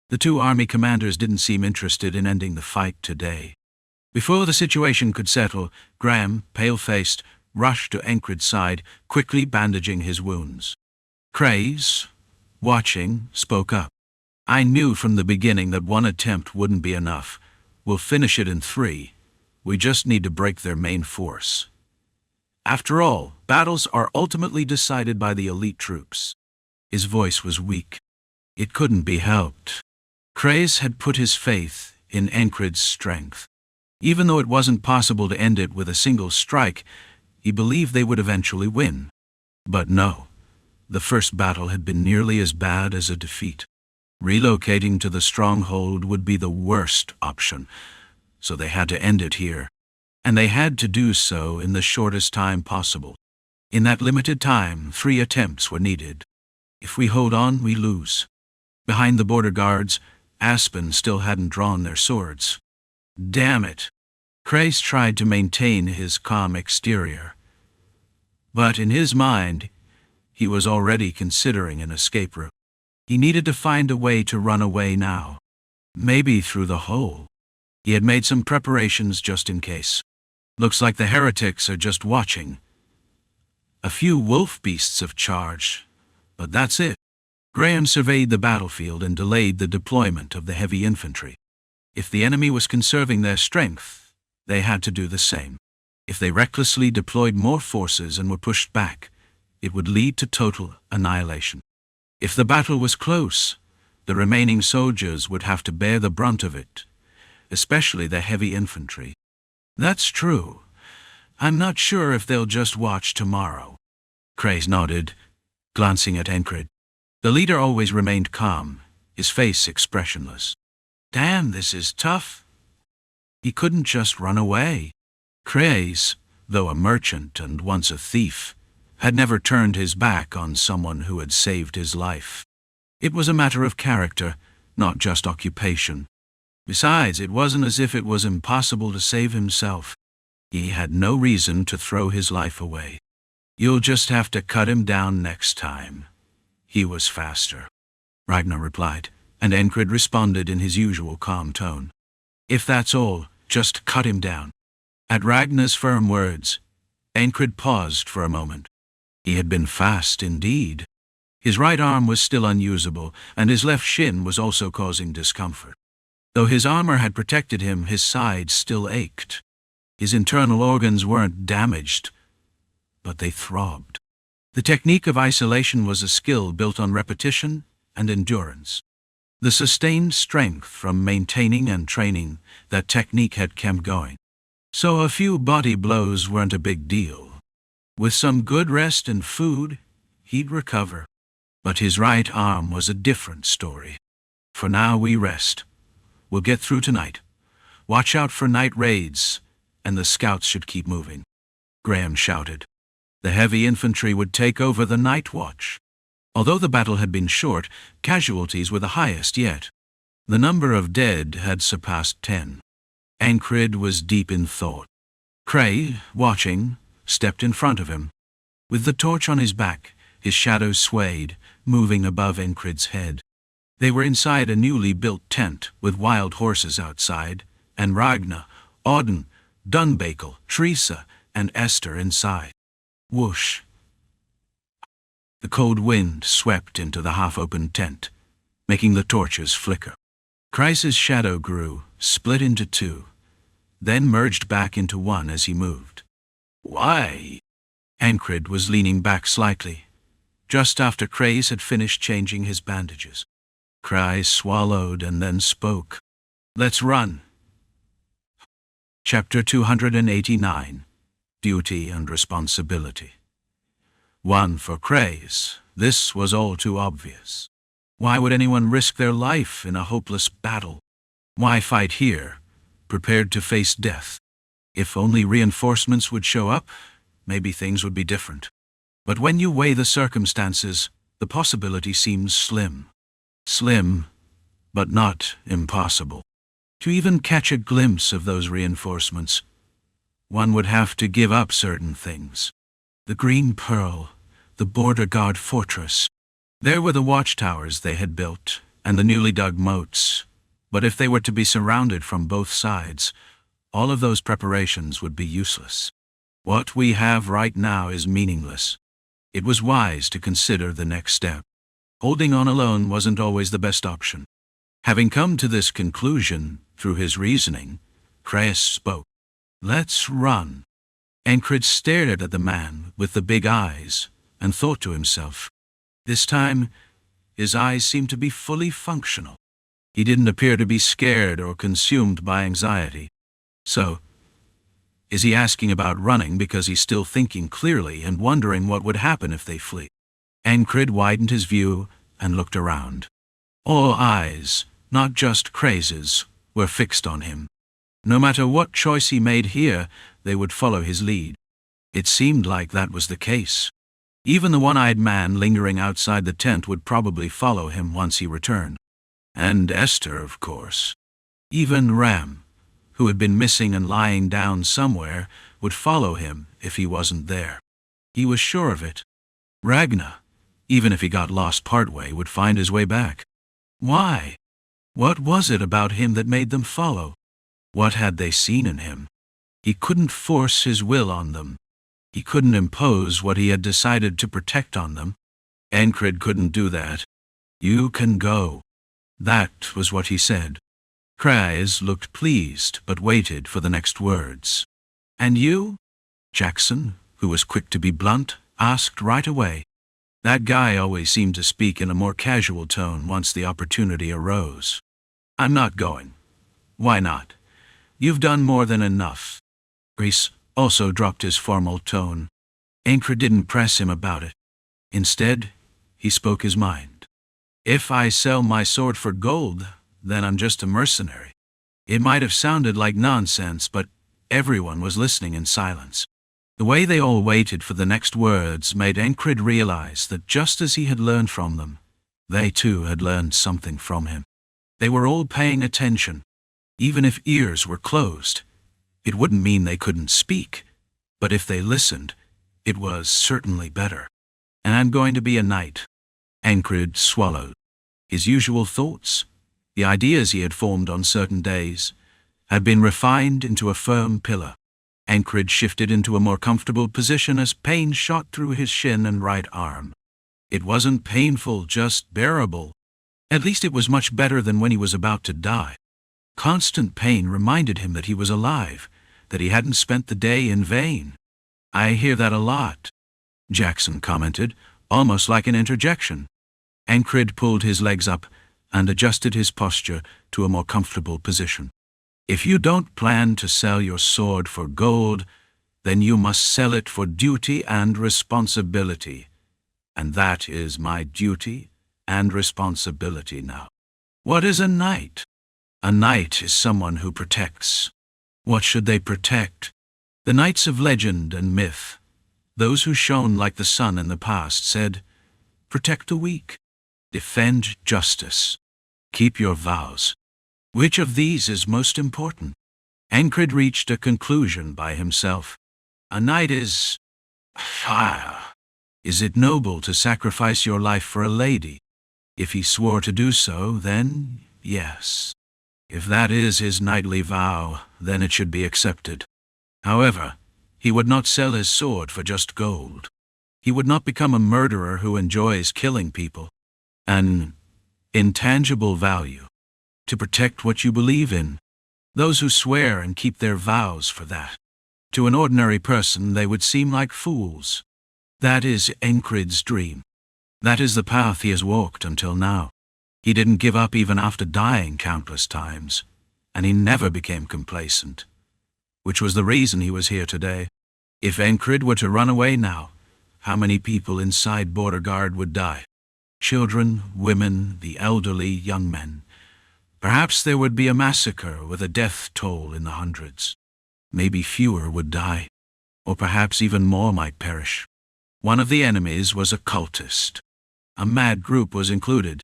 The 2 army commanders didn't seem interested in ending the fight today. Before the situation could settle, Graham, pale-faced, rushed to Encrid's side, quickly bandaging his wounds. Craze, watching, spoke up. I knew from the beginning that 1 attempt wouldn't be enough. We'll finish it in 3. We just need to break their main force. After all, battles are ultimately decided by the elite troops. His voice was weak. It couldn't be helped. Craze had put his faith in Encrid's strength. Even though it wasn't possible to end it with a single strike, he believed they would eventually win. But no, the first battle had been nearly as bad as a defeat. Relocating to the stronghold would be the worst option, so they had to end it here. and they had to do so in the shortest time possible. In that limited time, 3 attempts were needed. If we hold on, we lose. Behind the border guards, Aspen still hadn't drawn their swords. Damn it! Crais tried to maintain his calm exterior. But in his mind, he was already considering an escape route. He needed to find a way to run away now. Maybe through the hole. He had made some preparations just in case. Looks like the heretics are just watching. A few wolf beasts have charged, but that's it. Graham surveyed the battlefield and delayed the deployment of the heavy infantry. If the enemy was conserving their strength, they had to do the same. If they recklessly deployed more forces and were pushed back, it would lead to total annihilation. If the battle was close, the remaining soldiers would have to bear the brunt of it, especially the heavy infantry. That's true. I'm not sure if they'll just watch tomorrow. Crais nodded, glancing at Encrid. The leader always remained calm, his face expressionless. Damn, this is tough. He couldn't just run away. Crais, though a merchant and once a thief, had never turned his back on someone who had saved his life. It was a matter of character, not just occupation. Besides, it wasn't as if it was impossible to save himself. He had no reason to throw his life away. You'll just have to cut him down next time. He was faster, Ragnar replied, and Encrid responded in his usual calm tone. If that's all, just cut him down. At Ragnar's firm words, Encrid paused for a moment. He had been fast indeed. His right arm was still unusable, and his left shin was also causing discomfort. Though his armor had protected him, his sides still ached. His internal organs weren't damaged, but they throbbed. The technique of isolation was a skill built on repetition and endurance. The sustained strength from maintaining and training that technique had kept going. So a few body blows weren't a big deal. With some good rest and food, he'd recover. But his right arm was a different story. For now we rest. We'll get through tonight. Watch out for night raids, and the scouts should keep moving. Graham shouted. The heavy infantry would take over the night watch. Although the battle had been short, casualties were the highest yet. The number of dead had surpassed 10. Encrid was deep in thought. Crais, watching, stepped in front of him. With the torch on his back, his shadow swayed, moving above Encrid's head. They were inside a newly built tent with wild horses outside, and Ragnar, Audin, Dunbakel, Teresa, and Esther inside. Whoosh! The cold wind swept into the half-open tent, making the torches flicker. Crais's shadow grew, split into 2, then merged back into 1 as he moved. Why? Encrid was leaning back slightly, just after Crais had finished changing his bandages. Crais swallowed and then spoke. Let's run. Chapter 289. Duty and Responsibility. 1 for Crais. This was all too obvious. Why would anyone risk their life in a hopeless battle? Why fight here, prepared to face death? If only reinforcements would show up, maybe things would be different. But when you weigh the circumstances, the possibility seems slim. Slim, but not impossible. To even catch a glimpse of those reinforcements, one would have to give up certain things. The Green Pearl, the border guard fortress. There were the watchtowers they had built, and the newly dug moats. But if they were to be surrounded from both sides, all of those preparations would be useless. What we have right now is meaningless. It was wise to consider the next step. Holding on alone wasn't always the best option. Having come to this conclusion through his reasoning, Crais spoke. Let's run. Encrid stared at the man with the big eyes and thought to himself. This time, his eyes seemed to be fully functional. He didn't appear to be scared or consumed by anxiety. So, is he asking about running because he's still thinking clearly and wondering what would happen if they flee? Encrid widened his view and looked around. All eyes, not just Crais's, were fixed on him. No matter what choice he made here, they would follow his lead. It seemed like that was the case. Even the one-eyed man lingering outside the tent would probably follow him once he returned. And Esther, of course. Even Rem, who had been missing and lying down somewhere, would follow him if he wasn't there. He was sure of it. Ragnar, even if he got lost partway, would find his way back. Why? What was it about him that made them follow? What had they seen in him? He couldn't force his will on them. He couldn't impose what he had decided to protect on them. Encrid couldn't do that. You can go. That was what he said. Kraz looked pleased, but waited for the next words. And you? Jackson, who was quick to be blunt, asked right away. That guy always seemed to speak in a more casual tone once the opportunity arose. I'm not going. Why not? You've done more than enough. Reese also dropped his formal tone. Encrid didn't press him about it. Instead, he spoke his mind. If I sell my sword for gold, then I'm just a mercenary. It might have sounded like nonsense, but everyone was listening in silence. The way they all waited for the next words made Encrid realize that just as he had learned from them, they too had learned something from him. They were all paying attention. Even if ears were closed, it wouldn't mean they couldn't speak, but if they listened, it was certainly better. And I'm going to be a knight. Encrid swallowed. His usual thoughts, the ideas he had formed on certain days, had been refined into a firm pillar. Encrid shifted into a more comfortable position as pain shot through his shin and right arm. It wasn't painful, just bearable. At least it was much better than when he was about to die. Constant pain reminded him that he was alive, that he hadn't spent the day in vain. I hear that a lot, Jackson commented, almost like an interjection. Encrid pulled his legs up and adjusted his posture to a more comfortable position. If you don't plan to sell your sword for gold, then you must sell it for duty and responsibility. And that is my duty and responsibility now. What is a knight? A knight is someone who protects. What should they protect? The knights of legend and myth, those who shone like the sun in the past, said, protect the weak, defend justice, keep your vows. Which of these is most important? Encrid reached a conclusion by himself. A knight is fire. Is it noble to sacrifice your life for a lady? If he swore to do so, then yes. If that is his knightly vow, then it should be accepted. However, he would not sell his sword for just gold. He would not become a murderer who enjoys killing people. An intangible value. To protect what you believe in. Those who swear and keep their vows for that. To an ordinary person, they would seem like fools. That is Encrid's dream. That is the path he has walked until now. He didn't give up even after dying countless times, and he never became complacent, which was the reason he was here today. If Encrid were to run away now, how many people inside Border Guard would die? Children, women, the elderly, young men. Perhaps there would be a massacre with a death toll in the hundreds. Maybe fewer would die, or perhaps even more might perish. One of the enemies was a cultist. A mad group was included.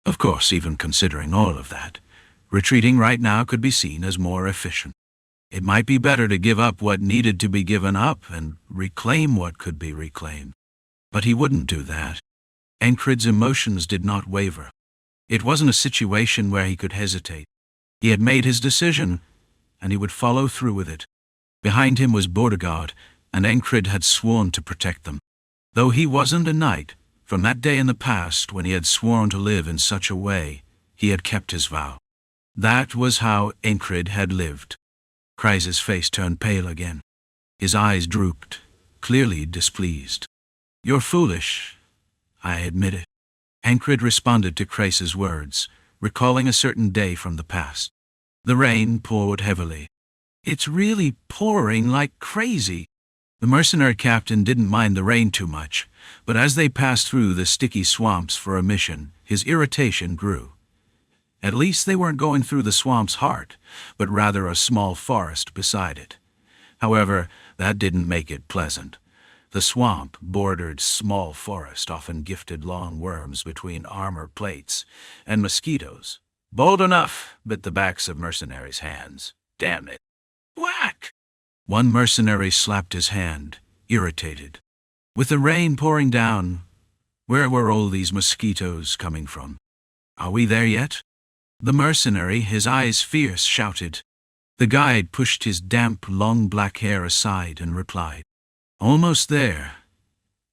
Of course, even considering all of that, retreating right now could be seen as more efficient. It might be better to give up what needed to be given up and reclaim what could be reclaimed. But he wouldn't do that. Encrid's emotions did not waver. It wasn't a situation where he could hesitate. He had made his decision, and he would follow through with it. Behind him was Border Guard, and Encrid had sworn to protect them. Though he wasn't a knight, from that day in the past when he had sworn to live in such a way, he had kept his vow. That was how Encrid had lived. Kreis's face turned pale again. His eyes drooped, clearly displeased. You're foolish. I admit it. Encrid responded to Kreis's words, recalling a certain day from the past. The rain poured heavily. It's really pouring like crazy. The mercenary captain didn't mind the rain too much, but as they passed through the sticky swamps for a mission, his irritation grew. At least they weren't going through the swamp's heart, but rather a small forest beside it. However, that didn't make it pleasant. The swamp bordered small forest, often gifted long worms between armor plates, and mosquitoes. Bold enough, bit the backs of mercenaries' hands. Damn it. Whack! One mercenary slapped his hand, irritated. With the rain pouring down, where were all these mosquitoes coming from? Are we there yet? The mercenary, his eyes fierce, shouted. The guide pushed his damp, long black hair aside and replied, "Almost there.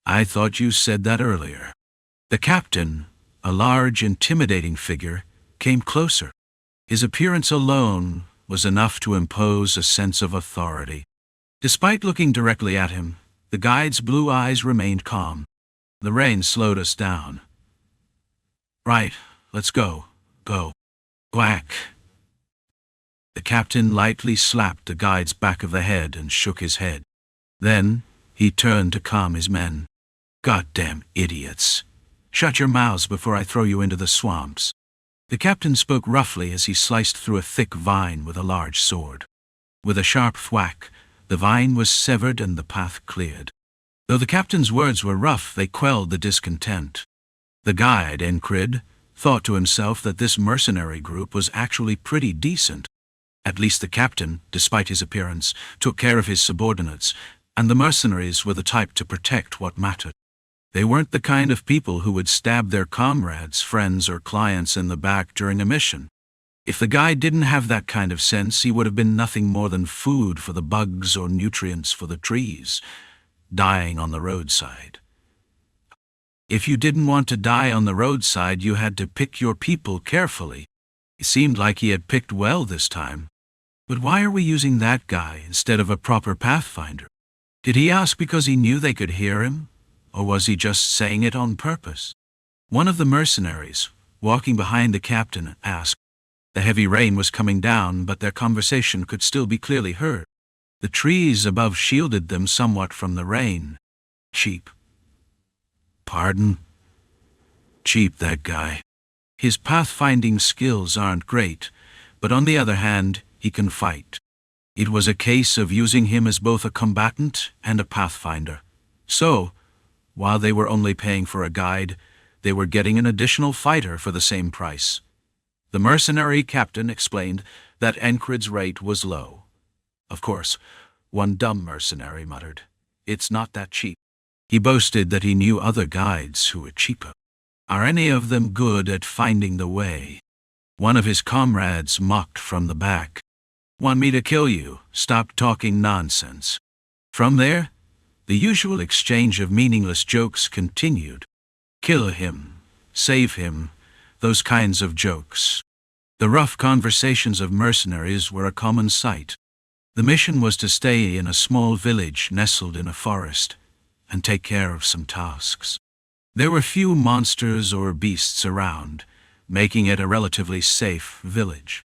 I thought you said that earlier." The captain, a large, intimidating figure, came closer. His appearance alone was enough to impose a sense of authority. Despite looking directly at him, the guide's blue eyes remained calm. The rain slowed us down. "Right, let's go. Go." Whack! The captain lightly slapped the guide's back of the head and shook his head. Then he turned to calm his men. "Goddamn idiots. Shut your mouths before I throw you into the swamps." The captain spoke roughly as he sliced through a thick vine with a large sword. With a sharp thwack, the vine was severed and the path cleared. Though the captain's words were rough, they quelled the discontent. The guide, Encrid, thought to himself that this mercenary group was actually pretty decent. At least the captain, despite his appearance, took care of his subordinates, and the mercenaries were the type to protect what mattered. They weren't the kind of people who would stab their comrades, friends, or clients in the back during a mission. If the guy didn't have that kind of sense, he would have been nothing more than food for the bugs or nutrients for the trees, dying on the roadside. If you didn't want to die on the roadside, you had to pick your people carefully. It seemed like he had picked well this time. But why are we using that guy instead of a proper pathfinder? Did he ask because he knew they could hear him? Or was he just saying it on purpose? One of the mercenaries, walking behind the captain, asked. The heavy rain was coming down, but their conversation could still be clearly heard. The trees above shielded them somewhat from the rain. "Cheap." "Pardon?" "Cheap, that guy. His pathfinding skills aren't great, but on the other hand, he can fight. It was a case of using him as both a combatant and a pathfinder. So, while they were only paying for a guide, they were getting an additional fighter for the same price." The mercenary captain explained that Encrid's rate was low. Of course, one dumb mercenary muttered, "It's not that cheap." He boasted that he knew other guides who were cheaper. "Are any of them good at finding the way?" One of his comrades mocked from the back. "Want me to kill you? Stop talking nonsense." From there, the usual exchange of meaningless jokes continued. Kill him, save him, those kinds of jokes. The rough conversations of mercenaries were a common sight. The mission was to stay in a small village nestled in a forest and take care of some tasks. There were few monsters or beasts around, making it a relatively safe village.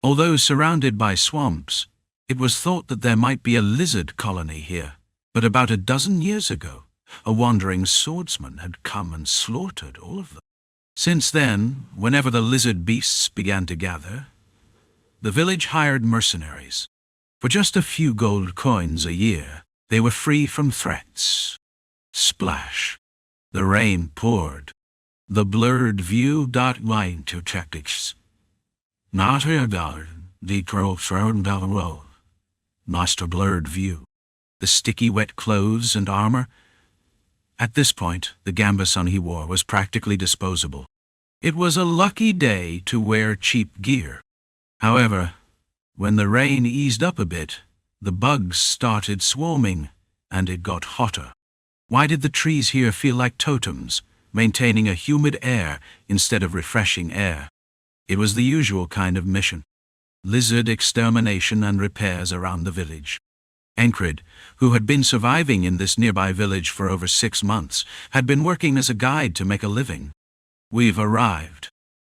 Although surrounded by swamps, it was thought that there might be a lizard colony here, but about a dozen years ago, a wandering swordsman had come and slaughtered all of them. Since then, whenever the lizard beasts began to gather, the village hired mercenaries. For just a few gold coins a year, they were free from threats. Splash. The rain poured. The blurred view line to tactics. Not a dollar, the crow Master blurred view. The sticky wet clothes and armor. At this point, the gambeson he wore was practically disposable. It was a lucky day to wear cheap gear. However, when the rain eased up a bit, the bugs started swarming, and it got hotter. Why did the trees here feel like totems, maintaining a humid air instead of refreshing air? It was the usual kind of mission. Lizard extermination and repairs around the village. Encrid, who had been surviving in this nearby village for over 6 months, had been working as a guide to make a living. We've arrived.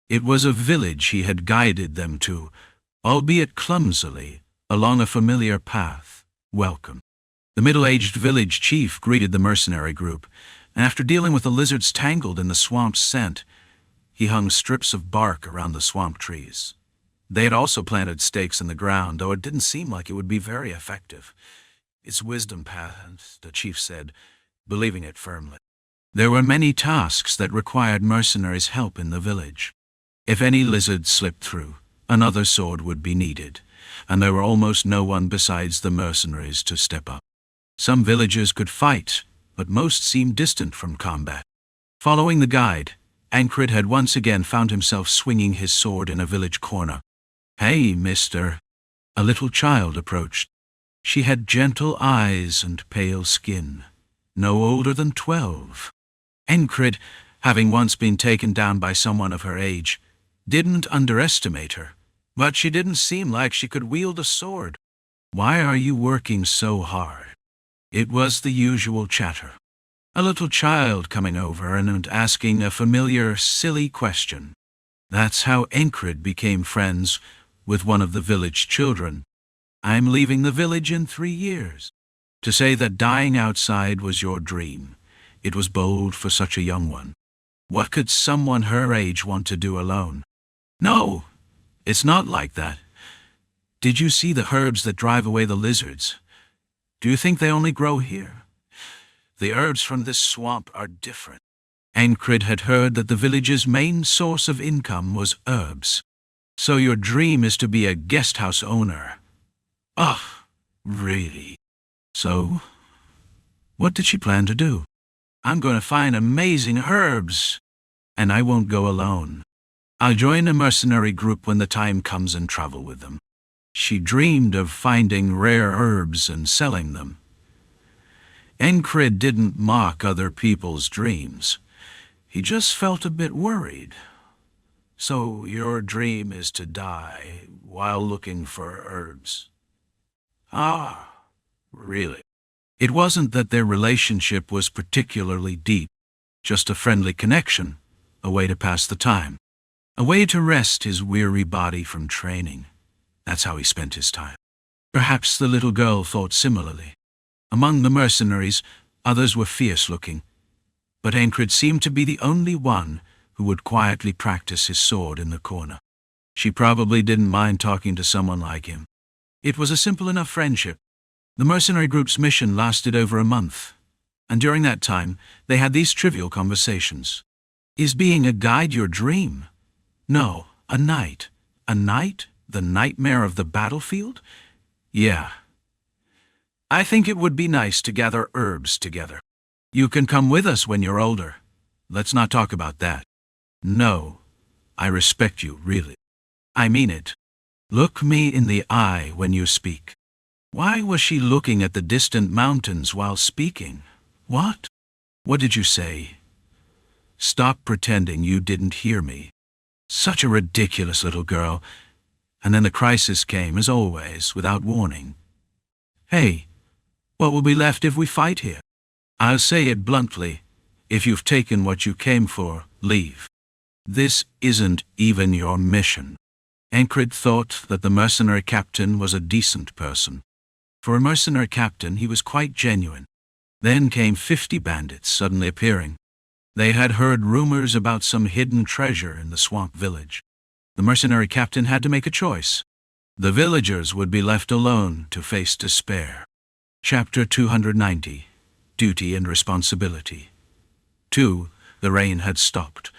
It was a village he had guided them to, albeit clumsily, along a familiar path. Welcome. The middle-aged village chief greeted the mercenary group, and after dealing with the lizards tangled in the swamp's scent, He hung strips of bark around the swamp trees. They had also planted stakes in the ground, though it didn't seem like it would be very effective. "It's wisdom, Pat," the chief said, believing it firmly. There were many tasks that required mercenaries' help in the village. If any lizard slipped through, another sword would be needed, and there were almost no one besides the mercenaries to step up. Some villagers could fight, but most seemed distant from combat. Following the guide, Encrid had once again found himself swinging his sword in a village corner. "Hey, mister." A little child approached. She had gentle eyes and pale skin, no older than 12. Encrid, having once been taken down by someone of her age, didn't underestimate her, but she didn't seem like she could wield a sword. "Why are you working so hard?" It was the usual chatter. A little child coming over and asking a familiar, silly question. That's how Encrid became friends with one of the village children. "I'm leaving the village in 3 years." To say that dying outside was your dream, it was bold for such a young one. What could someone her age want to do alone? "No, it's not like that. Did you see the herbs that drive away the lizards? Do you think they only grow here? The herbs from this swamp are different." Encrid had heard that the village's main source of income was herbs. "So your dream is to be a guest house owner?" "Ugh, really? So, what did she plan to do?" "I'm going to find amazing herbs, and I won't go alone. I'll join a mercenary group when the time comes and travel with them." She dreamed of finding rare herbs and selling them. Encrid didn't mock other people's dreams. He just felt a bit worried. "So your dream is to die while looking for herbs?" "Ah, really?" It wasn't that their relationship was particularly deep, just a friendly connection, a way to pass the time, a way to rest his weary body from training. That's how he spent his time. Perhaps the little girl thought similarly. Among the mercenaries, others were fierce-looking, but Encrid seemed to be the only one who would quietly practice his sword in the corner. She probably didn't mind talking to someone like him. It was a simple enough friendship. The mercenary group's mission lasted over a month, and during that time, they had these trivial conversations. "Is being a guide your dream?" "No, a knight." "A knight? The nightmare of the battlefield?" "Yeah. I think it would be nice to gather herbs together. You can come with us when you're older. Let's not talk about that." "No, I respect you, really. I mean it. Look me in the eye when you speak." Why was she looking at the distant mountains while speaking? "What? What did you say?" "Stop pretending you didn't hear me." Such a ridiculous little girl. And then the crisis came, as always, without warning. "Hey, what will be left if we fight here?" "I'll say it bluntly. If you've taken what you came for, leave. This isn't even your mission." Encrid thought that the mercenary captain was a decent person. For a mercenary captain, he was quite genuine. Then came 50 bandits suddenly appearing. They had heard rumors about some hidden treasure in the swamp village. The mercenary captain had to make a choice. The villagers would be left alone to face despair. Chapter 290. Duty and Responsibility. 2. The rain had stopped,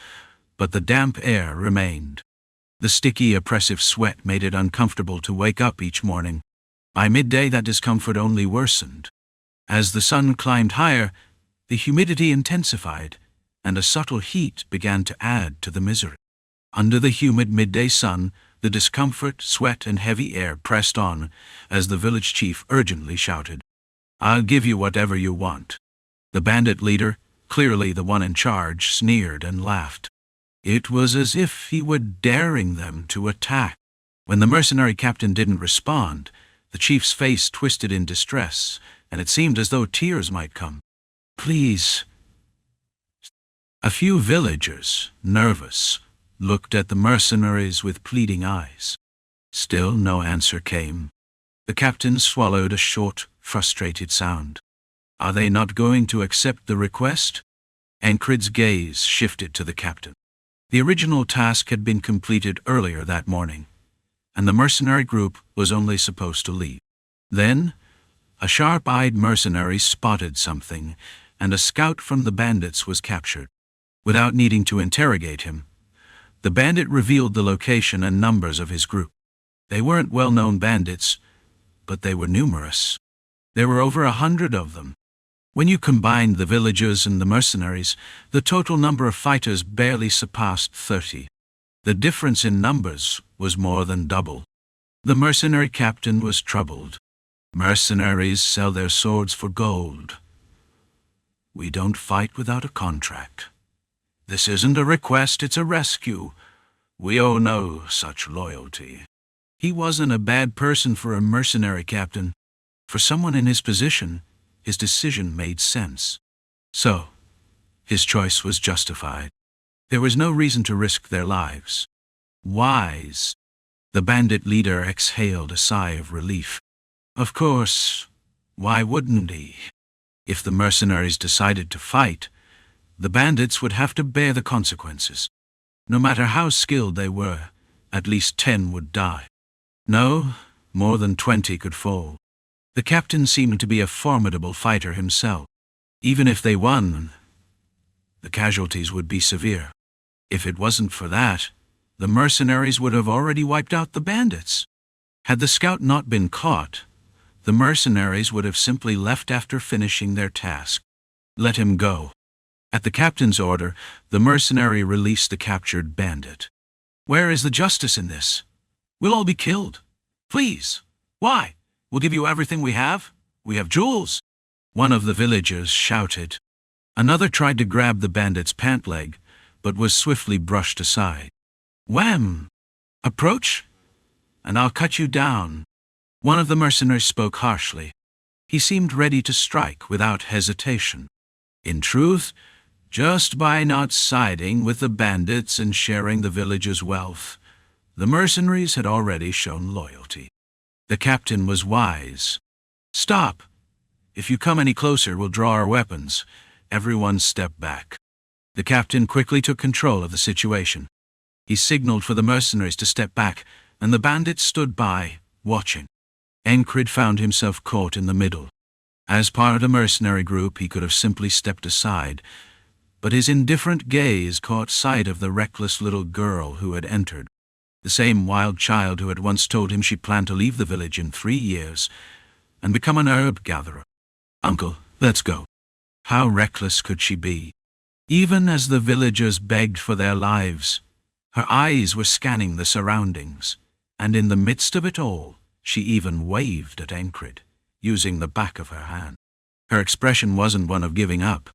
but the damp air remained. The sticky, oppressive sweat made it uncomfortable to wake up each morning. By midday, that discomfort only worsened. As the sun climbed higher, the humidity intensified, and a subtle heat began to add to the misery. Under the humid midday sun, the discomfort, sweat, and heavy air pressed on as the village chief urgently shouted, "I'll give you whatever you want." The bandit leader, clearly the one in charge, sneered and laughed. It was as if he were daring them to attack. When the mercenary captain didn't respond, the chief's face twisted in distress, and it seemed as though tears might come. "Please." A few villagers, nervous, looked at the mercenaries with pleading eyes. Still no answer came. The captain swallowed a short, frustrated sound. "Are they not going to accept the request?" Encrid's gaze shifted to the captain. The original task had been completed earlier that morning, and the mercenary group was only supposed to leave. Then, a sharp-eyed mercenary spotted something, and a scout from the bandits was captured. Without needing to interrogate him, the bandit revealed the location and numbers of his group. They weren't well-known bandits, but they were numerous. There were over 100 of them. When you combined the villagers and the mercenaries, the total number of fighters barely surpassed 30. The difference in numbers was more than double. The mercenary captain was troubled. Mercenaries sell their swords for gold. We don't fight without a contract. This isn't a request, it's a rescue. We owe no such loyalty. He wasn't a bad person for a mercenary captain. For someone in his position, his decision made sense. So, his choice was justified. There was no reason to risk their lives. Wise. The bandit leader exhaled a sigh of relief. Of course, why wouldn't he? If the mercenaries decided to fight, the bandits would have to bear the consequences. No matter how skilled they were, at least 10 would die. No, more than 20 could fall. The captain seemed to be a formidable fighter himself. Even if they won, the casualties would be severe. If it wasn't for that, the mercenaries would have already wiped out the bandits. Had the scout not been caught, the mercenaries would have simply left after finishing their task. Let him go. At the captain's order, the mercenary released the captured bandit. Where is the justice in this? We'll all be killed. Please. Why? We'll give you everything we have. We have jewels. One of the villagers shouted. Another tried to grab the bandit's pant leg, but was swiftly brushed aside. Wham! Approach, and I'll cut you down. One of the mercenaries spoke harshly. He seemed ready to strike without hesitation. In truth, just by not siding with the bandits and sharing the village's wealth, the mercenaries had already shown loyalty. The captain was wise. Stop! If you come any closer, we'll draw our weapons. Everyone step back. The captain quickly took control of the situation. He signaled for the mercenaries to step back, and the bandits stood by, watching. Encrid found himself caught in the middle. As part of the mercenary group, he could have simply stepped aside, but his indifferent gaze caught sight of the reckless little girl who had entered. The same wild child who had once told him she planned to leave the village in 3 years and become an herb gatherer. Uncle, let's go. How reckless could she be? Even as the villagers begged for their lives, her eyes were scanning the surroundings, and in the midst of it all, she even waved at Encrid, using the back of her hand. Her expression wasn't one of giving up.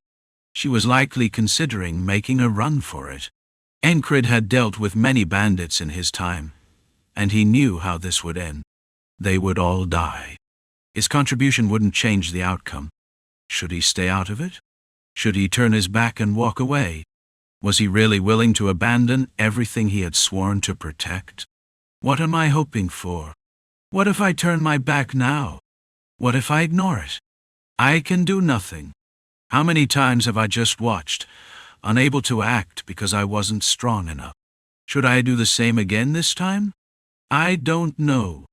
She was likely considering making a run for it. Encrid had dealt with many bandits in his time, and he knew how this would end. They would all die. His contribution wouldn't change the outcome. Should he stay out of it? Should he turn his back and walk away? Was he really willing to abandon everything he had sworn to protect? What am I hoping for? What if I turn my back now? What if I ignore it? I can do nothing. How many times have I just watched, unable to act because I wasn't strong enough? Should I do the same again this time? I don't know.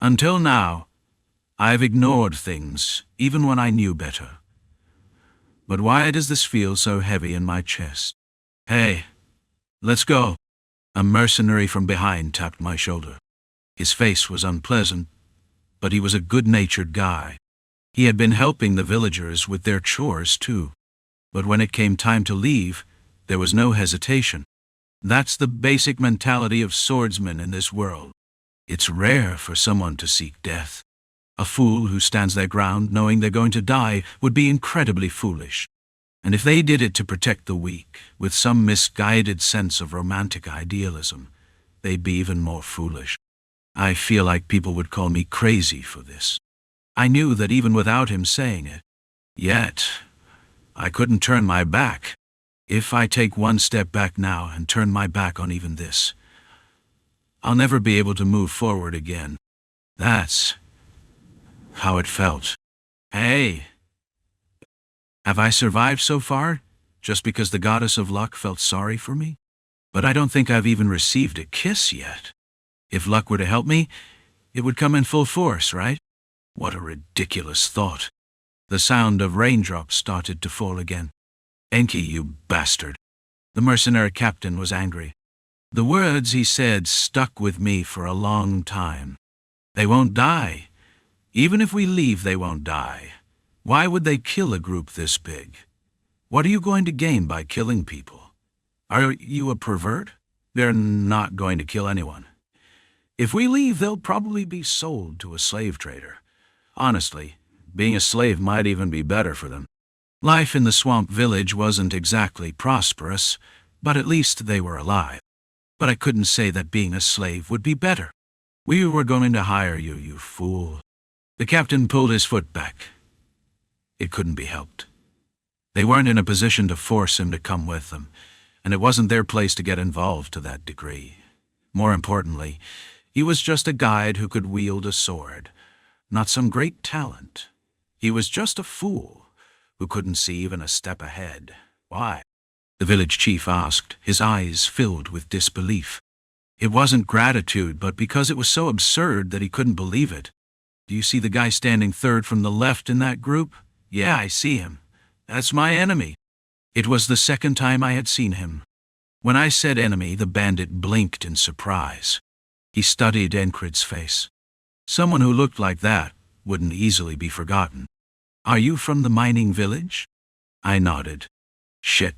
Until now, I've ignored things, even when I knew better. But why does this feel so heavy in my chest? Hey, let's go. A mercenary from behind tapped my shoulder. His face was unpleasant, but he was a good-natured guy. He had been helping the villagers with their chores too. But when it came time to leave, there was no hesitation. That's the basic mentality of swordsmen in this world. It's rare for someone to seek death. A fool who stands their ground knowing they're going to die would be incredibly foolish. And if they did it to protect the weak, with some misguided sense of romantic idealism, they'd be even more foolish. I feel like people would call me crazy for this. I knew that even without him saying it. Yet, I couldn't turn my back. If I take one step back now and turn my back on even this, I'll never be able to move forward again. That's how it felt. Hey, have I survived so far just because the goddess of luck felt sorry for me? But I don't think I've even received a kiss yet. If luck were to help me, it would come in full force, right? What a ridiculous thought. The sound of raindrops started to fall again. Enki, you bastard. The mercenary captain was angry. The words he said stuck with me for a long time. They won't die. Even if we leave, they won't die. Why would they kill a group this big? What are you going to gain by killing people? Are you a pervert? They're not going to kill anyone. If we leave, they'll probably be sold to a slave trader. Honestly, being a slave might even be better for them. Life in the swamp village wasn't exactly prosperous, but at least they were alive. But I couldn't say that being a slave would be better. We were going to hire you, you fool. The captain pulled his foot back. It couldn't be helped. They weren't in a position to force him to come with them, and it wasn't their place to get involved to that degree. More importantly, he was just a guide who could wield a sword, not some great talent. He was just a fool who couldn't see even a step ahead. Why? The village chief asked, his eyes filled with disbelief. It wasn't gratitude, but because it was so absurd that he couldn't believe it. Do you see the guy standing third from the left in that group? Yeah, I see him. That's my enemy. It was the second time I had seen him. When I said enemy, the bandit blinked in surprise. He studied Encrid's face. Someone who looked like that wouldn't easily be forgotten. Are you from the mining village? I nodded. Shit.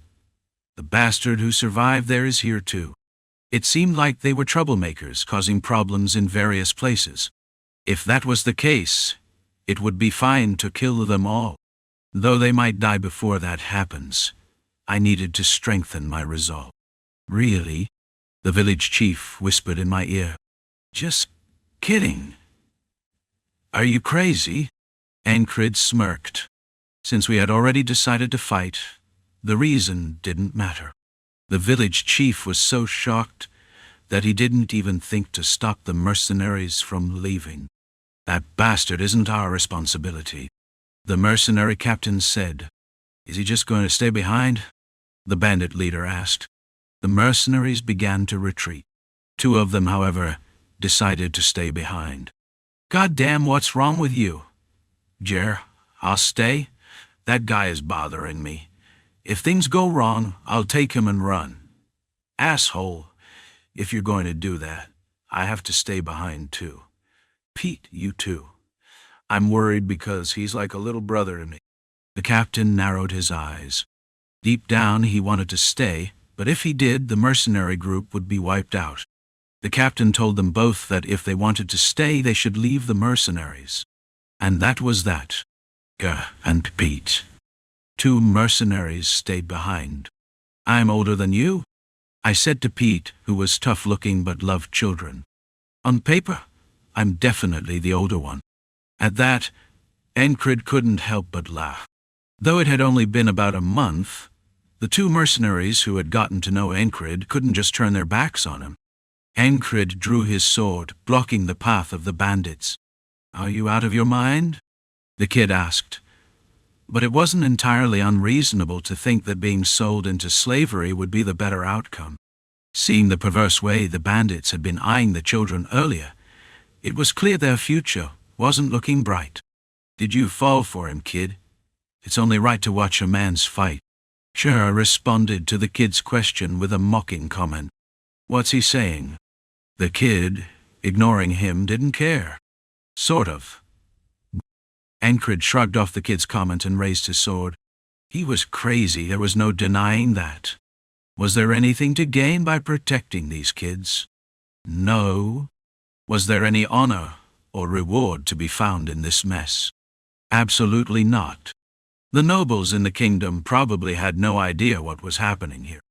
The bastard who survived there is here too. It seemed like they were troublemakers causing problems in various places. If that was the case, it would be fine to kill them all. Though they might die before that happens, I needed to strengthen my resolve. Really? The village chief whispered in my ear. Just kidding. Are you crazy? Encrid smirked. Since we had already decided to fight, the reason didn't matter. The village chief was so shocked that he didn't even think to stop the mercenaries from leaving. That bastard isn't our responsibility. The mercenary captain said. Is he just going to stay behind? The bandit leader asked. The mercenaries began to retreat. Two of them, however, decided to stay behind. God damn, what's wrong with you? Jer, I'll stay. That guy is bothering me. If things go wrong, I'll take him and run. Asshole, if you're going to do that, I have to stay behind too. Pete, you too. I'm worried because he's like a little brother to me. The captain narrowed his eyes. Deep down he wanted to stay, but if he did, the mercenary group would be wiped out. The captain told them both that if they wanted to stay, they should leave the mercenaries. And that was that. Gah and Pete. Two mercenaries stayed behind. I'm older than you, I said to Pete, who was tough-looking but loved children. On paper, I'm definitely the older one. At that, Encrid couldn't help but laugh. Though it had only been about a month, the two mercenaries who had gotten to know Encrid couldn't just turn their backs on him. Encrid drew his sword, blocking the path of the bandits. Are you out of your mind? The kid asked. But it wasn't entirely unreasonable to think that being sold into slavery would be the better outcome. Seeing the perverse way the bandits had been eyeing the children earlier, it was clear their future wasn't looking bright. Did you fall for him, kid? It's only right to watch a man's fight. Shah responded to the kid's question with a mocking comment. What's he saying? The kid, ignoring him, didn't care. Sort of. Encrid shrugged off the kid's comment and raised his sword. He was crazy, there was no denying that. Was there anything to gain by protecting these kids? No. Was there any honor or reward to be found in this mess? Absolutely not. The nobles in the kingdom probably had no idea what was happening here.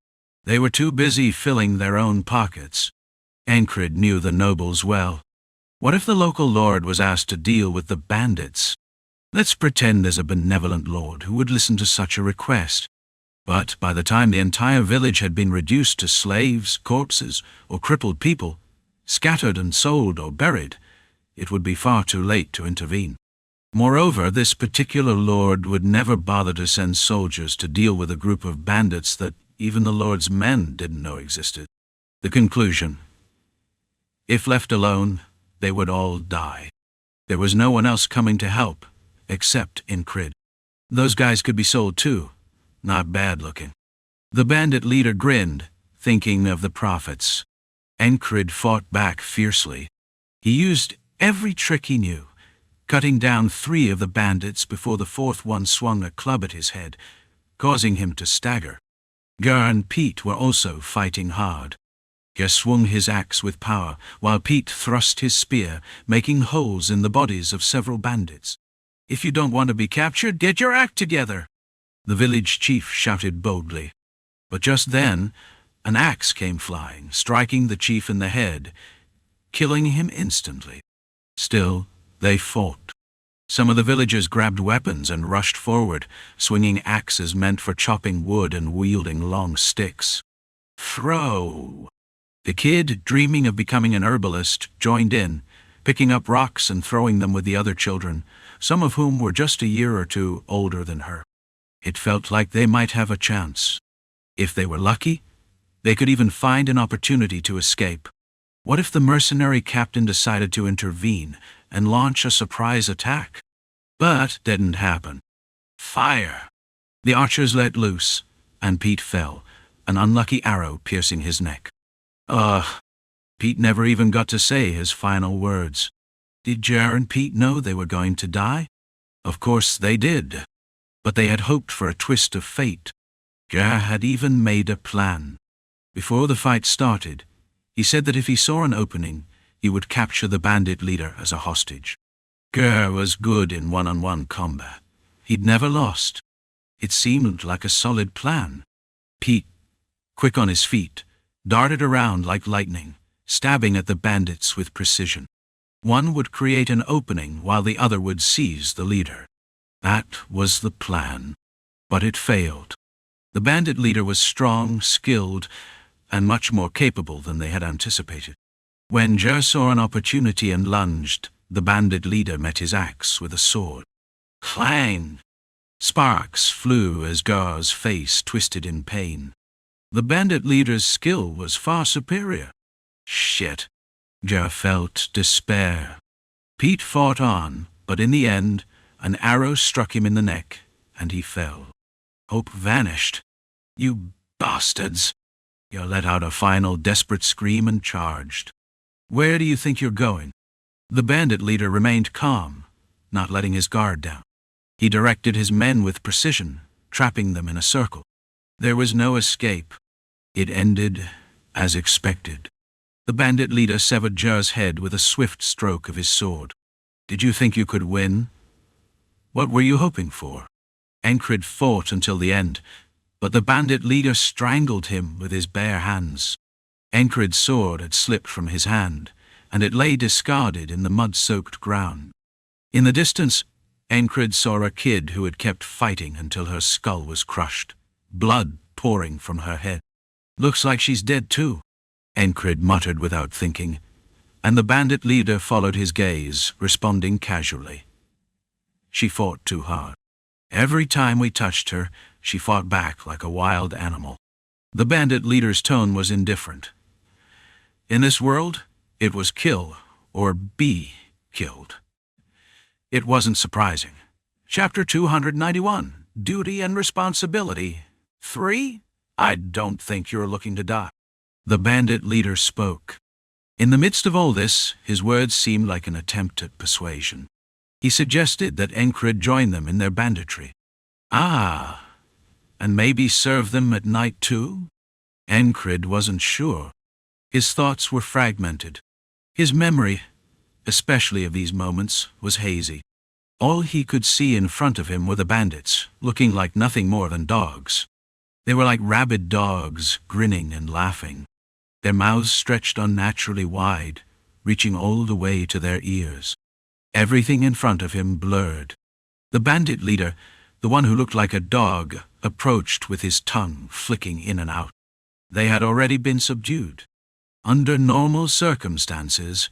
They were too busy filling their own pockets. Encrid knew the nobles well. What if the local lord was asked to deal with the bandits? Let's pretend there's a benevolent lord who would listen to such a request. But by the time the entire village had been reduced to slaves, corpses, or crippled people, scattered and sold or buried, it would be far too late to intervene. Moreover, this particular lord would never bother to send soldiers to deal with a group of bandits that even the lord's men didn't know existed. The conclusion: if left alone, they would all die. There was no one else coming to help, except Encrid. Those guys could be sold too. Not bad looking. The bandit leader grinned, thinking of the profits. Encrid fought back fiercely. He used every trick he knew, cutting down 3 of the bandits before the 4th one swung a club at his head, causing him to stagger. Ger and Pete were also fighting hard. Ger swung his axe with power, while Pete thrust his spear, making holes in the bodies of several bandits. "If you don't want to be captured, get your act together," the village chief shouted boldly. But just then, an axe came flying, striking the chief in the head, killing him instantly. Still, they fought. Some of the villagers grabbed weapons and rushed forward, swinging axes meant for chopping wood and wielding long sticks. Throw! The kid, dreaming of becoming an herbalist, joined in, picking up rocks and throwing them with the other children, some of whom were just a year or 2 older than her. It felt like they might have a chance. If they were lucky, they could even find an opportunity to escape. What if the mercenary captain decided to intervene and launch a surprise attack? But that didn't happen. Fire! The archers let loose, and Pete fell, an unlucky arrow piercing his neck. Ugh! Pete never even got to say his final words. Did Ger and Pete know they were going to die? Of course they did. But they had hoped for a twist of fate. Ger had even made a plan. Before the fight started, he said that if he saw an opening, he would capture the bandit leader as a hostage. Ger was good in one-on-one combat. He'd never lost. It seemed like a solid plan. Pete, quick on his feet, darted around like lightning, stabbing at the bandits with precision. One would create an opening while the other would seize the leader. That was the plan. But it failed. The bandit leader was strong, skilled, and much more capable than they had anticipated. When Ger saw an opportunity and lunged, the bandit leader met his axe with a sword. Clang! Sparks flew as Ger's face twisted in pain. The bandit leader's skill was far superior. Shit! Ger felt despair. Pete fought on, but in the end, an arrow struck him in the neck, and he fell. Hope vanished. You bastards! Ger let out a final desperate scream and charged. Where do you think you're going? The bandit leader remained calm, not letting his guard down. He directed his men with precision, trapping them in a circle. There was no escape. It ended as expected. The bandit leader severed Ger's head with a swift stroke of his sword. Did you think you could win? What were you hoping for? Encrid fought until the end, but the bandit leader strangled him with his bare hands. Encrid's sword had slipped from his hand, and it lay discarded in the mud-soaked ground. In the distance, Encrid saw a kid who had kept fighting until her skull was crushed, blood pouring from her head. Looks like she's dead too, Encrid muttered without thinking, and the bandit leader followed his gaze, responding casually. She fought too hard. Every time we touched her, she fought back like a wild animal. The bandit leader's tone was indifferent. In this world, it was kill or be killed. It wasn't surprising. Chapter 291, Duty and Responsibility. 3. I don't think you're looking to die. The bandit leader spoke. In the midst of all this, his words seemed like an attempt at persuasion. He suggested that Encrid join them in their banditry. Ah, and maybe serve them at night too? Encrid wasn't sure. His thoughts were fragmented. His memory, especially of these moments, was hazy. All he could see in front of him were the bandits, looking like nothing more than dogs. They were like rabid dogs, grinning and laughing. Their mouths stretched unnaturally wide, reaching all the way to their ears. Everything in front of him blurred. The bandit leader, the one who looked like a dog, approached with his tongue flicking in and out. They had already been subdued. Under normal circumstances,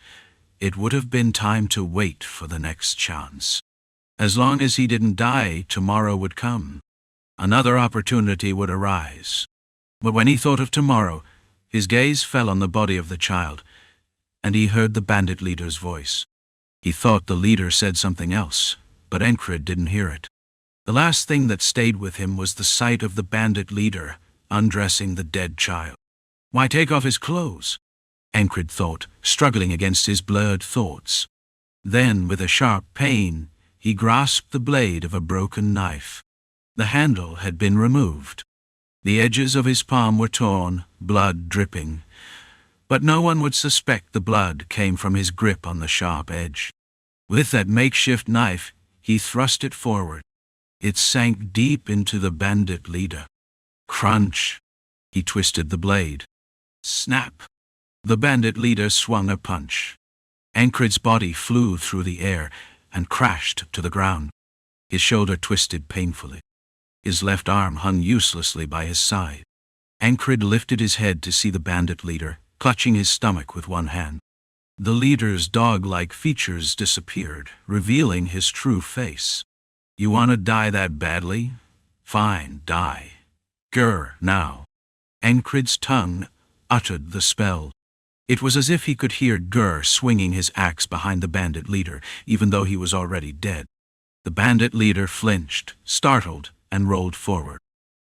it would have been time to wait for the next chance. As long as he didn't die, tomorrow would come. Another opportunity would arise. But when he thought of tomorrow, His gaze fell on the body of the child, and he heard the bandit leader's voice. He thought the leader said something else, but Encrid didn't hear it. The last thing that stayed with him was the sight of the bandit leader undressing the dead child. Why take off his clothes? Encrid thought, struggling against his blurred thoughts. Then, with a sharp pain, he grasped the blade of a broken knife. The handle had been removed. The edges of his palm were torn, blood dripping, but no one would suspect the blood came from his grip on the sharp edge. With that makeshift knife, he thrust it forward. It sank deep into the bandit leader. Crunch! He twisted the blade. Snap! The bandit leader swung a punch. Encrid's body flew through the air and crashed to the ground. His shoulder twisted painfully. His left arm hung uselessly by his side. Encrid lifted his head to see the bandit leader, clutching his stomach with one hand. The leader's dog-like features disappeared, revealing his true face. You want to die that badly? Fine, die. Grr, now. Encrid's tongue uttered the spell. It was as if he could hear Grr swinging his axe behind the bandit leader, even though he was already dead. The bandit leader flinched, startled, and rolled forward.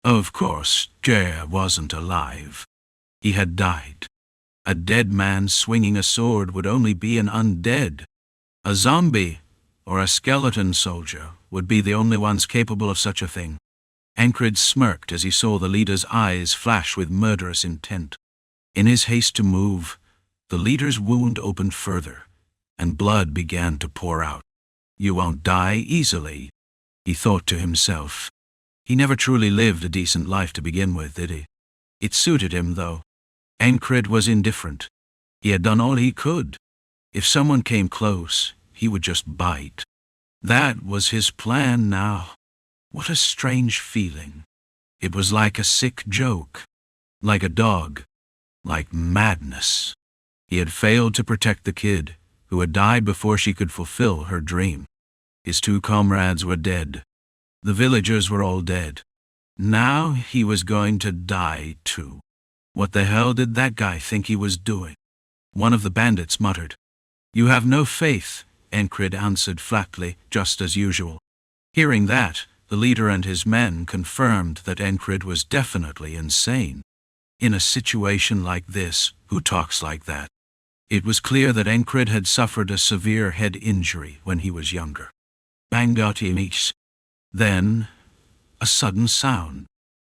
Of course, Grr wasn't alive. He had died. A dead man swinging a sword would only be an undead. A zombie or a skeleton soldier would be the only ones capable of such a thing. Encrid smirked as he saw the leader's eyes flash with murderous intent. In his haste to move, the leader's wound opened further, and blood began to pour out. You won't die easily, he thought to himself. He never truly lived a decent life to begin with, did he? It suited him, though. Encrid was indifferent. He had done all he could. If someone came close, he would just bite. That was his plan now. What a strange feeling. It was like a sick joke. Like a dog. Like madness. He had failed to protect the kid, who had died before she could fulfill her dream. His two comrades were dead. The villagers were all dead. Now he was going to die too. What the hell did that guy think he was doing? One of the bandits muttered. You have no faith, Encrid answered flatly, just as usual. Hearing that, the leader and his men confirmed that Encrid was definitely insane. In a situation like this, who talks like that? It was clear that Encrid had suffered a severe head injury when he was younger. Bang-got-him-each. Then, a sudden sound.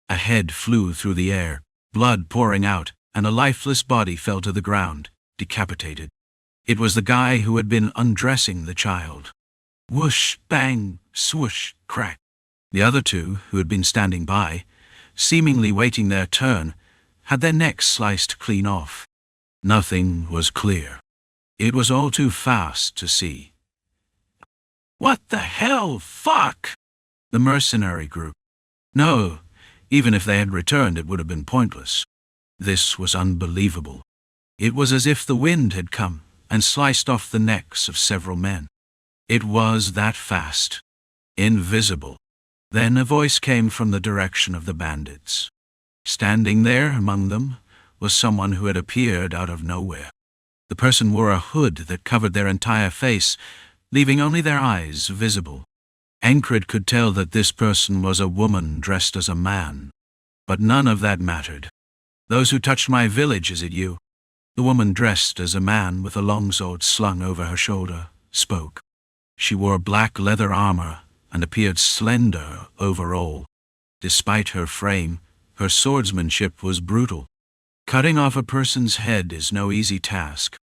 A head flew through the air, blood pouring out, and a lifeless body fell to the ground, decapitated. It was the guy who had been undressing the child. Whoosh, bang, swoosh, crack. The other two, who had been standing by, seemingly waiting their turn, had their necks sliced clean off. Nothing was clear. It was all too fast to see. What the hell, fuck? The mercenary group. No, even if they had returned, it would have been pointless. This was unbelievable. It was as if the wind had come and sliced off the necks of several men. It was that fast. Invisible. Then a voice came from the direction of the bandits. Standing there among them was someone who had appeared out of nowhere. The person wore a hood that covered their entire face, leaving only their eyes visible. Encrid could tell that this person was a woman dressed as a man. But none of that mattered. Those who touched my village, is it you? The woman dressed as a man with a longsword slung over her shoulder spoke. She wore black leather armor and appeared slender overall. Despite her frame, her swordsmanship was brutal. Cutting off a person's head is no easy task.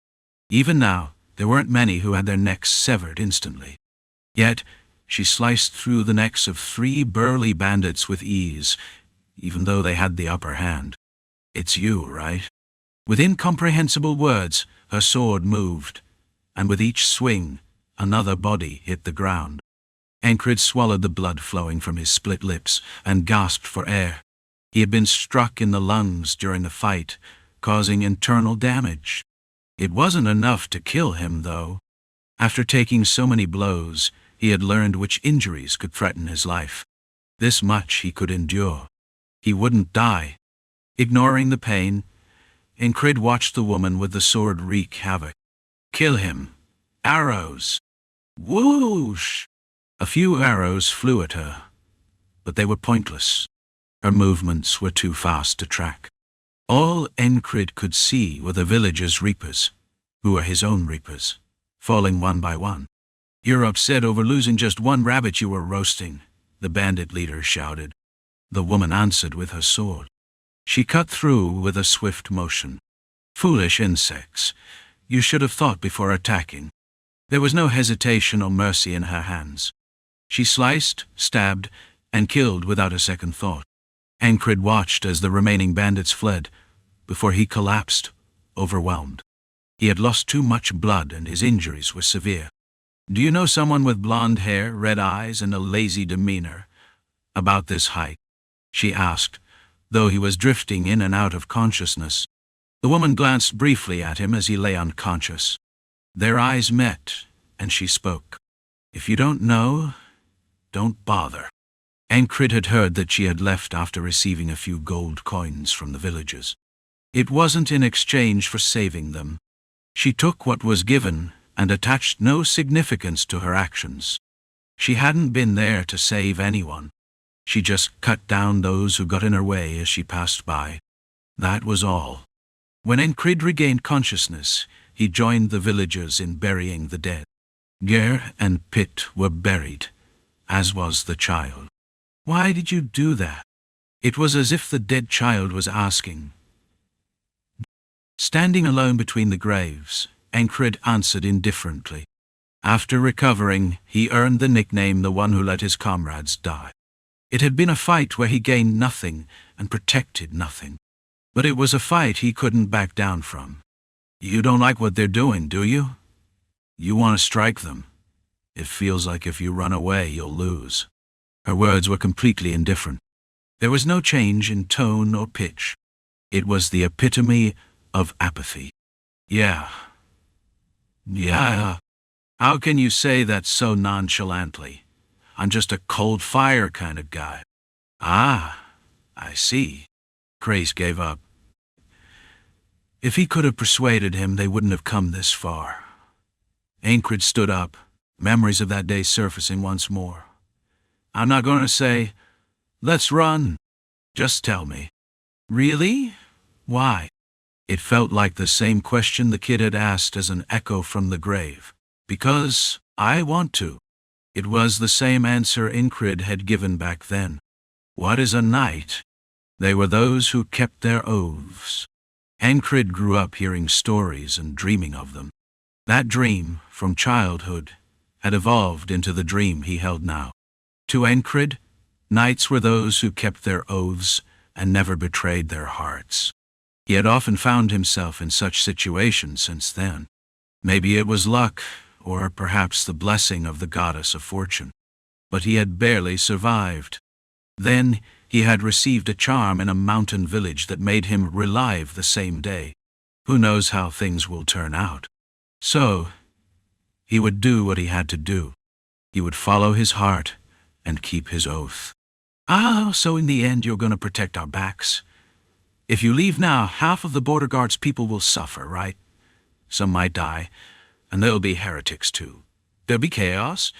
Even now, there weren't many who had their necks severed instantly. Yet, she sliced through the necks of 3 burly bandits with ease, even though they had the upper hand. It's you, right? With incomprehensible words, her sword moved, and with each swing, another body hit the ground. Encrid swallowed the blood flowing from his split lips and gasped for air. He had been struck in the lungs during the fight, causing internal damage. It wasn't enough to kill him, though. After taking so many blows, he had learned which injuries could threaten his life. This much he could endure. He wouldn't die. Ignoring the pain, Encrid watched the woman with the sword wreak havoc. Kill him. Arrows. Whoosh! A few arrows flew at her, but they were pointless. Her movements were too fast to track. All Encrid could see were the villagers' reapers, who were his own reapers, falling one by one. You're upset over losing just one rabbit you were roasting, the bandit leader shouted. The woman answered with her sword. She cut through with a swift motion. Foolish insects, you should have thought before attacking. There was no hesitation or mercy in her hands. She sliced, stabbed, and killed without a second thought. Encrid watched as the remaining bandits fled, before he collapsed, overwhelmed. He had lost too much blood and his injuries were severe. Do you know someone with blonde hair, red eyes, and a lazy demeanor? About this height? She asked, though he was drifting in and out of consciousness. The woman glanced briefly at him as he lay unconscious. Their eyes met, and she spoke. If you don't know, don't bother. Encrid had heard that she had left after receiving a few gold coins from the villagers. It wasn't in exchange for saving them. She took what was given and attached no significance to her actions. She hadn't been there to save anyone. She just cut down those who got in her way as she passed by. That was all. When Encrid regained consciousness, he joined the villagers in burying the dead. Ger and Pitt were buried, as was the child. Why did you do that? It was as if the dead child was asking. Standing alone between the graves, Encrid answered indifferently. After recovering, he earned the nickname the one who let his comrades die. It had been a fight where he gained nothing and protected nothing. But it was a fight he couldn't back down from. You don't like what they're doing, do you? You want to strike them. It feels like if you run away, you'll lose. Her words were completely indifferent. There was no change in tone or pitch. It was the epitome of apathy. Yeah. How can you say that so nonchalantly? I'm just a cold fire kind of guy. Ah, I see. Grace gave up. If he could have persuaded him, they wouldn't have come this far. Encrid stood up, memories of that day surfacing once more. I'm not going to say, let's run. Just tell me. Really? Why? It felt like the same question the kid had asked as an echo from the grave. Because I want to. It was the same answer Encrid had given back then. What is a knight? They were those who kept their oaths. Encrid grew up hearing stories and dreaming of them. That dream, from childhood, had evolved into the dream he held now. To Encrid, knights were those who kept their oaths and never betrayed their hearts. He had often found himself in such situations since then. Maybe it was luck, or perhaps the blessing of the goddess of fortune. But he had barely survived. Then he had received a charm in a mountain village that made him relive the same day. Who knows how things will turn out? So, he would do what he had to do. He would follow his heart and keep his oath. So in the end you're going to protect our backs? If you leave now, half of the border guard's people will suffer, right? Some might die, and there'll be heretics too. There'll be chaos.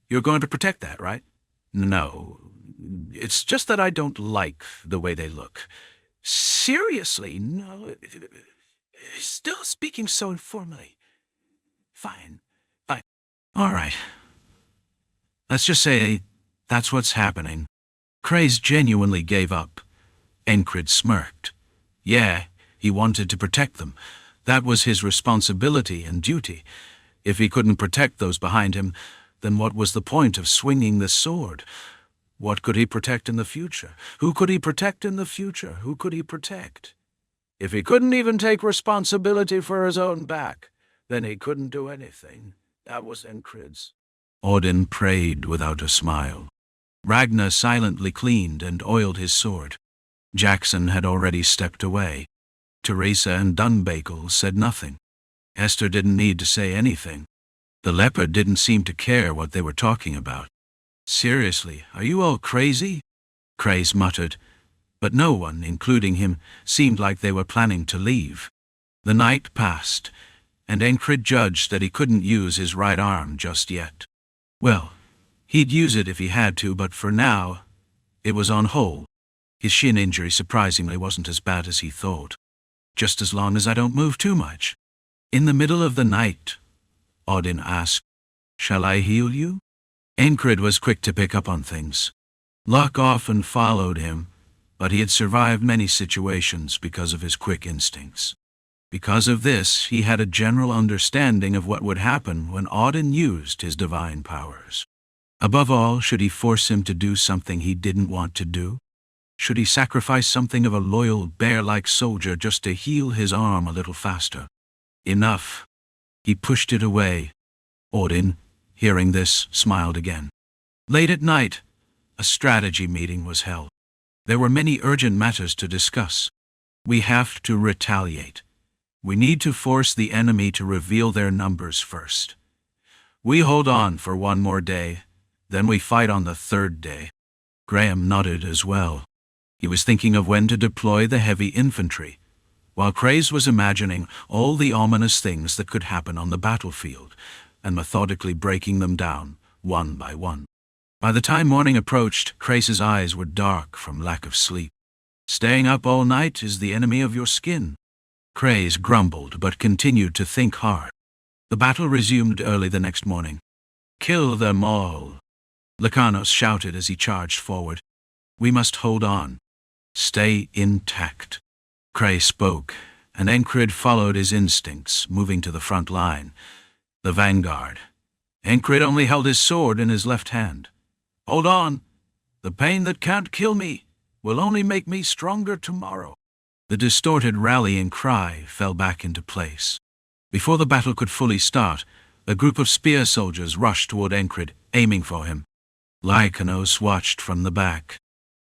You're going to protect that, right? No, it's just that I don't like the way they look. Seriously, no. Still speaking so informally. Fine. All right. Let's just say that's what's happening. Craze genuinely gave up. Encrid smirked. Yeah, he wanted to protect them. That was his responsibility and duty. If he couldn't protect those behind him, then what was the point of swinging the sword? What could he protect in the future? Who could he protect in the future? Who could he protect? If he couldn't even take responsibility for his own back, then he couldn't do anything. That was Encrid's. Audin prayed without a smile. Ragnar silently cleaned and oiled his sword. Jackson had already stepped away. Teresa and Dunbagel said nothing. Esther didn't need to say anything. The leopard didn't seem to care what they were talking about. Seriously, are you all crazy? Craze muttered. But no one, including him, seemed like they were planning to leave. The night passed, and Encrid judged that he couldn't use his right arm just yet. Well, he'd use it if he had to, but for now, it was on hold. His shin injury surprisingly wasn't as bad as he thought. Just as long as I don't move too much. In the middle of the night, Audin asked, "Shall I heal you?" Encrid was quick to pick up on things. Luck often followed him, but he had survived many situations because of his quick instincts. Because of this, he had a general understanding of what would happen when Audin used his divine powers. Above all, should he force him to do something he didn't want to do? Should he sacrifice something of a loyal, bear-like soldier just to heal his arm a little faster? Enough. He pushed it away. Audin, hearing this, smiled again. Late at night, a strategy meeting was held. There were many urgent matters to discuss. We have to retaliate. We need to force the enemy to reveal their numbers first. We hold on for one more day, then we fight on the third day. Graham nodded as well. He was thinking of when to deploy the heavy infantry, while Craze was imagining all the ominous things that could happen on the battlefield, and methodically breaking them down, one by one. By the time morning approached, Craze's eyes were dark from lack of sleep. Staying up all night is the enemy of your skin. Craze grumbled, but continued to think hard. The battle resumed early the next morning. "Kill them all," Lanos shouted as he charged forward. "We must hold on. Stay intact." Craze spoke, and Encrid followed his instincts, moving to the front line. The vanguard. Encrid only held his sword in his left hand. "Hold on. The pain that can't kill me will only make me stronger tomorrow." The distorted rallying cry fell back into place. Before the battle could fully start, a group of spear soldiers rushed toward Encrid, aiming for him. Lanos watched from the back.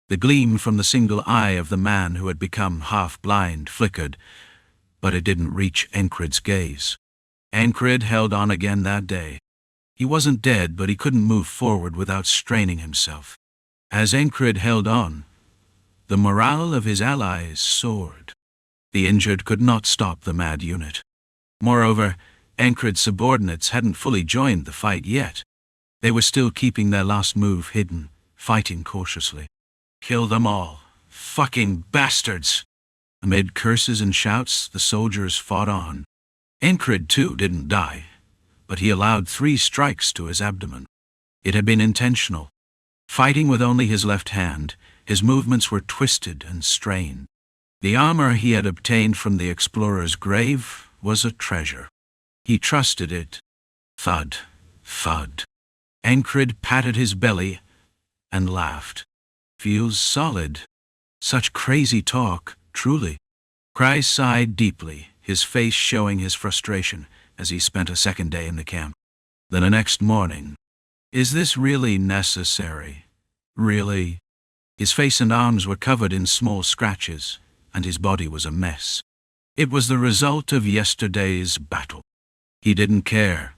The gleam from the single eye of the man who had become half-blind flickered, but it didn't reach Encrid's gaze. Encrid held on again that day. He wasn't dead, but he couldn't move forward without straining himself. As Encrid held on, the morale of his allies soared. The injured could not stop the mad unit. Moreover, Encrid's subordinates hadn't fully joined the fight yet. They were still keeping their last move hidden, fighting cautiously. "Kill them all. Fucking bastards!" Amid curses and shouts, the soldiers fought on. Encrid, too, didn't die, but he allowed 3 strikes to his abdomen. It had been intentional. Fighting with only his left hand, his movements were twisted and strained. The armor he had obtained from the explorer's grave was a treasure. He trusted it. Thud, thud. Encrid patted his belly and laughed. "Feels solid. Such crazy talk, truly." Craze sighed deeply, his face showing his frustration as he spent a second day in the camp. Then the next morning, "Is this really necessary? Really?" His face and arms were covered in small scratches, and his body was a mess. It was the result of yesterday's battle. He didn't care.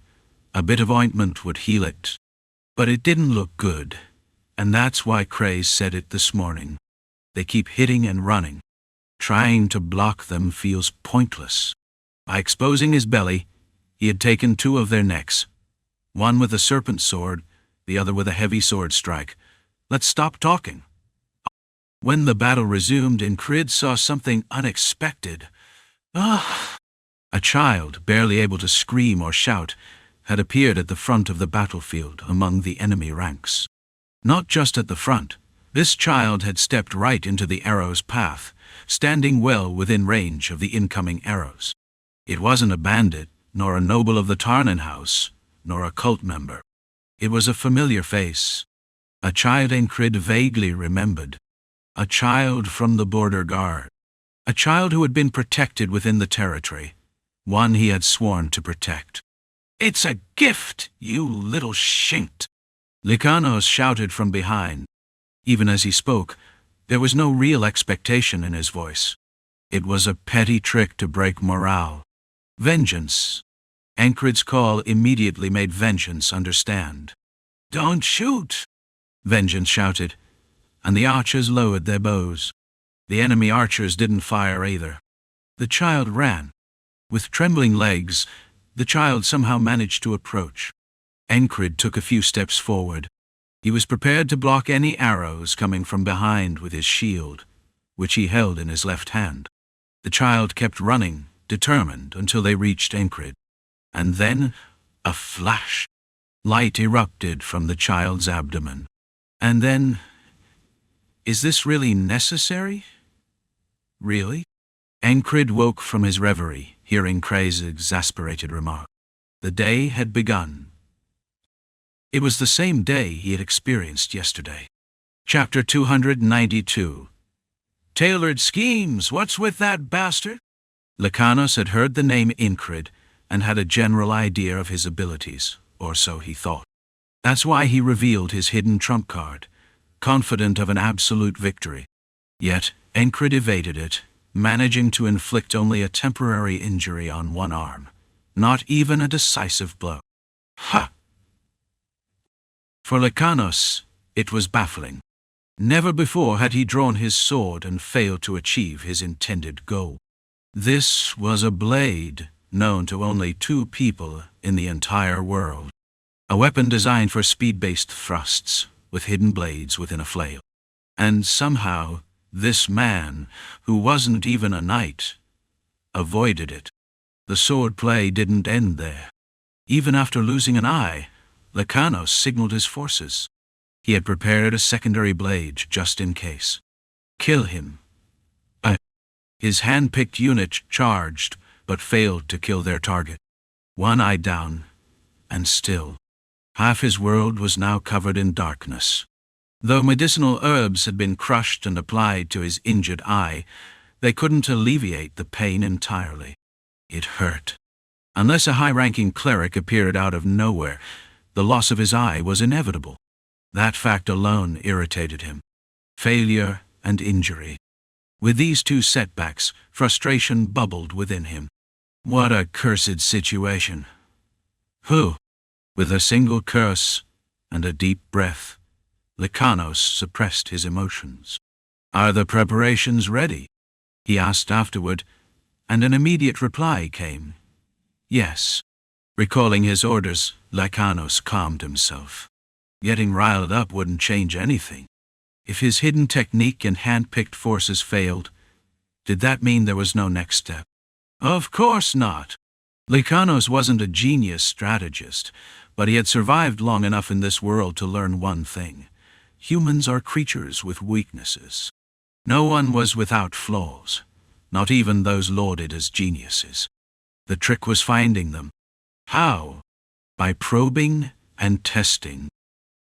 A bit of ointment would heal it. But it didn't look good, and that's why Craze said it this morning. They keep hitting and running. Trying to block them feels pointless. By exposing his belly, he had taken 2 of their necks, one with a serpent sword, the other with a heavy sword strike. Let's stop talking. When the battle resumed, Encrid saw something unexpected. A child, barely able to scream or shout, had appeared at the front of the battlefield among the enemy ranks. Not just at the front. This child had stepped right into the arrow's path, standing well within range of the incoming arrows. It wasn't a bandit, nor a noble of the Tarnan house, nor a cult member. It was a familiar face. A child Encrid vaguely remembered. A child from the border guard. A child who had been protected within the territory. One he had sworn to protect. "It's a gift, you little shint!" Lanos shouted from behind. Even as he spoke, there was no real expectation in his voice. It was a petty trick to break morale. Vengeance. Encrid's call immediately made Vengeance understand. "Don't shoot!" Vengeance shouted, and the archers lowered their bows. The enemy archers didn't fire either. The child ran. With trembling legs, the child somehow managed to approach. Encrid took a few steps forward. He was prepared to block any arrows coming from behind with his shield, which he held in his left hand. The child kept running, determined, until they reached Encrid. And then, a flash. Light erupted from the child's abdomen. And then, is this really necessary? Really? Encrid woke from his reverie, hearing Cray's exasperated remark. The day had begun. It was the same day he had experienced yesterday. Chapter 292. Tailored schemes, what's with that bastard? Lanos had heard the name Encrid and had a general idea of his abilities, or so he thought. That's why he revealed his hidden trump card, confident of an absolute victory. Yet, Encrid evaded it, managing to inflict only a temporary injury on one arm, not even a decisive blow. Ha! For Lanos, it was baffling. Never before had he drawn his sword and failed to achieve his intended goal. This was a blade known to only 2 people in the entire world. A weapon designed for speed-based thrusts, with hidden blades within a flail. And somehow, this man, who wasn't even a knight, avoided it. The sword play didn't end there. Even after losing an eye, Lanos signaled his forces. He had prepared a secondary blade just in case. Kill him. His hand-picked unit charged, but failed to kill their target. One eye down, and still. Half his world was now covered in darkness. Though medicinal herbs had been crushed and applied to his injured eye, they couldn't alleviate the pain entirely. It hurt. Unless a high-ranking cleric appeared out of nowhere, the loss of his eye was inevitable. That fact alone irritated him. Failure and injury. With these 2 setbacks, frustration bubbled within him. What a cursed situation. With a single curse and a deep breath, Lanos suppressed his emotions. Are the preparations ready? He asked afterward, and an immediate reply came. Yes. Recalling his orders, Lanos calmed himself. Getting riled up wouldn't change anything. If his hidden technique and hand-picked forces failed, did that mean there was no next step? Of course not. Lanos wasn't a genius strategist, but he had survived long enough in this world to learn one thing. Humans are creatures with weaknesses. No one was without flaws, not even those lauded as geniuses. The trick was finding them. How? By probing and testing,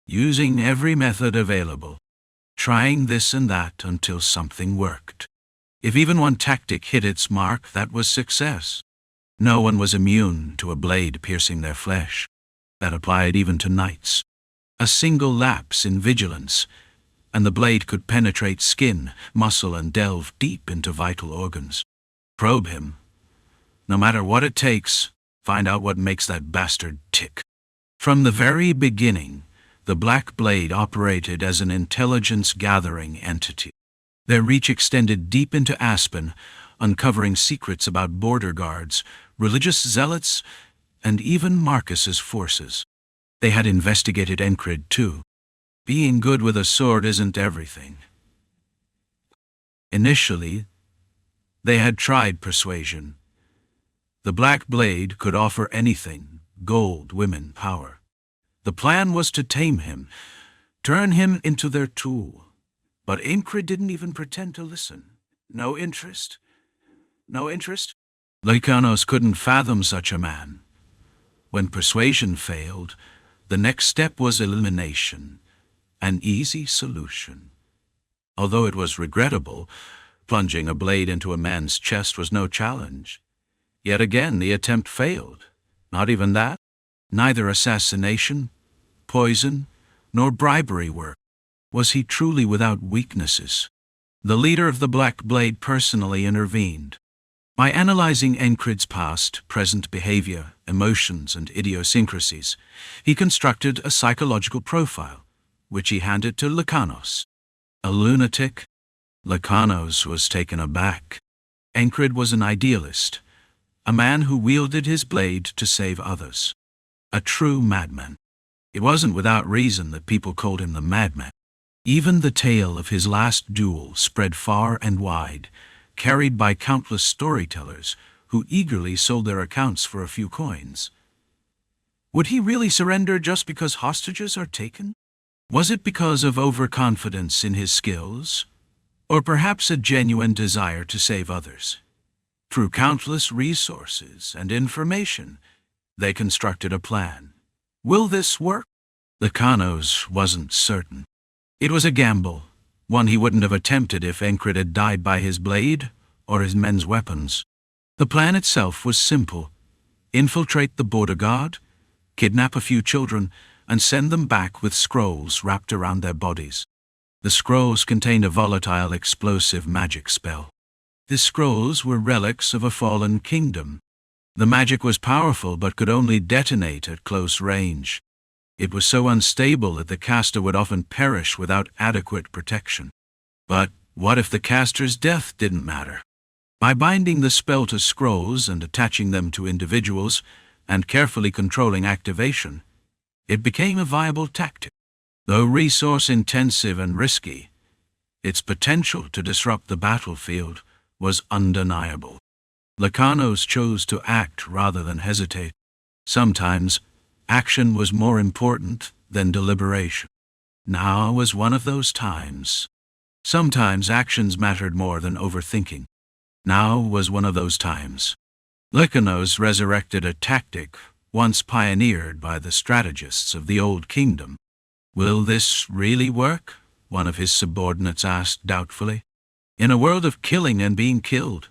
using every method available, trying this and that until something worked. If even one tactic hit its mark, that was success. No one was immune to a blade piercing their flesh. That applied even to knights. A single lapse in vigilance, and the blade could penetrate skin, muscle, and delve deep into vital organs. Probe him. No matter what it takes, find out what makes that bastard tick. From the very beginning, the Black Blade operated as an intelligence-gathering entity. Their reach extended deep into Aspen, uncovering secrets about border guards, religious zealots, and even Marcus's forces. They had investigated Encrid too. Being good with a sword isn't everything. Initially, they had tried persuasion. The Black Blade could offer anything: gold, women, power. The plan was to tame him, turn him into their tool. But Encrid didn't even pretend to listen. No interest? No interest? Lanos couldn't fathom such a man. When persuasion failed, the next step was elimination, an easy solution. Although it was regrettable, plunging a blade into a man's chest was no challenge. Yet again the attempt failed. Not even that. Neither assassination, poison, nor bribery worked. Was he truly without weaknesses? The leader of the Black Blade personally intervened. By analyzing Encrid's past, present behavior, emotions, and idiosyncrasies, he constructed a psychological profile, which he handed to Lanos. A lunatic, Lanos was taken aback. Encrid was an idealist, a man who wielded his blade to save others. A true madman. It wasn't without reason that people called him the Madman. Even the tale of his last duel spread far and wide, carried by countless storytellers who eagerly sold their accounts for a few coins. Would he really surrender just because hostages are taken? Was it because of overconfidence in his skills? Or perhaps a genuine desire to save others? Through countless resources and information, they constructed a plan. Will this work? Lanos wasn't certain. It was a gamble, one he wouldn't have attempted if Encrid had died by his blade or his men's weapons. The plan itself was simple. Infiltrate the border guard, kidnap a few children, and send them back with scrolls wrapped around their bodies. The scrolls contained a volatile explosive magic spell. The scrolls were relics of a fallen kingdom. The magic was powerful but could only detonate at close range. It was so unstable that the caster would often perish without adequate protection. But what if the caster's death didn't matter? By binding the spell to scrolls and attaching them to individuals, and carefully controlling activation, it became a viable tactic. Though resource-intensive and risky, its potential to disrupt the battlefield was undeniable. Lanos chose to act rather than hesitate. Sometimes, action was more important than deliberation. Now was one of those times. Sometimes actions mattered more than overthinking. Now was one of those times. Lanos resurrected a tactic once pioneered by the strategists of the Old Kingdom. Will this really work? One of his subordinates asked doubtfully. In a world of killing and being killed,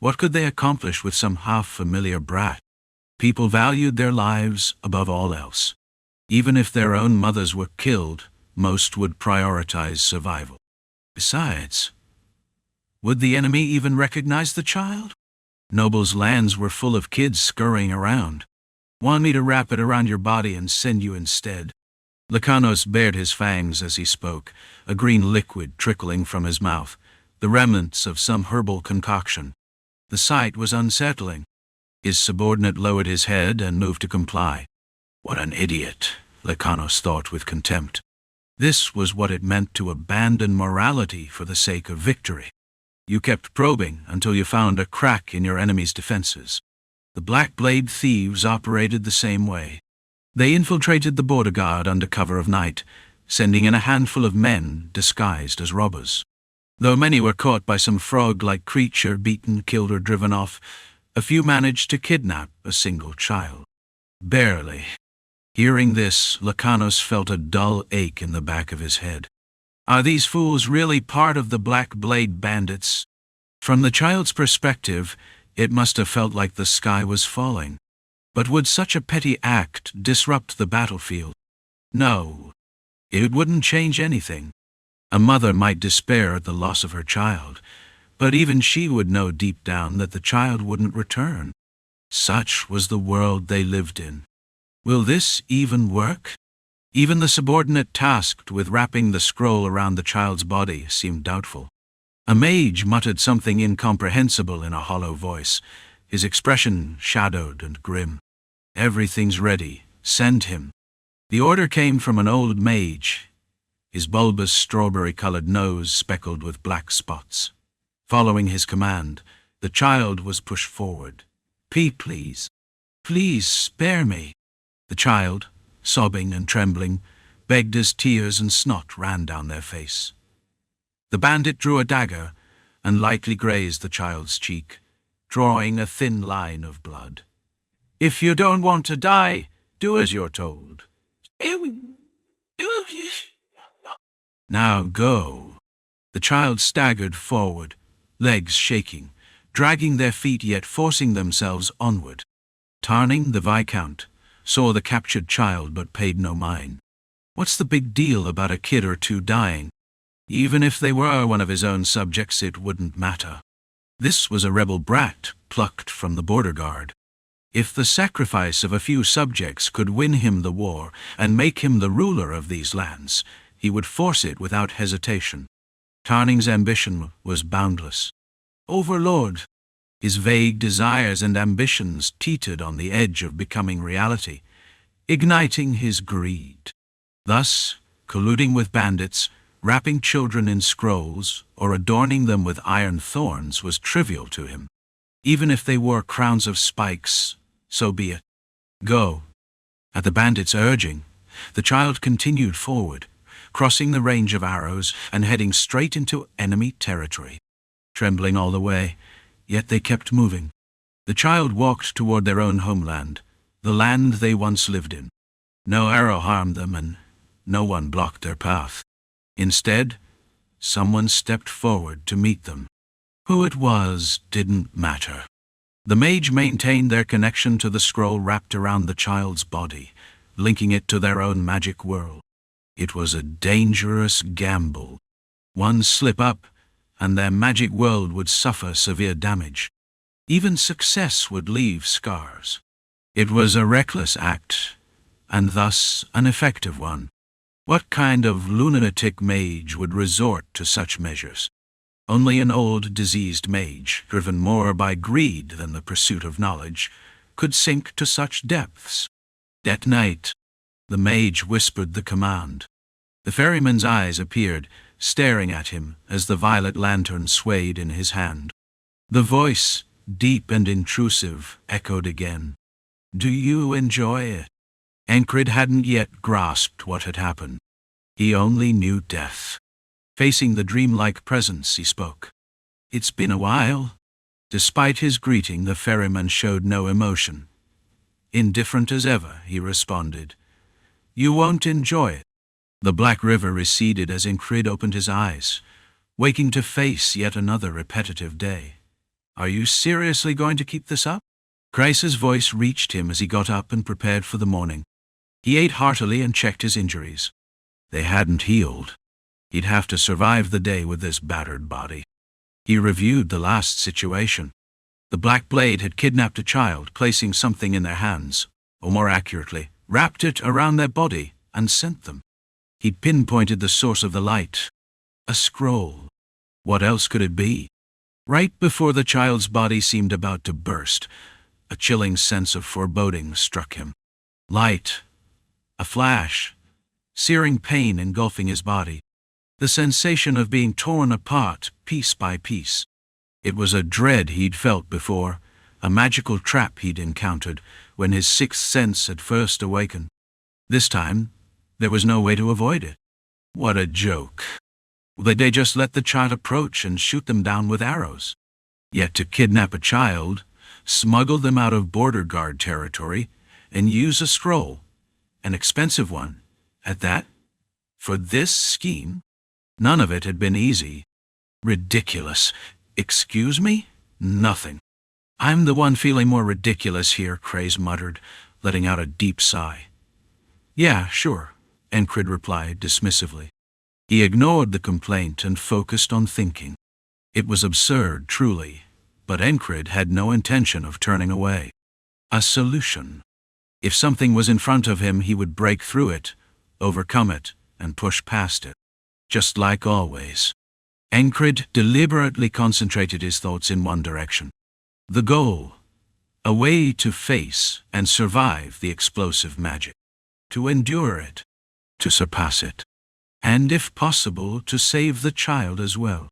what could they accomplish with some half-familiar brat? People valued their lives above all else. Even if their own mothers were killed, most would prioritize survival. Besides, would the enemy even recognize the child? Nobles' lands were full of kids scurrying around. Want me to wrap it around your body and send you instead? Lanos bared his fangs as he spoke, a green liquid trickling from his mouth, the remnants of some herbal concoction. The sight was unsettling. His subordinate lowered his head and moved to comply. What an idiot, Lanos thought with contempt. This was what it meant to abandon morality for the sake of victory. You kept probing until you found a crack in your enemy's defenses. The Black Blade thieves operated the same way. They infiltrated the border guard under cover of night, sending in a handful of men disguised as robbers. Though many were caught by some frog-like creature, beaten, killed, or driven off, a few managed to kidnap a single child. Barely. Hearing this, Lanos felt a dull ache in the back of his head. Are these fools really part of the Black Blade bandits? From the child's perspective, it must have felt like the sky was falling. But would such a petty act disrupt the battlefield? No. It wouldn't change anything. A mother might despair at the loss of her child, but even she would know deep down that the child wouldn't return. Such was the world they lived in. Will this even work? Even the subordinate tasked with wrapping the scroll around the child's body seemed doubtful. A mage muttered something incomprehensible in a hollow voice, his expression shadowed and grim. Everything's ready. Send him. The order came from an old mage, his bulbous strawberry-colored nose speckled with black spots. Following his command, the child was pushed forward. Please. Please spare me. The child, sobbing and trembling, begged as tears and snot ran down their face. The bandit drew a dagger and lightly grazed the child's cheek, drawing a thin line of blood. If you don't want to die, do as you're told. Now go. The child staggered forward, legs shaking, dragging their feet yet forcing themselves onward. Tarning, the Viscount, saw the captured child but paid no mind. What's the big deal about a kid or two dying? Even if they were one of his own subjects, it wouldn't matter. This was a rebel brat plucked from the border guard. If the sacrifice of a few subjects could win him the war and make him the ruler of these lands, he would force it without hesitation. Tarning's ambition was boundless. Overlord! His vague desires and ambitions teetered on the edge of becoming reality, igniting his greed. Thus, colluding with bandits, wrapping children in scrolls, or adorning them with iron thorns was trivial to him. Even if they wore crowns of spikes, so be it. Go. At the bandit's urging, the child continued forward, crossing the range of arrows and heading straight into enemy territory. Trembling all the way, yet they kept moving. The child walked toward their own homeland, the land they once lived in. No arrow harmed them, and no one blocked their path. Instead, someone stepped forward to meet them. Who it was didn't matter. The mage maintained their connection to the scroll wrapped around the child's body, linking it to their own magic world. It was a dangerous gamble. One slip up, and their magic world would suffer severe damage. Even success would leave scars. It was a reckless act, and thus an effective one. What kind of lunatic mage would resort to such measures? Only an old, diseased mage, driven more by greed than the pursuit of knowledge, could sink to such depths. At night, the mage whispered the command. The ferryman's eyes appeared, staring at him as the violet lantern swayed in his hand. The voice, deep and intrusive, echoed again. Do you enjoy it? Encrid hadn't yet grasped what had happened. He only knew death. Facing the dreamlike presence, he spoke. It's been a while. Despite his greeting, the ferryman showed no emotion. Indifferent as ever, he responded. You won't enjoy it. The black river receded as Encrid opened his eyes, waking to face yet another repetitive day. Are you seriously going to keep this up? Kreis's voice reached him as he got up and prepared for the morning. He ate heartily and checked his injuries. They hadn't healed. He'd have to survive the day with this battered body. He reviewed the last situation. The Black Blade had kidnapped a child, placing something in their hands, or more accurately, wrapped it around their body and sent them. He'd pinpointed the source of the light. A scroll. What else could it be? Right before the child's body seemed about to burst, a chilling sense of foreboding struck him. Light. A flash. Searing pain engulfing his body. The sensation of being torn apart, piece by piece. It was a dread he'd felt before, a magical trap he'd encountered when his sixth sense had first awakened. This time, there was no way to avoid it. What a joke. Would they just let the child approach and shoot them down with arrows? Yet to kidnap a child, smuggle them out of border guard territory, and use a scroll, an expensive one, at that, for this scheme? None of it had been easy. Ridiculous. Excuse me? Nothing. I'm the one feeling more ridiculous here, Kreis muttered, letting out a deep sigh. Yeah, sure, Encrid replied dismissively. He ignored the complaint and focused on thinking. It was absurd, truly, but Encrid had no intention of turning away. A solution. If something was in front of him, he would break through it, overcome it, and push past it. Just like always. Encrid deliberately concentrated his thoughts in one direction. The goal. A way to face and survive the explosive magic. To endure it. To surpass it. And if possible, to save the child as well.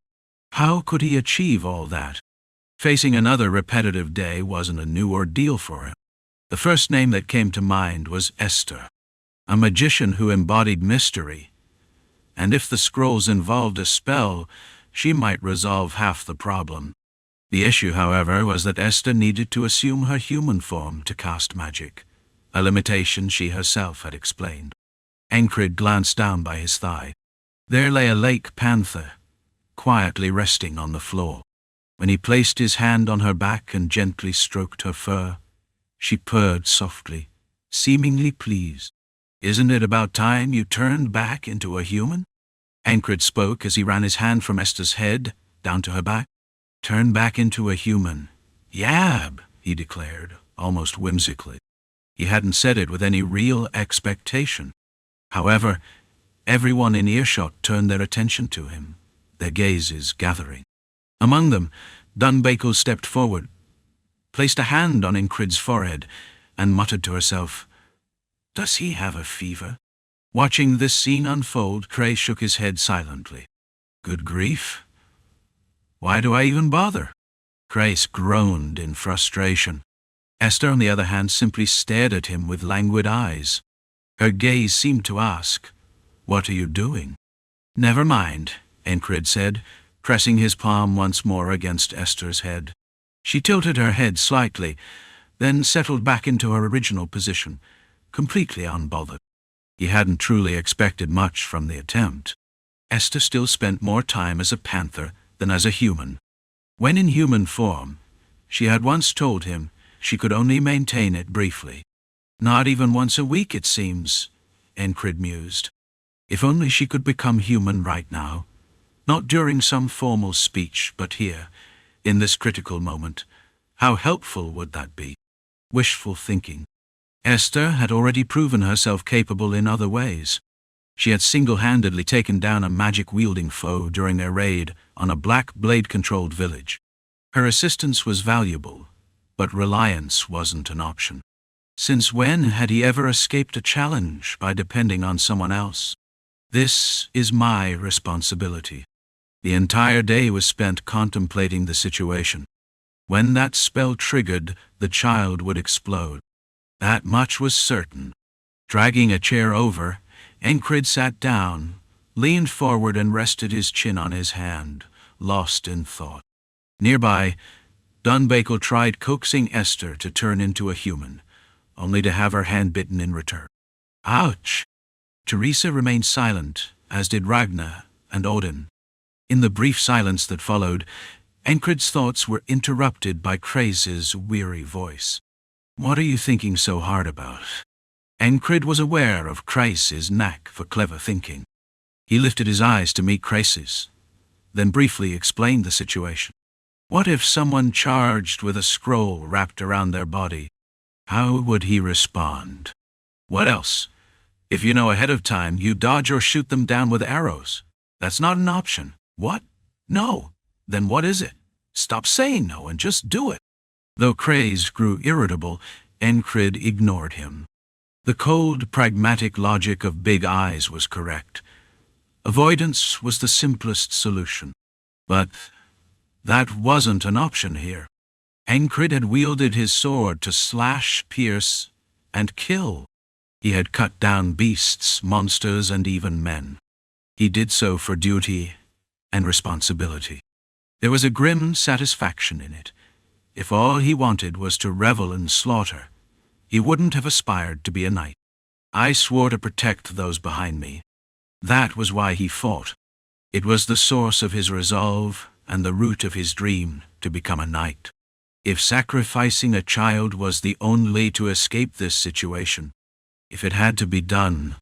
How could he achieve all that? Facing another repetitive day wasn't a new ordeal for him. The first name that came to mind was Esther, a magician who embodied mystery. And if the scrolls involved a spell, she might resolve half the problem. The issue, however, was that Esther needed to assume her human form to cast magic, a limitation she herself had explained. Encrid glanced down by his thigh. There lay a lake panther, quietly resting on the floor. When he placed his hand on her back and gently stroked her fur, she purred softly, seemingly pleased. Isn't it about time you turned back into a human? Encrid spoke as he ran his hand from Esther's head down to her back. Turn back into a human. Yab, he declared, almost whimsically. He hadn't said it with any real expectation. However, everyone in earshot turned their attention to him, their gazes gathering. Among them, Dunbakel stepped forward, placed a hand on Encrid's forehead, and muttered to herself, "Does he have a fever?" Watching this scene unfold, Cray shook his head silently. "Good grief. Why do I even bother?" Grace groaned in frustration. Esther, on the other hand, simply stared at him with languid eyes. Her gaze seemed to ask, "What are you doing?" "Never mind," Encrid said, pressing his palm once more against Esther's head. She tilted her head slightly, then settled back into her original position, completely unbothered. He hadn't truly expected much from the attempt. Esther still spent more time as a panther than as a human. When in human form, she had once told him she could only maintain it briefly. Not even once a week, it seems, Encrid mused. If only she could become human right now. Not during some formal speech, but here, in this critical moment. How helpful would that be? Wishful thinking. Esther had already proven herself capable in other ways. She had single-handedly taken down a magic-wielding foe during their raid on a black blade-controlled village. Her assistance was valuable, but reliance wasn't an option. Since when had he ever escaped a challenge by depending on someone else? "This is my responsibility." The entire day was spent contemplating the situation. When that spell triggered, the child would explode. That much was certain. Dragging a chair over, Encrid sat down, leaned forward and rested his chin on his hand, lost in thought. Nearby, Dunbakel tried coaxing Esther to turn into a human, only to have her hand bitten in return. Ouch! Teresa remained silent, as did Ragnar and Audin. In the brief silence that followed, Encrid's thoughts were interrupted by Craze's weary voice. "What are you thinking so hard about?" Encrid was aware of Craze's knack for clever thinking. He lifted his eyes to meet Craze's, then briefly explained the situation. What if someone charged with a scroll wrapped around their body? How would he respond? What else? If you know ahead of time, you dodge or shoot them down with arrows. That's not an option. What? No. Then what is it? Stop saying no and just do it. Though Craze grew irritable, Encrid ignored him. The cold, pragmatic logic of Big Eyes was correct. Avoidance was the simplest solution. But that wasn't an option here. Encrid had wielded his sword to slash, pierce, and kill. He had cut down beasts, monsters, and even men. He did so for duty and responsibility. There was a grim satisfaction in it. If all he wanted was to revel in slaughter, he wouldn't have aspired to be a knight. I swore to protect those behind me. That was why he fought. It was the source of his resolve and the root of his dream to become a knight. If sacrificing a child was the only way to escape this situation, if it had to be done,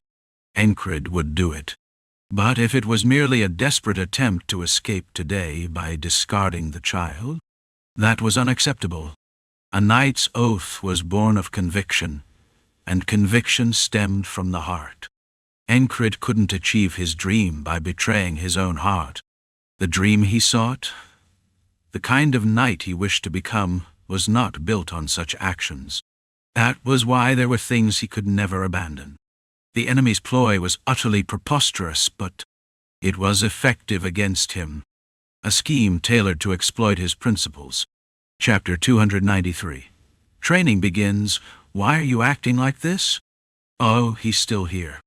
Encrid would do it. But if it was merely a desperate attempt to escape today by discarding the child, that was unacceptable. A knight's oath was born of conviction, and conviction stemmed from the heart. Encrid couldn't achieve his dream by betraying his own heart. The dream he sought, the kind of knight he wished to become, was not built on such actions. That was why there were things he could never abandon. The enemy's ploy was utterly preposterous, but it was effective against him. A scheme tailored to exploit his principles. Chapter 293. Training begins. Why are you acting like this? Oh, he's still here.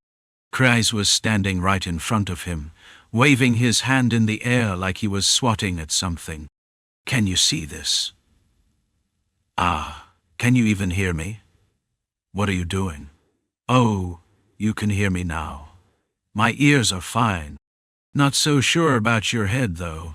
Kreis was standing right in front of him, waving his hand in the air like he was swatting at something. Can you see this? Ah, can you even hear me? What are you doing? Oh, you can hear me now. My ears are fine. Not so sure about your head, though.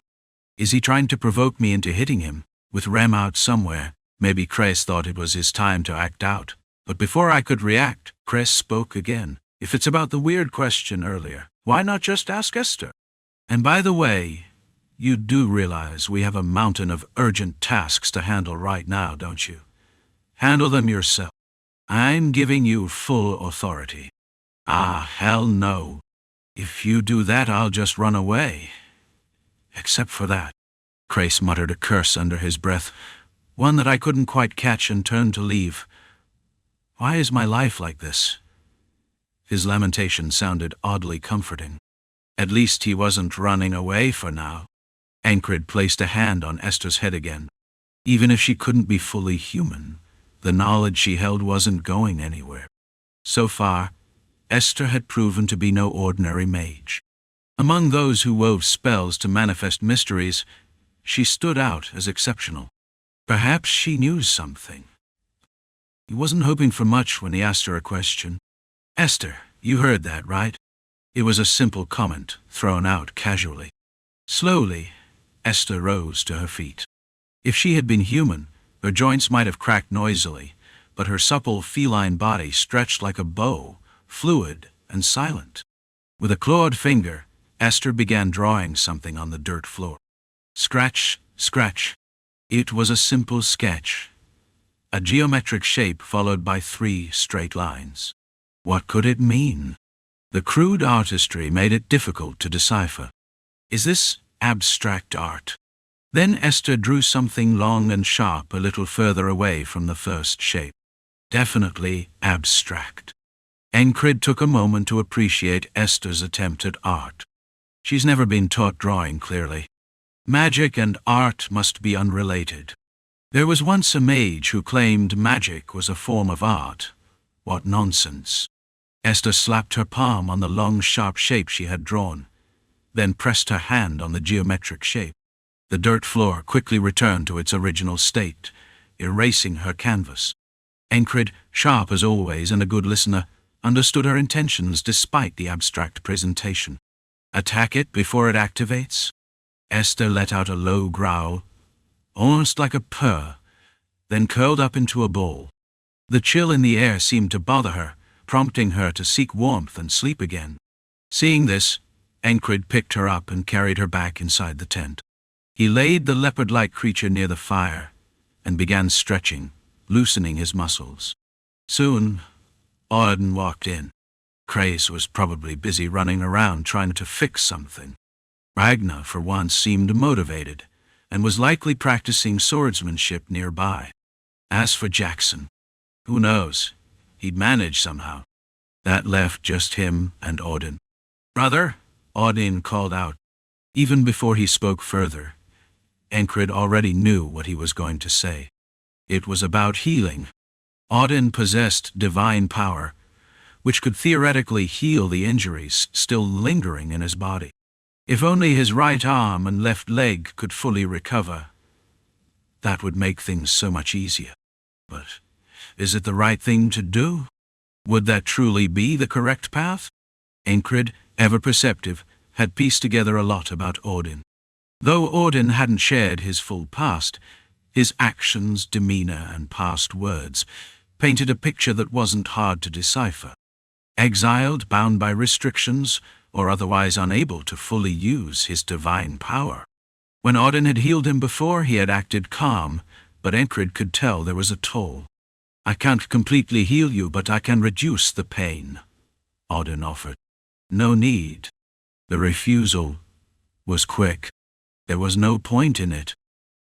Is he trying to provoke me into hitting him? With Rem out somewhere, maybe Kreis thought it was his time to act out. But before I could react, Kreis spoke again. If it's about the weird question earlier, why not just ask Esther? And by the way, you do realize we have a mountain of urgent tasks to handle right now, don't you? Handle them yourself. I'm giving you full authority. Ah, hell no. If you do that, I'll just run away. Except for that. Crace muttered a curse under his breath, one that I couldn't quite catch, and turned to leave. Why is my life like this? His lamentation sounded oddly comforting. At least he wasn't running away for now. Encrid placed a hand on Esther's head again. Even if she couldn't be fully human, the knowledge she held wasn't going anywhere. So far, Esther had proven to be no ordinary mage. Among those who wove spells to manifest mysteries, she stood out as exceptional. Perhaps she knew something. He wasn't hoping for much when he asked her a question. Esther, you heard that, right? It was a simple comment, thrown out casually. Slowly, Esther rose to her feet. If she had been human, her joints might have cracked noisily, but her supple feline body stretched like a bow, fluid and silent. With a clawed finger, Esther began drawing something on the dirt floor. Scratch, scratch. It was a simple sketch. A geometric shape followed by 3 straight lines. What could it mean? The crude artistry made it difficult to decipher. Is this abstract art? Then Esther drew something long and sharp a little further away from the first shape. Definitely abstract. Encrid took a moment to appreciate Esther's attempt at art. She's never been taught drawing clearly. Magic and art must be unrelated. There was once a mage who claimed magic was a form of art. What nonsense. Esther slapped her palm on the long, sharp shape she had drawn, then pressed her hand on the geometric shape. The dirt floor quickly returned to its original state, erasing her canvas. Encrid, sharp as always and a good listener, understood her intentions despite the abstract presentation. Attack it before it activates? Esther let out a low growl, almost like a purr, then curled up into a ball. The chill in the air seemed to bother her, prompting her to seek warmth and sleep again. Seeing this, Encrid picked her up and carried her back inside the tent. He laid the leopard-like creature near the fire and began stretching, loosening his muscles. Soon, Audin walked in. Crace was probably busy running around trying to fix something. Ragnar, for once, seemed motivated and was likely practicing swordsmanship nearby. As for Jackson, who knows? He'd manage somehow. That left just him and Audin. "Brother," Audin called out. Even before he spoke further, Encrid already knew what he was going to say. It was about healing. Audin possessed divine power, which could theoretically heal the injuries still lingering in his body. If only his right arm and left leg could fully recover, that would make things so much easier. But is it the right thing to do? Would that truly be the correct path? Encrid, ever perceptive, had pieced together a lot about Audin. Though Audin hadn't shared his full past, his actions, demeanor, and past words painted a picture that wasn't hard to decipher. Exiled, bound by restrictions, or otherwise unable to fully use his divine power. When Audin had healed him before, he had acted calm, but Encrid could tell there was a toll. "I can't completely heal you, but I can reduce the pain," Audin offered. "No need." The refusal was quick. There was no point in it.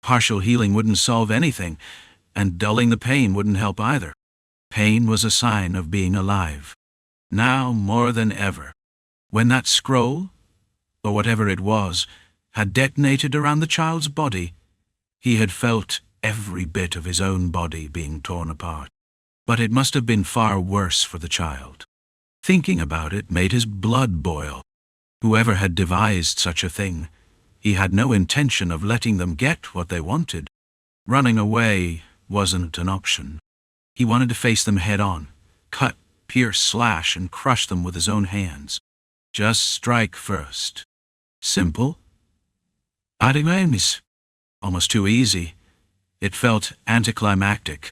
Partial healing wouldn't solve anything, and dulling the pain wouldn't help either. Pain was a sign of being alive. Now more than ever. When that scroll, or whatever it was, had detonated around the child's body, he had felt every bit of his own body being torn apart. But it must have been far worse for the child. Thinking about it made his blood boil. Whoever had devised such a thing, he had no intention of letting them get what they wanted. Running away wasn't an option. He wanted to face them head on, cut, pierce, slash, and crush them with his own hands. Just strike first. Simple? Almost too easy. It felt anticlimactic.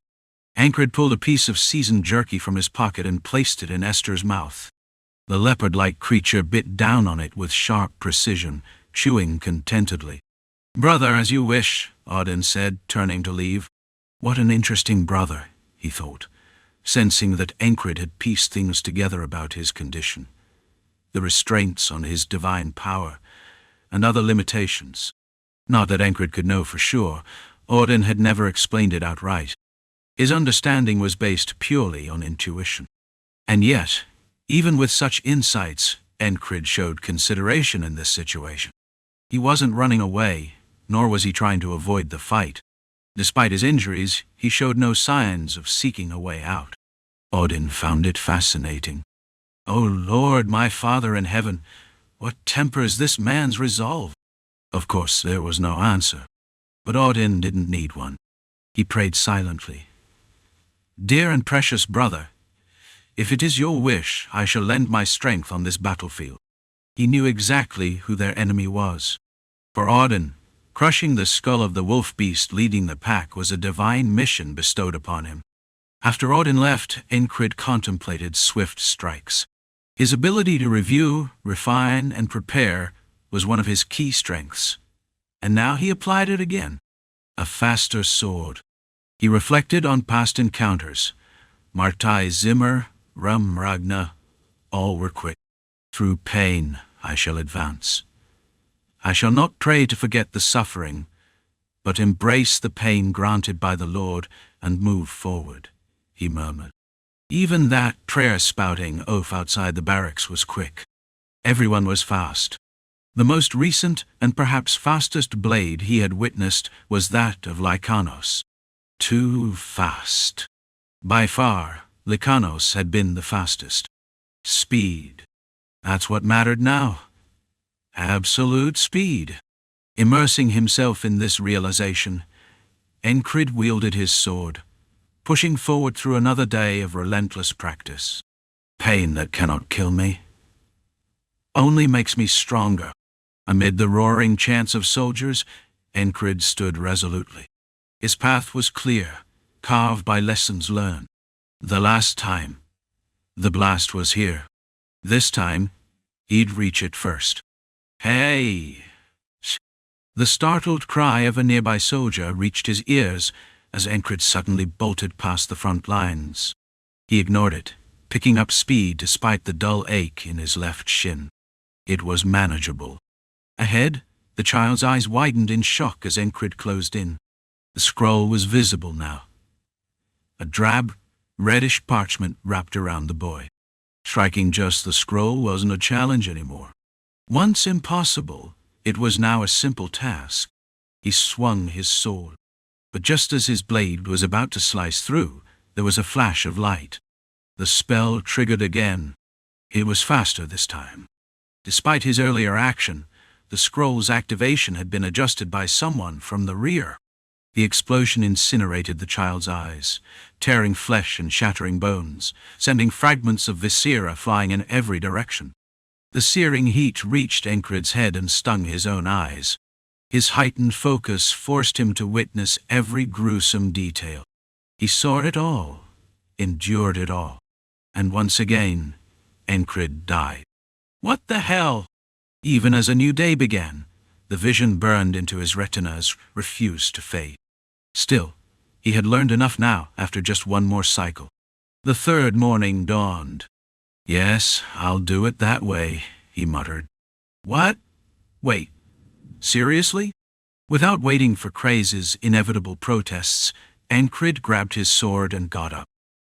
Encrid pulled a piece of seasoned jerky from his pocket and placed it in Esther's mouth. The leopard-like creature bit down on it with sharp precision, chewing contentedly. "Brother, as you wish," Audin said, turning to leave. What an interesting brother, he thought, sensing that Encrid had pieced things together about his condition. The restraints on his divine power, and other limitations. Not that Encrid could know for sure. Audin had never explained it outright. His understanding was based purely on intuition. And yet, even with such insights, Encrid showed consideration in this situation. He wasn't running away, nor was he trying to avoid the fight. Despite his injuries, he showed no signs of seeking a way out. Audin found it fascinating. "O Lord, my Father in heaven, what tempers this man's resolve?" Of course, there was no answer. But Audin didn't need one. He prayed silently. "Dear and precious brother, if it is your wish, I shall lend my strength on this battlefield." He knew exactly who their enemy was. For Audin, crushing the skull of the wolf beast leading the pack was a divine mission bestowed upon him. After Audin left, Encrid contemplated swift strikes. His ability to review, refine, and prepare was one of his key strengths. And now he applied it again. A faster sword. He reflected on past encounters. Martai Zimmer, Rum Ragna, all were quick. "Through pain I shall advance. I shall not pray to forget the suffering, but embrace the pain granted by the Lord and move forward," he murmured. Even that prayer-spouting oaf outside the barracks was quick. Everyone was fast. The most recent and perhaps fastest blade he had witnessed was that of Lanos. Too fast. By far, Lanos had been the fastest. Speed. That's what mattered now. Absolute speed. Immersing himself in this realization, Encrid wielded his sword, pushing forward through another day of relentless practice. Pain that cannot kill me only makes me stronger. Amid the roaring chants of soldiers, Encrid stood resolutely. His path was clear, carved by lessons learned. The last time, the blast was here. This time, he'd reach it first. "Hey!" The startled cry of a nearby soldier reached his ears as Encrid suddenly bolted past the front lines. He ignored it, picking up speed despite the dull ache in his left shin. It was manageable. Ahead, the child's eyes widened in shock as Encrid closed in. The scroll was visible now. A drab, reddish parchment wrapped around the boy. Striking just the scroll wasn't a challenge anymore. Once impossible, it was now a simple task. He swung his sword. But just as his blade was about to slice through, there was a flash of light. The spell triggered again. It was faster this time. Despite his earlier action, the scroll's activation had been adjusted by someone from the rear. The explosion incinerated the child's eyes, tearing flesh and shattering bones, sending fragments of viscera flying in every direction. The searing heat reached Encrid's head and stung his own eyes. His heightened focus forced him to witness every gruesome detail. He saw it all, endured it all. And once again, Encrid died. What the hell? Even as a new day began, the vision burned into his retinas, refused to fade. Still, he had learned enough now after just one more cycle. The third morning dawned. "Yes, I'll do it that way," he muttered. "What? Wait, seriously?" Without waiting for Craze's inevitable protests, Encrid grabbed his sword and got up.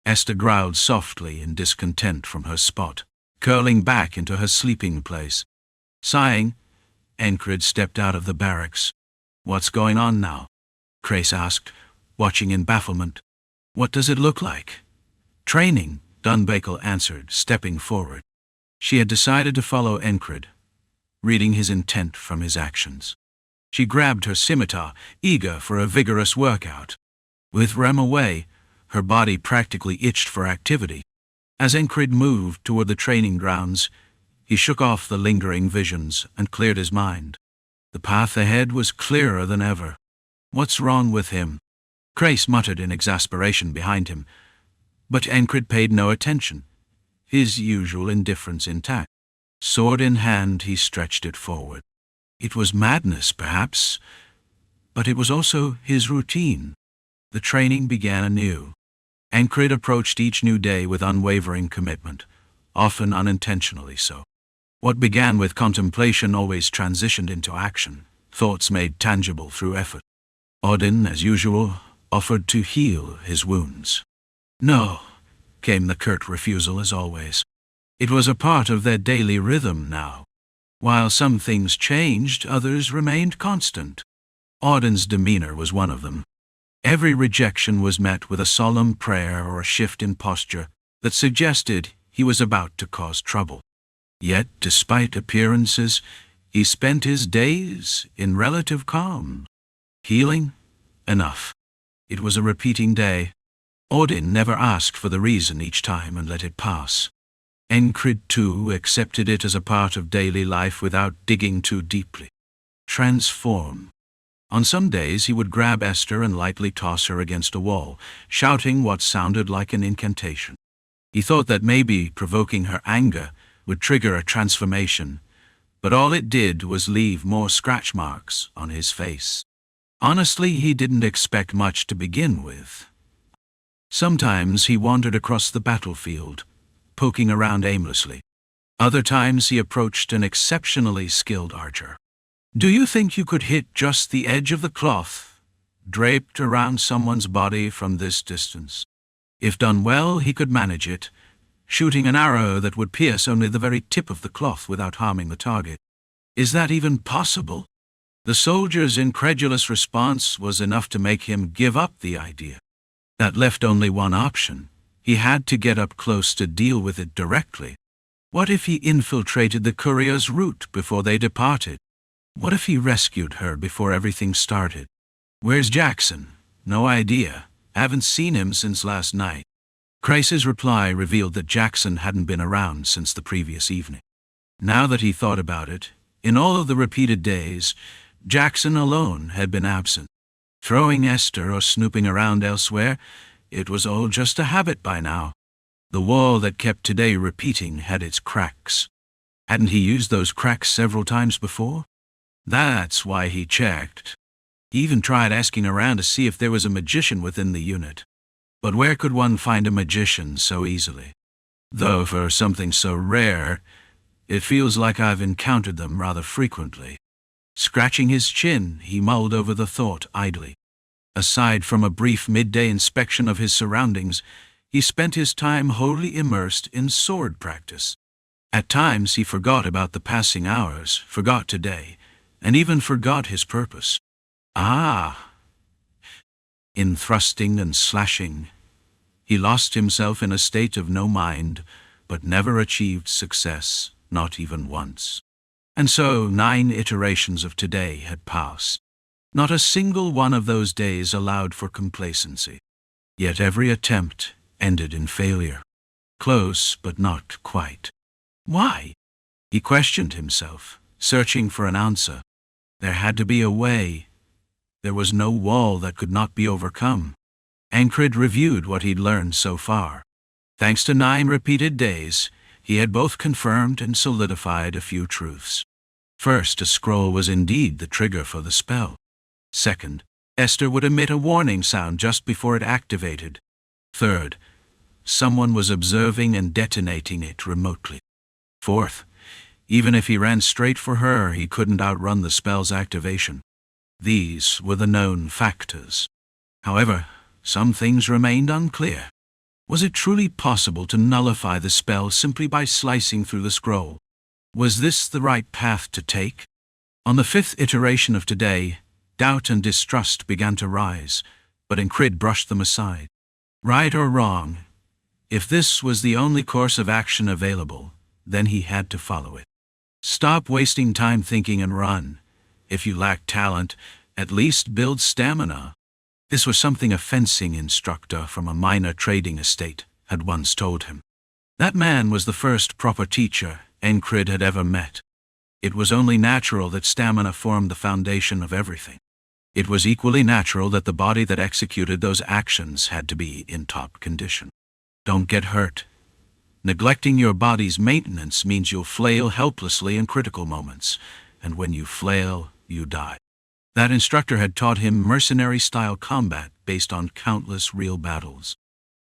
Esther growled softly in discontent from her spot, curling back into her sleeping place. Sighing, Encrid stepped out of the barracks. "What's going on now?" Craze asked, watching in bafflement. "What does it look like?" "Training," Dunbakel answered, stepping forward. She had decided to follow Encrid, reading his intent from his actions. She grabbed her scimitar, eager for a vigorous workout. With Rem away, her body practically itched for activity. As Encrid moved toward the training grounds, he shook off the lingering visions and cleared his mind. The path ahead was clearer than ever. "What's wrong with him?" Crace muttered in exasperation behind him, but Encrid paid no attention, his usual indifference intact. Sword in hand, he stretched it forward. It was madness, perhaps, but it was also his routine. The training began anew. Encrid approached each new day with unwavering commitment, often unintentionally so. What began with contemplation always transitioned into action, thoughts made tangible through effort. Audin, as usual, offered to heal his wounds. No, came the curt refusal as always. It was a part of their daily rhythm now. While some things changed, others remained constant. Audin's demeanor was one of them. Every rejection was met with a solemn prayer or a shift in posture that suggested he was about to cause trouble. Yet, despite appearances, he spent his days in relative calm. Healing? Enough. It was a repeating day. Audin never asked for the reason each time and let it pass. Encrid, too, accepted it as a part of daily life without digging too deeply. Transform. On some days he would grab Esther and lightly toss her against a wall, shouting what sounded like an incantation. He thought that maybe provoking her anger would trigger a transformation, but all it did was leave more scratch marks on his face. Honestly, he didn't expect much to begin with. Sometimes he wandered across the battlefield, poking around aimlessly. Other times he approached an exceptionally skilled archer. Do you think you could hit just the edge of the cloth, draped around someone's body from this distance? If done well, he could manage it, shooting an arrow that would pierce only the very tip of the cloth without harming the target. Is that even possible? The soldier's incredulous response was enough to make him give up the idea. That left only one option. He had to get up close to deal with it directly. What if he infiltrated the courier's route before they departed? What if he rescued her before everything started? Where's Jackson? No idea. Haven't seen him since last night. Crace's reply revealed that Jackson hadn't been around since the previous evening. Now that he thought about it, in all of the repeated days, Jackson alone had been absent. Throwing Esther or snooping around elsewhere, it was all just a habit by now. The wall that kept today repeating had its cracks. Hadn't he used those cracks several times before? That's why he checked. He even tried asking around to see if there was a magician within the unit. But where could one find a magician so easily? Though for something so rare, it feels like I've encountered them rather frequently. Scratching his chin, he mulled over the thought idly. Aside from a brief midday inspection of his surroundings, he spent his time wholly immersed in sword practice. At times he forgot about the passing hours, forgot today, and even forgot his purpose. In thrusting and slashing, he lost himself in a state of no mind, but never achieved success, not even once. And so 9 iterations of today had passed. Not a single one of those days allowed for complacency. Yet every attempt ended in failure. Close, but not quite. Why? He questioned himself, searching for an answer. There had to be a way. There was no wall that could not be overcome. Encrid reviewed what he'd learned so far. Thanks to 9 repeated days, he had both confirmed and solidified a few truths. First, a scroll was indeed the trigger for the spell. Second, Esther would emit a warning sound just before it activated. Third, someone was observing and detonating it remotely. Fourth, even if he ran straight for her, he couldn't outrun the spell's activation. These were the known factors. However, some things remained unclear. Was it truly possible to nullify the spell simply by slicing through the scroll? Was this the right path to take? On the 5th iteration of today, doubt and distrust began to rise, but Encrid brushed them aside. Right or wrong, if this was the only course of action available, then he had to follow it. Stop wasting time thinking and run. If you lack talent, at least build stamina. This was something a fencing instructor from a minor trading estate had once told him. That man was the first proper teacher Encrid had ever met. It was only natural that stamina formed the foundation of everything. It was equally natural that the body that executed those actions had to be in top condition. Don't get hurt. Neglecting your body's maintenance means you'll flail helplessly in critical moments, and when you flail, you die. That instructor had taught him mercenary-style combat based on countless real battles.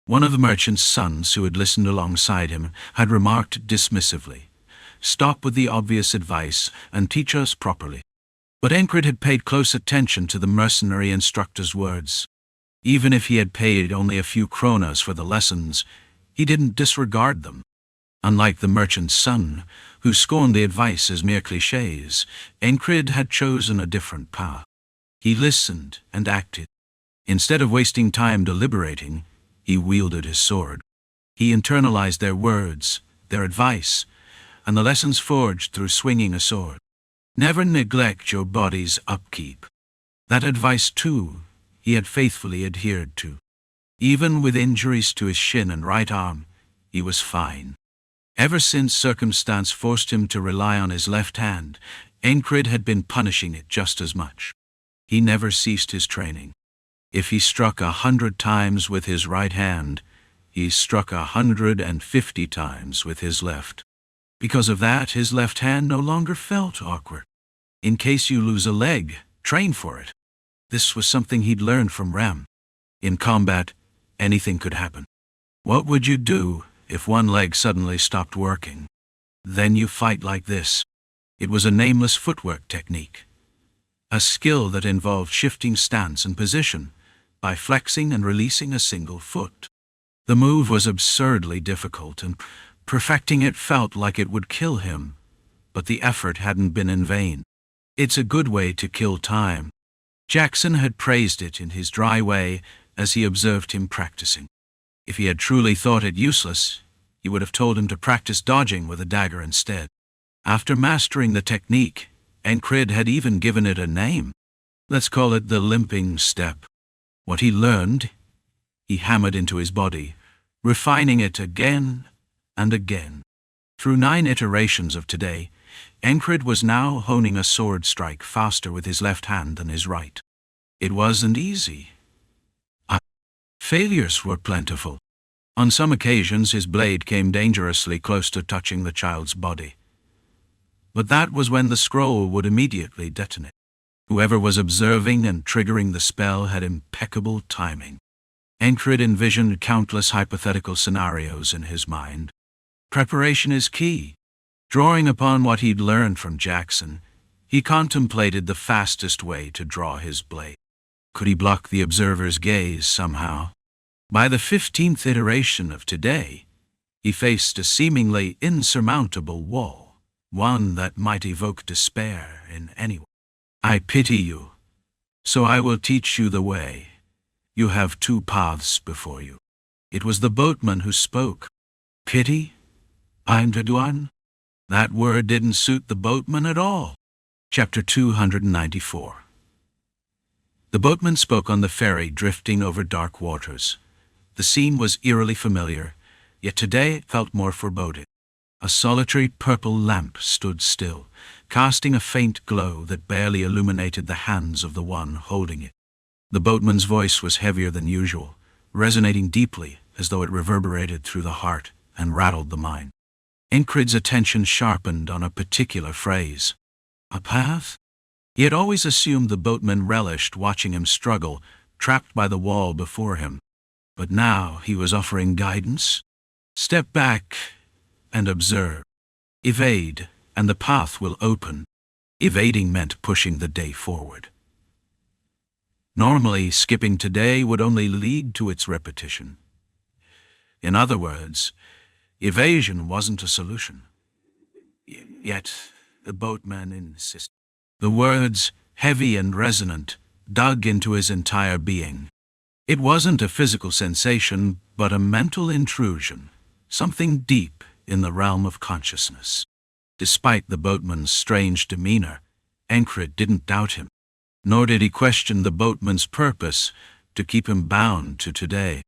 One of the merchant's sons who had listened alongside him had remarked dismissively, stop with the obvious advice and teach us properly. But Encrid had paid close attention to the mercenary instructor's words. Even if he had paid only a few kronas for the lessons, he didn't disregard them. Unlike the merchant's son, who scorned the advice as mere clichés, Encrid had chosen a different path. He listened and acted. Instead of wasting time deliberating, he wielded his sword. He internalized their words, their advice, and the lessons forged through swinging a sword. Never neglect your body's upkeep. That advice, too, he had faithfully adhered to. Even with injuries to his shin and right arm, he was fine. Ever since circumstance forced him to rely on his left hand, Encrid had been punishing it just as much. He never ceased his training. If he struck 100 times with his right hand, he struck 150 times with his left. Because of that, his left hand no longer felt awkward. In case you lose a leg, train for it. This was something he'd learned from Rem. In combat, anything could happen. What would you do if one leg suddenly stopped working? Then you fight like this. It was a nameless footwork technique. A skill that involved shifting stance and position by flexing and releasing a single foot. The move was absurdly difficult, and perfecting it felt like it would kill him, but the effort hadn't been in vain. It's a good way to kill time. Jackson had praised it in his dry way as he observed him practicing. If he had truly thought it useless, he would have told him to practice dodging with a dagger instead. After mastering the technique, Encrid had even given it a name. Let's call it the limping step. What he learned, he hammered into his body, refining it again and again. Through 9 iterations of today, Encrid was now honing a sword strike faster with his left hand than his right. It wasn't easy. Failures were plentiful. On some occasions his blade came dangerously close to touching the child's body. But that was when the scroll would immediately detonate. Whoever was observing and triggering the spell had impeccable timing. Encrid envisioned countless hypothetical scenarios in his mind. Preparation is key. Drawing upon what he'd learned from Jackson, he contemplated the fastest way to draw his blade. Could he block the observer's gaze somehow? By the 15th iteration of today, he faced a seemingly insurmountable wall, one that might evoke despair in anyone. I pity you, so I will teach you the way. You have 2 paths before you. It was the boatman who spoke. Pity? I'm the one? That word didn't suit the boatman at all. Chapter 294. The boatman spoke on the ferry drifting over dark waters. The scene was eerily familiar, yet today it felt more foreboding. A solitary purple lamp stood still, casting a faint glow that barely illuminated the hands of the one holding it. The boatman's voice was heavier than usual, resonating deeply as though it reverberated through the heart and rattled the mind. Encrid's attention sharpened on a particular phrase. A path? He had always assumed the boatman relished watching him struggle, trapped by the wall before him. But now he was offering guidance. Step back and observe. Evade, and the path will open. Evading meant pushing the day forward. Normally, skipping today would only lead to its repetition. In other words, evasion wasn't a solution. Yet, the boatman insisted. The words, heavy and resonant, dug into his entire being. It wasn't a physical sensation, but a mental intrusion, something deep in the realm of consciousness. Despite the boatman's strange demeanor, Encrid didn't doubt him, nor did he question the boatman's purpose to keep him bound to today.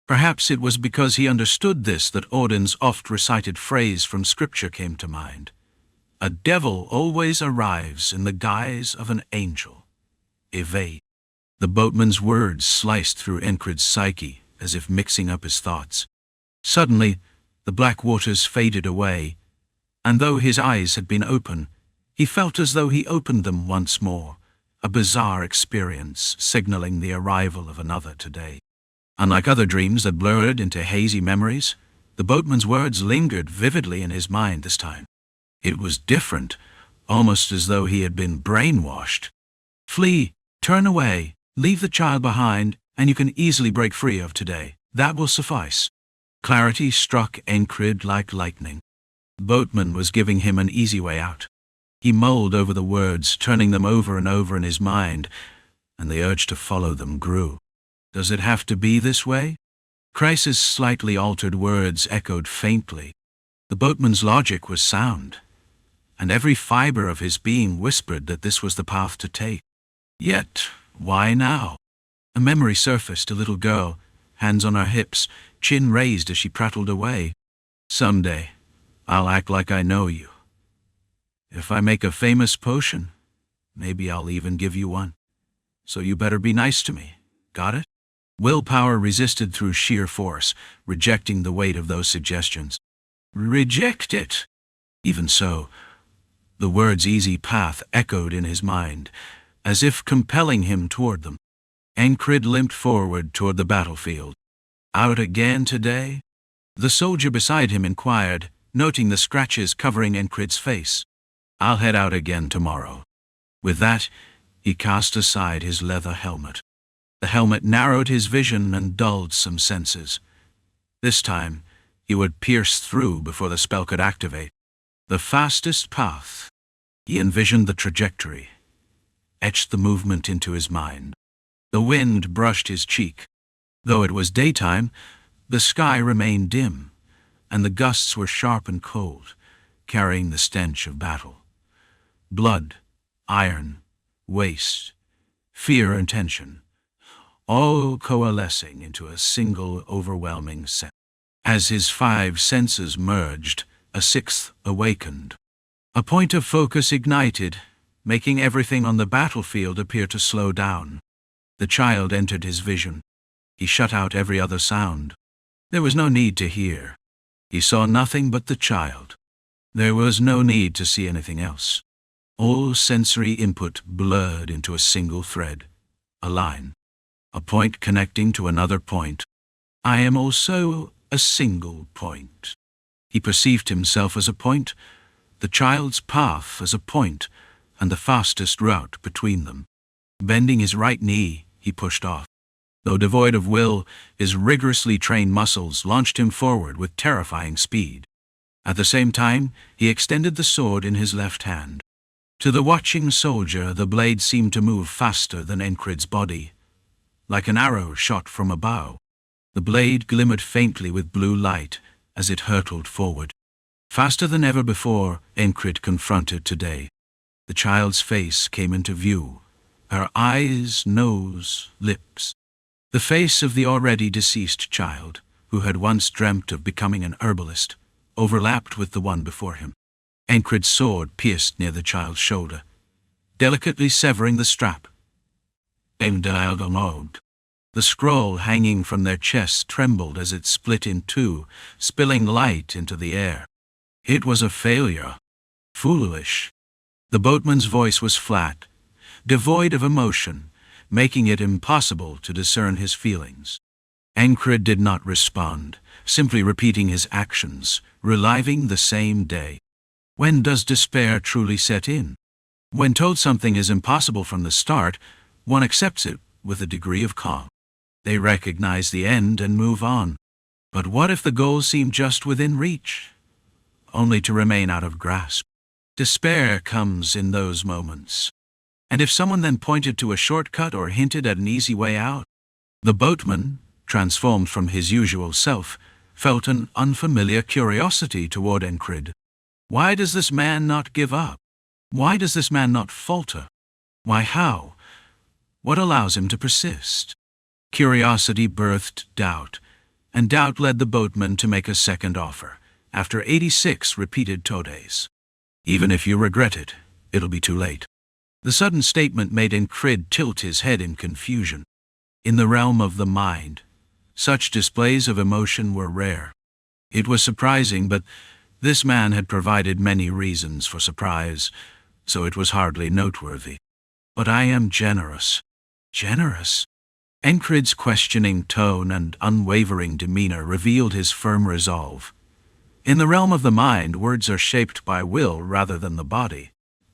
Perhaps it was because he understood this that Audin's oft-recited phrase from Scripture came to mind. A devil always arrives in the guise of an angel. Evade. The boatman's words sliced through Encrid's psyche, as if mixing up his thoughts. Suddenly, the black waters faded away, and though his eyes had been open, he felt as though he opened them once more, a bizarre experience signaling the arrival of another today. Unlike other dreams that blurred into hazy memories, the boatman's words lingered vividly in his mind this time. It was different, almost as though he had been brainwashed. Flee, turn away, leave the child behind, and you can easily break free of today. That will suffice. Clarity struck Encrid like lightning. Boatman was giving him an easy way out. He mulled over the words, turning them over and over in his mind, and the urge to follow them grew. Does it have to be this way? Chrysa's slightly altered words echoed faintly. The boatman's logic was sound, and every fiber of his being whispered that this was the path to take. Yet, why now? A memory surfaced, a little girl, hands on her hips, chin raised as she prattled away. Someday, I'll act like I know you. If I make a famous potion, maybe I'll even give you one. So you better be nice to me. Got it? Willpower resisted through sheer force, rejecting the weight of those suggestions. Reject it! Even so, the words easy path echoed in his mind, as if compelling him toward them. Encrid limped forward toward the battlefield. Out again today? The soldier beside him inquired, noting the scratches covering Encrid's face. I'll head out again tomorrow. With that, he cast aside his leather helmet. The helmet narrowed his vision and dulled some senses. This time, he would pierce through before the spell could activate. The fastest path. He envisioned the trajectory, etched the movement into his mind. The wind brushed his cheek. Though it was daytime, the sky remained dim, and the gusts were sharp and cold, carrying the stench of battle. Blood, iron, waste, fear and tension, all coalescing into a single overwhelming sense. As his 5 senses merged, a 6th awakened. A point of focus ignited, making everything on the battlefield appear to slow down. The child entered his vision. He shut out every other sound. There was no need to hear. He saw nothing but the child. There was no need to see anything else. All sensory input blurred into a single thread, a line, a point connecting to another point. I am also a single point. He perceived himself as a point, the child's path as a point, and the fastest route between them. Bending his right knee, he pushed off. Though devoid of will, his rigorously trained muscles launched him forward with terrifying speed. At the same time, he extended the sword in his left hand. To the watching soldier, the blade seemed to move faster than Encrid's body, like an arrow shot from a bow. The blade glimmered faintly with blue light as it hurtled forward. Faster than ever before, Encrid confronted today. The child's face came into view, her eyes, nose, lips. The face of the already deceased child, who had once dreamt of becoming an herbalist, overlapped with the one before him. Encrid's sword pierced near the child's shoulder, delicately severing the strap. The scroll hanging from their chests trembled as it split in two, spilling light into the air. It was a failure. Foolish. The boatman's voice was flat, devoid of emotion, making it impossible to discern his feelings. Encrid did not respond, simply repeating his actions, reliving the same day. When does despair truly set in? When told something is impossible from the start, one accepts it with a degree of calm. They recognize the end and move on. But what if the goal seemed just within reach, only to remain out of grasp? Despair comes in those moments. And if someone then pointed to a shortcut or hinted at an easy way out? The boatman, transformed from his usual self, felt an unfamiliar curiosity toward Encrid. Why does this man not give up? Why does this man not falter? Why, how? What allows him to persist? Curiosity birthed doubt, and doubt led the boatman to make a second offer, after 86 repeated todes. Even if you regret it, it'll be too late. The sudden statement made Encrid tilt his head in confusion. In the realm of the mind, such displays of emotion were rare. It was surprising, but this man had provided many reasons for surprise, so it was hardly noteworthy. But I am generous. Generous? Encrid's questioning tone and unwavering demeanor revealed his firm resolve. In the realm of the mind, words are shaped by will rather than the body.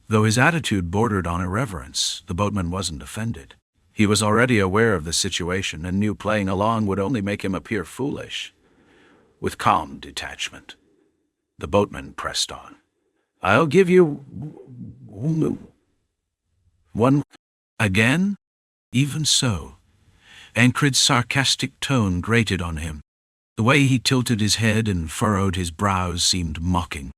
Though his attitude bordered on irreverence, the boatman wasn't offended. He was already aware of the situation and knew playing along would only make him appear foolish. With calm detachment, the boatman pressed on. "I'll give you one again?" Even so, Encrid's sarcastic tone grated on him. The way he tilted his head and furrowed his brows seemed mocking.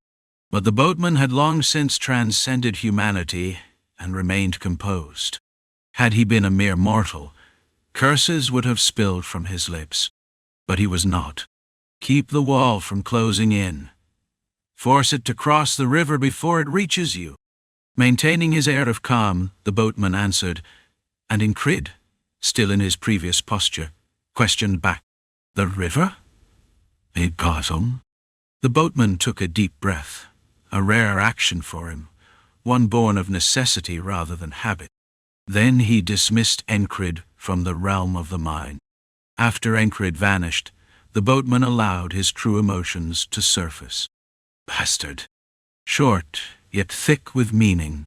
But the boatman had long since transcended humanity and remained composed. Had he been a mere mortal, curses would have spilled from his lips. But he was not. "Keep the wall from closing in. Force it to cross the river before it reaches you." Maintaining his air of calm, the boatman answered, and Encrid, still in his previous posture, questioned back, "The river? It got him?" The boatman took a deep breath, a rare action for him, one born of necessity rather than habit. Then he dismissed Encrid from the realm of the mind. After Encrid vanished, the boatman allowed his true emotions to surface. Bastard. Short, yet thick with meaning.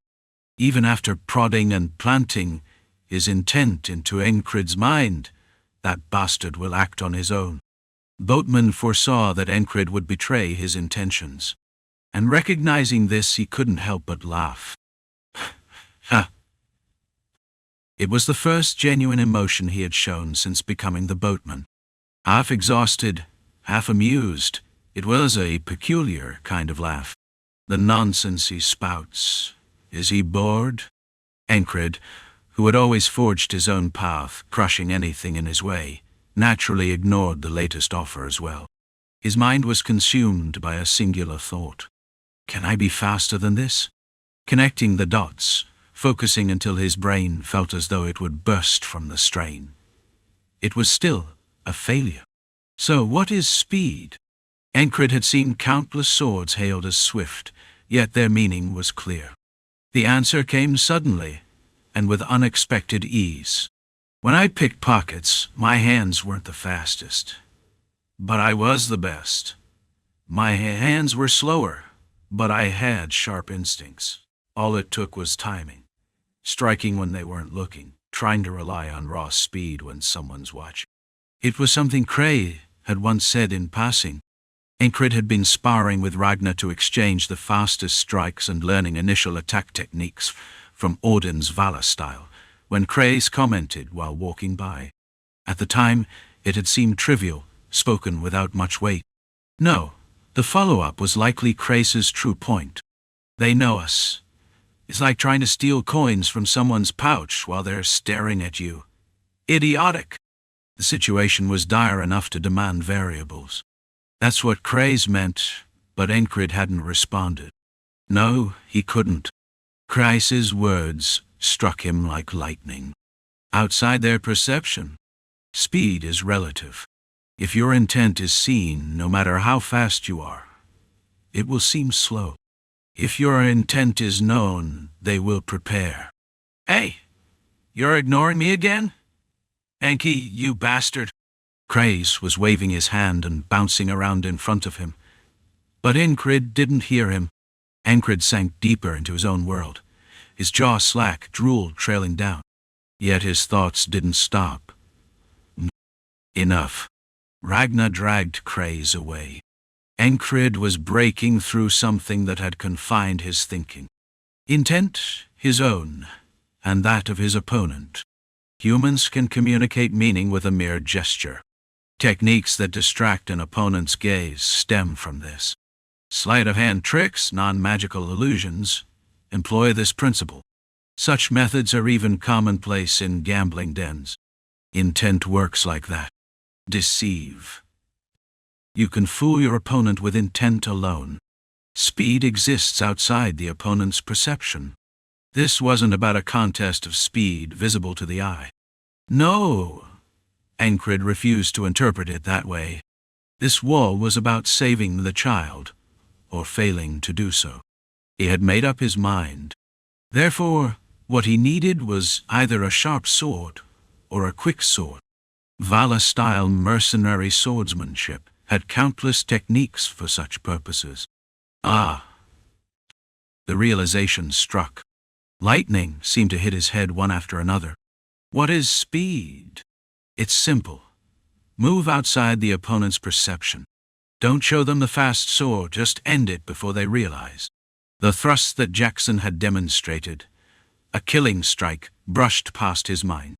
Even after prodding and planting his intent into Encrid's mind, that bastard will act on his own. Boatman foresaw that Encrid would betray his intentions, and recognizing this, he couldn't help but laugh. Ha! It was the first genuine emotion he had shown since becoming the boatman. Half exhausted, half amused, it was a peculiar kind of laugh. The nonsense he spouts. Is he bored? Encrid, who had always forged his own path, crushing anything in his way, naturally ignored the latest offer as well. His mind was consumed by a singular thought. Can I be faster than this? Connecting the dots, focusing until his brain felt as though it would burst from the strain. It was still a failure. So what is speed? Encrid had seen countless swords hailed as swift, yet their meaning was clear. The answer came suddenly, and with unexpected ease. When I picked pockets, my hands weren't the fastest. But I was the best. My hands were slower, but I had sharp instincts. All it took was timing. Striking when they weren't looking, trying to rely on raw speed when someone's watching. It was something Cray had once said in passing. Encrid had been sparring with Ragnar to exchange the fastest strikes and learning initial attack techniques from Audin's Valor style, when Craze commented while walking by. At the time, it had seemed trivial, spoken without much weight. No, the follow-up was likely Craze's true point. They know us. It's like trying to steal coins from someone's pouch while they're staring at you. Idiotic. The situation was dire enough to demand variables. That's what Craze meant, but Encrid hadn't responded. No, he couldn't. Craze's words struck him like lightning. Outside their perception, speed is relative. If your intent is seen, no matter how fast you are, it will seem slow. If your intent is known, they will prepare. Hey, you're ignoring me again? Enki, you bastard. Craze was waving his hand and bouncing around in front of him. But Encrid didn't hear him. Encrid sank deeper into his own world, his jaw slack, drool trailing down. Yet his thoughts didn't stop. Enough. Ragnar dragged Craze away. Encrid was breaking through something that had confined his thinking. Intent, his own, and that of his opponent. Humans can communicate meaning with a mere gesture. Techniques that distract an opponent's gaze stem from this. Sleight-of-hand tricks, non-magical illusions, employ this principle. Such methods are even commonplace in gambling dens. Intent works like that. Deceive. You can fool your opponent with intent alone. Speed exists outside the opponent's perception. This wasn't about a contest of speed visible to the eye. No, Encrid refused to interpret it that way. This wall was about saving the child, or failing to do so. He had made up his mind. Therefore, what he needed was either a sharp sword or a quick sword. Vala-style mercenary swordsmanship, had countless techniques for such purposes. Ah! The realization struck. Lightning seemed to hit his head one after another. What is speed? It's simple. Move outside the opponent's perception. Don't show them the fast sword, just end it before they realize. The thrust that Jackson had demonstrated, a killing strike, brushed past his mind.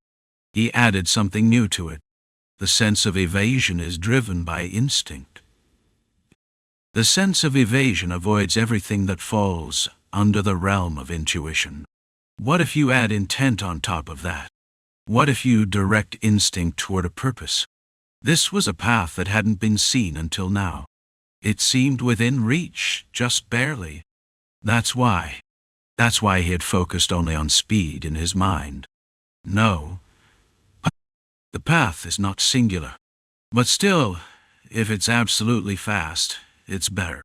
He added something new to it. The sense of evasion is driven by instinct. The sense of evasion avoids everything that falls under the realm of intuition. What if you add intent on top of that? What if you direct instinct toward a purpose? This was a path that hadn't been seen until now. It seemed within reach, just barely. That's why he had focused only on speed in his mind. No, the path is not singular. But still, if it's absolutely fast, it's better.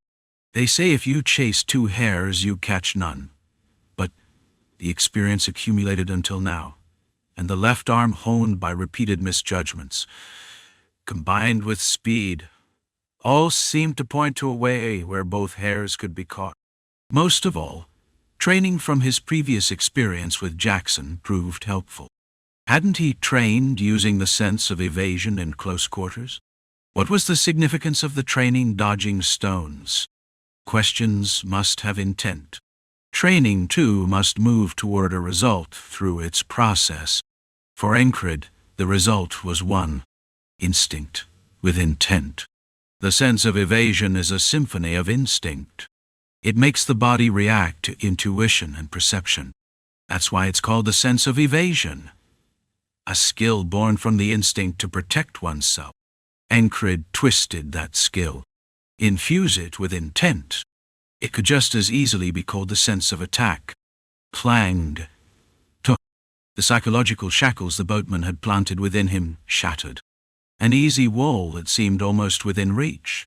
They say if you chase 2 hares, you catch none. But the experience accumulated until now, and the left arm honed by repeated misjudgments, combined with speed, all seemed to point to a way where both hares could be caught. Most of all, training from his previous experience with Jackson proved helpful. Hadn't he trained using the sense of evasion in close quarters? What was the significance of the training dodging stones? Questions must have intent. Training, too, must move toward a result through its process. For Encrid, the result was one: instinct with intent. The sense of evasion is a symphony of instinct. It makes the body react to intuition and perception. That's why it's called the sense of evasion. A skill born from the instinct to protect oneself. Encrid twisted that skill. Infuse it with intent. It could just as easily be called the sense of attack. Clanged. Took. The psychological shackles the boatman had planted within him shattered. An easy wall that seemed almost within reach.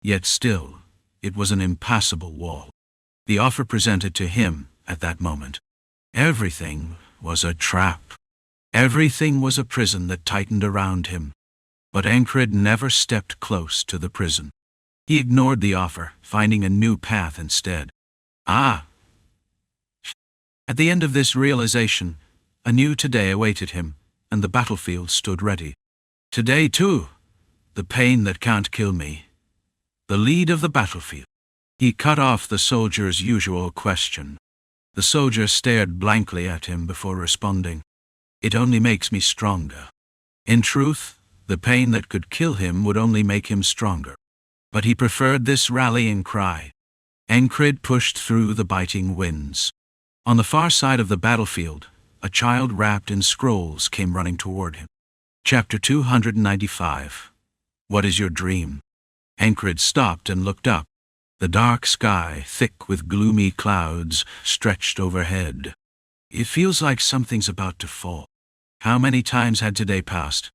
Yet still, it was an impassable wall. The offer presented to him at that moment. Everything was a trap. Everything was a prison that tightened around him. But Encrid never stepped close to the prison. He ignored the offer, finding a new path instead. At the end of this realization, a new today awaited him, and the battlefield stood ready. Today, too, the pain that can't kill me. The lead of the battlefield. He cut off the soldier's usual question. The soldier stared blankly at him before responding. It only makes me stronger. In truth, the pain that could kill him would only make him stronger. But he preferred this rallying cry. Encrid pushed through the biting winds. On the far side of the battlefield, a child wrapped in scrolls came running toward him. Chapter 295. What is your dream? Encrid stopped and looked up. The dark sky, thick with gloomy clouds, stretched overhead. It feels like something's about to fall. How many times had today passed?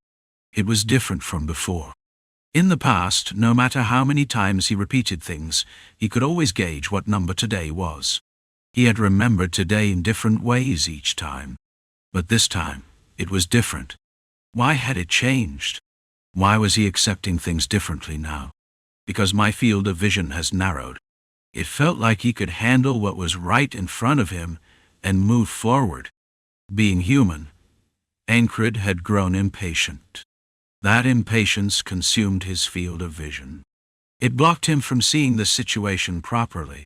It was different from before. In the past, no matter how many times he repeated things, he could always gauge what number today was. He had remembered today in different ways each time. But this time, it was different. Why had it changed? Why was he accepting things differently now? Because my field of vision has narrowed. It felt like he could handle what was right in front of him and move forward. Being human, Encrid had grown impatient. That impatience consumed his field of vision. It blocked him from seeing the situation properly.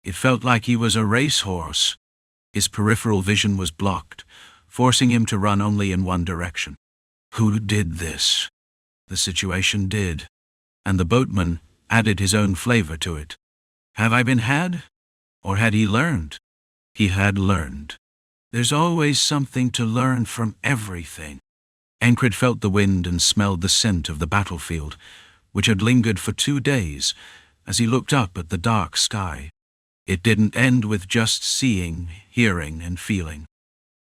It felt like he was a racehorse. His peripheral vision was blocked, forcing him to run only in one direction. Who did this? The situation did, and the boatman added his own flavor to it. Have I been had? Or had he learned? He had learned. There's always something to learn from everything. Encrid felt the wind and smelled the scent of the battlefield, which had lingered for 2 days, as he looked up at the dark sky. It didn't end with just seeing, hearing, and feeling.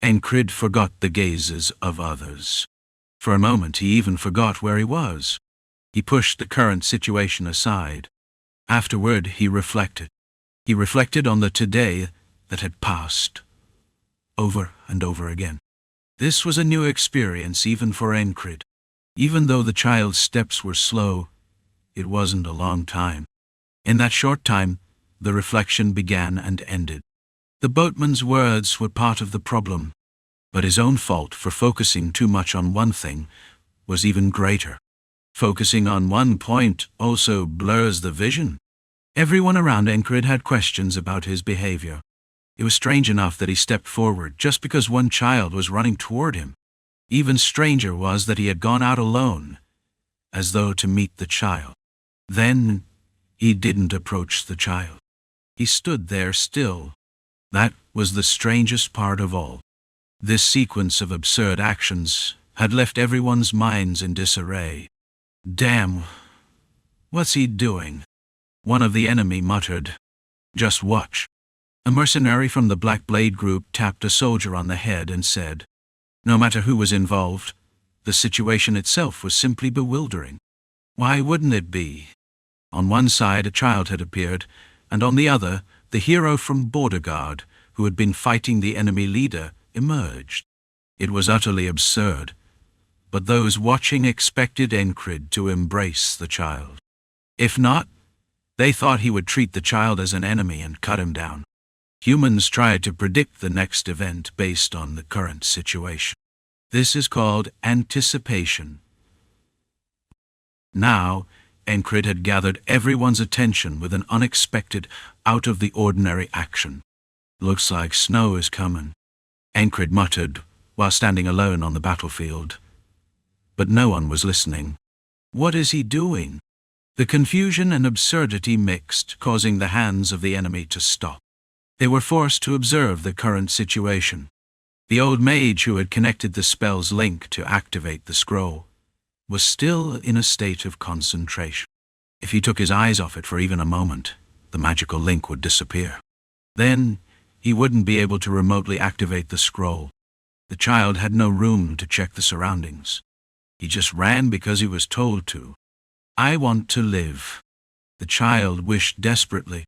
Encrid forgot the gazes of others. For a moment he even forgot where he was. He pushed the current situation aside. Afterward he reflected. He reflected on the today that had passed, over and over again. This was a new experience even for Encrid. Even though the child's steps were slow, It wasn't a long time. In that short time, the reflection began and ended. The boatman's words were part of the problem, but his own fault for focusing too much on one thing was even greater. Focusing on one point also blurs the vision. Everyone around Encrid had questions about his behavior. It was strange enough that he stepped forward just because one child was running toward him. Even stranger was that he had gone out alone, as though to meet the child. Then he didn't approach the child. He stood there still. That was the strangest part of all. This sequence of absurd actions had left everyone's minds in disarray. "Damn, what's he doing?" one of the enemy muttered. "Just watch." A mercenary from the Black Blade group tapped a soldier on the head and said, no matter who was involved, the situation itself was simply bewildering. Why wouldn't it be? On one side a child had appeared, and on the other, the hero from Border Guard, who had been fighting the enemy leader, emerged. It was utterly absurd, but those watching expected Encrid to embrace the child. If not, they thought he would treat the child as an enemy and cut him down. Humans try to predict the next event based on the current situation. This is called anticipation. Now, Encrid had gathered everyone's attention with an unexpected, out-of-the-ordinary action. "Looks like snow is coming," Encrid muttered while standing alone on the battlefield. But no one was listening. What is he doing? The confusion and absurdity mixed, causing the hands of the enemy to stop. They were forced to observe the current situation. The old mage who had connected the spell's link to activate the scroll was still in a state of concentration. If he took his eyes off it for even a moment, the magical link would disappear. Then he wouldn't be able to remotely activate the scroll. The child had no room to check the surroundings. He just ran because he was told to. "I want to live." The child wished desperately.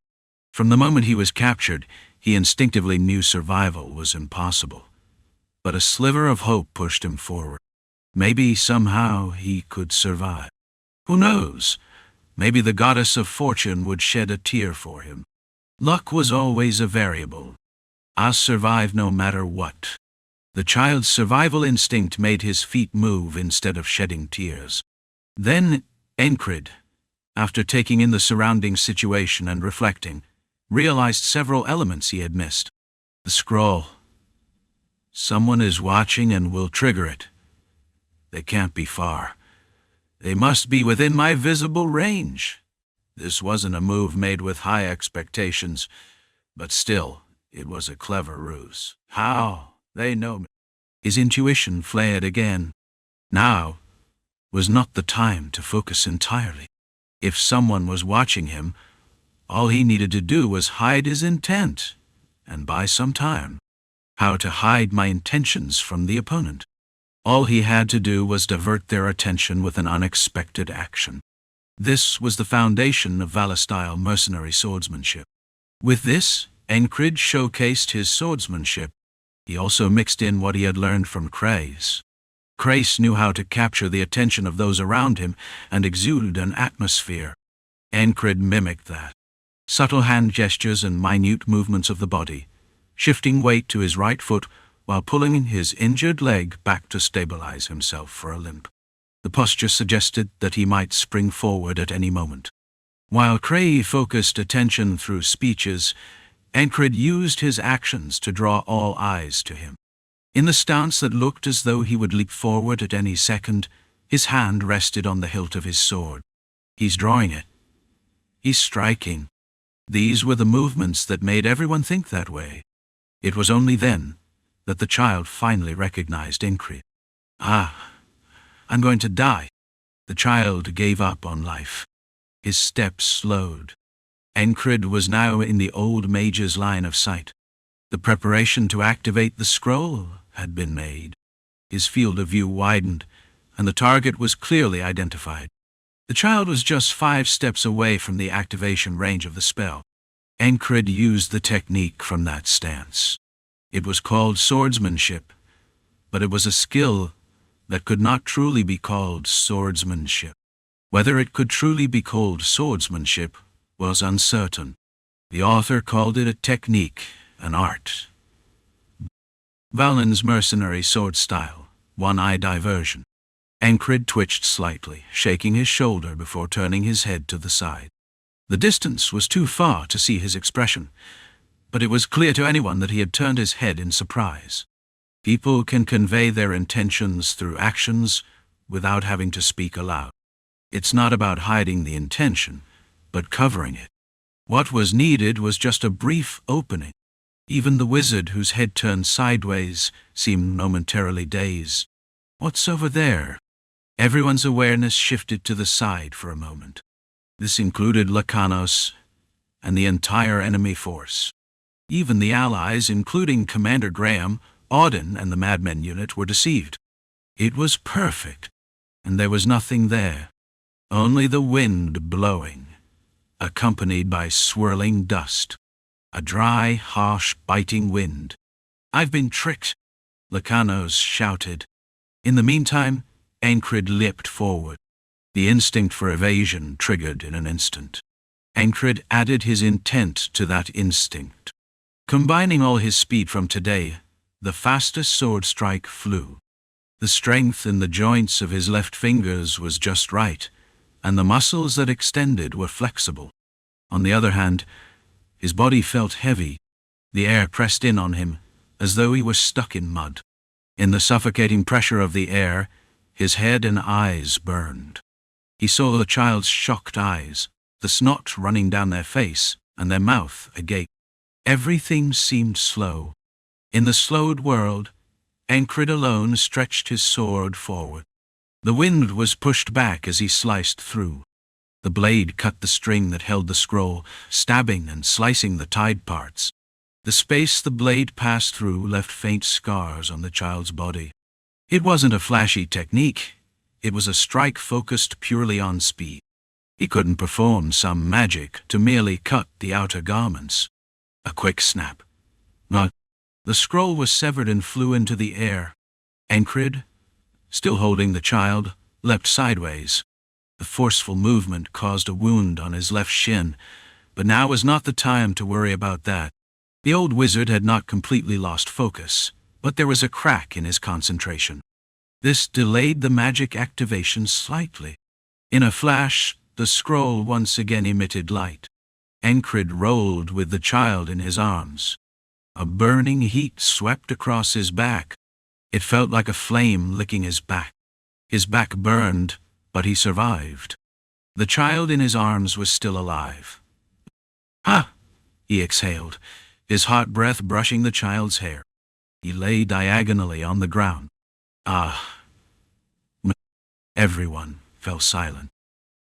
From the moment he was captured, he instinctively knew survival was impossible. But a sliver of hope pushed him forward. Maybe somehow he could survive. Who knows? Maybe the goddess of fortune would shed a tear for him. Luck was always a variable. I'll survive no matter what. The child's survival instinct made his feet move instead of shedding tears. Then Encrid, after taking in the surrounding situation and reflecting, realized several elements he had missed. The scroll. Someone is watching and will trigger it. They can't be far. They must be within my visible range. This wasn't a move made with high expectations, but still, it was a clever ruse. How? They know me. His intuition flared again. Now was not the time to focus entirely. If someone was watching him, all he needed to do was hide his intent, and buy some time. How to hide my intentions from the opponent. All he had to do was divert their attention with an unexpected action. This was the foundation of Valor-style mercenary swordsmanship. With this, Encrid showcased his swordsmanship. He also mixed in what he had learned from Crais. Crais knew how to capture the attention of those around him and exude an atmosphere. Encrid mimicked that. Subtle hand gestures and minute movements of the body, shifting weight to his right foot while pulling his injured leg back to stabilize himself for a limp. The posture suggested that he might spring forward at any moment. While Crais focused attention through speeches, Encrid used his actions to draw all eyes to him. In the stance that looked as though he would leap forward at any second, his hand rested on the hilt of his sword. He's drawing it. He's striking. These were the movements that made everyone think that way. It was only then that the child finally recognized Encrid. I'm going to die. The child gave up on life. His steps slowed. Encrid was now in the old mage's line of sight. The preparation to activate the scroll had been made. His field of view widened, and the target was clearly identified. The child was just 5 steps away from the activation range of the spell. Encrid used the technique from that stance. It was called swordsmanship, but it was a skill that could not truly be called swordsmanship. Whether it could truly be called swordsmanship was uncertain. The author called it a technique, an art. Valen's mercenary sword style, one-eye diversion. Encrid twitched slightly, shaking his shoulder before turning his head to the side. The distance was too far to see his expression, but it was clear to anyone that he had turned his head in surprise. People can convey their intentions through actions without having to speak aloud. It's not about hiding the intention, but covering it. What was needed was just a brief opening. Even the wizard, whose head turned sideways, seemed momentarily dazed. What's over there? Everyone's awareness shifted to the side for a moment. This included Lanos and the entire enemy force. Even the allies, including Commander Rem, Audin, and the Madman unit, were deceived. It was perfect, and there was nothing there. Only the wind blowing, accompanied by swirling dust. A dry, harsh, biting wind. "I've been tricked," Lanos shouted. In the meantime, Encrid leapt forward. The instinct for evasion triggered in an instant. Encrid added his intent to that instinct. Combining all his speed from today, the fastest sword strike flew. The strength in the joints of his left fingers was just right, and the muscles that extended were flexible. On the other hand, his body felt heavy. The air pressed in on him, as though he was stuck in mud. In the suffocating pressure of the air, his head and eyes burned. He saw the child's shocked eyes, the snot running down their face, and their mouth agape. Everything seemed slow. In the slowed world, Encrid alone stretched his sword forward. The wind was pushed back as he sliced through. The blade cut the string that held the scroll, stabbing and slicing the tied parts. The space the blade passed through left faint scars on the child's body. It wasn't a flashy technique. It was a strike focused purely on speed. He couldn't perform some magic to merely cut the outer garments. A quick snap. Not. The scroll was severed and flew into the air. Encrid, still holding the child, leapt sideways. The forceful movement caused a wound on his left shin, but now was not the time to worry about that. The old wizard had not completely lost focus, but there was a crack in his concentration. This delayed the magic activation slightly. In a flash, the scroll once again emitted light. Encrid rolled with the child in his arms. A burning heat swept across his back. It felt like a flame licking his back. His back burned, but he survived. The child in his arms was still alive. "Ah!" he exhaled, his hot breath brushing the child's hair. He lay diagonally on the ground. "Ah!" Everyone fell silent.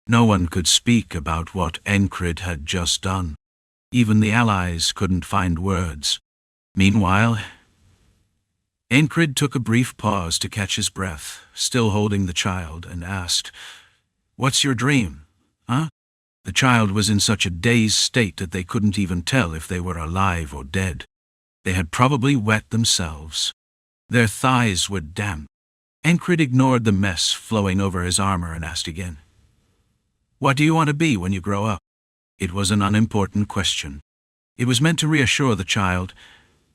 No one could speak about what Encrid had just done. Even the allies couldn't find words. Meanwhile, Encrid took a brief pause to catch his breath, still holding the child, and asked, "What's your dream, huh?" The child was in such a dazed state that they couldn't even tell if they were alive or dead. They had probably wet themselves. Their thighs were damp. Encrid ignored the mess flowing over his armor and asked again, "What do you want to be when you grow up?" It was an unimportant question. It was meant to reassure the child,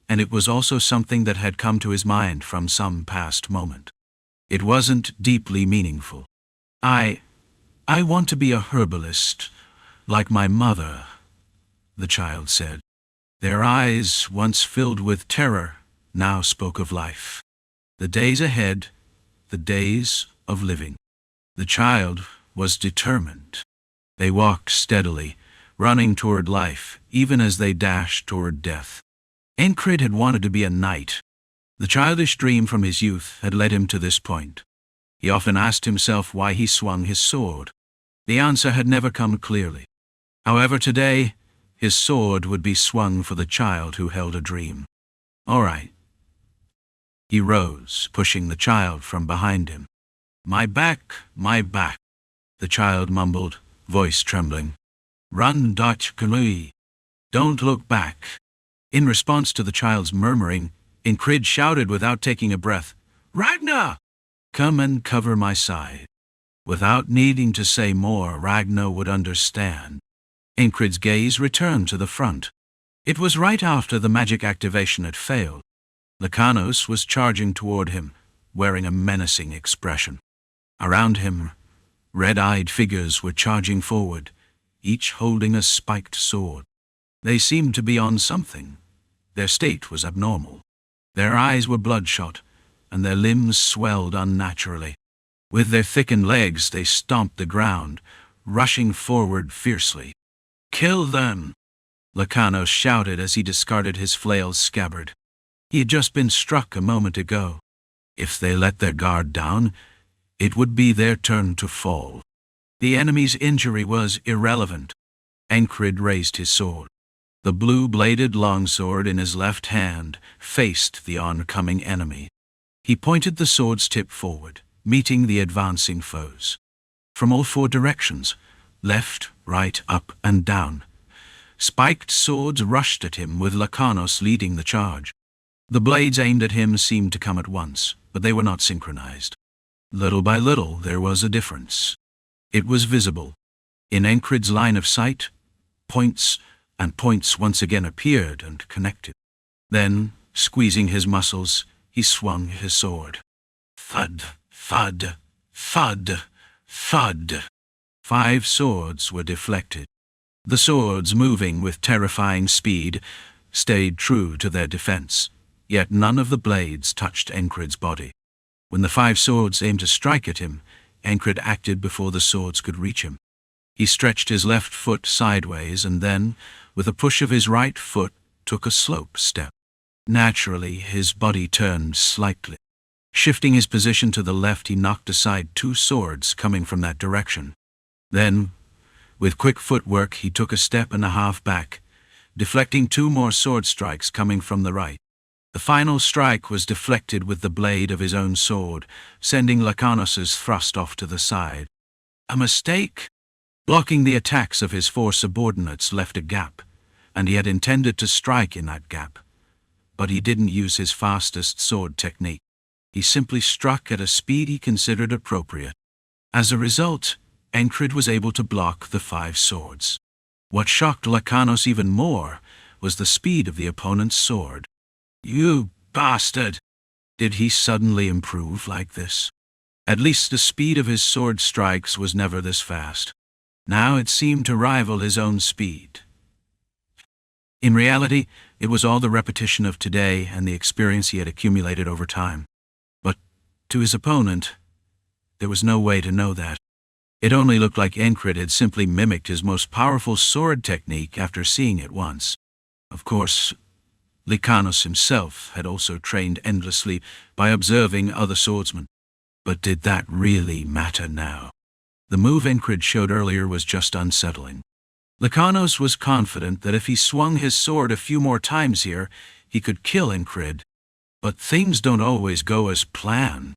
and it was also something that had come to his mind from some past moment. It wasn't deeply meaningful. I want to be a herbalist, like my mother," the child said. Their eyes, once filled with terror, now spoke of life. The days ahead, the days of living. The child was determined. They walked steadily, running toward life, even as they dashed toward death. Encrid had wanted to be a knight. The childish dream from his youth had led him to this point. He often asked himself why he swung his sword. The answer had never come clearly. However, today, his sword would be swung for the child who held a dream. "All right." He rose, pushing the child from behind him. My back, the child mumbled, voice trembling. "Run, Dutch Kalui. Don't look back." In response to the child's murmuring, Encrid shouted without taking a breath, "Ragnar! Come and cover my side." Without needing to say more, Ragnar would understand. Encrid's gaze returned to the front. It was right after the magic activation had failed. Lanos was charging toward him, wearing a menacing expression. Around him, red-eyed figures were charging forward, each holding a spiked sword. They seemed to be on something. Their state was abnormal. Their eyes were bloodshot, and their limbs swelled unnaturally. With their thickened legs they stomped the ground, rushing forward fiercely. "Kill them!" Lanos shouted as he discarded his flail's scabbard. He had just been struck a moment ago. If they let their guard down, it would be their turn to fall. The enemy's injury was irrelevant. Encrid raised his sword. The blue-bladed longsword in his left hand faced the oncoming enemy. He pointed the sword's tip forward, meeting the advancing foes. From all four directions, left, right, up, and down, spiked swords rushed at him, with Lanos leading the charge. The blades aimed at him seemed to come at once, but they were not synchronized. Little by little, there was a difference. It was visible. In Encrid's line of sight, points once again appeared and connected. Then, squeezing his muscles, he swung his sword. Thud, thud, thud, thud. 5 swords were deflected. The swords, moving with terrifying speed, stayed true to their defense, yet none of the blades touched Encrid's body. When the 5 swords aimed to strike at him, Encrid acted before the swords could reach him. He stretched his left foot sideways and then, with a push of his right foot, took a slope step. Naturally, his body turned slightly. Shifting his position to the left, he knocked aside 2 swords coming from that direction. Then, with quick footwork, he took a step and a half back, deflecting 2 more sword strikes coming from the right. The final strike was deflected with the blade of his own sword, sending Lanos's thrust off to the side. A mistake? Blocking the attacks of his 4 subordinates left a gap, and he had intended to strike in that gap. But he didn't use his fastest sword technique. He simply struck at a speed he considered appropriate. As a result, Encrid was able to block the 5 swords. What shocked Lanos even more was the speed of the opponent's sword. "You bastard!" Did he suddenly improve like this? At least the speed of his sword strikes was never this fast. Now it seemed to rival his own speed. In reality, it was all the repetition of today and the experience he had accumulated over time. But to his opponent, there was no way to know that. It only looked like Encrid had simply mimicked his most powerful sword technique after seeing it once. Of course, Lanos himself had also trained endlessly by observing other swordsmen. But did that really matter now? The move Encrid showed earlier was just unsettling. Lanos was confident that if he swung his sword a few more times here, he could kill Encrid. But things don't always go as planned.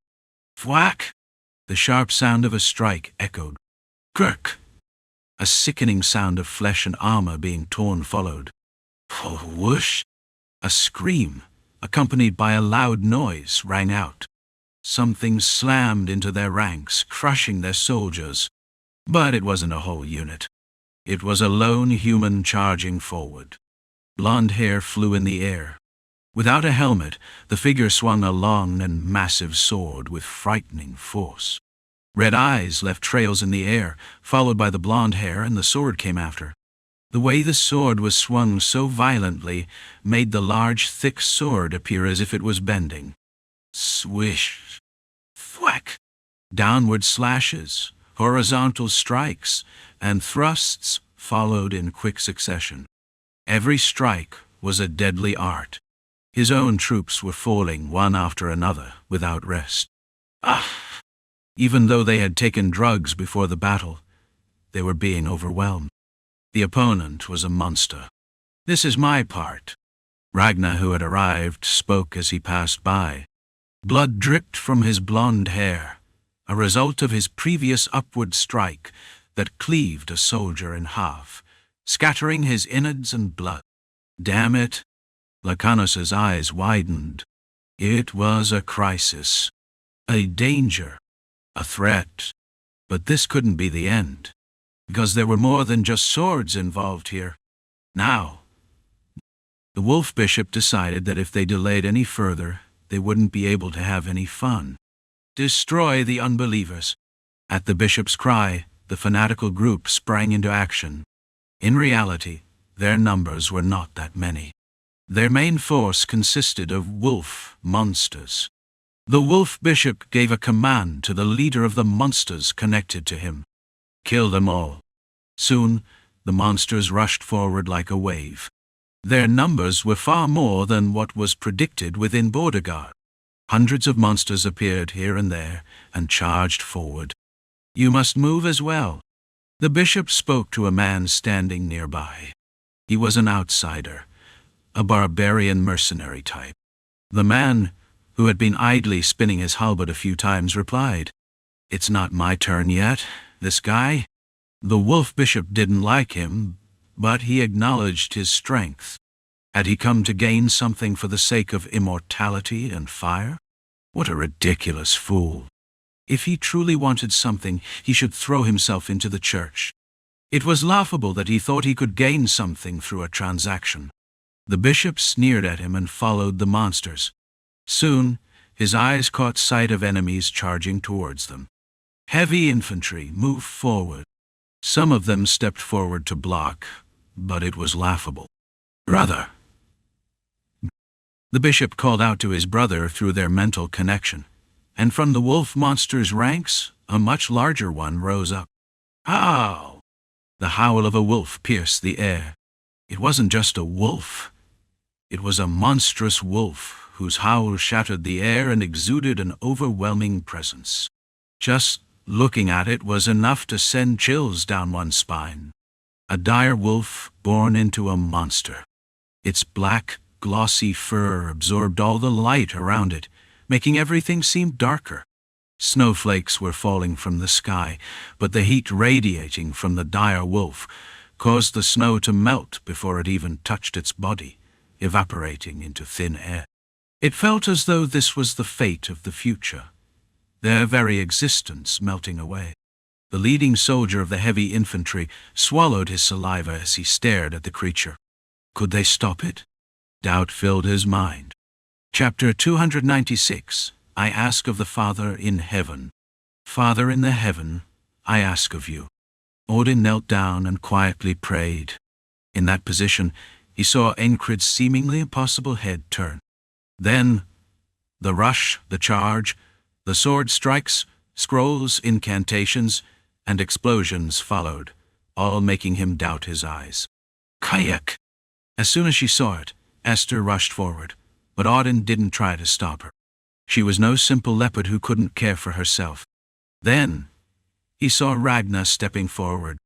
Thwack! The sharp sound of a strike echoed. Kirk! A sickening sound of flesh and armor being torn followed. Whoosh! A scream, accompanied by a loud noise, rang out. Something slammed into their ranks, crushing their soldiers. But it wasn't a whole unit. It was a lone human charging forward. Blonde hair flew in the air. Without a helmet, the figure swung a long and massive sword with frightening force. Red eyes left trails in the air, followed by the blonde hair, and the sword came after. The way the sword was swung so violently made the large, thick sword appear as if it was bending. Swish! Thwack! Downward slashes, horizontal strikes, and thrusts followed in quick succession. Every strike was a deadly art. His own troops were falling one after another without rest. Even though they had taken drugs before the battle, they were being overwhelmed. The opponent was a monster. "This is my part." Ragnar, who had arrived, spoke as he passed by. Blood dripped from his blonde hair, a result of his previous upward strike that cleaved a soldier in half, scattering his innards and blood. Damn it! Lanos's eyes widened. It was a crisis, a danger, a threat. But this couldn't be the end, because there were more than just swords involved here. Now, the wolf bishop decided that if they delayed any further, they wouldn't be able to have any fun. Destroy the unbelievers. At the bishop's cry, the fanatical group sprang into action. In reality, their numbers were not that many. Their main force consisted of wolf monsters. The wolf bishop gave a command to the leader of the monsters connected to him. Kill them all. Soon, the monsters rushed forward like a wave. Their numbers were far more than what was predicted within border guard. Hundreds of monsters appeared here and there and charged forward. You must move as well. The bishop spoke to a man standing nearby. He was an outsider, a barbarian mercenary type. The man, who had been idly spinning his halberd a few times, replied, "It's not my turn yet, this guy." The wolf bishop didn't like him, but he acknowledged his strength. Had he come to gain something for the sake of immortality and fire? What a ridiculous fool. If he truly wanted something, he should throw himself into the church. It was laughable that he thought he could gain something through a transaction. The bishop sneered at him and followed the monsters. Soon, his eyes caught sight of enemies charging towards them. Heavy infantry moved forward. Some of them stepped forward to block, but it was laughable. "Brother!" The bishop called out to his brother through their mental connection, and from the wolf monster's ranks, a much larger one rose up. Howl! The howl of a wolf pierced the air. It wasn't just a wolf. It was a monstrous wolf whose howl shattered the air and exuded an overwhelming presence. Just looking at it was enough to send chills down one's spine. A dire wolf born into a monster. Its black, glossy fur absorbed all the light around it, making everything seem darker. Snowflakes were falling from the sky, but the heat radiating from the dire wolf caused the snow to melt before it even touched its body, evaporating into thin air. It felt as though this was the fate of the future, their very existence melting away. The leading soldier of the heavy infantry swallowed his saliva as he stared at the creature. Could they stop it? Doubt filled his mind. Chapter 296. I ask of the Father in heaven. Father in the heaven, I ask of you. Audin knelt down and quietly prayed. In that position, he saw Encrid's seemingly impossible head turn. Then, the rush, the charge, the sword strikes, scrolls, incantations, and explosions followed, all making him doubt his eyes. Kayak! As soon as she saw it, Esther rushed forward, but Audin didn't try to stop her. She was no simple leopard who couldn't care for herself. Then, he saw Ragnar stepping forward.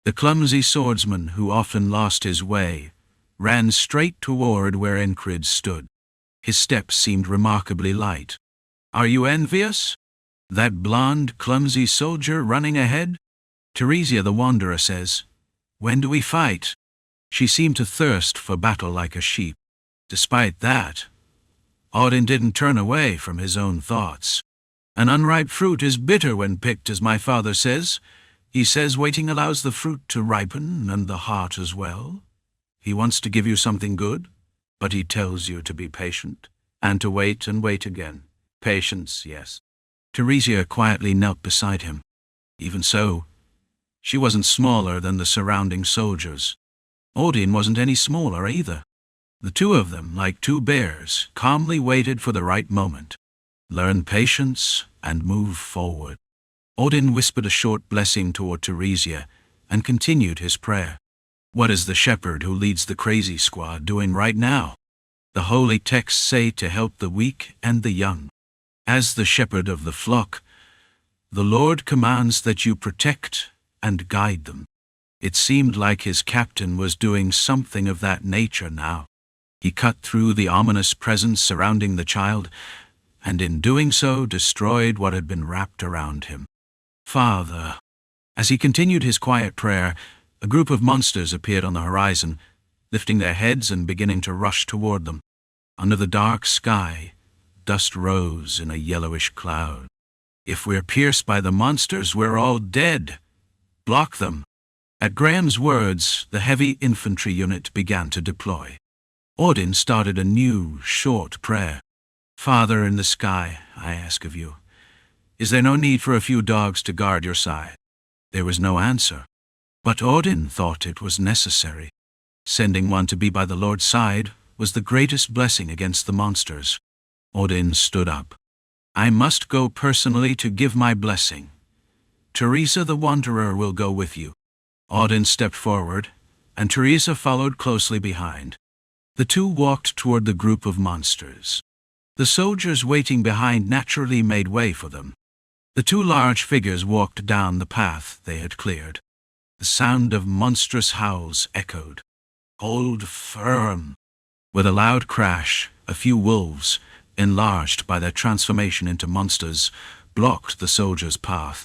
The clumsy swordsman who often lost his way ran straight toward where Encrid stood. His steps seemed remarkably light. Are you envious? That blond, clumsy soldier running ahead? Teresa the Wanderer says, when do we fight? She seemed to thirst for battle like a sheep. Despite that, Audin didn't turn away from his own thoughts. An unripe fruit is bitter when picked, as my father says. He says waiting allows the fruit to ripen and the heart as well. He wants to give you something good, but he tells you to be patient and to wait and wait again. Patience, yes. Teresa quietly knelt beside him. Even so, she wasn't smaller than the surrounding soldiers. Audin wasn't any smaller either. The two of them, like two bears, calmly waited for the right moment. Learn patience and move forward. Audin whispered a short blessing toward Teresa and continued his prayer. What is the shepherd who leads the crazy squad doing right now? The holy texts say to help the weak and the young. As the shepherd of the flock, the Lord commands that you protect and guide them. It seemed like his captain was doing something of that nature now. He cut through the ominous presence surrounding the child, and in doing so destroyed what had been wrapped around him. Father. As he continued his quiet prayer, a group of monsters appeared on the horizon, lifting their heads and beginning to rush toward them. Under the dark sky, dust rose in a yellowish cloud. If we're pierced by the monsters, we're all dead. Block them." At Graham's words, the heavy infantry unit began to deploy. Audin started a new, short prayer. "Father in the sky, I ask of you, is there no need for a few dogs to guard your side?" There was no answer. But Audin thought it was necessary. Sending one to be by the Lord's side was the greatest blessing against the monsters. Audin stood up. "I must go personally to give my blessing. Teresa the Wanderer will go with you." Audin stepped forward, and Teresa followed closely behind. The two walked toward the group of monsters. The soldiers waiting behind naturally made way for them. The two large figures walked down the path they had cleared. The sound of monstrous howls echoed. "Hold firm!" With a loud crash, a few wolves, enlarged by their transformation into monsters, blocked the soldiers' path.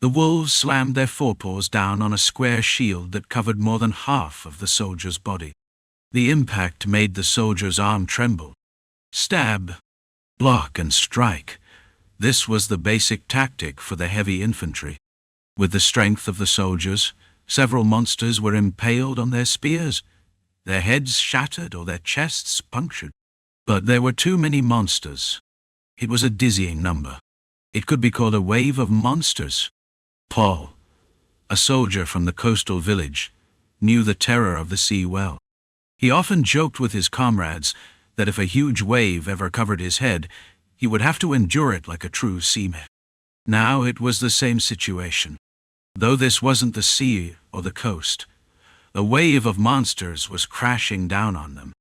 The wolves slammed their forepaws down on a square shield that covered more than half of the soldier's body. The impact made the soldier's arm tremble. Stab, block, and strike. This was the basic tactic for the heavy infantry. With the strength of the soldiers, several monsters were impaled on their spears, their heads shattered or their chests punctured. But there were too many monsters. It was a dizzying number. It could be called a wave of monsters. Paul, a soldier from the coastal village, knew the terror of the sea well. He often joked with his comrades that if a huge wave ever covered his head, he would have to endure it like a true seaman. Now it was the same situation. Though this wasn't the sea or the coast, a wave of monsters was crashing down on them.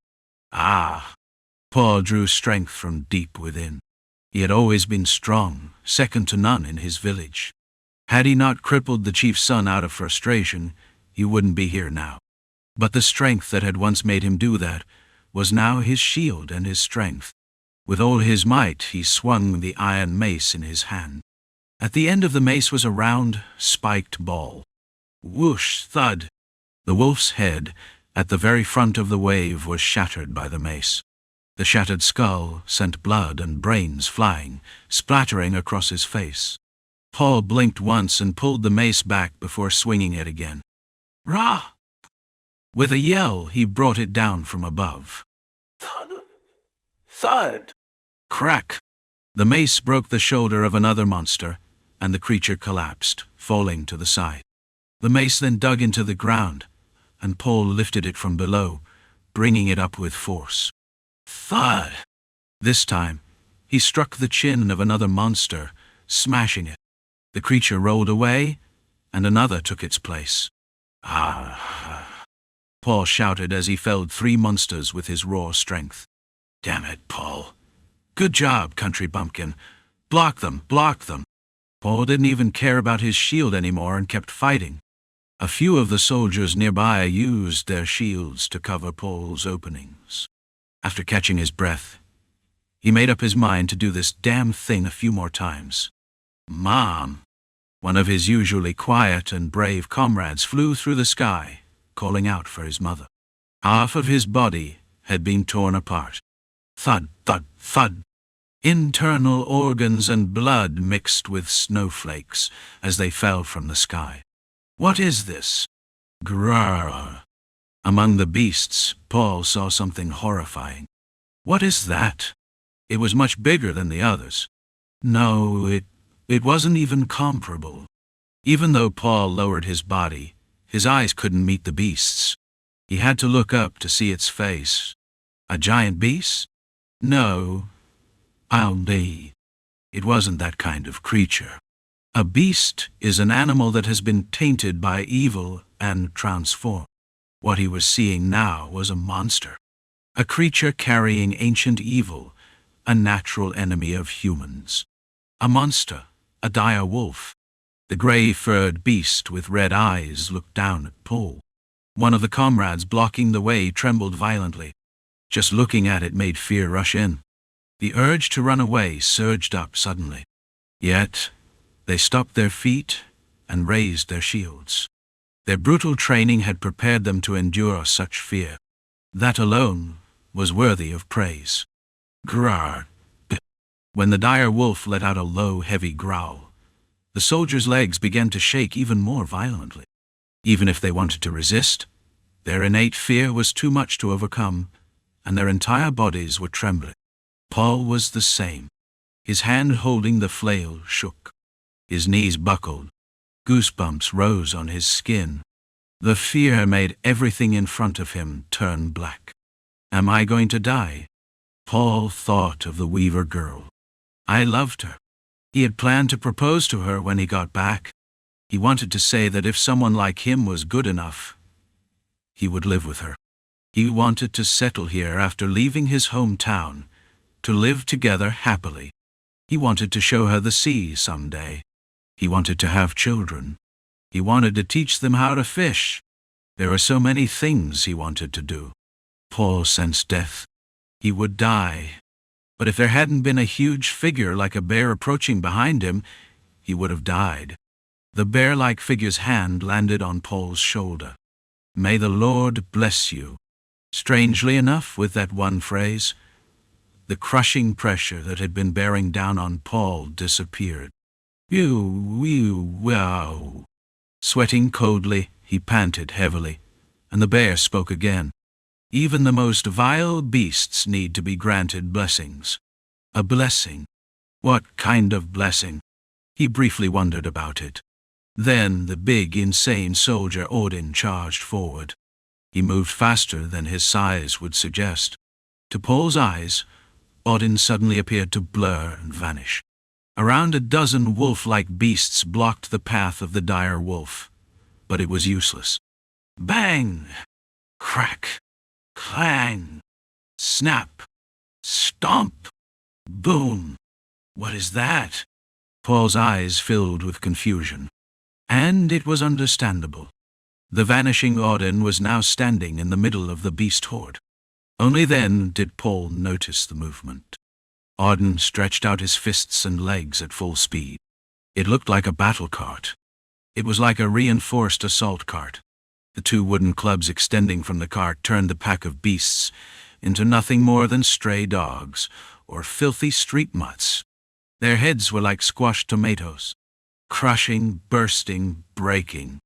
Ah! Paul drew strength from deep within. He had always been strong, second to none in his village. Had he not crippled the chief's son out of frustration, he wouldn't be here now. But the strength that had once made him do that was now his shield and his strength. With all his might, he swung the iron mace in his hand. At the end of the mace was a round, spiked ball. Whoosh, thud! The wolf's head, at the very front of the wave, was shattered by the mace. The shattered skull sent blood and brains flying, splattering across his face. Paul blinked once and pulled the mace back before swinging it again. Rah! With a yell, he brought it down from above. Thud! Thud! Crack! The mace broke the shoulder of another monster, and the creature collapsed, falling to the side. The mace then dug into the ground, and Paul lifted it from below, bringing it up with force. Thud! This time, he struck the chin of another monster, smashing it. The creature rolled away, and another took its place. Ah! Paul shouted as he felled 3 monsters with his raw strength. Damn it, Paul. Good job, country bumpkin. Block them, block them. Paul didn't even care about his shield anymore and kept fighting. A few of the soldiers nearby used their shields to cover Paul's openings. After catching his breath, he made up his mind to do this damn thing a few more times. Mom! One of his usually quiet and brave comrades flew through the sky, calling out for his mother. Half of his body had been torn apart. Thud, thud, thud. Internal organs and blood mixed with snowflakes as they fell from the sky. What is this? Grrr. Among the beasts, Paul saw something horrifying. What is that? It was much bigger than the others. No, it wasn't even comparable. Even though Paul lowered his body, his eyes couldn't meet the beast's. He had to look up to see its face. A giant beast? No. It wasn't that kind of creature. A beast is an animal that has been tainted by evil and transformed. What he was seeing now was a monster. A creature carrying ancient evil, a natural enemy of humans. A monster, a dire wolf. The gray-furred beast with red eyes looked down at Paul. One of the comrades blocking the way trembled violently. Just looking at it made fear rush in. The urge to run away surged up suddenly. Yet, they stopped their feet and raised their shields. Their brutal training had prepared them to endure such fear. That alone was worthy of praise. Grrr! When the dire wolf let out a low, heavy growl, the soldiers' legs began to shake even more violently. Even if they wanted to resist, their innate fear was too much to overcome, and their entire bodies were trembling. Paul was the same. His hand holding the flail shook. His knees buckled. Goosebumps rose on his skin. The fear made everything in front of him turn black. Am I going to die? Paul thought of the weaver girl. I loved her. He had planned to propose to her when he got back. He wanted to say that if someone like him was good enough, he would live with her. He wanted to settle here after leaving his hometown, to live together happily. He wanted to show her the sea someday. He wanted to have children. He wanted to teach them how to fish. There were so many things he wanted to do. Paul sensed death. He would die. But if there hadn't been a huge figure like a bear approaching behind him, he would have died. The bear-like figure's hand landed on Paul's shoulder. May the Lord bless you. Strangely enough, with that one phrase, the crushing pressure that had been bearing down on Paul disappeared. Wow. Sweating coldly, he panted heavily, and the bear spoke again. Even the most vile beasts need to be granted blessings. A blessing. What kind of blessing? He briefly wondered about it. Then the big, insane soldier Audin charged forward. He moved faster than his size would suggest. To Paul's eyes, Audin suddenly appeared to blur and vanish. Around a dozen wolf-like beasts blocked the path of the dire wolf, but it was useless. Bang! Crack! Clang! Snap! Stomp! Boom! What is that? Paul's eyes filled with confusion. And it was understandable. The vanishing Audin was now standing in the middle of the beast horde. Only then did Paul notice the movement. Audin stretched out his fists and legs at full speed. It looked like a battle cart. It was like a reinforced assault cart. The two wooden clubs extending from the cart turned the pack of beasts into nothing more than stray dogs or filthy street mutts. Their heads were like squashed tomatoes, crushing, bursting, breaking.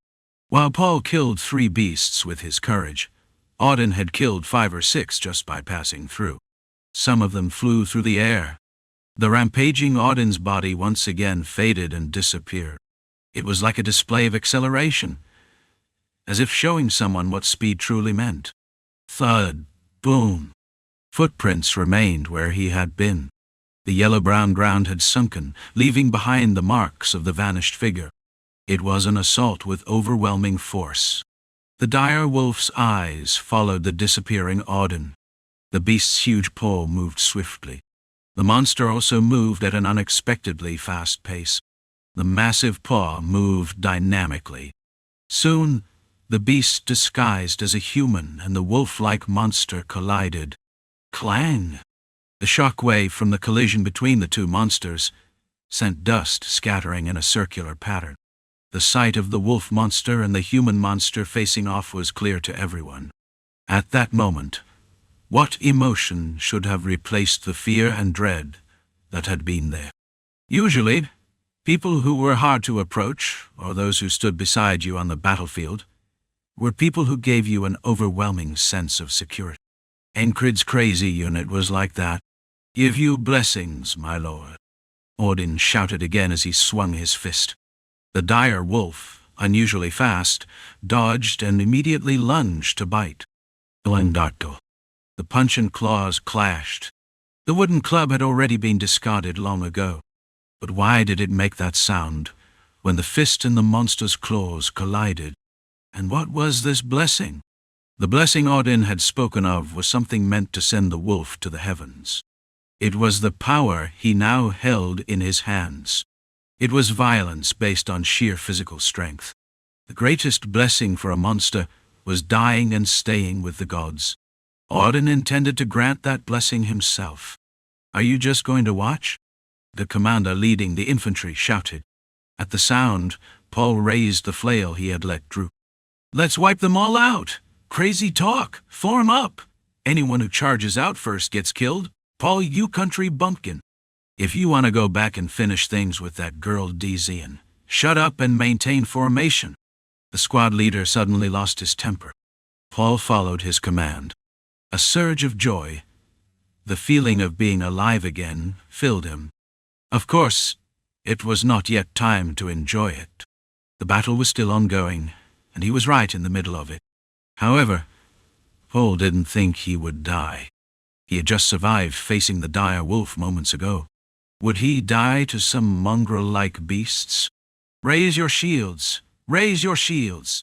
While Paul killed 3 beasts with his courage, Audin had killed 5 or 6 just by passing through. Some of them flew through the air. The rampaging Audin's body once again faded and disappeared. It was like a display of acceleration, as if showing someone what speed truly meant. Thud, boom. Footprints remained where he had been. The yellow-brown ground had sunken, leaving behind the marks of the vanished figure. It was an assault with overwhelming force. The dire wolf's eyes followed the disappearing Audin. The beast's huge paw moved swiftly. The monster also moved at an unexpectedly fast pace. The massive paw moved dynamically. Soon, the beast disguised as a human and the wolf-like monster collided. Clang! The shock wave from the collision between the two monsters sent dust scattering in a circular pattern. The sight of the wolf monster and the human monster facing off was clear to everyone. At that moment, what emotion should have replaced the fear and dread that had been there? Usually, people who were hard to approach, or those who stood beside you on the battlefield, were people who gave you an overwhelming sense of security. Encrid's crazy unit was like that. Give you blessings, my lord. Audin shouted again as he swung his fist. The dire wolf, unusually fast, dodged and immediately lunged to bite. Glendarto. The punch and claws clashed. The wooden club had already been discarded long ago. But why did it make that sound when the fist and the monster's claws collided? And what was this blessing? The blessing Audin had spoken of was something meant to send the wolf to the heavens. It was the power he now held in his hands. It was violence based on sheer physical strength. The greatest blessing for a monster was dying and staying with the gods. Audin intended to grant that blessing himself. Are you just going to watch? The commander leading the infantry shouted. At the sound, Paul raised the flail he had let droop. Let's wipe them all out! Crazy talk! Form up! Anyone who charges out first gets killed. Paul, you country bumpkin! If you want to go back and finish things with that girl Deezen, shut up and maintain formation." The squad leader suddenly lost his temper. Paul followed his command. A surge of joy, the feeling of being alive again, filled him. Of course, it was not yet time to enjoy it. The battle was still ongoing, and he was right in the middle of it. However, Paul didn't think he would die. He had just survived facing the dire wolf moments ago. Would he die to some mongrel-like beasts? "Raise your shields! Raise your shields!"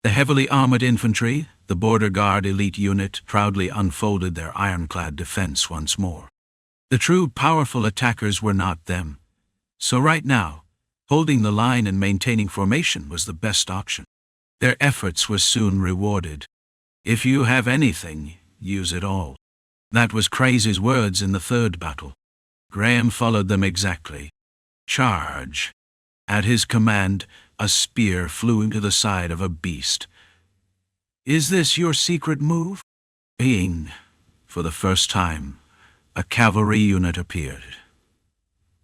The heavily armored infantry, the border guard elite unit, proudly unfolded their ironclad defense once more. The true powerful attackers were not them. So right now, holding the line and maintaining formation was the best option. Their efforts were soon rewarded. If you have anything, use it all. That was Crazy's words in the third battle. Graham followed them exactly. Charge. At his command, a spear flew into the side of a beast. "Is this your secret move?" For the first time, a cavalry unit appeared.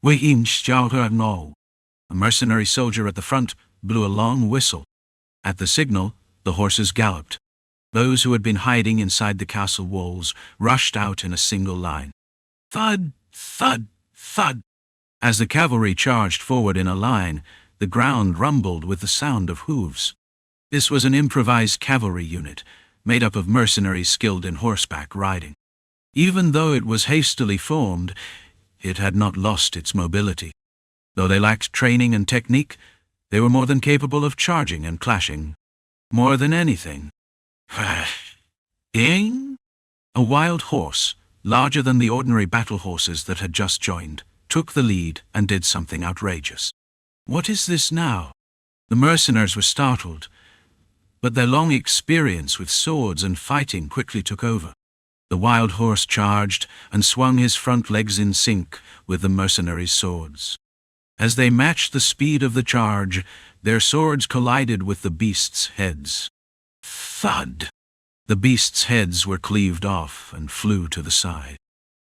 A mercenary soldier at the front blew a long whistle. At the signal, the horses galloped. Those who had been hiding inside the castle walls rushed out in a single line. Thud, thud, thud. As the cavalry charged forward in a line, the ground rumbled with the sound of hooves. This was an improvised cavalry unit, made up of mercenaries skilled in horseback riding. Even though it was hastily formed, it had not lost its mobility. Though they lacked training and technique, they were more than capable of charging and clashing. More than anything. Ding! A wild horse, larger than the ordinary battle horses that had just joined, took the lead and did something outrageous. What is this now? The mercenaries were startled, but their long experience with swords and fighting quickly took over. The wild horse charged and swung his front legs in sync with the mercenaries' swords. As they matched the speed of the charge, their swords collided with the beasts' heads. Thud! The beasts' heads were cleaved off and flew to the side.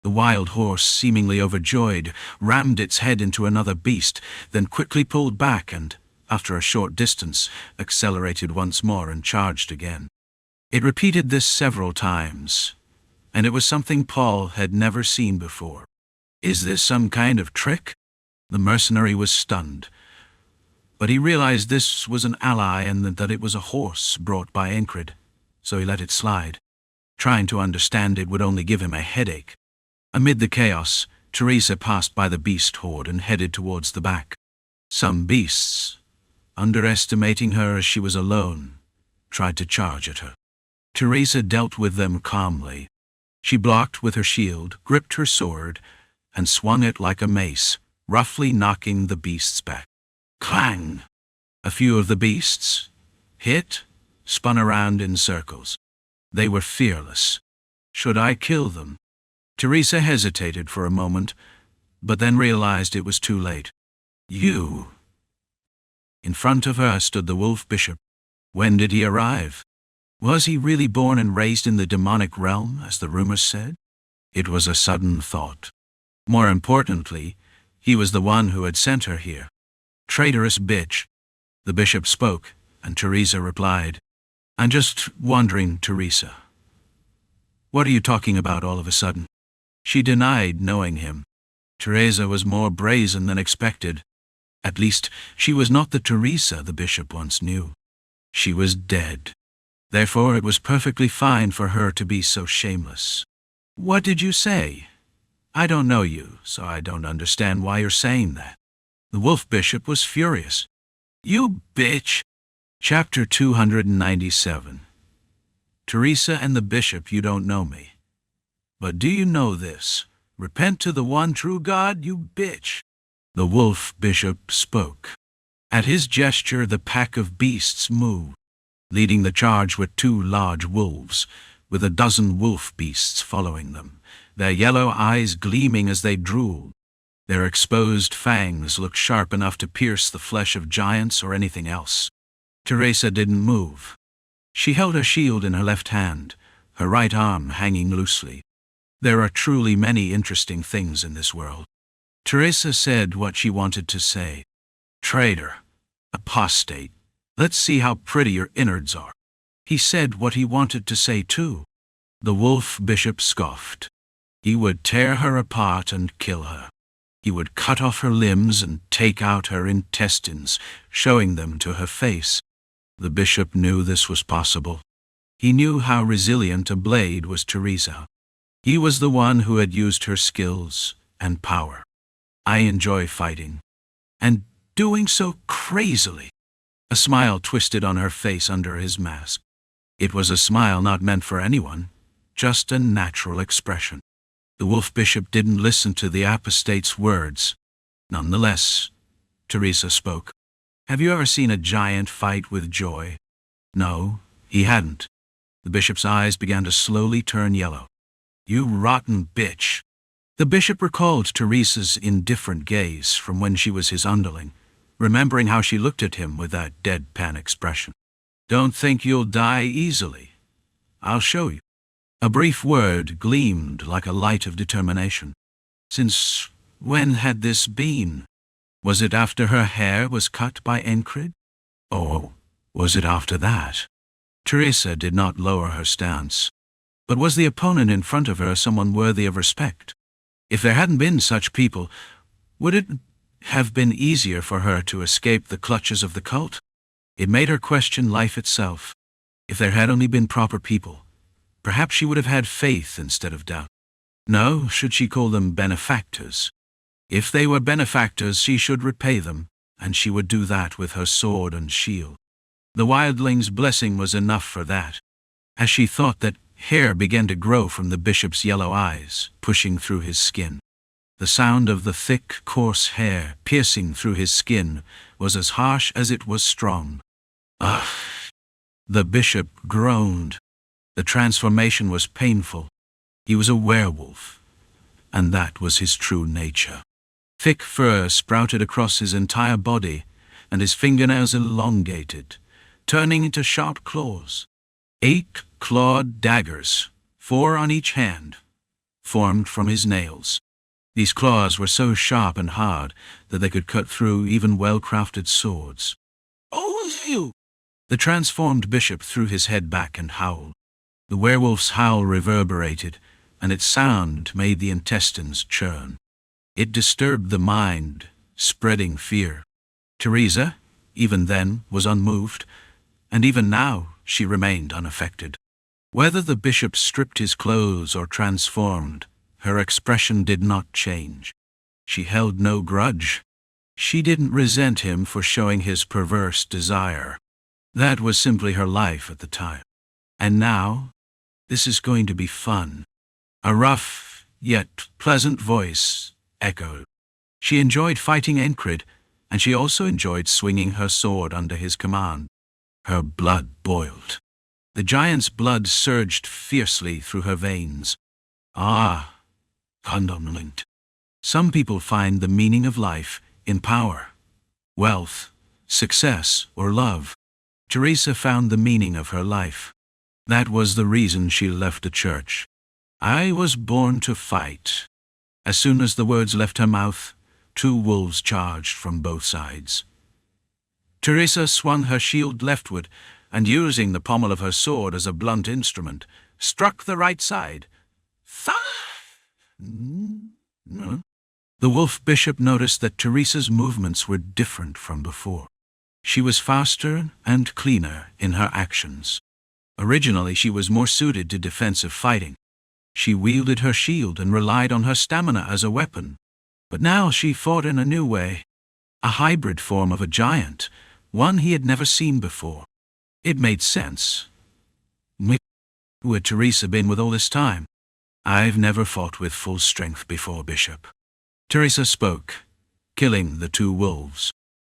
The wild horse, seemingly overjoyed, rammed its head into another beast, then quickly pulled back and, after a short distance, accelerated once more and charged again. It repeated this several times, and it was something Paul had never seen before. Is this some kind of trick? The mercenary was stunned, but he realized this was an ally and that it was a horse brought by Encrid, so he let it slide. Trying to understand it would only give him a headache. Amid the chaos, Teresa passed by the beast horde and headed towards the back. Some beasts, underestimating her as she was alone, tried to charge at her. Teresa dealt with them calmly. She blocked with her shield, gripped her sword, and swung it like a mace, roughly knocking the beasts back. Clang! A few of the beasts, hit, spun around in circles. They were fearless. Should I kill them? Teresa hesitated for a moment, but then realized it was too late. You! In front of her stood the wolf bishop. When did he arrive? Was he really born and raised in the demonic realm, as the rumors said? It was a sudden thought. More importantly, he was the one who had sent her here. Traitorous bitch. The bishop spoke, and Teresa replied, I'm just wondering, Teresa. What are you talking about all of a sudden? She denied knowing him. Teresa was more brazen than expected. At least, she was not the Teresa the bishop once knew. She was dead. Therefore, it was perfectly fine for her to be so shameless. What did you say? I don't know you, so I don't understand why you're saying that. The wolf bishop was furious. You bitch! Chapter 297. Teresa and the bishop, you don't know me. But do you know this? Repent to the one true God, you bitch! The wolf bishop spoke. At his gesture, the pack of beasts moved. Leading the charge were 2 large wolves, with a dozen wolf beasts following them, their yellow eyes gleaming as they drooled. Their exposed fangs looked sharp enough to pierce the flesh of giants or anything else. Teresa didn't move. She held her shield in her left hand, her right arm hanging loosely. There are truly many interesting things in this world. Teresa said what she wanted to say. Traitor. Apostate. Let's see how pretty your innards are. He said what he wanted to say too. The wolf bishop scoffed. He would tear her apart and kill her. He would cut off her limbs and take out her intestines, showing them to her face. The bishop knew this was possible. He knew how resilient a blade was Teresa. He was the one who had used her skills and power. I enjoy fighting. And doing so crazily. A smile twisted on her face under his mask. It was a smile not meant for anyone, just a natural expression. The wolf bishop didn't listen to the apostate's words. Nonetheless, Teresa spoke. Have you ever seen a giant fight with joy? No, he hadn't. The bishop's eyes began to slowly turn yellow. You rotten bitch. The bishop recalled Teresa's indifferent gaze from when she was his underling, remembering how she looked at him with that deadpan expression. Don't think you'll die easily. I'll show you. A brief word gleamed like a light of determination. Since when had this been? Was it after her hair was cut by Encrid? Or was it after that? Teresa did not lower her stance. But was the opponent in front of her someone worthy of respect? If there hadn't been such people, would it have been easier for her to escape the clutches of the cult? It made her question life itself. If there had only been proper people, perhaps she would have had faith instead of doubt. No, should she call them benefactors? If they were benefactors, she should repay them, and she would do that with her sword and shield. The wildling's blessing was enough for that. As she thought that, hair began to grow from the bishop's yellow eyes, pushing through his skin. The sound of the thick, coarse hair piercing through his skin was as harsh as it was strong. Ugh! The bishop groaned. The transformation was painful. He was a werewolf, and that was his true nature. Thick fur sprouted across his entire body, and his fingernails elongated, turning into sharp claws. 8 clawed daggers, 4 on each hand, formed from his nails. These claws were so sharp and hard that they could cut through even well-crafted swords. Oh, you! The transformed bishop threw his head back and howled. The werewolf's howl reverberated, and its sound made the intestines churn. It disturbed the mind, spreading fear. Teresa, even then, was unmoved, and even now she remained unaffected. Whether the bishop stripped his clothes or transformed, her expression did not change. She held no grudge. She didn't resent him for showing his perverse desire. That was simply her life at the time. And now, this is going to be fun. A rough, yet pleasant voice echoed. She enjoyed fighting Encrid, and she also enjoyed swinging her sword under his command. Her blood boiled. The giant's blood surged fiercely through her veins. Ah, condolent. Some people find the meaning of life in power, wealth, success, or love. Teresa found the meaning of her life. That was the reason she left the church. I was born to fight. As soon as the words left her mouth, 2 wolves charged from both sides. Teresa swung her shield leftward, and using the pommel of her sword as a blunt instrument, struck the right side. The wolf bishop noticed that Teresa's movements were different from before. She was faster and cleaner in her actions. Originally, she was more suited to defensive fighting. She wielded her shield and relied on her stamina as a weapon. But now she fought in a new way, a hybrid form of a giant, one he had never seen before. It made sense. Who had Teresa been with all this time? I've never fought with full strength before, Bishop. Teresa spoke, killing the 2 wolves.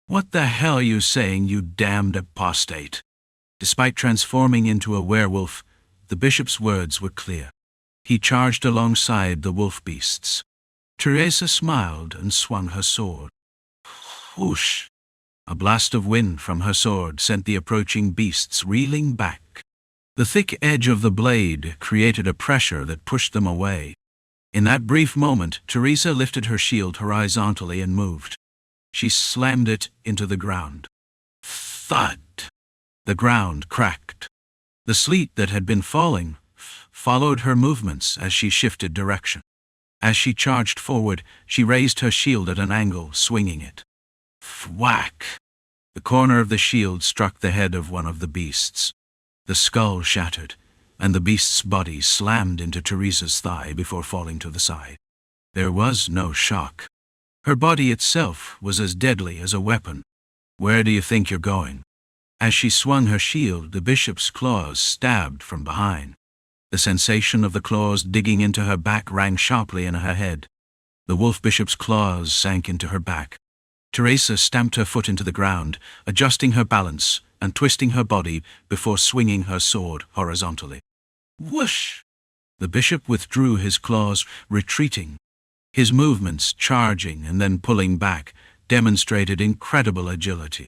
What the hell are you saying, you damned apostate? Despite transforming into a werewolf, the bishop's words were clear. He charged alongside the wolf beasts. Teresa smiled and swung her sword. Whoosh! A blast of wind from her sword sent the approaching beasts reeling back. The thick edge of the blade created a pressure that pushed them away. In that brief moment, Teresa lifted her shield horizontally and moved. She slammed it into the ground. Thud! The ground cracked. The sleet that had been falling followed her movements as she shifted direction. As she charged forward, she raised her shield at an angle, swinging it. Whack! The corner of the shield struck the head of one of the beasts. The skull shattered, and the beast's body slammed into Teresa's thigh before falling to the side. There was no shock. Her body itself was as deadly as a weapon. Where do you think you're going? As she swung her shield, the bishop's claws stabbed from behind. The sensation of the claws digging into her back rang sharply in her head. The wolf bishop's claws sank into her back. Teresa stamped her foot into the ground, adjusting her balance and twisting her body before swinging her sword horizontally. Whoosh! The bishop withdrew his claws, retreating. His movements, charging and then pulling back, demonstrated incredible agility.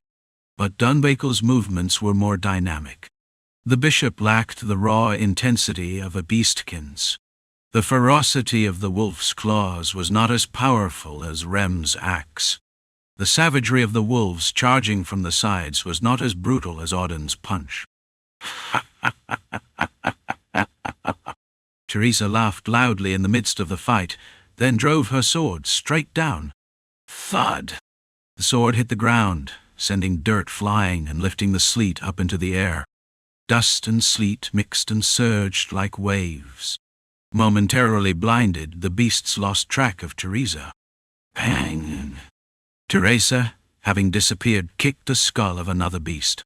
But Dunbakel's movements were more dynamic. The bishop lacked the raw intensity of a beastkin's. The ferocity of the wolf's claws was not as powerful as Rem's axe. The savagery of the wolves charging from the sides was not as brutal as Audin's punch. Teresa laughed loudly in the midst of the fight, then drove her sword straight down. Thud! The sword hit the ground, sending dirt flying and lifting the sleet up into the air. Dust and sleet mixed and surged like waves. Momentarily blinded, the beasts lost track of Teresa. Bang! Teresa, having disappeared, kicked the skull of another beast.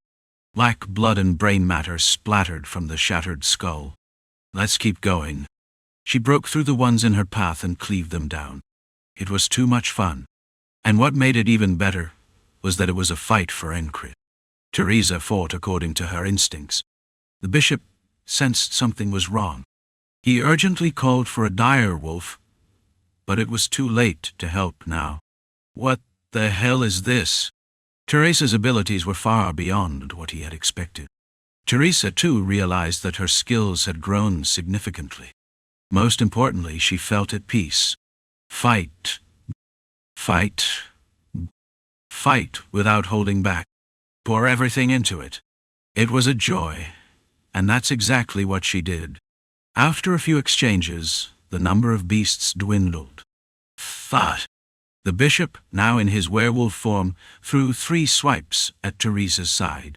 Black blood and brain matter splattered from the shattered skull. Let's keep going. She broke through the ones in her path and cleaved them down. It was too much fun. And what made it even better was that it was a fight for Encrid. Teresa fought according to her instincts. The bishop sensed something was wrong. He urgently called for a dire wolf, but it was too late to help now. What the hell is this? Teresa's abilities were far beyond what he had expected. Teresa, too, realized that her skills had grown significantly. Most importantly, she felt at peace. Fight. Fight. Fight without holding back. Pour everything into it. It was a joy, and that's exactly what she did. After a few exchanges, the number of beasts dwindled. Thud! The bishop, now in his werewolf form, threw 3 swipes at Teresa's side.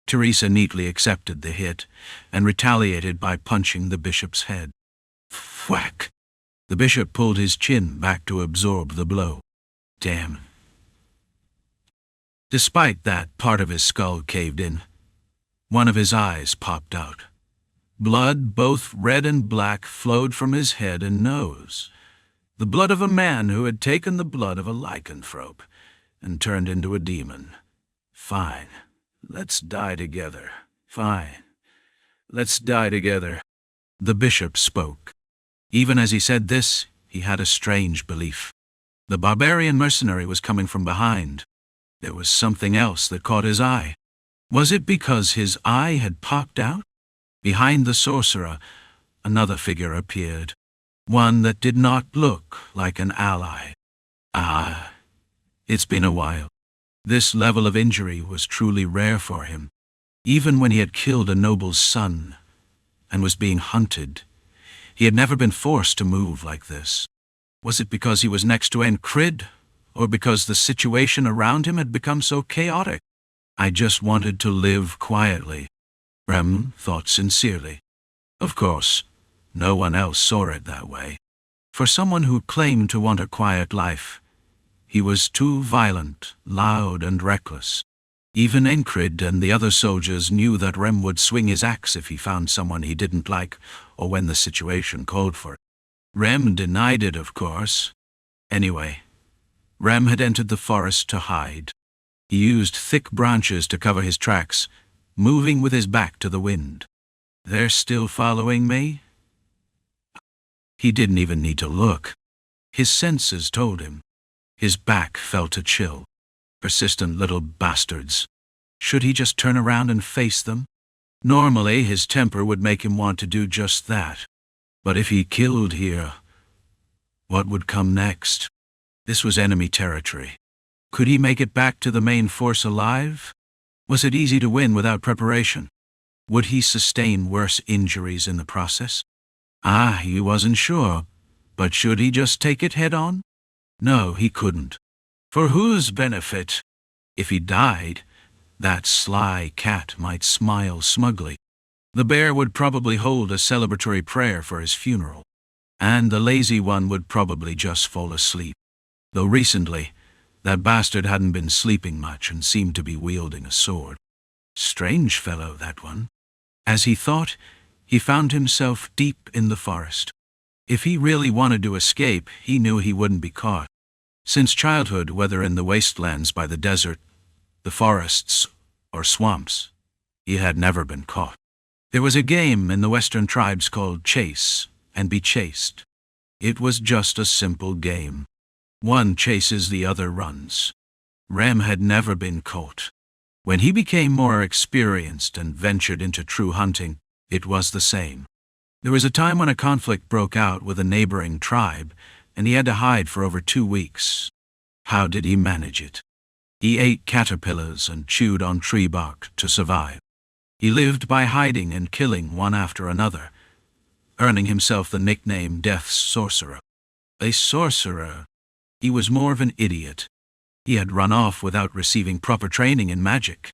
Teresa neatly accepted the hit and retaliated by punching the bishop's head. Whack! The bishop pulled his chin back to absorb the blow. Damn. Despite that, part of his skull caved in. One of his eyes popped out. Blood, both red and black, flowed from his head and nose. The blood of a man who had taken the blood of a lycanthrope and turned into a demon. Fine. Let's die together. Fine. Let's die together. The bishop spoke. Even as he said this, he had a strange belief. The barbarian mercenary was coming from behind. There was something else that caught his eye. Was it because his eye had popped out? Behind the sorcerer, another figure appeared. One that did not look like an ally. It's been a while. This level of injury was truly rare for him. Even when he had killed a noble's son and was being hunted, he had never been forced to move like this. Was it because he was next to Encrid, or because the situation around him had become so chaotic? I just wanted to live quietly, Rem thought sincerely. Of course, no one else saw it that way. For someone who claimed to want a quiet life, he was too violent, loud, and reckless. Even Encrid and the other soldiers knew that Rem would swing his axe if he found someone he didn't like or when the situation called for it. Rem denied it, of course. Anyway, Rem had entered the forest to hide. He used thick branches to cover his tracks, moving with his back to the wind. They're still following me? He didn't even need to look. His senses told him. His back felt a chill. Persistent little bastards. Should he just turn around and face them? Normally, his temper would make him want to do just that. But if he killed here, What would come next? This was enemy territory. Could he make it back to the main force alive? Was it easy to win without preparation? Would he sustain worse injuries in the process? He wasn't sure. But should he just take it head on? No, he couldn't. For whose benefit? If he died, that sly cat might smile smugly. The bear would probably hold a celebratory prayer for his funeral. And the lazy one would probably just fall asleep. Though recently, that bastard hadn't been sleeping much and seemed to be wielding a sword. Strange fellow, that one. As he thought, he found himself deep in the forest. If he really wanted to escape, he knew he wouldn't be caught. Since childhood, whether in the wastelands by the desert, the forests, or swamps, he had never been caught. There was a game in the western tribes called chase and be chased. It was just a simple game. One chases, the other runs. Rem had never been caught. When he became more experienced and ventured into true hunting, it was the same. There was a time when a conflict broke out with a neighboring tribe, and he had to hide for over 2 weeks. How did he manage it? He ate caterpillars and chewed on tree bark to survive. He lived by hiding and killing one after another, earning himself the nickname Death's Sorcerer. A sorcerer. He was more of an idiot. He had run off without receiving proper training in magic.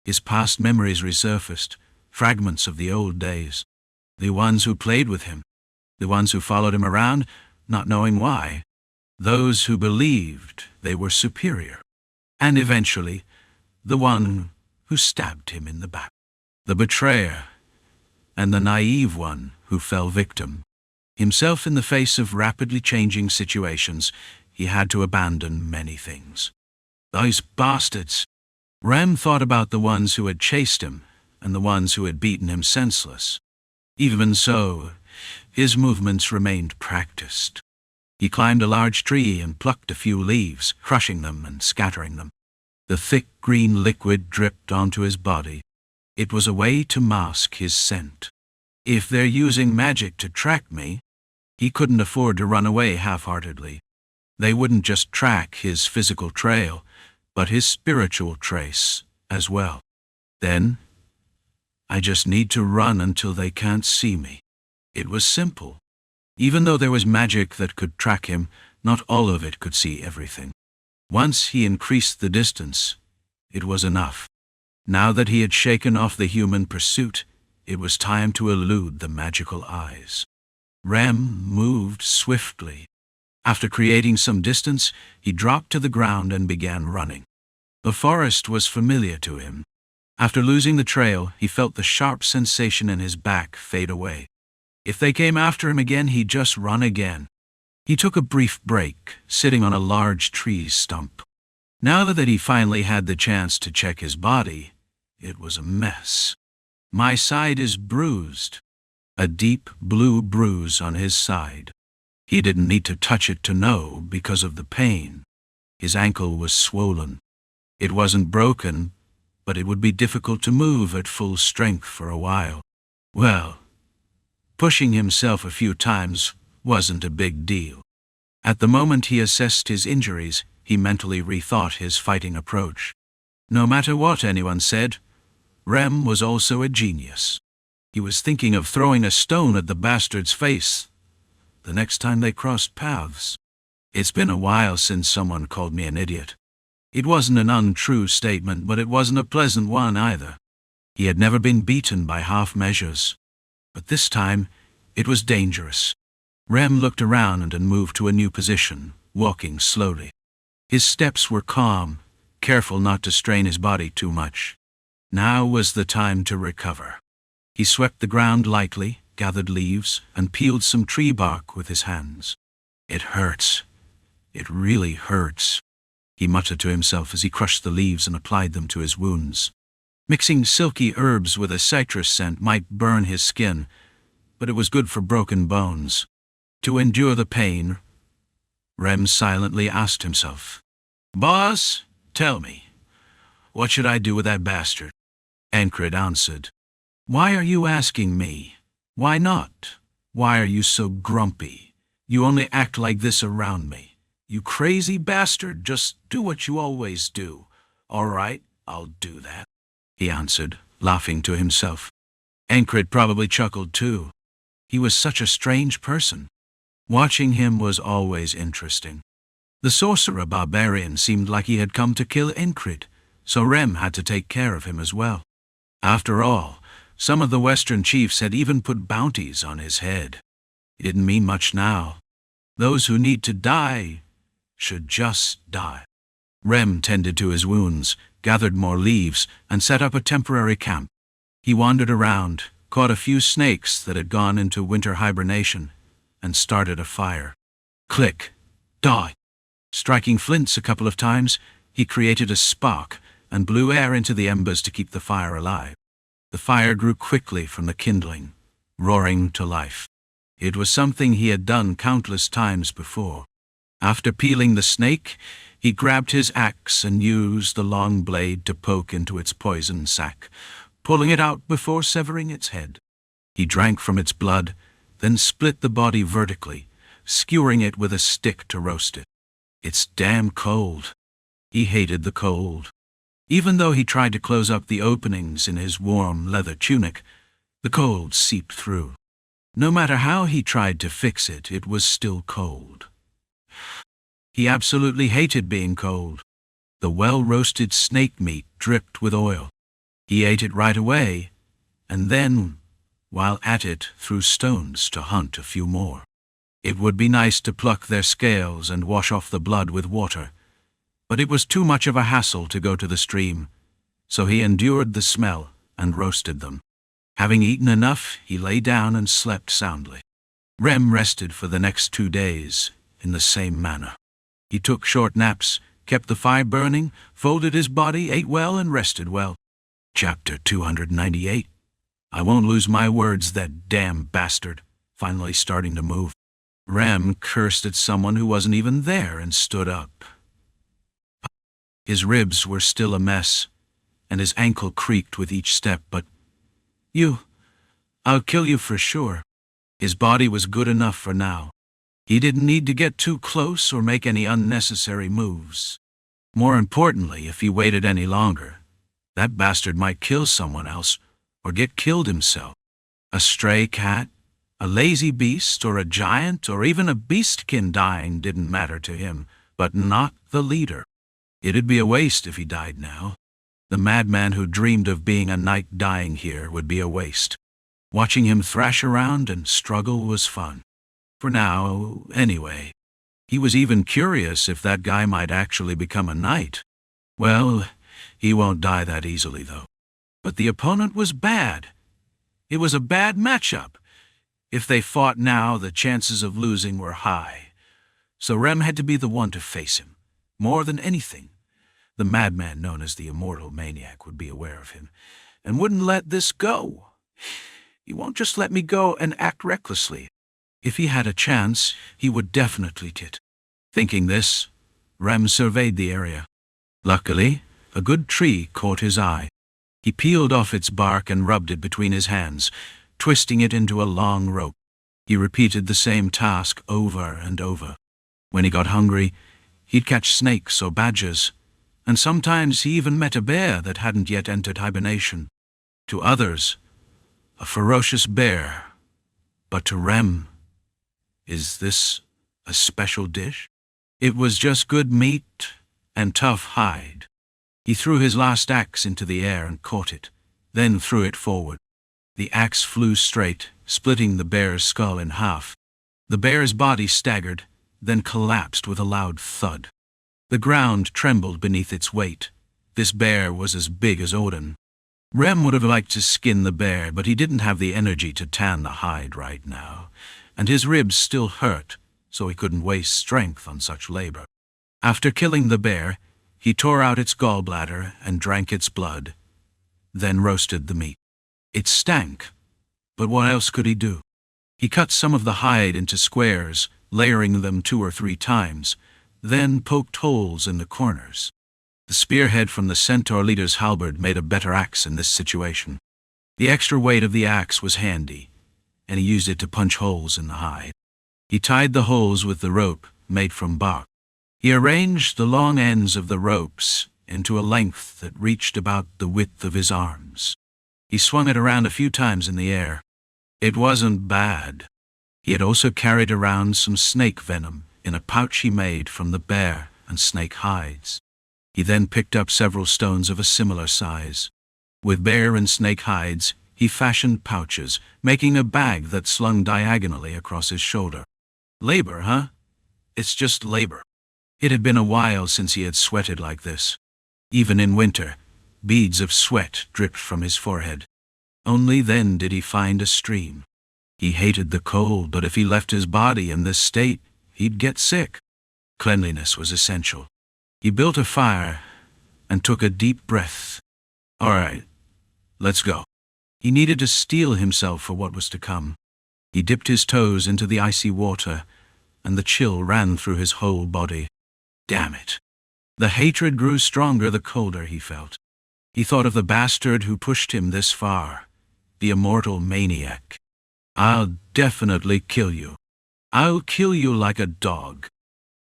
His past memories resurfaced, fragments of the old days. The ones who played with him, the ones who followed him around, not knowing why, those who believed they were superior, and eventually, the one who stabbed him in the back, the betrayer, and the naive one who fell victim. Himself in the face of rapidly changing situations, he had to abandon many things. Those bastards! Rem thought about the ones who had chased him, and the ones who had beaten him senseless. Even so, his movements remained practiced. He climbed a large tree and plucked a few leaves, crushing them and scattering them. The thick green liquid dripped onto his body. It was a way to mask his scent. If they're using magic to track me, he couldn't afford to run away half-heartedly. They wouldn't just track his physical trail, but his spiritual trace as well. Then, I just need to run until they can't see me. It was simple. Even though there was magic that could track him, not all of it could see everything. Once he increased the distance, it was enough. Now that he had shaken off the human pursuit, it was time to elude the magical eyes. Rem moved swiftly. After creating some distance, he dropped to the ground and began running. The forest was familiar to him. After losing the trail, he felt the sharp sensation in his back fade away. If they came after him again, he'd just run again. He took a brief break, sitting on a large tree stump. Now that he finally had the chance to check his body, it was a mess. My side is bruised. A deep blue bruise on his side. He didn't need to touch it to know because of the pain. His ankle was swollen. It wasn't broken, but it would be difficult to move at full strength for a while. Well, pushing himself a few times wasn't a big deal. At the moment he assessed his injuries, he mentally rethought his fighting approach. No matter what anyone said, Rem was also a genius. He was thinking of throwing a stone at the bastard's face the next time they crossed paths. It's been a while since someone called me an idiot. It wasn't an untrue statement, but it wasn't a pleasant one either. He had never been beaten by half measures. But this time, it was dangerous. Rem looked around and moved to a new position, walking slowly. His steps were calm, careful not to strain his body too much. Now was the time to recover. He swept the ground lightly, gathered leaves, and peeled some tree bark with his hands. It hurts. It really hurts, he muttered to himself as he crushed the leaves and applied them to his wounds. Mixing silky herbs with a citrus scent might burn his skin, but it was good for broken bones. To endure the pain, Rem silently asked himself, "Boss, tell me, what should I do with that bastard?" Encrid answered, "Why are you asking me? Why not? Why are you so grumpy? You only act like this around me. You crazy bastard, just do what you always do. All right, I'll do that, he answered, laughing to himself. Encrid probably chuckled too. He was such a strange person. Watching him was always interesting. The sorcerer barbarian seemed like he had come to kill Encrid, so Rem had to take care of him as well. After all, some of the Western chiefs had even put bounties on his head. It didn't mean much now. Those who need to die should just die. Rem tended to his wounds, gathered more leaves, and set up a temporary camp. He wandered around, caught a few snakes that had gone into winter hibernation, and started a fire. Click, die. Striking flints a couple of times, he created a spark and blew air into the embers to keep the fire alive. The fire grew quickly from the kindling, roaring to life. It was something he had done countless times before. After peeling the snake, he grabbed his axe and used the long blade to poke into its poison sac, pulling it out before severing its head. He drank from its blood, then split the body vertically, skewering it with a stick to roast it. It's damn cold. He hated the cold. Even though he tried to close up the openings in his warm leather tunic, the cold seeped through. No matter how he tried to fix it, it was still cold. He absolutely hated being cold. The well-roasted snake meat dripped with oil. He ate it right away, and then, while at it, threw stones to hunt a few more. It would be nice to pluck their scales and wash off the blood with water, but it was too much of a hassle to go to the stream, so he endured the smell and roasted them. Having eaten enough, he lay down and slept soundly. Rem rested for the next 2 days in the same manner. He took short naps, kept the fire burning, folded his body, ate well, and rested well. Chapter 298. I won't lose my words, that damn bastard, finally starting to move. Rem cursed at someone who wasn't even there and stood up. His ribs were still a mess, and his ankle creaked with each step, but, I'll kill you for sure. His body was good enough for now. He didn't need to get too close or make any unnecessary moves. More importantly, if he waited any longer, that bastard might kill someone else or get killed himself. A stray cat, a lazy beast, or a giant, or even a beastkin dying didn't matter to him, but not the leader. It'd be a waste if he died now. The madman who dreamed of being a knight dying here would be a waste. Watching him thrash around and struggle was fun. For now, anyway. He was even curious if that guy might actually become a knight. Well, he won't die that easily, though. But the opponent was bad. It was a bad matchup. If they fought now, the chances of losing were high. So Rem had to be the one to face him. More than anything, the madman known as the Immortal Maniac would be aware of him, and wouldn't let this go. He won't just let me go and act recklessly. If he had a chance, he would definitely hit. Thinking this, Rem surveyed the area. Luckily, a good tree caught his eye. He peeled off its bark and rubbed it between his hands, twisting it into a long rope. He repeated the same task over and over. When he got hungry, he'd catch snakes or badgers, and sometimes he even met a bear that hadn't yet entered hibernation. To others, a ferocious bear. But to Rem, is this a special dish? It was just good meat and tough hide. He threw his last axe into the air and caught it, then threw it forward. The axe flew straight, splitting the bear's skull in half. The bear's body staggered, then collapsed with a loud thud. The ground trembled beneath its weight. This bear was as big as Audin. Rem would have liked to skin the bear, but he didn't have the energy to tan the hide right now, and his ribs still hurt, so he couldn't waste strength on such labor. After killing the bear, he tore out its gallbladder and drank its blood, then roasted the meat. It stank, but what else could he do? He cut some of the hide into squares, layering them 2 or 3 times, then poked holes in the corners. The spearhead from the centaur leader's halberd made a better axe in this situation. The extra weight of the axe was handy, and he used it to punch holes in the hide. He tied the holes with the rope made from bark. He arranged the long ends of the ropes into a length that reached about the width of his arms. He swung it around a few times in the air. It wasn't bad. He had also carried around some snake venom in a pouch he made from the bear and snake hides. He then picked up several stones of a similar size. With bear and snake hides, he fashioned pouches, making a bag that slung diagonally across his shoulder. Labor, huh? It's just labor. It had been a while since he had sweated like this. Even in winter, beads of sweat dripped from his forehead. Only then did he find a stream. He hated the cold, but if he left his body in this state, he'd get sick. Cleanliness was essential. He built a fire and took a deep breath. All right, let's go. He needed to steel himself for what was to come. He dipped his toes into the icy water, and the chill ran through his whole body. Damn it. The hatred grew stronger the colder he felt. He thought of the bastard who pushed him this far, the immortal maniac. I'll definitely kill you. I'll kill you like a dog.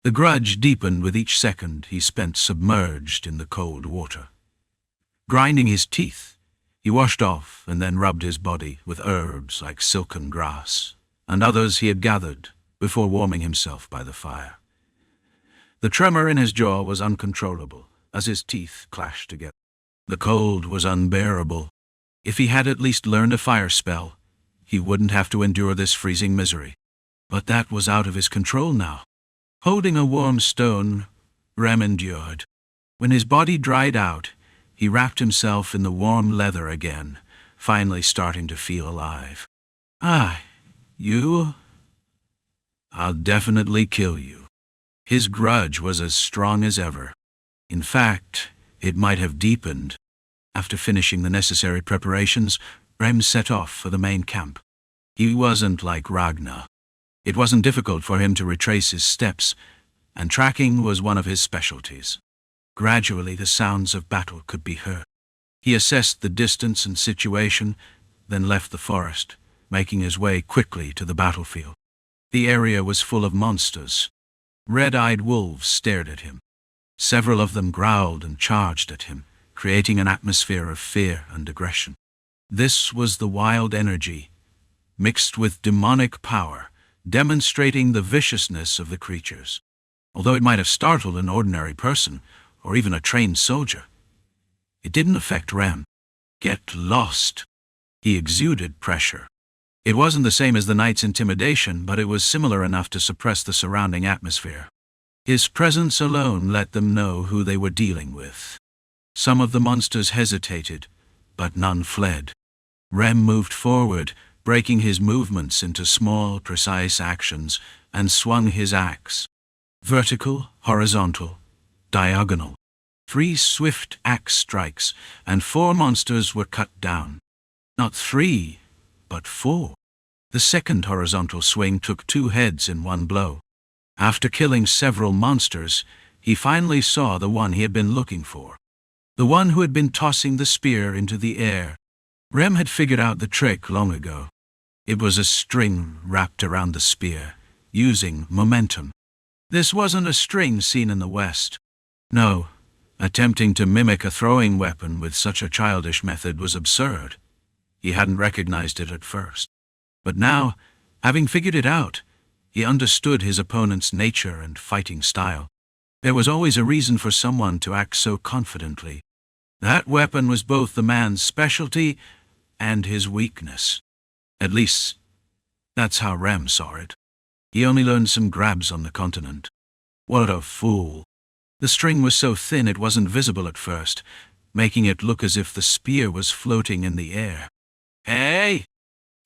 The grudge deepened with each second he spent submerged in the cold water. Grinding his teeth, he washed off and then rubbed his body with herbs like silken grass, and others he had gathered before warming himself by the fire. The tremor in his jaw was uncontrollable as his teeth clashed together. The cold was unbearable. If he had at least learned a fire spell, he wouldn't have to endure this freezing misery. But that was out of his control now. Holding a warm stone, Rem endured. When his body dried out, he wrapped himself in the warm leather again, finally starting to feel alive. You? I'll definitely kill you. His grudge was as strong as ever. In fact, it might have deepened. After finishing the necessary preparations, Rem set off for the main camp. He wasn't like Ragnar. It wasn't difficult for him to retrace his steps, and tracking was one of his specialties. Gradually, the sounds of battle could be heard. He assessed the distance and situation, then left the forest, making his way quickly to the battlefield. The area was full of monsters. Red-eyed wolves stared at him. Several of them growled and charged at him, creating an atmosphere of fear and aggression. This was the wild energy, mixed with demonic power, demonstrating the viciousness of the creatures. Although it might have startled an ordinary person, or even a trained soldier, it didn't affect Rem. Get lost. He exuded pressure. It wasn't the same as the knight's intimidation, but it was similar enough to suppress the surrounding atmosphere. His presence alone let them know who they were dealing with. Some of the monsters hesitated, but none fled. Rem moved forward, breaking his movements into small, precise actions, and swung his axe. Vertical, horizontal, diagonal. 3 swift axe strikes, and 4 monsters were cut down. Not 3, but 4. The second horizontal swing took 2 heads in one blow. After killing several monsters, he finally saw the one he had been looking for. The one who had been tossing the spear into the air. Rem had figured out the trick long ago. It was a string wrapped around the spear, using momentum. This wasn't a string seen in the West. No, attempting to mimic a throwing weapon with such a childish method was absurd. He hadn't recognized it at first. But now, having figured it out, he understood his opponent's nature and fighting style. There was always a reason for someone to act so confidently. That weapon was both the man's specialty and his weakness. At least, that's how Rem saw it. He only learned some grabs on the continent. What a fool. The string was so thin it wasn't visible at first, making it look as if the spear was floating in the air. Hey!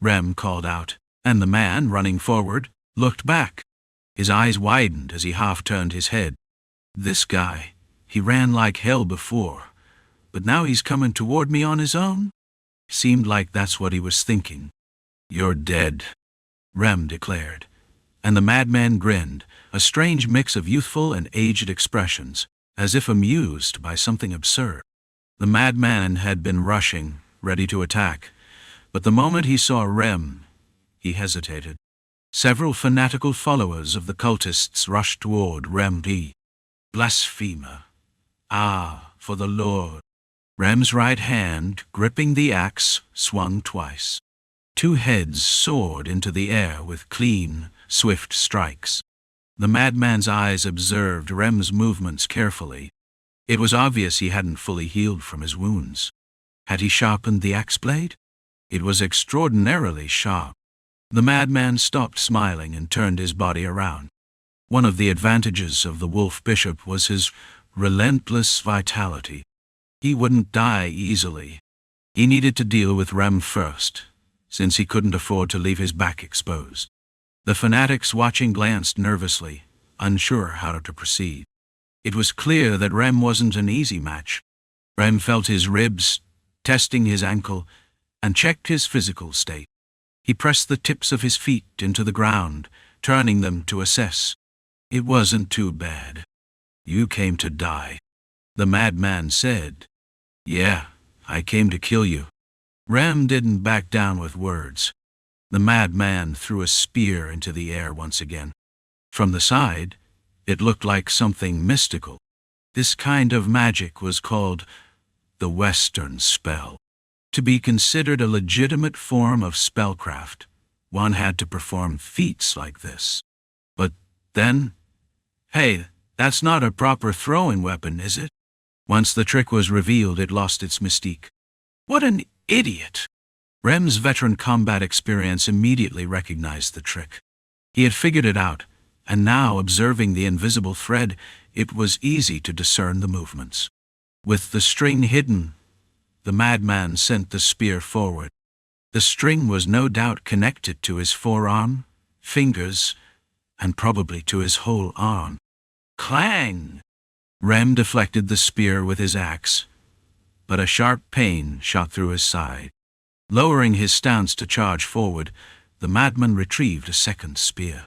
Rem called out, and the man, running forward, looked back. His eyes widened as he half-turned his head. This guy, he ran like hell before, but now he's coming toward me on his own? Seemed like that's what he was thinking. You're dead, Rem declared, and the madman grinned, a strange mix of youthful and aged expressions, as if amused by something absurd. The madman had been rushing, ready to attack, but the moment he saw Rem, he hesitated. Several fanatical followers of the cultists rushed toward Rem. Blasphemer. Ah, for the Lord. Rem's right hand, gripping the axe, swung twice. Two heads soared into the air with clean, swift strikes. The madman's eyes observed Rem's movements carefully. It was obvious he hadn't fully healed from his wounds. Had he sharpened the axe blade? It was extraordinarily sharp. The madman stopped smiling and turned his body around. One of the advantages of the Wolf Bishop was his relentless vitality. He wouldn't die easily. He needed to deal with Rem first, since he couldn't afford to leave his back exposed. The fanatics watching glanced nervously, unsure how to proceed. It was clear that Rem wasn't an easy match. Rem felt his ribs, testing his ankle, and checked his physical state. He pressed the tips of his feet into the ground, turning them to assess. It wasn't too bad. You came to die. The madman said. Yeah, I came to kill you. Rem didn't back down with words. The madman threw a spear into the air once again. From the side, it looked like something mystical. This kind of magic was called the Western spell. To be considered a legitimate form of spellcraft, one had to perform feats like this. But then, hey, that's not a proper throwing weapon, is it? Once the trick was revealed, it lost its mystique. What an idiot! Rem's veteran combat experience immediately recognized the trick. He had figured it out, and now, observing the invisible thread, it was easy to discern the movements. With the string hidden, the madman sent the spear forward. The string was no doubt connected to his forearm, fingers, and probably to his whole arm. Clang! Rem deflected the spear with his axe, but a sharp pain shot through his side. Lowering his stance to charge forward, the madman retrieved a second spear.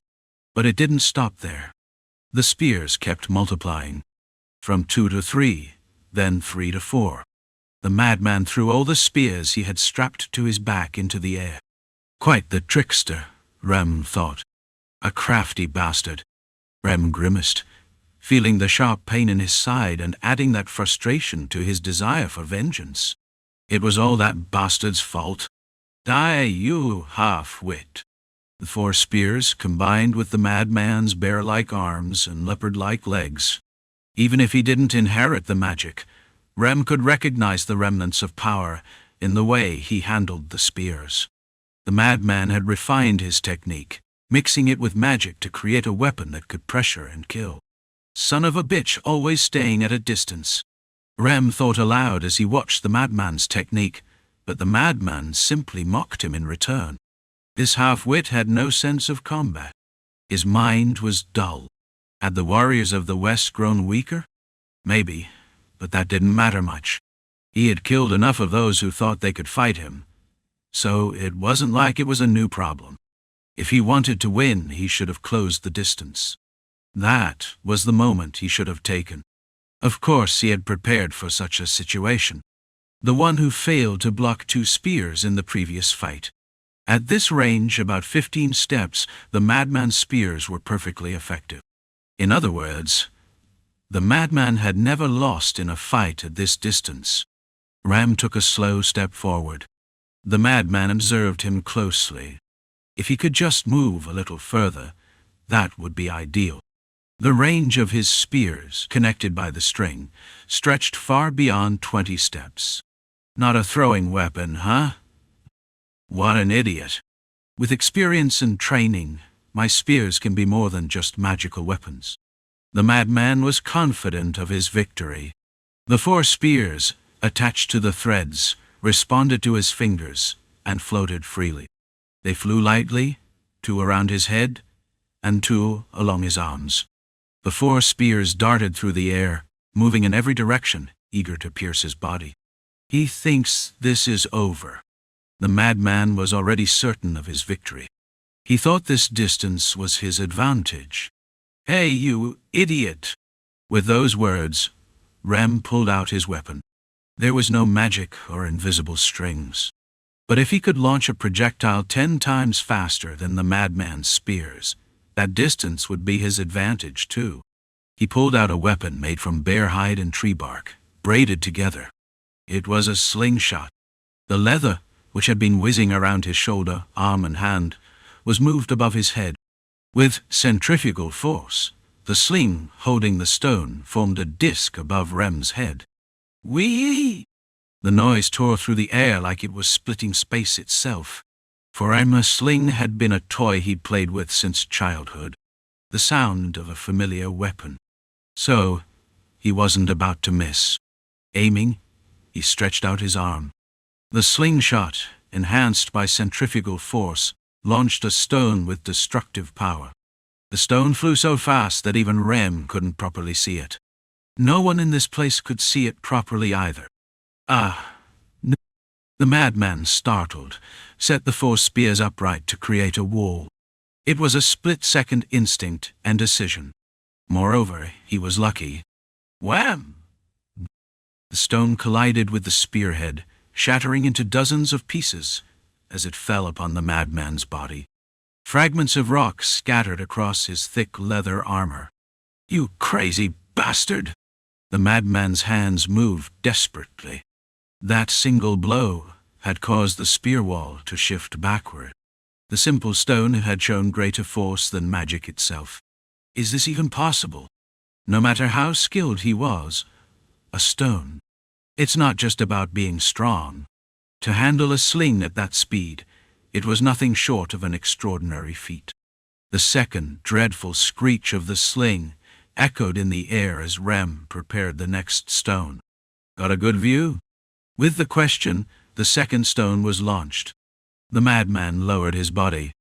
But it didn't stop there. The spears kept multiplying. From 2 to 3, then 3 to 4. The madman threw all the spears he had strapped to his back into the air. Quite the trickster, Rem thought. A crafty bastard. Rem grimaced, feeling the sharp pain in his side and adding that frustration to his desire for vengeance. It was all that bastard's fault. Die, you half-wit. The 4 spears, combined with the madman's bear-like arms and leopard-like legs. Even if he didn't inherit the magic, Rem could recognize the remnants of power in the way he handled the spears. The madman had refined his technique, mixing it with magic to create a weapon that could pressure and kill. Son of a bitch, always staying at a distance. Rem thought aloud as he watched the madman's technique, but the madman simply mocked him in return. This half-wit had no sense of combat. His mind was dull. Had the warriors of the West grown weaker? Maybe, but that didn't matter much. He had killed enough of those who thought they could fight him, so it wasn't like it was a new problem. If he wanted to win, he should have closed the distance. That was the moment he should have taken. Of course, he had prepared for such a situation. The one who failed to block 2 spears in the previous fight. At this range, about 15 steps, the madman's spears were perfectly effective. In other words, the madman had never lost in a fight at this distance. Rem took a slow step forward. The madman observed him closely. If he could just move a little further, that would be ideal. The range of his spears, connected by the string, stretched far beyond 20 steps. Not a throwing weapon, huh? What an idiot. With experience and training, my spears can be more than just magical weapons. The madman was confident of his victory. The 4 spears, attached to the threads, responded to his fingers and floated freely. They flew lightly, 2 around his head, and 2 along his arms. The 4 spears darted through the air, moving in every direction, eager to pierce his body. He thinks this is over. The madman was already certain of his victory. He thought this distance was his advantage. Hey, you idiot! With those words, Rem pulled out his weapon. There was no magic or invisible strings. But if he could launch a projectile 10 times faster than the madman's spears, that distance would be his advantage too. He pulled out a weapon made from bear hide and tree bark, braided together. It was a slingshot. The leather, which had been whizzing around his shoulder, arm and hand, was moved above his head. With centrifugal force, the sling holding the stone formed a disc above Rem's head. Whee! The noise tore through the air like it was splitting space itself. For Rem, a sling had been a toy he'd played with since childhood, the sound of a familiar weapon. So, he wasn't about to miss. Aiming, he stretched out his arm. The slingshot, enhanced by centrifugal force, launched a stone with destructive power. The stone flew so fast that even Rem couldn't properly see it. No one in this place could see it properly either. No. The madman, startled, set the 4 spears upright to create a wall. It was a split-second instinct and decision. Moreover, he was lucky. Wham! The stone collided with the spearhead, shattering into dozens of pieces as it fell upon the madman's body. Fragments of rock scattered across his thick leather armor. You crazy bastard! The madman's hands moved desperately. That single blow had caused the spear wall to shift backward. The simple stone had shown greater force than magic itself. Is this even possible? No matter how skilled he was, a stone. It's not just about being strong. To handle a sling at that speed, it was nothing short of an extraordinary feat. The second dreadful screech of the sling echoed in the air as Rem prepared the next stone. Got a good view? With the question, the second stone was launched. The madman lowered his body.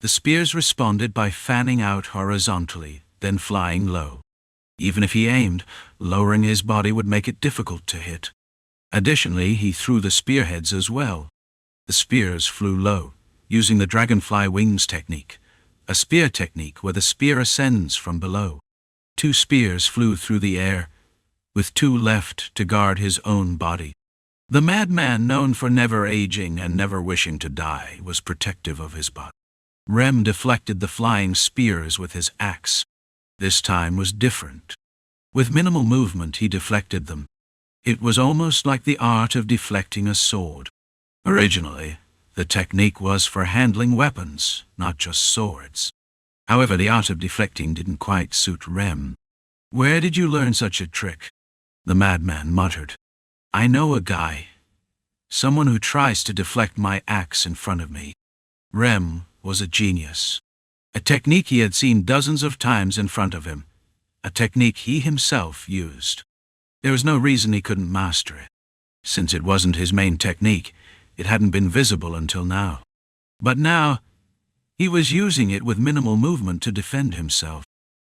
The spears responded by fanning out horizontally, then flying low. Even if he aimed, lowering his body would make it difficult to hit. Additionally, he threw the spearheads as well. The spears flew low, using the dragonfly wings technique, a spear technique where the spear ascends from below. 2 spears flew through the air, with 2 left to guard his own body. The madman, known for never aging and never wishing to die, was protective of his body. Rem deflected the flying spears with his axe. This time was different. With minimal movement, he deflected them. It was almost like the art of deflecting a sword. Originally, the technique was for handling weapons, not just swords. However, the art of deflecting didn't quite suit Rem. Where did you learn such a trick? The madman muttered. I know a guy. Someone who tries to deflect my axe in front of me. Rem was a genius. A technique he had seen dozens of times in front of him. A technique he himself used. There was no reason he couldn't master it. Since it wasn't his main technique, it hadn't been visible until now. But now, he was using it with minimal movement to defend himself.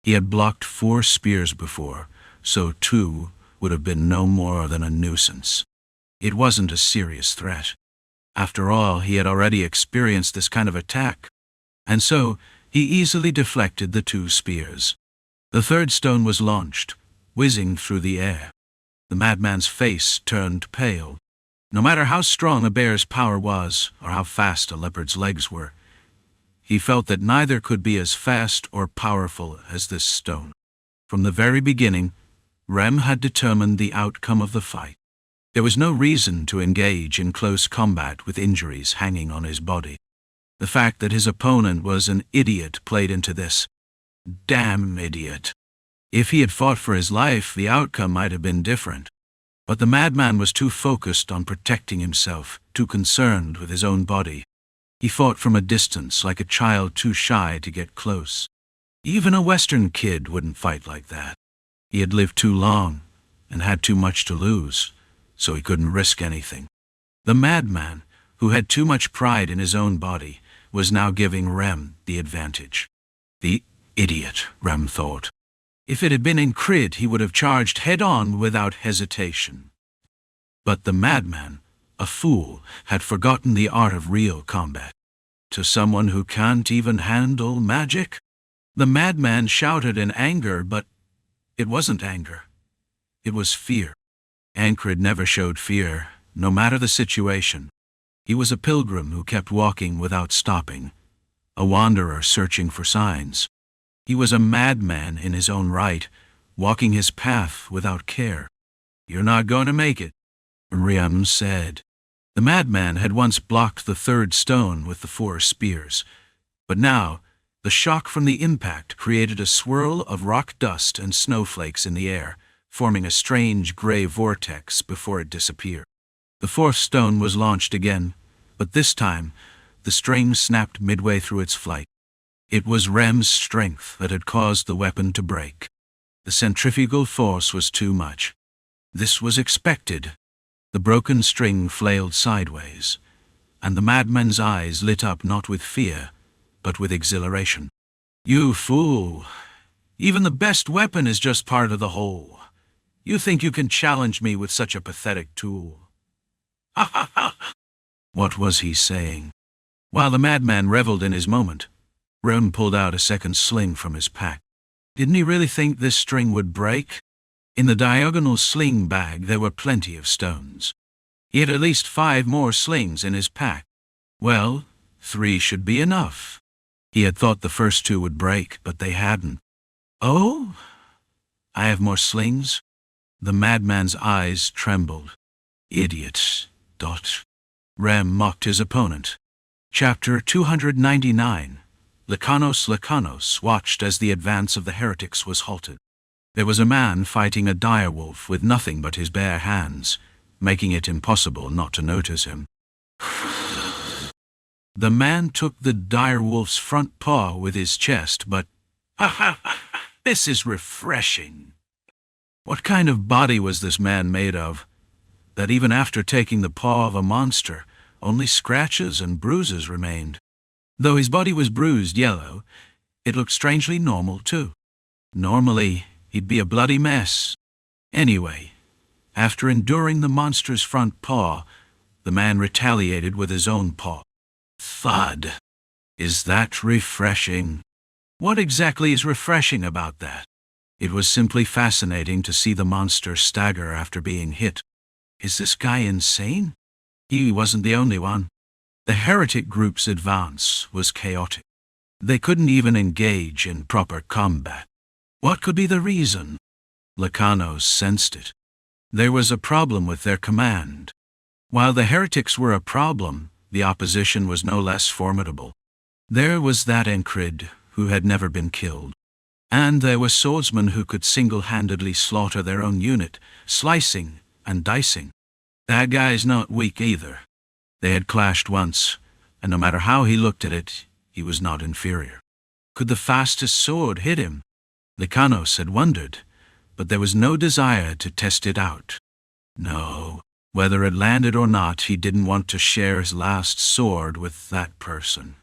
He had blocked 4 spears before, so 2 would have been no more than a nuisance. It wasn't a serious threat. After all, he had already experienced this kind of attack, and so he easily deflected the 2 spears. The third stone was launched, whizzing through the air. The madman's face turned pale. No matter how strong a bear's power was, or how fast a leopard's legs were, he felt that neither could be as fast or powerful as this stone. From the very beginning, Rem had determined the outcome of the fight. There was no reason to engage in close combat with injuries hanging on his body. The fact that his opponent was an idiot played into this. Damn idiot. If he had fought for his life, the outcome might have been different. But the madman was too focused on protecting himself, too concerned with his own body. He fought from a distance like a child too shy to get close. Even a Western kid wouldn't fight like that. He had lived too long and had too much to lose, so he couldn't risk anything. The madman, who had too much pride in his own body, was now giving Rem the advantage. The idiot, Rem thought. If it had been Encrid, he would have charged head-on without hesitation. But the madman, a fool, had forgotten the art of real combat. To someone who can't even handle magic? The madman shouted in anger, but it wasn't anger. It was fear. Encrid never showed fear, no matter the situation. He was a pilgrim who kept walking without stopping, a wanderer searching for signs. He was a madman in his own right, walking his path without care. "You're not going to make it," Rem said. The madman had once blocked the third stone with the 4 spears, but now the shock from the impact created a swirl of rock dust and snowflakes in the air, forming a strange gray vortex before it disappeared. The 4th stone was launched again, but this time the string snapped midway through its flight. It was Rem's strength that had caused the weapon to break. The centrifugal force was too much. This was expected. The broken string flailed sideways, and the madman's eyes lit up not with fear, but with exhilaration. "You fool! Even the best weapon is just part of the whole. You think you can challenge me with such a pathetic tool?" Ha ha ha! What was he saying? While the madman reveled in his moment, Rem pulled out a second sling from his pack. Didn't he really think this string would break? In the diagonal sling bag there were plenty of stones. He had at least 5 more slings in his pack. Well, 3 should be enough. He had thought the first 2 would break, but they hadn't. "Oh? I have more slings?" The madman's eyes trembled. "Idiot. Rem mocked his opponent. Chapter 299. Lanos watched as the advance of the heretics was halted. There was a man fighting a direwolf with nothing but his bare hands, making it impossible not to notice him. The man took the direwolf's front paw with his chest, but this is refreshing. What kind of body was this man made of, that even after taking the paw of a monster, only scratches and bruises remained? Though his body was bruised yellow, it looked strangely normal too. Normally, he'd be a bloody mess. Anyway, after enduring the monster's front paw, the man retaliated with his own paw. Thud. Is that refreshing? What exactly is refreshing about that? It was simply fascinating to see the monster stagger after being hit. Is this guy insane? He wasn't the only one. The heretic group's advance was chaotic. They couldn't even engage in proper combat. What could be the reason? Lanos sensed it. There was a problem with their command. While the heretics were a problem, the opposition was no less formidable. There was that Encrid who had never been killed. And there were swordsmen who could single-handedly slaughter their own unit, slicing and dicing. That guy's not weak either. They had clashed once, and no matter how he looked at it, he was not inferior. Could the fastest sword hit him? Lanos had wondered, but there was no desire to test it out. No, whether it landed or not, he didn't want to share his last sword with that person.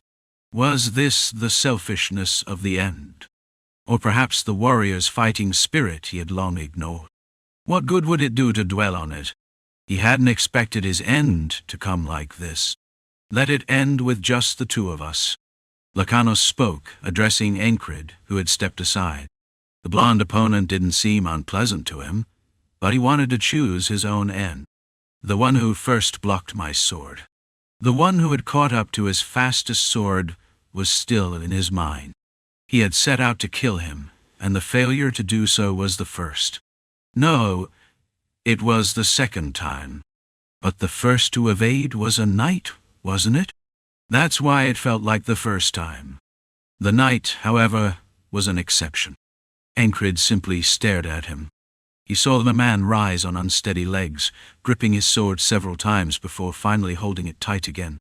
Was this the selfishness of the end? Or perhaps the warrior's fighting spirit he had long ignored? What good would it do to dwell on it? He hadn't expected his end to come like this. Let it end with just the 2 of us. Lanos spoke, addressing Encrid, who had stepped aside. The blonde opponent didn't seem unpleasant to him, but he wanted to choose his own end. The one who first blocked my sword. The one who had caught up to his fastest sword was still in his mind. He had set out to kill him, and the failure to do so was the first. No, it was the second time. But the first to evade was a knight, wasn't it? That's why it felt like the first time. The knight, however, was an exception. Encrid simply stared at him. He saw the man rise on unsteady legs, gripping his sword several times before finally holding it tight again.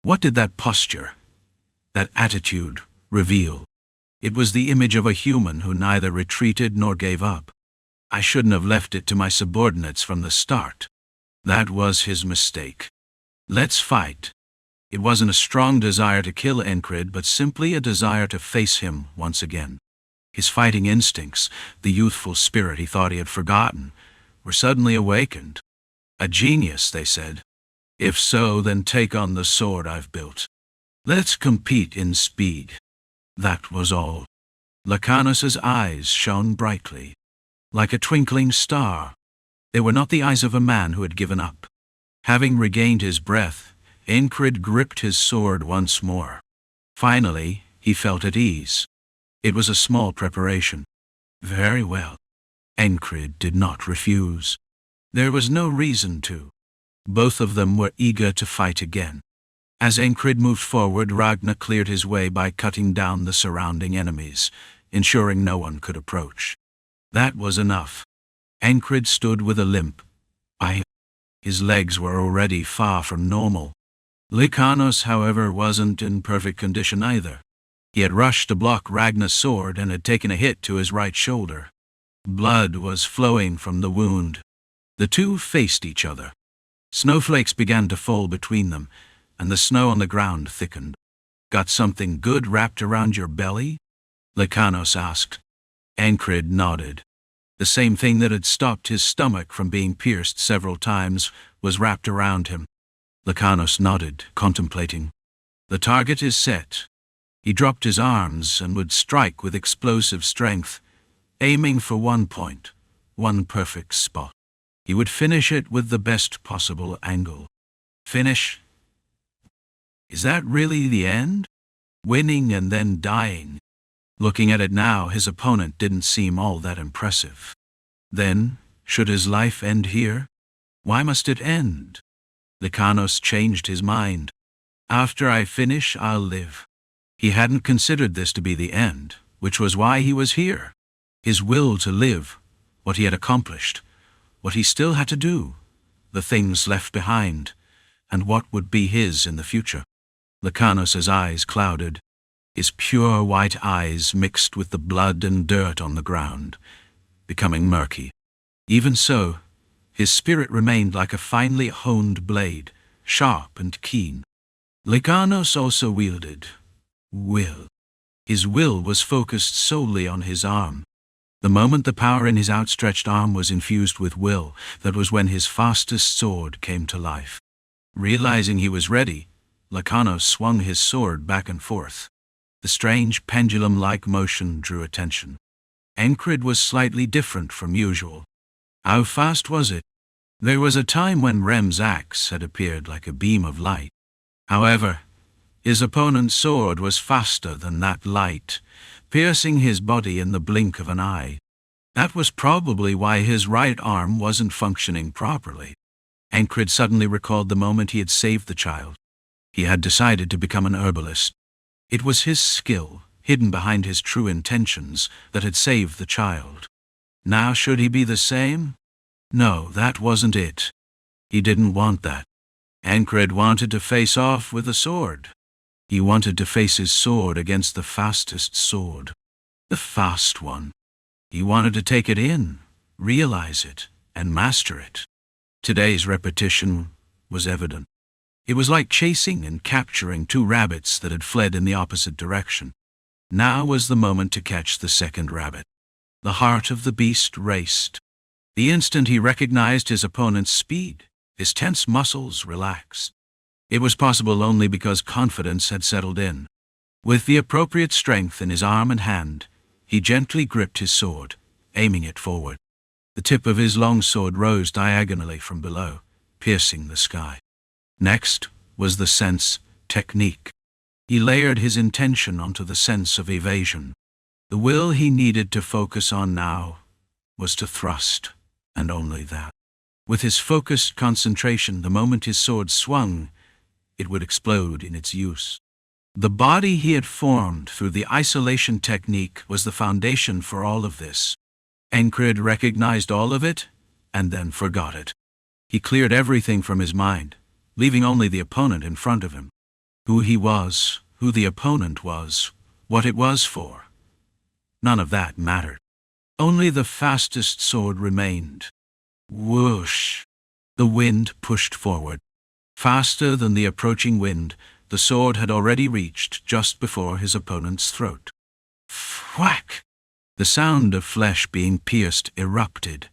What did that posture, that attitude, reveal? It was the image of a human who neither retreated nor gave up. I shouldn't have left it to my subordinates from the start. That was his mistake. Let's fight. It wasn't a strong desire to kill Encrid, but simply a desire to face him once again. His fighting instincts, the youthful spirit he thought he had forgotten, were suddenly awakened. A genius, they said. If so, then take on the sword I've built. Let's compete in speed. That was all. Lanos' eyes shone brightly, like a twinkling star. They were not the eyes of a man who had given up. Having regained his breath, Encrid gripped his sword once more. Finally, he felt at ease. It was a small preparation. Very well. Encrid did not refuse. There was no reason to. Both of them were eager to fight again. As Encrid moved forward, Ragnar cleared his way by cutting down the surrounding enemies, ensuring no one could approach. That was enough. Encrid stood with a limp. His legs were already far from normal. Lanos, however, wasn't in perfect condition either. He had rushed to block Ragnar's sword and had taken a hit to his right shoulder. Blood was flowing from the wound. The two faced each other. Snowflakes began to fall between them, and the snow on the ground thickened. Got something good wrapped around your belly? Lanos asked. Encrid nodded. The same thing that had stopped his stomach from being pierced several times was wrapped around him. Lanos nodded, contemplating. The target is set. He dropped his arms and would strike with explosive strength, aiming for one point, one perfect spot. He would finish it with the best possible angle. Finish? Is that really the end? Winning and then dying? Looking at it now, his opponent didn't seem all that impressive. Then, should his life end here? Why must it end? Lanos changed his mind. After I finish, I'll live. He hadn't considered this to be the end, which was why he was here. His will to live, what he had accomplished, what he still had to do, the things left behind, and what would be his in the future. Lanos' eyes clouded. His pure white eyes mixed with the blood and dirt on the ground, becoming murky. Even so, his spirit remained like a finely honed blade, sharp and keen. Lanos also wielded will. His will was focused solely on his arm. The moment the power in his outstretched arm was infused with will, that was when his fastest sword came to life. Realizing he was ready, Lanos swung his sword back and forth. The strange pendulum-like motion drew attention. Encrid was slightly different from usual. How fast was it? There was a time when Rem's axe had appeared like a beam of light. However, his opponent's sword was faster than that light, piercing his body in the blink of an eye. That was probably why his right arm wasn't functioning properly. Encrid suddenly recalled the moment he had saved the child. He had decided to become an herbalist. It was his skill, hidden behind his true intentions, that had saved the child. Now should he be the same? No, that wasn't it. He didn't want that. Encrid wanted to face off with a sword. He wanted to face his sword against the fastest sword. The fast one. He wanted to take it in, realize it, and master it. Today's repetition was evident. It was like chasing and capturing two rabbits that had fled in the opposite direction. Now was the moment to catch the second rabbit. The heart of the beast raced. The instant he recognized his opponent's speed, his tense muscles relaxed. It was possible only because confidence had settled in. With the appropriate strength in his arm and hand, he gently gripped his sword, aiming it forward. The tip of his long sword rose diagonally from below, piercing the sky. Next was the sense technique. He layered his intention onto the sense of evasion. The will he needed to focus on now was to thrust, and only that. With his focused concentration, the moment his sword swung, it would explode in its use. The body he had formed through the isolation technique was the foundation for all of this. Encrid recognized all of it, and then forgot it. He cleared everything from his mind, leaving only the opponent in front of him. Who he was, who the opponent was, what it was for. None of that mattered. Only the fastest sword remained. Whoosh! The wind pushed forward. Faster than the approaching wind, the sword had already reached just before his opponent's throat. Whack! The sound of flesh being pierced erupted,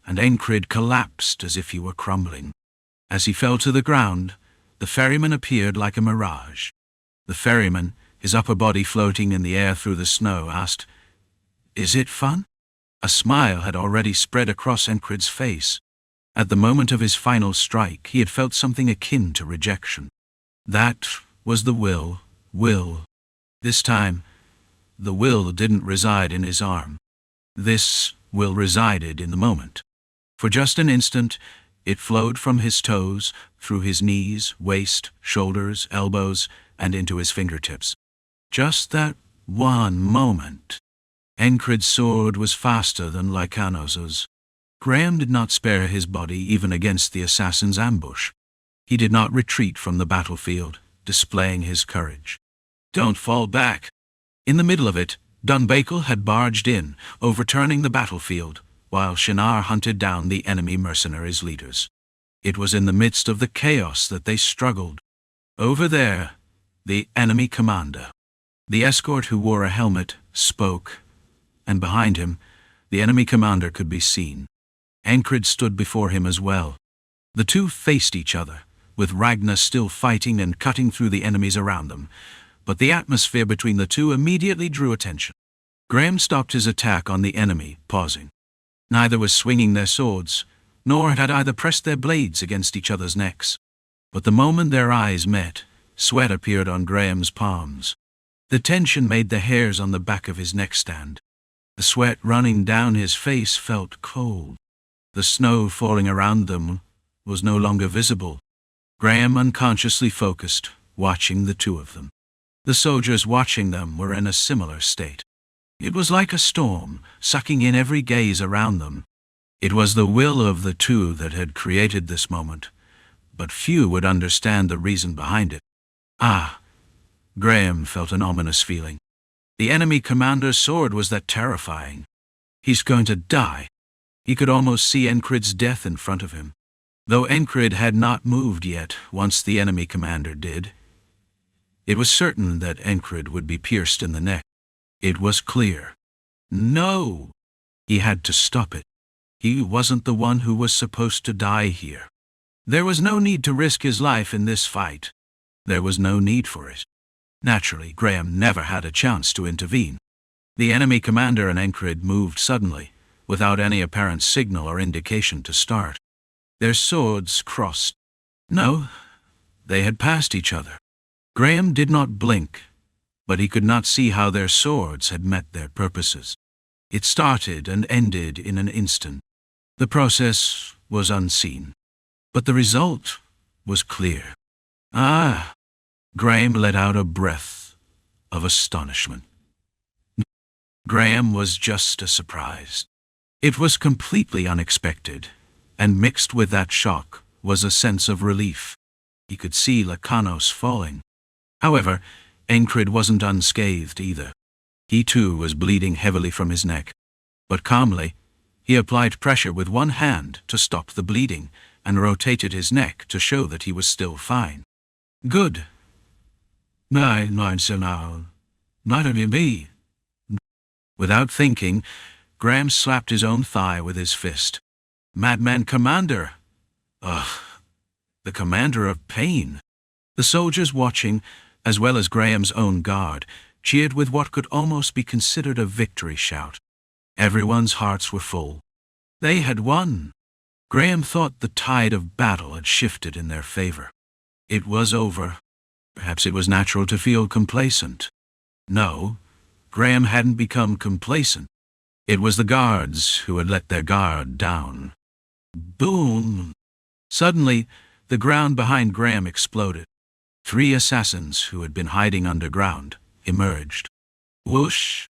and Encrid collapsed as if he were crumbling. As he fell to the ground, the ferryman appeared like a mirage. The ferryman, his upper body floating in the air through the snow, asked, "Is it fun?" A smile had already spread across Encrid's face. At the moment of his final strike, he had felt something akin to rejection. That was the will. This time, the will didn't reside in his arm. This will resided in the moment. For just an instant, it flowed from his toes, through his knees, waist, shoulders, elbows, and into his fingertips. Just that one moment. Encrid's sword was faster than Lanos's. Graham did not spare his body even against the assassin's ambush. He did not retreat from the battlefield, displaying his courage. "Don't fall back." In the middle of it, Dunbakel had barged in, overturning the battlefield, while Shinar hunted down the enemy mercenaries' leaders. It was in the midst of the chaos that they struggled. Over there, the enemy commander. The escort who wore a helmet spoke, and behind him, the enemy commander could be seen. Encrid stood before him as well. The two faced each other, with Ragnar still fighting and cutting through the enemies around them, but the atmosphere between the two immediately drew attention. Graham stopped his attack on the enemy, pausing. Neither was swinging their swords, nor had either pressed their blades against each other's necks. But the moment their eyes met, sweat appeared on Graham's palms. The tension made the hairs on the back of his neck stand. The sweat running down his face felt cold. The snow falling around them was no longer visible. Graham unconsciously focused, watching the two of them. The soldiers watching them were in a similar state. It was like a storm, sucking in every gaze around them. It was the will of the two that had created this moment, but few would understand the reason behind it. Graham felt an ominous feeling. The enemy commander's sword was that terrifying. He's going to die. He could almost see Encrid's death in front of him. Though Encrid had not moved yet, once the enemy commander did, it was certain that Encrid would be pierced in the neck. It was clear. No! He had to stop it. He wasn't the one who was supposed to die here. There was no need to risk his life in this fight. There was no need for it. Naturally, Graham never had a chance to intervene. The enemy commander and Encrid moved suddenly, without any apparent signal or indication to start. Their swords crossed. No, they had passed each other. Graham did not blink, but he could not see how their swords had met their purposes. It started and ended in an instant. The process was unseen, but the result was clear. Graham let out a breath of astonishment. Graham was just as surprised. It was completely unexpected, and mixed with that shock was a sense of relief. He could see Lanos falling. However, Encrid wasn't unscathed either. He too was bleeding heavily from his neck. But calmly, he applied pressure with one hand to stop the bleeding and rotated his neck to show that he was still fine. Good. Not only me. Without thinking, Graham slapped his own thigh with his fist. Madman commander! The commander of pain. The soldiers watching, as well as Graham's own guard, cheered with what could almost be considered a victory shout. Everyone's hearts were full. They had won. Graham thought the tide of battle had shifted in their favor. It was over. Perhaps it was natural to feel complacent. No, Graham hadn't become complacent. It was the guards who had let their guard down. Boom! Suddenly, the ground behind Graham exploded. 3 assassins who had been hiding underground emerged. Whoosh!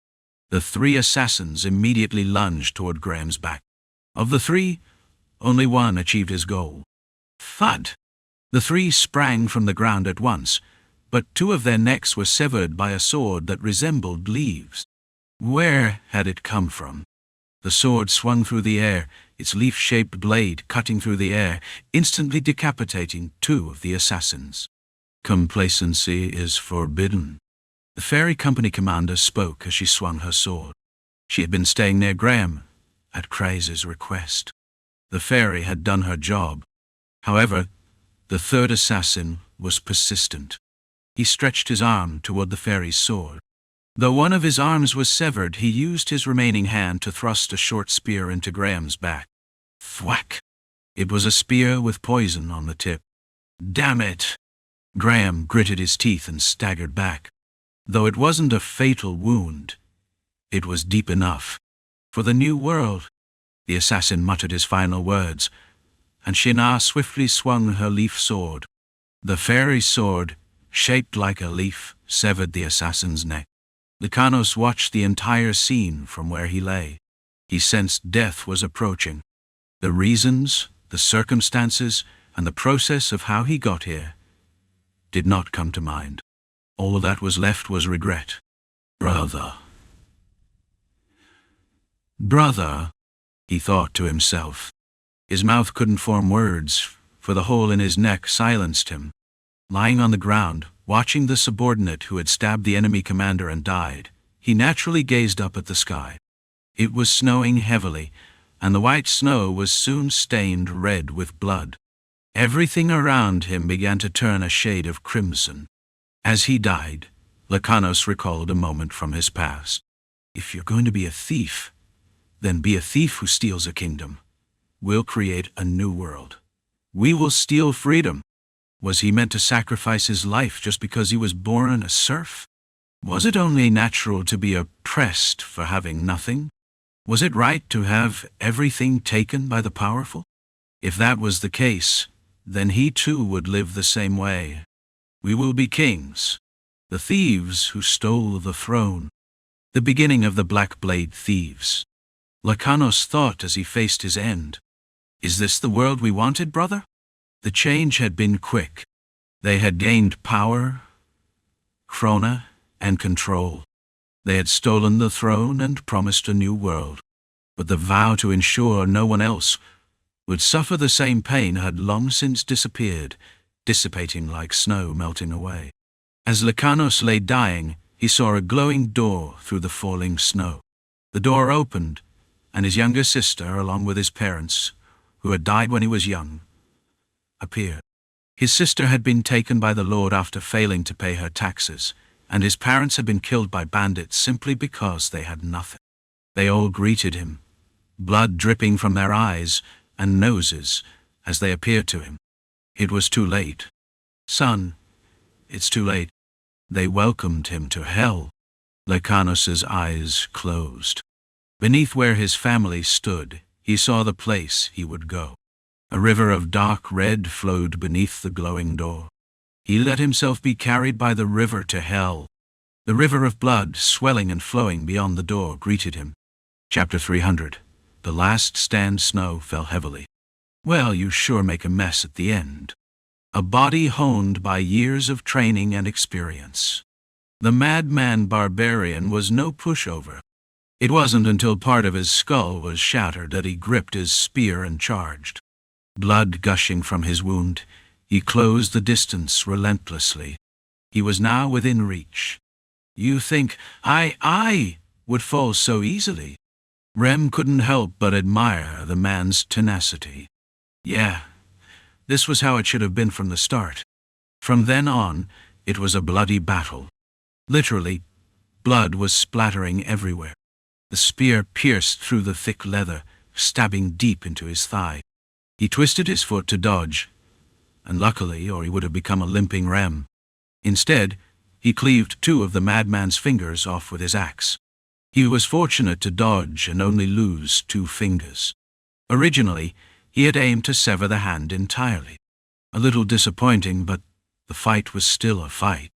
The 3 assassins immediately lunged toward Graham's back. Of the 3, only one achieved his goal. Thud! The 3 sprang from the ground at once, but 2 of their necks were severed by a sword that resembled leaves. Where had it come from? The sword swung through the air, its leaf-shaped blade cutting through the air, instantly decapitating 2 of the assassins. Complacency is forbidden. The ferry company commander spoke as she swung her sword. She had been staying near Graham, at Craze's request. The ferry had done her job. However, the 3rd assassin was persistent. He stretched his arm toward the ferry's sword. Though one of his arms was severed, he used his remaining hand to thrust a short spear into Graham's back. Thwack! It was a spear with poison on the tip. Damn it! Graham gritted his teeth and staggered back. Though it wasn't a fatal wound, it was deep enough. For the new world, the assassin muttered his final words, and Shinar swiftly swung her leaf sword. The fairy sword, shaped like a leaf, severed the assassin's neck. Lanos watched the entire scene from where he lay. He sensed death was approaching. The reasons, the circumstances, and the process of how he got here did not come to mind. All that was left was regret. Brother, he thought to himself. His mouth couldn't form words, for the hole in his neck silenced him. Lying on the ground, watching the subordinate who had stabbed the enemy commander and died, he naturally gazed up at the sky. It was snowing heavily, and the white snow was soon stained red with blood. Everything around him began to turn a shade of crimson. As he died, Lanos recalled a moment from his past. If you're going to be a thief, then be a thief who steals a kingdom. We'll create a new world. We will steal freedom. Was he meant to sacrifice his life just because he was born a serf? Was it only natural to be oppressed for having nothing? Was it right to have everything taken by the powerful? If that was the case, then he too would live the same way. We will be kings, the thieves who stole the throne. The beginning of the Black Blade thieves. Lanos thought as he faced his end. Is this the world we wanted, brother? The change had been quick. They had gained power, krona, and control. They had stolen the throne and promised a new world. But the vow to ensure no one else would suffer the same pain had long since disappeared, dissipating like snow melting away. As Lanos lay dying, he saw a glowing door through the falling snow. The door opened, and his younger sister, along with his parents, who had died when he was young, appeared. His sister had been taken by the Lord after failing to pay her taxes, and his parents had been killed by bandits simply because they had nothing. They all greeted him, blood dripping from their eyes and noses as they appeared to him. It was too late. Son, it's too late. They welcomed him to hell. Lanos's eyes closed. Beneath where his family stood, he saw the place he would go. A river of dark red flowed beneath the glowing door. He let himself be carried by the river to hell. The river of blood, swelling and flowing beyond the door, greeted him. Chapter 300. The last stand snow fell heavily. Well, you sure make a mess at the end. A body honed by years of training and experience. The Madman barbarian was no pushover. It wasn't until part of his skull was shattered that he gripped his spear and charged. Blood gushing from his wound, he closed the distance relentlessly. He was now within reach. You think I would fall so easily? Rem couldn't help but admire the man's tenacity. Yeah, this was how it should have been from the start. From then on, it was a bloody battle. Literally, blood was splattering everywhere. The spear pierced through the thick leather, stabbing deep into his thigh. He twisted his foot to dodge, and luckily, or he would have become a limping Rem. Instead, he cleaved 2 of the madman's fingers off with his axe. He was fortunate to dodge and only lose 2 fingers. Originally, he had aimed to sever the hand entirely. A little disappointing, but the fight was still a fight.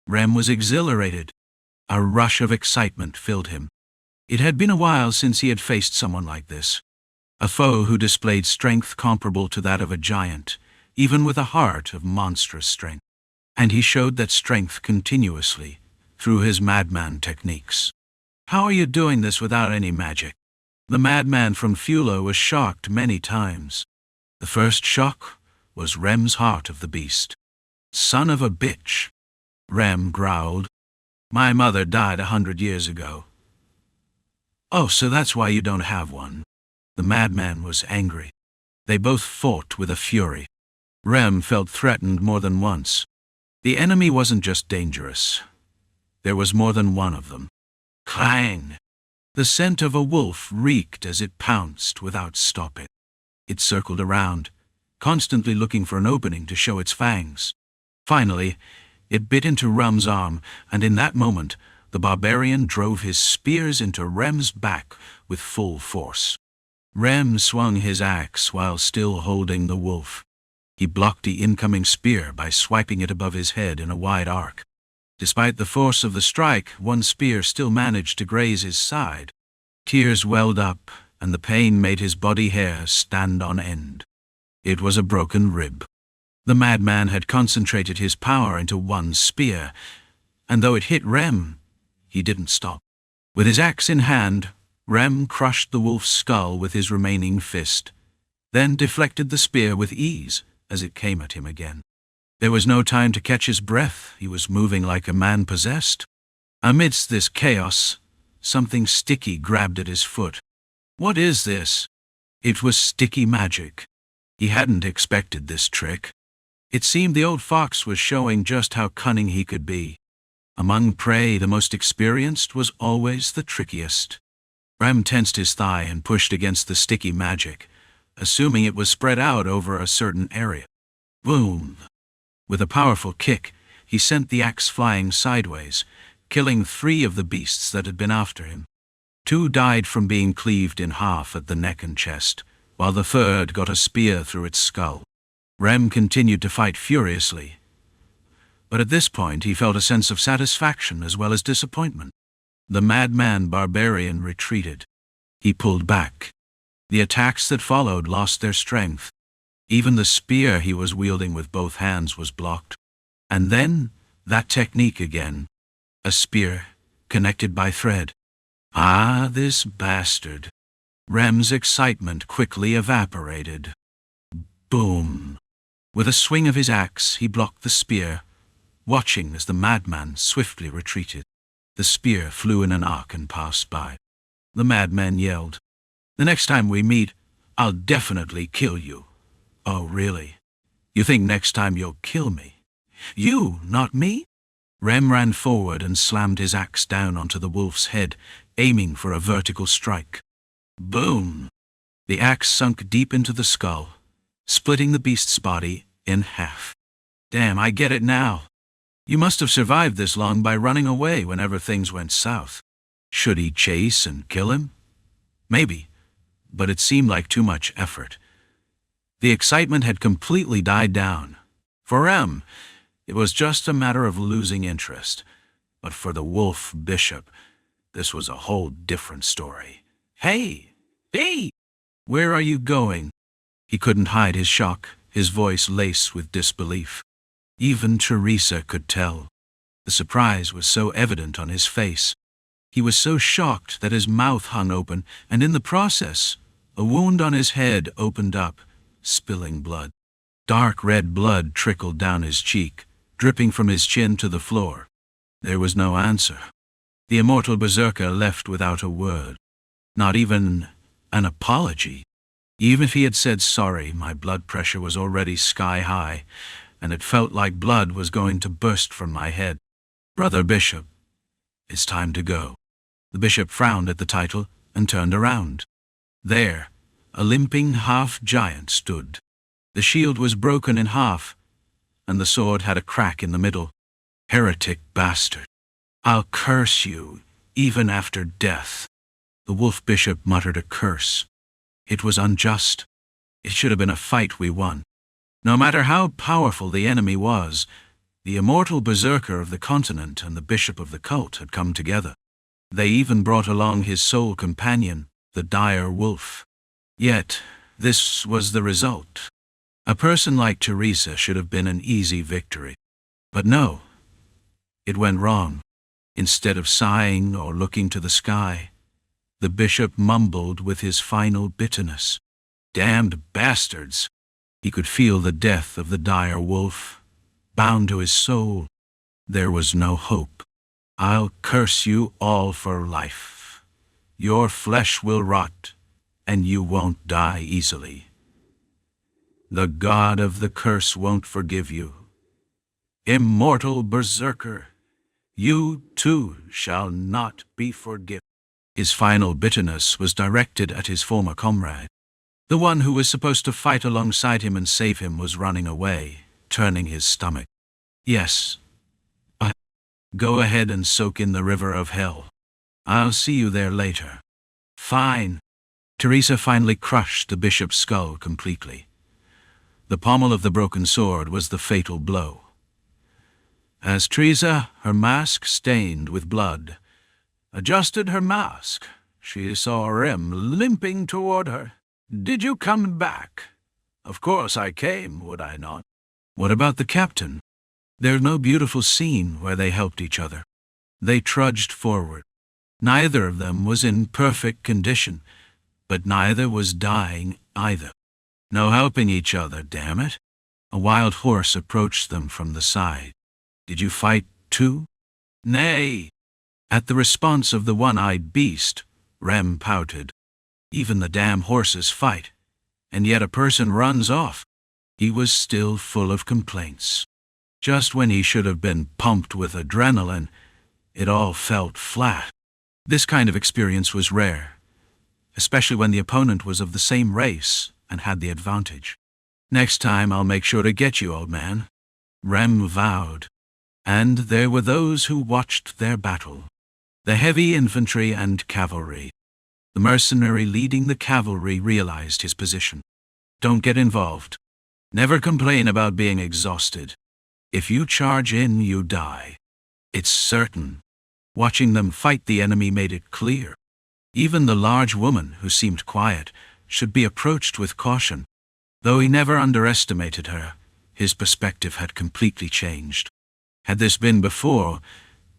Rem was exhilarated. A rush of excitement filled him. It had been a while since he had faced someone like this. A foe who displayed strength comparable to that of a giant, even with a heart of monstrous strength. And he showed that strength continuously, through his madman techniques. How are you doing this without any magic? The madman from Fulo was shocked many times. The first shock was Rem's heart of the beast. Son of a bitch, Rem growled. My mother died 100 years ago. Oh, so that's why you don't have one. The madman was angry. They both fought with a fury. Rem felt threatened more than once. The enemy wasn't just dangerous. There was more than one of them. Clang! The scent of a wolf reeked as it pounced without stopping. It circled around, constantly looking for an opening to show its fangs. Finally, it bit into Rem's arm, and in that moment, the barbarian drove his spears into Rem's back with full force. Rem swung his axe while still holding the wolf. He blocked the incoming spear by swiping it above his head in a wide arc. Despite the force of the strike, one spear still managed to graze his side. Tears welled up, and the pain made his body hair stand on end. It was a broken rib. The madman had concentrated his power into one spear, and though it hit Rem, he didn't stop. With his axe in hand, Rem crushed the wolf's skull with his remaining fist, then deflected the spear with ease as it came at him again. There was no time to catch his breath. He was moving like a man possessed. Amidst this chaos, something sticky grabbed at his foot. What is this? It was sticky magic. He hadn't expected this trick. It seemed the old fox was showing just how cunning he could be. Among prey, the most experienced was always the trickiest. Rem tensed his thigh and pushed against the sticky magic, assuming it was spread out over a certain area. Boom! With a powerful kick, he sent the axe flying sideways, killing 3 of the beasts that had been after him. 2 died from being cleaved in half at the neck and chest, while the 3rd got a spear through its skull. Rem continued to fight furiously, but at this point he felt a sense of satisfaction as well as disappointment. The madman barbarian retreated. He pulled back. The attacks that followed lost their strength. Even the spear he was wielding with both hands was blocked. And then, that technique again. A spear, connected by thread. Ah, this bastard. Rem's excitement quickly evaporated. Boom! With a swing of his axe, he blocked the spear, watching as the madman swiftly retreated. The spear flew in an arc and passed by. The madman yelled, "The next time we meet, I'll definitely kill you." "Oh, really? You think next time you'll kill me?" "You, not me?" Rem ran forward and slammed his axe down onto the wolf's head, aiming for a vertical strike. Boom! The axe sunk deep into the skull, splitting the beast's body in half. "Damn, I get it now. You must have survived this long by running away whenever things went south. Should he chase and kill him? Maybe, but it seemed like too much effort." The excitement had completely died down. For Rem, it was just a matter of losing interest. But for the wolf bishop, this was a whole different story. "Hey! Hey! Where are you going?" He couldn't hide his shock, his voice laced with disbelief. Even Teresa could tell. The surprise was so evident on his face. He was so shocked that his mouth hung open, and in the process, a wound on his head opened up, spilling blood. Dark red blood trickled down his cheek, dripping from his chin to the floor. There was no answer. The immortal berserker left without a word. Not even an apology. Even if he had said sorry, my blood pressure was already sky high, and it felt like blood was going to burst from my head. "Brother Bishop, it's time to go." The bishop frowned at the title and turned around. There, a limping half-giant stood. The shield was broken in half, and the sword had a crack in the middle. "Heretic bastard. I'll curse you, even after death." The wolf bishop muttered a curse. It was unjust. It should have been a fight we won. No matter how powerful the enemy was, the immortal berserker of the continent and the bishop of the cult had come together. They even brought along his sole companion, the dire wolf. Yet, this was the result. A person like Teresa should have been an easy victory. But no, it went wrong. Instead of sighing or looking to the sky, the bishop mumbled with his final bitterness. "Damned bastards!" He could feel the death of the dire wolf, bound to his soul. There was no hope. "I'll curse you all for life. Your flesh will rot, and you won't die easily. The god of the curse won't forgive you. Immortal berserker, you too shall not be forgiven." His final bitterness was directed at his former comrade. The one who was supposed to fight alongside him and save him was running away, turning his stomach. Yes. Go ahead and soak in the river of hell. I'll see you there later. Fine. Teresa finally crushed the bishop's skull completely. The pommel of the broken sword was the fatal blow. As Teresa, her mask stained with blood, adjusted her mask, she saw Rem limping toward her. Did you come back? Of course I came, would I not? What about the captain? There's no beautiful scene where they helped each other. They trudged forward. Neither of them was in perfect condition, but neither was dying either. No helping each other, damn it. A wild horse approached them from the side. Did you fight too? Nay. At the response of the one-eyed beast, Rem pouted. Even the damn horses fight, and yet a person runs off. He was still full of complaints. Just when he should have been pumped with adrenaline, it all felt flat. This kind of experience was rare, especially when the opponent was of the same race and had the advantage. Next time I'll make sure to get you, old man, Rem vowed. And there were those who watched their battle. The heavy infantry and cavalry. The mercenary leading the cavalry realized his position. Don't get involved. Never complain about being exhausted. If you charge in, you die. It's certain. Watching them fight the enemy made it clear. Even the large woman, who seemed quiet, should be approached with caution. Though he never underestimated her, his perspective had completely changed. Had this been before,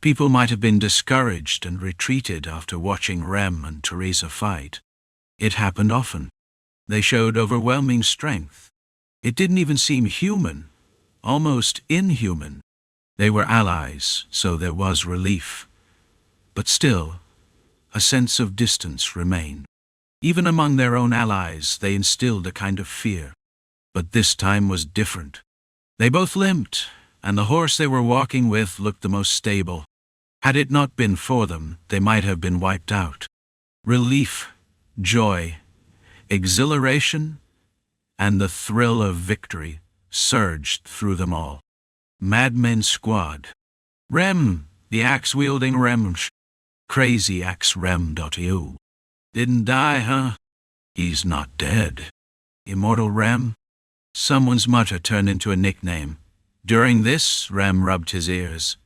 people might have been discouraged and retreated after watching Rem and Teresa fight. It happened often. They showed overwhelming strength. It didn't even seem human, almost inhuman. They were allies, so there was relief. But still, a sense of distance remained. Even among their own allies, they instilled a kind of fear. But this time was different. They both limped, and the horse they were walking with looked the most stable. Had it not been for them, they might have been wiped out. Relief, joy, exhilaration, and the thrill of victory surged through them all. Madman squad. Rem, the axe-wielding Rem. Crazy axe Rem.eu. Didn't die, huh? He's not dead. Immortal Rem? Someone's mutter turned into a nickname. During this, Rem rubbed his ears.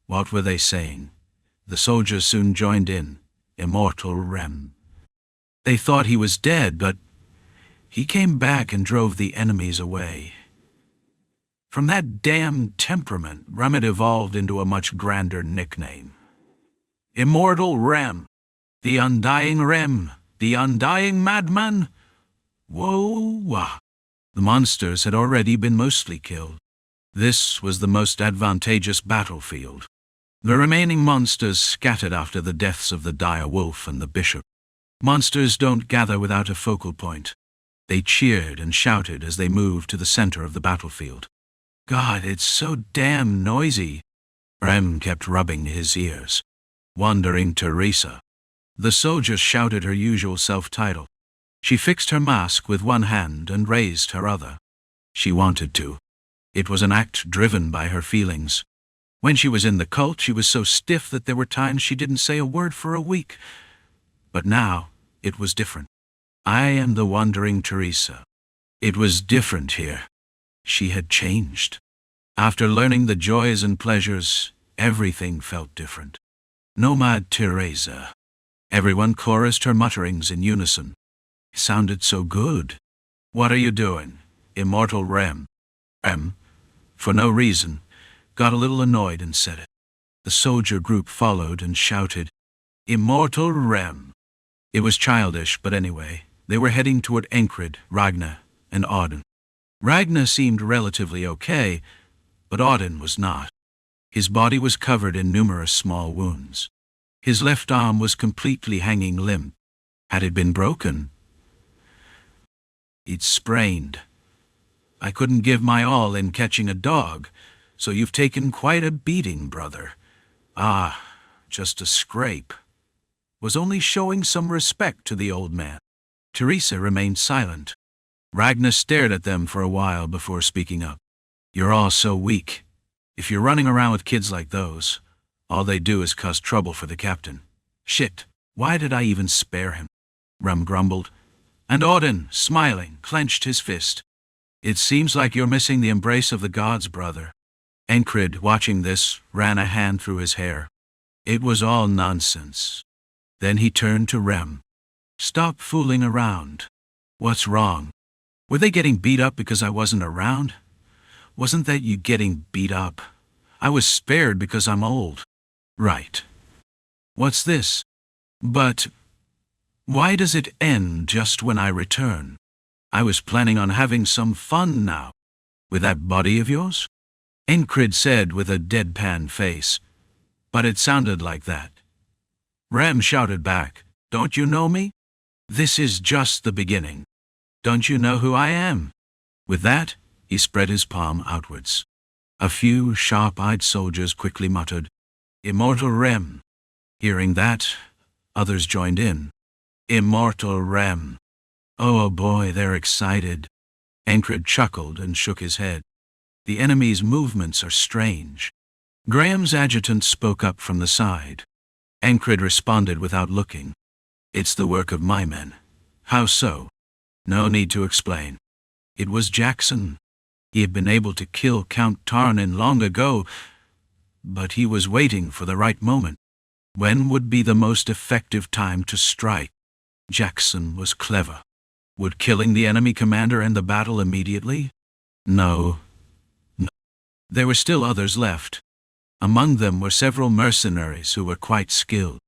What were they saying? The soldiers soon joined in. Immortal Rem. They thought he was dead, but he came back and drove the enemies away. From that damn temperament, Rem had evolved into a much grander nickname. Immortal Rem. The undying Rem. The undying Madman. Whoa-wah. The monsters had already been mostly killed. This was the most advantageous battlefield. The remaining monsters scattered after the deaths of the dire wolf and the bishop. Monsters don't gather without a focal point. They cheered and shouted as they moved to the center of the battlefield. God, it's so damn noisy. Rem kept rubbing his ears. Wandering Teresa. The soldiers shouted her usual self-title. She fixed her mask with one hand and raised her other. She wanted to. It was an act driven by her feelings. When she was in the cult, she was so stiff that there were times she didn't say a word for a week. But now, it was different. I am the wandering Teresa. It was different here. She had changed. After learning the joys and pleasures, everything felt different. Nomad Teresa. Everyone chorused her mutterings in unison. It sounded so good. What are you doing, Immortal Rem? Rem, for no reason, got a little annoyed and said it. The soldier group followed and shouted, Immortal Rem. It was childish, but anyway, they were heading toward Encrid, Rem and Audin. Ragnar seemed relatively okay, but Audin was not. His body was covered in numerous small wounds. His left arm was completely hanging limp. Had it been broken? It's sprained. I couldn't give my all in catching a dog, so you've taken quite a beating, brother. Ah, just a scrape. Was only showing some respect to the old man. Teresa remained silent. Ragnar stared at them for a while before speaking up. You're all so weak. If you're running around with kids like those, all they do is cause trouble for the captain. Shit, why did I even spare him? Rem grumbled. And Audin, smiling, clenched his fist. It seems like you're missing the embrace of the gods, brother. Encrid, watching this, ran a hand through his hair. It was all nonsense. Then he turned to Rem. Stop fooling around. What's wrong? Were they getting beat up because I wasn't around? Wasn't that you getting beat up? I was spared because I'm old. Right. What's this? But why does it end just when I return? I was planning on having some fun now. With that body of yours? Encrid said with a deadpan face. But it sounded like that. Rem shouted back, Don't you know me? This is just the beginning. Don't you know who I am? With that, he spread his palm outwards. A few sharp-eyed soldiers quickly muttered, Immortal Rem. Hearing that, others joined in. Immortal Rem. Oh boy, they're excited. Encrid chuckled and shook his head. The enemy's movements are strange. Graham's adjutant spoke up from the side. Encrid responded without looking. It's the work of my men. How so? No need to explain. It was Jackson. He had been able to kill Count Tarnin long ago, but he was waiting for the right moment. When would be the most effective time to strike? Jackson was clever. Would killing the enemy commander end the battle immediately? No. There were still others left. Among them were several mercenaries who were quite skilled.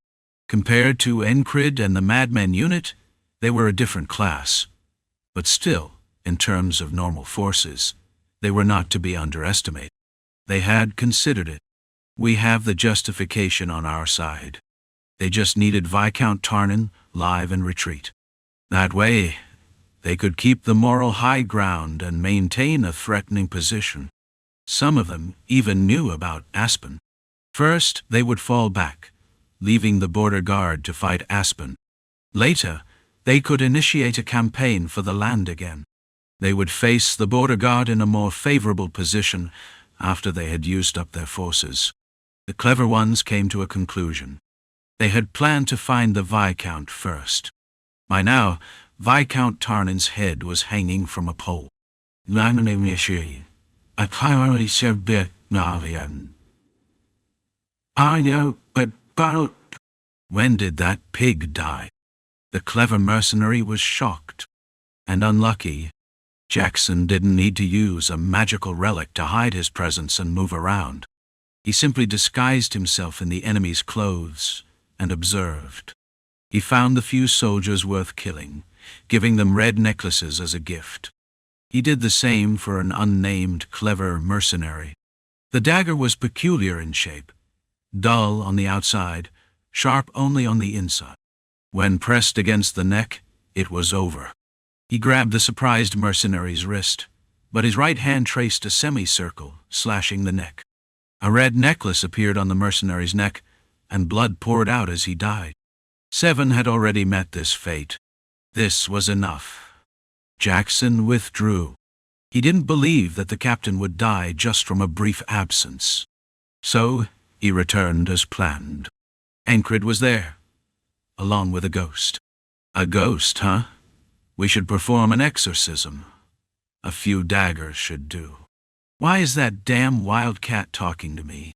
Compared to Encrid and the Madman unit, they were a different class. But still, in terms of normal forces, they were not to be underestimated. They had considered it. We have the justification on our side. They just needed Viscount Tarnin live and retreat. That way, they could keep the moral high ground and maintain a threatening position. Some of them even knew about Aspen. First, they would fall back, leaving the border guard to fight Aspen. Later, they could initiate a campaign for the land again. They would face the border guard in a more favorable position after they had used up their forces. The clever ones came to a conclusion. They had planned to find the Viscount first. By now, Viscount Tarnin's head was hanging from a pole. I know, but when did that pig die? The clever mercenary was shocked. And unlucky, Jackson didn't need to use a magical relic to hide his presence and move around. He simply disguised himself in the enemy's clothes and observed. He found the few soldiers worth killing, giving them red necklaces as a gift. He did the same for an unnamed, clever mercenary. The dagger was peculiar in shape, dull on the outside, sharp only on the inside. When pressed against the neck, it was over. He grabbed the surprised mercenary's wrist, but his right hand traced a semicircle, slashing the neck. A red necklace appeared on the mercenary's neck, and blood poured out as he died. 7 had already met this fate. This was enough. Jackson withdrew. He didn't believe that the captain would die just from a brief absence. So he returned as planned. Encrid was there, along with a ghost. A ghost, huh? We should perform an exorcism. A few daggers should do. Why is that damn wildcat talking to me?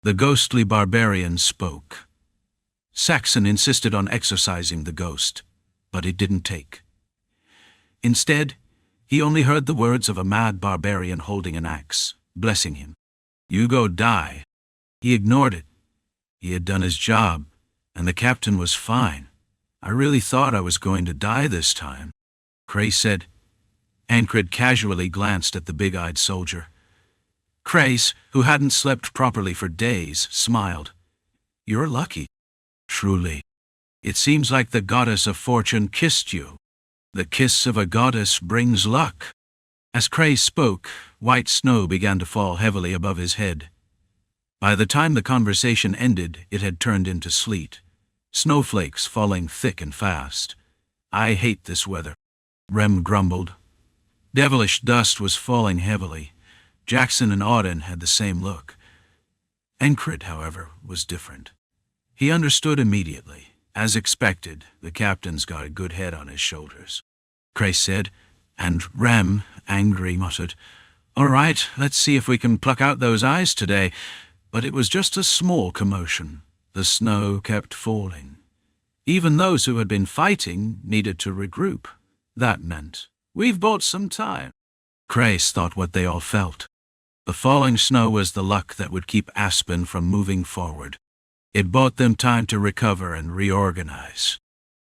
The ghostly barbarian spoke. Saxon insisted on exorcising the ghost, but it didn't take. Instead, he only heard the words of a mad barbarian holding an axe, blessing him. You go die. He ignored it. He had done his job, and the captain was fine. I really thought I was going to die this time. Cray said. Encrid casually glanced at the big-eyed soldier. Crace, who hadn't slept properly for days, smiled. You're lucky. Truly. It seems like the goddess of fortune kissed you. The kiss of a goddess brings luck. As Cray spoke, white snow began to fall heavily above his head. By the time the conversation ended, it had turned into sleet. Snowflakes falling thick and fast. I hate this weather. Rem grumbled. Devilish dust was falling heavily. Jackson and Audin had the same look. Encrid, however, was different. He understood immediately. As expected, the captain's got a good head on his shoulders, Grace said, and Rem, angry, muttered, "All right, let's see if we can pluck out those eyes today." But it was just a small commotion. The snow kept falling. Even those who had been fighting needed to regroup. That meant, "We've bought some time." Grace thought what they all felt. The falling snow was the luck that would keep Aspen from moving forward. It bought them time to recover and reorganize.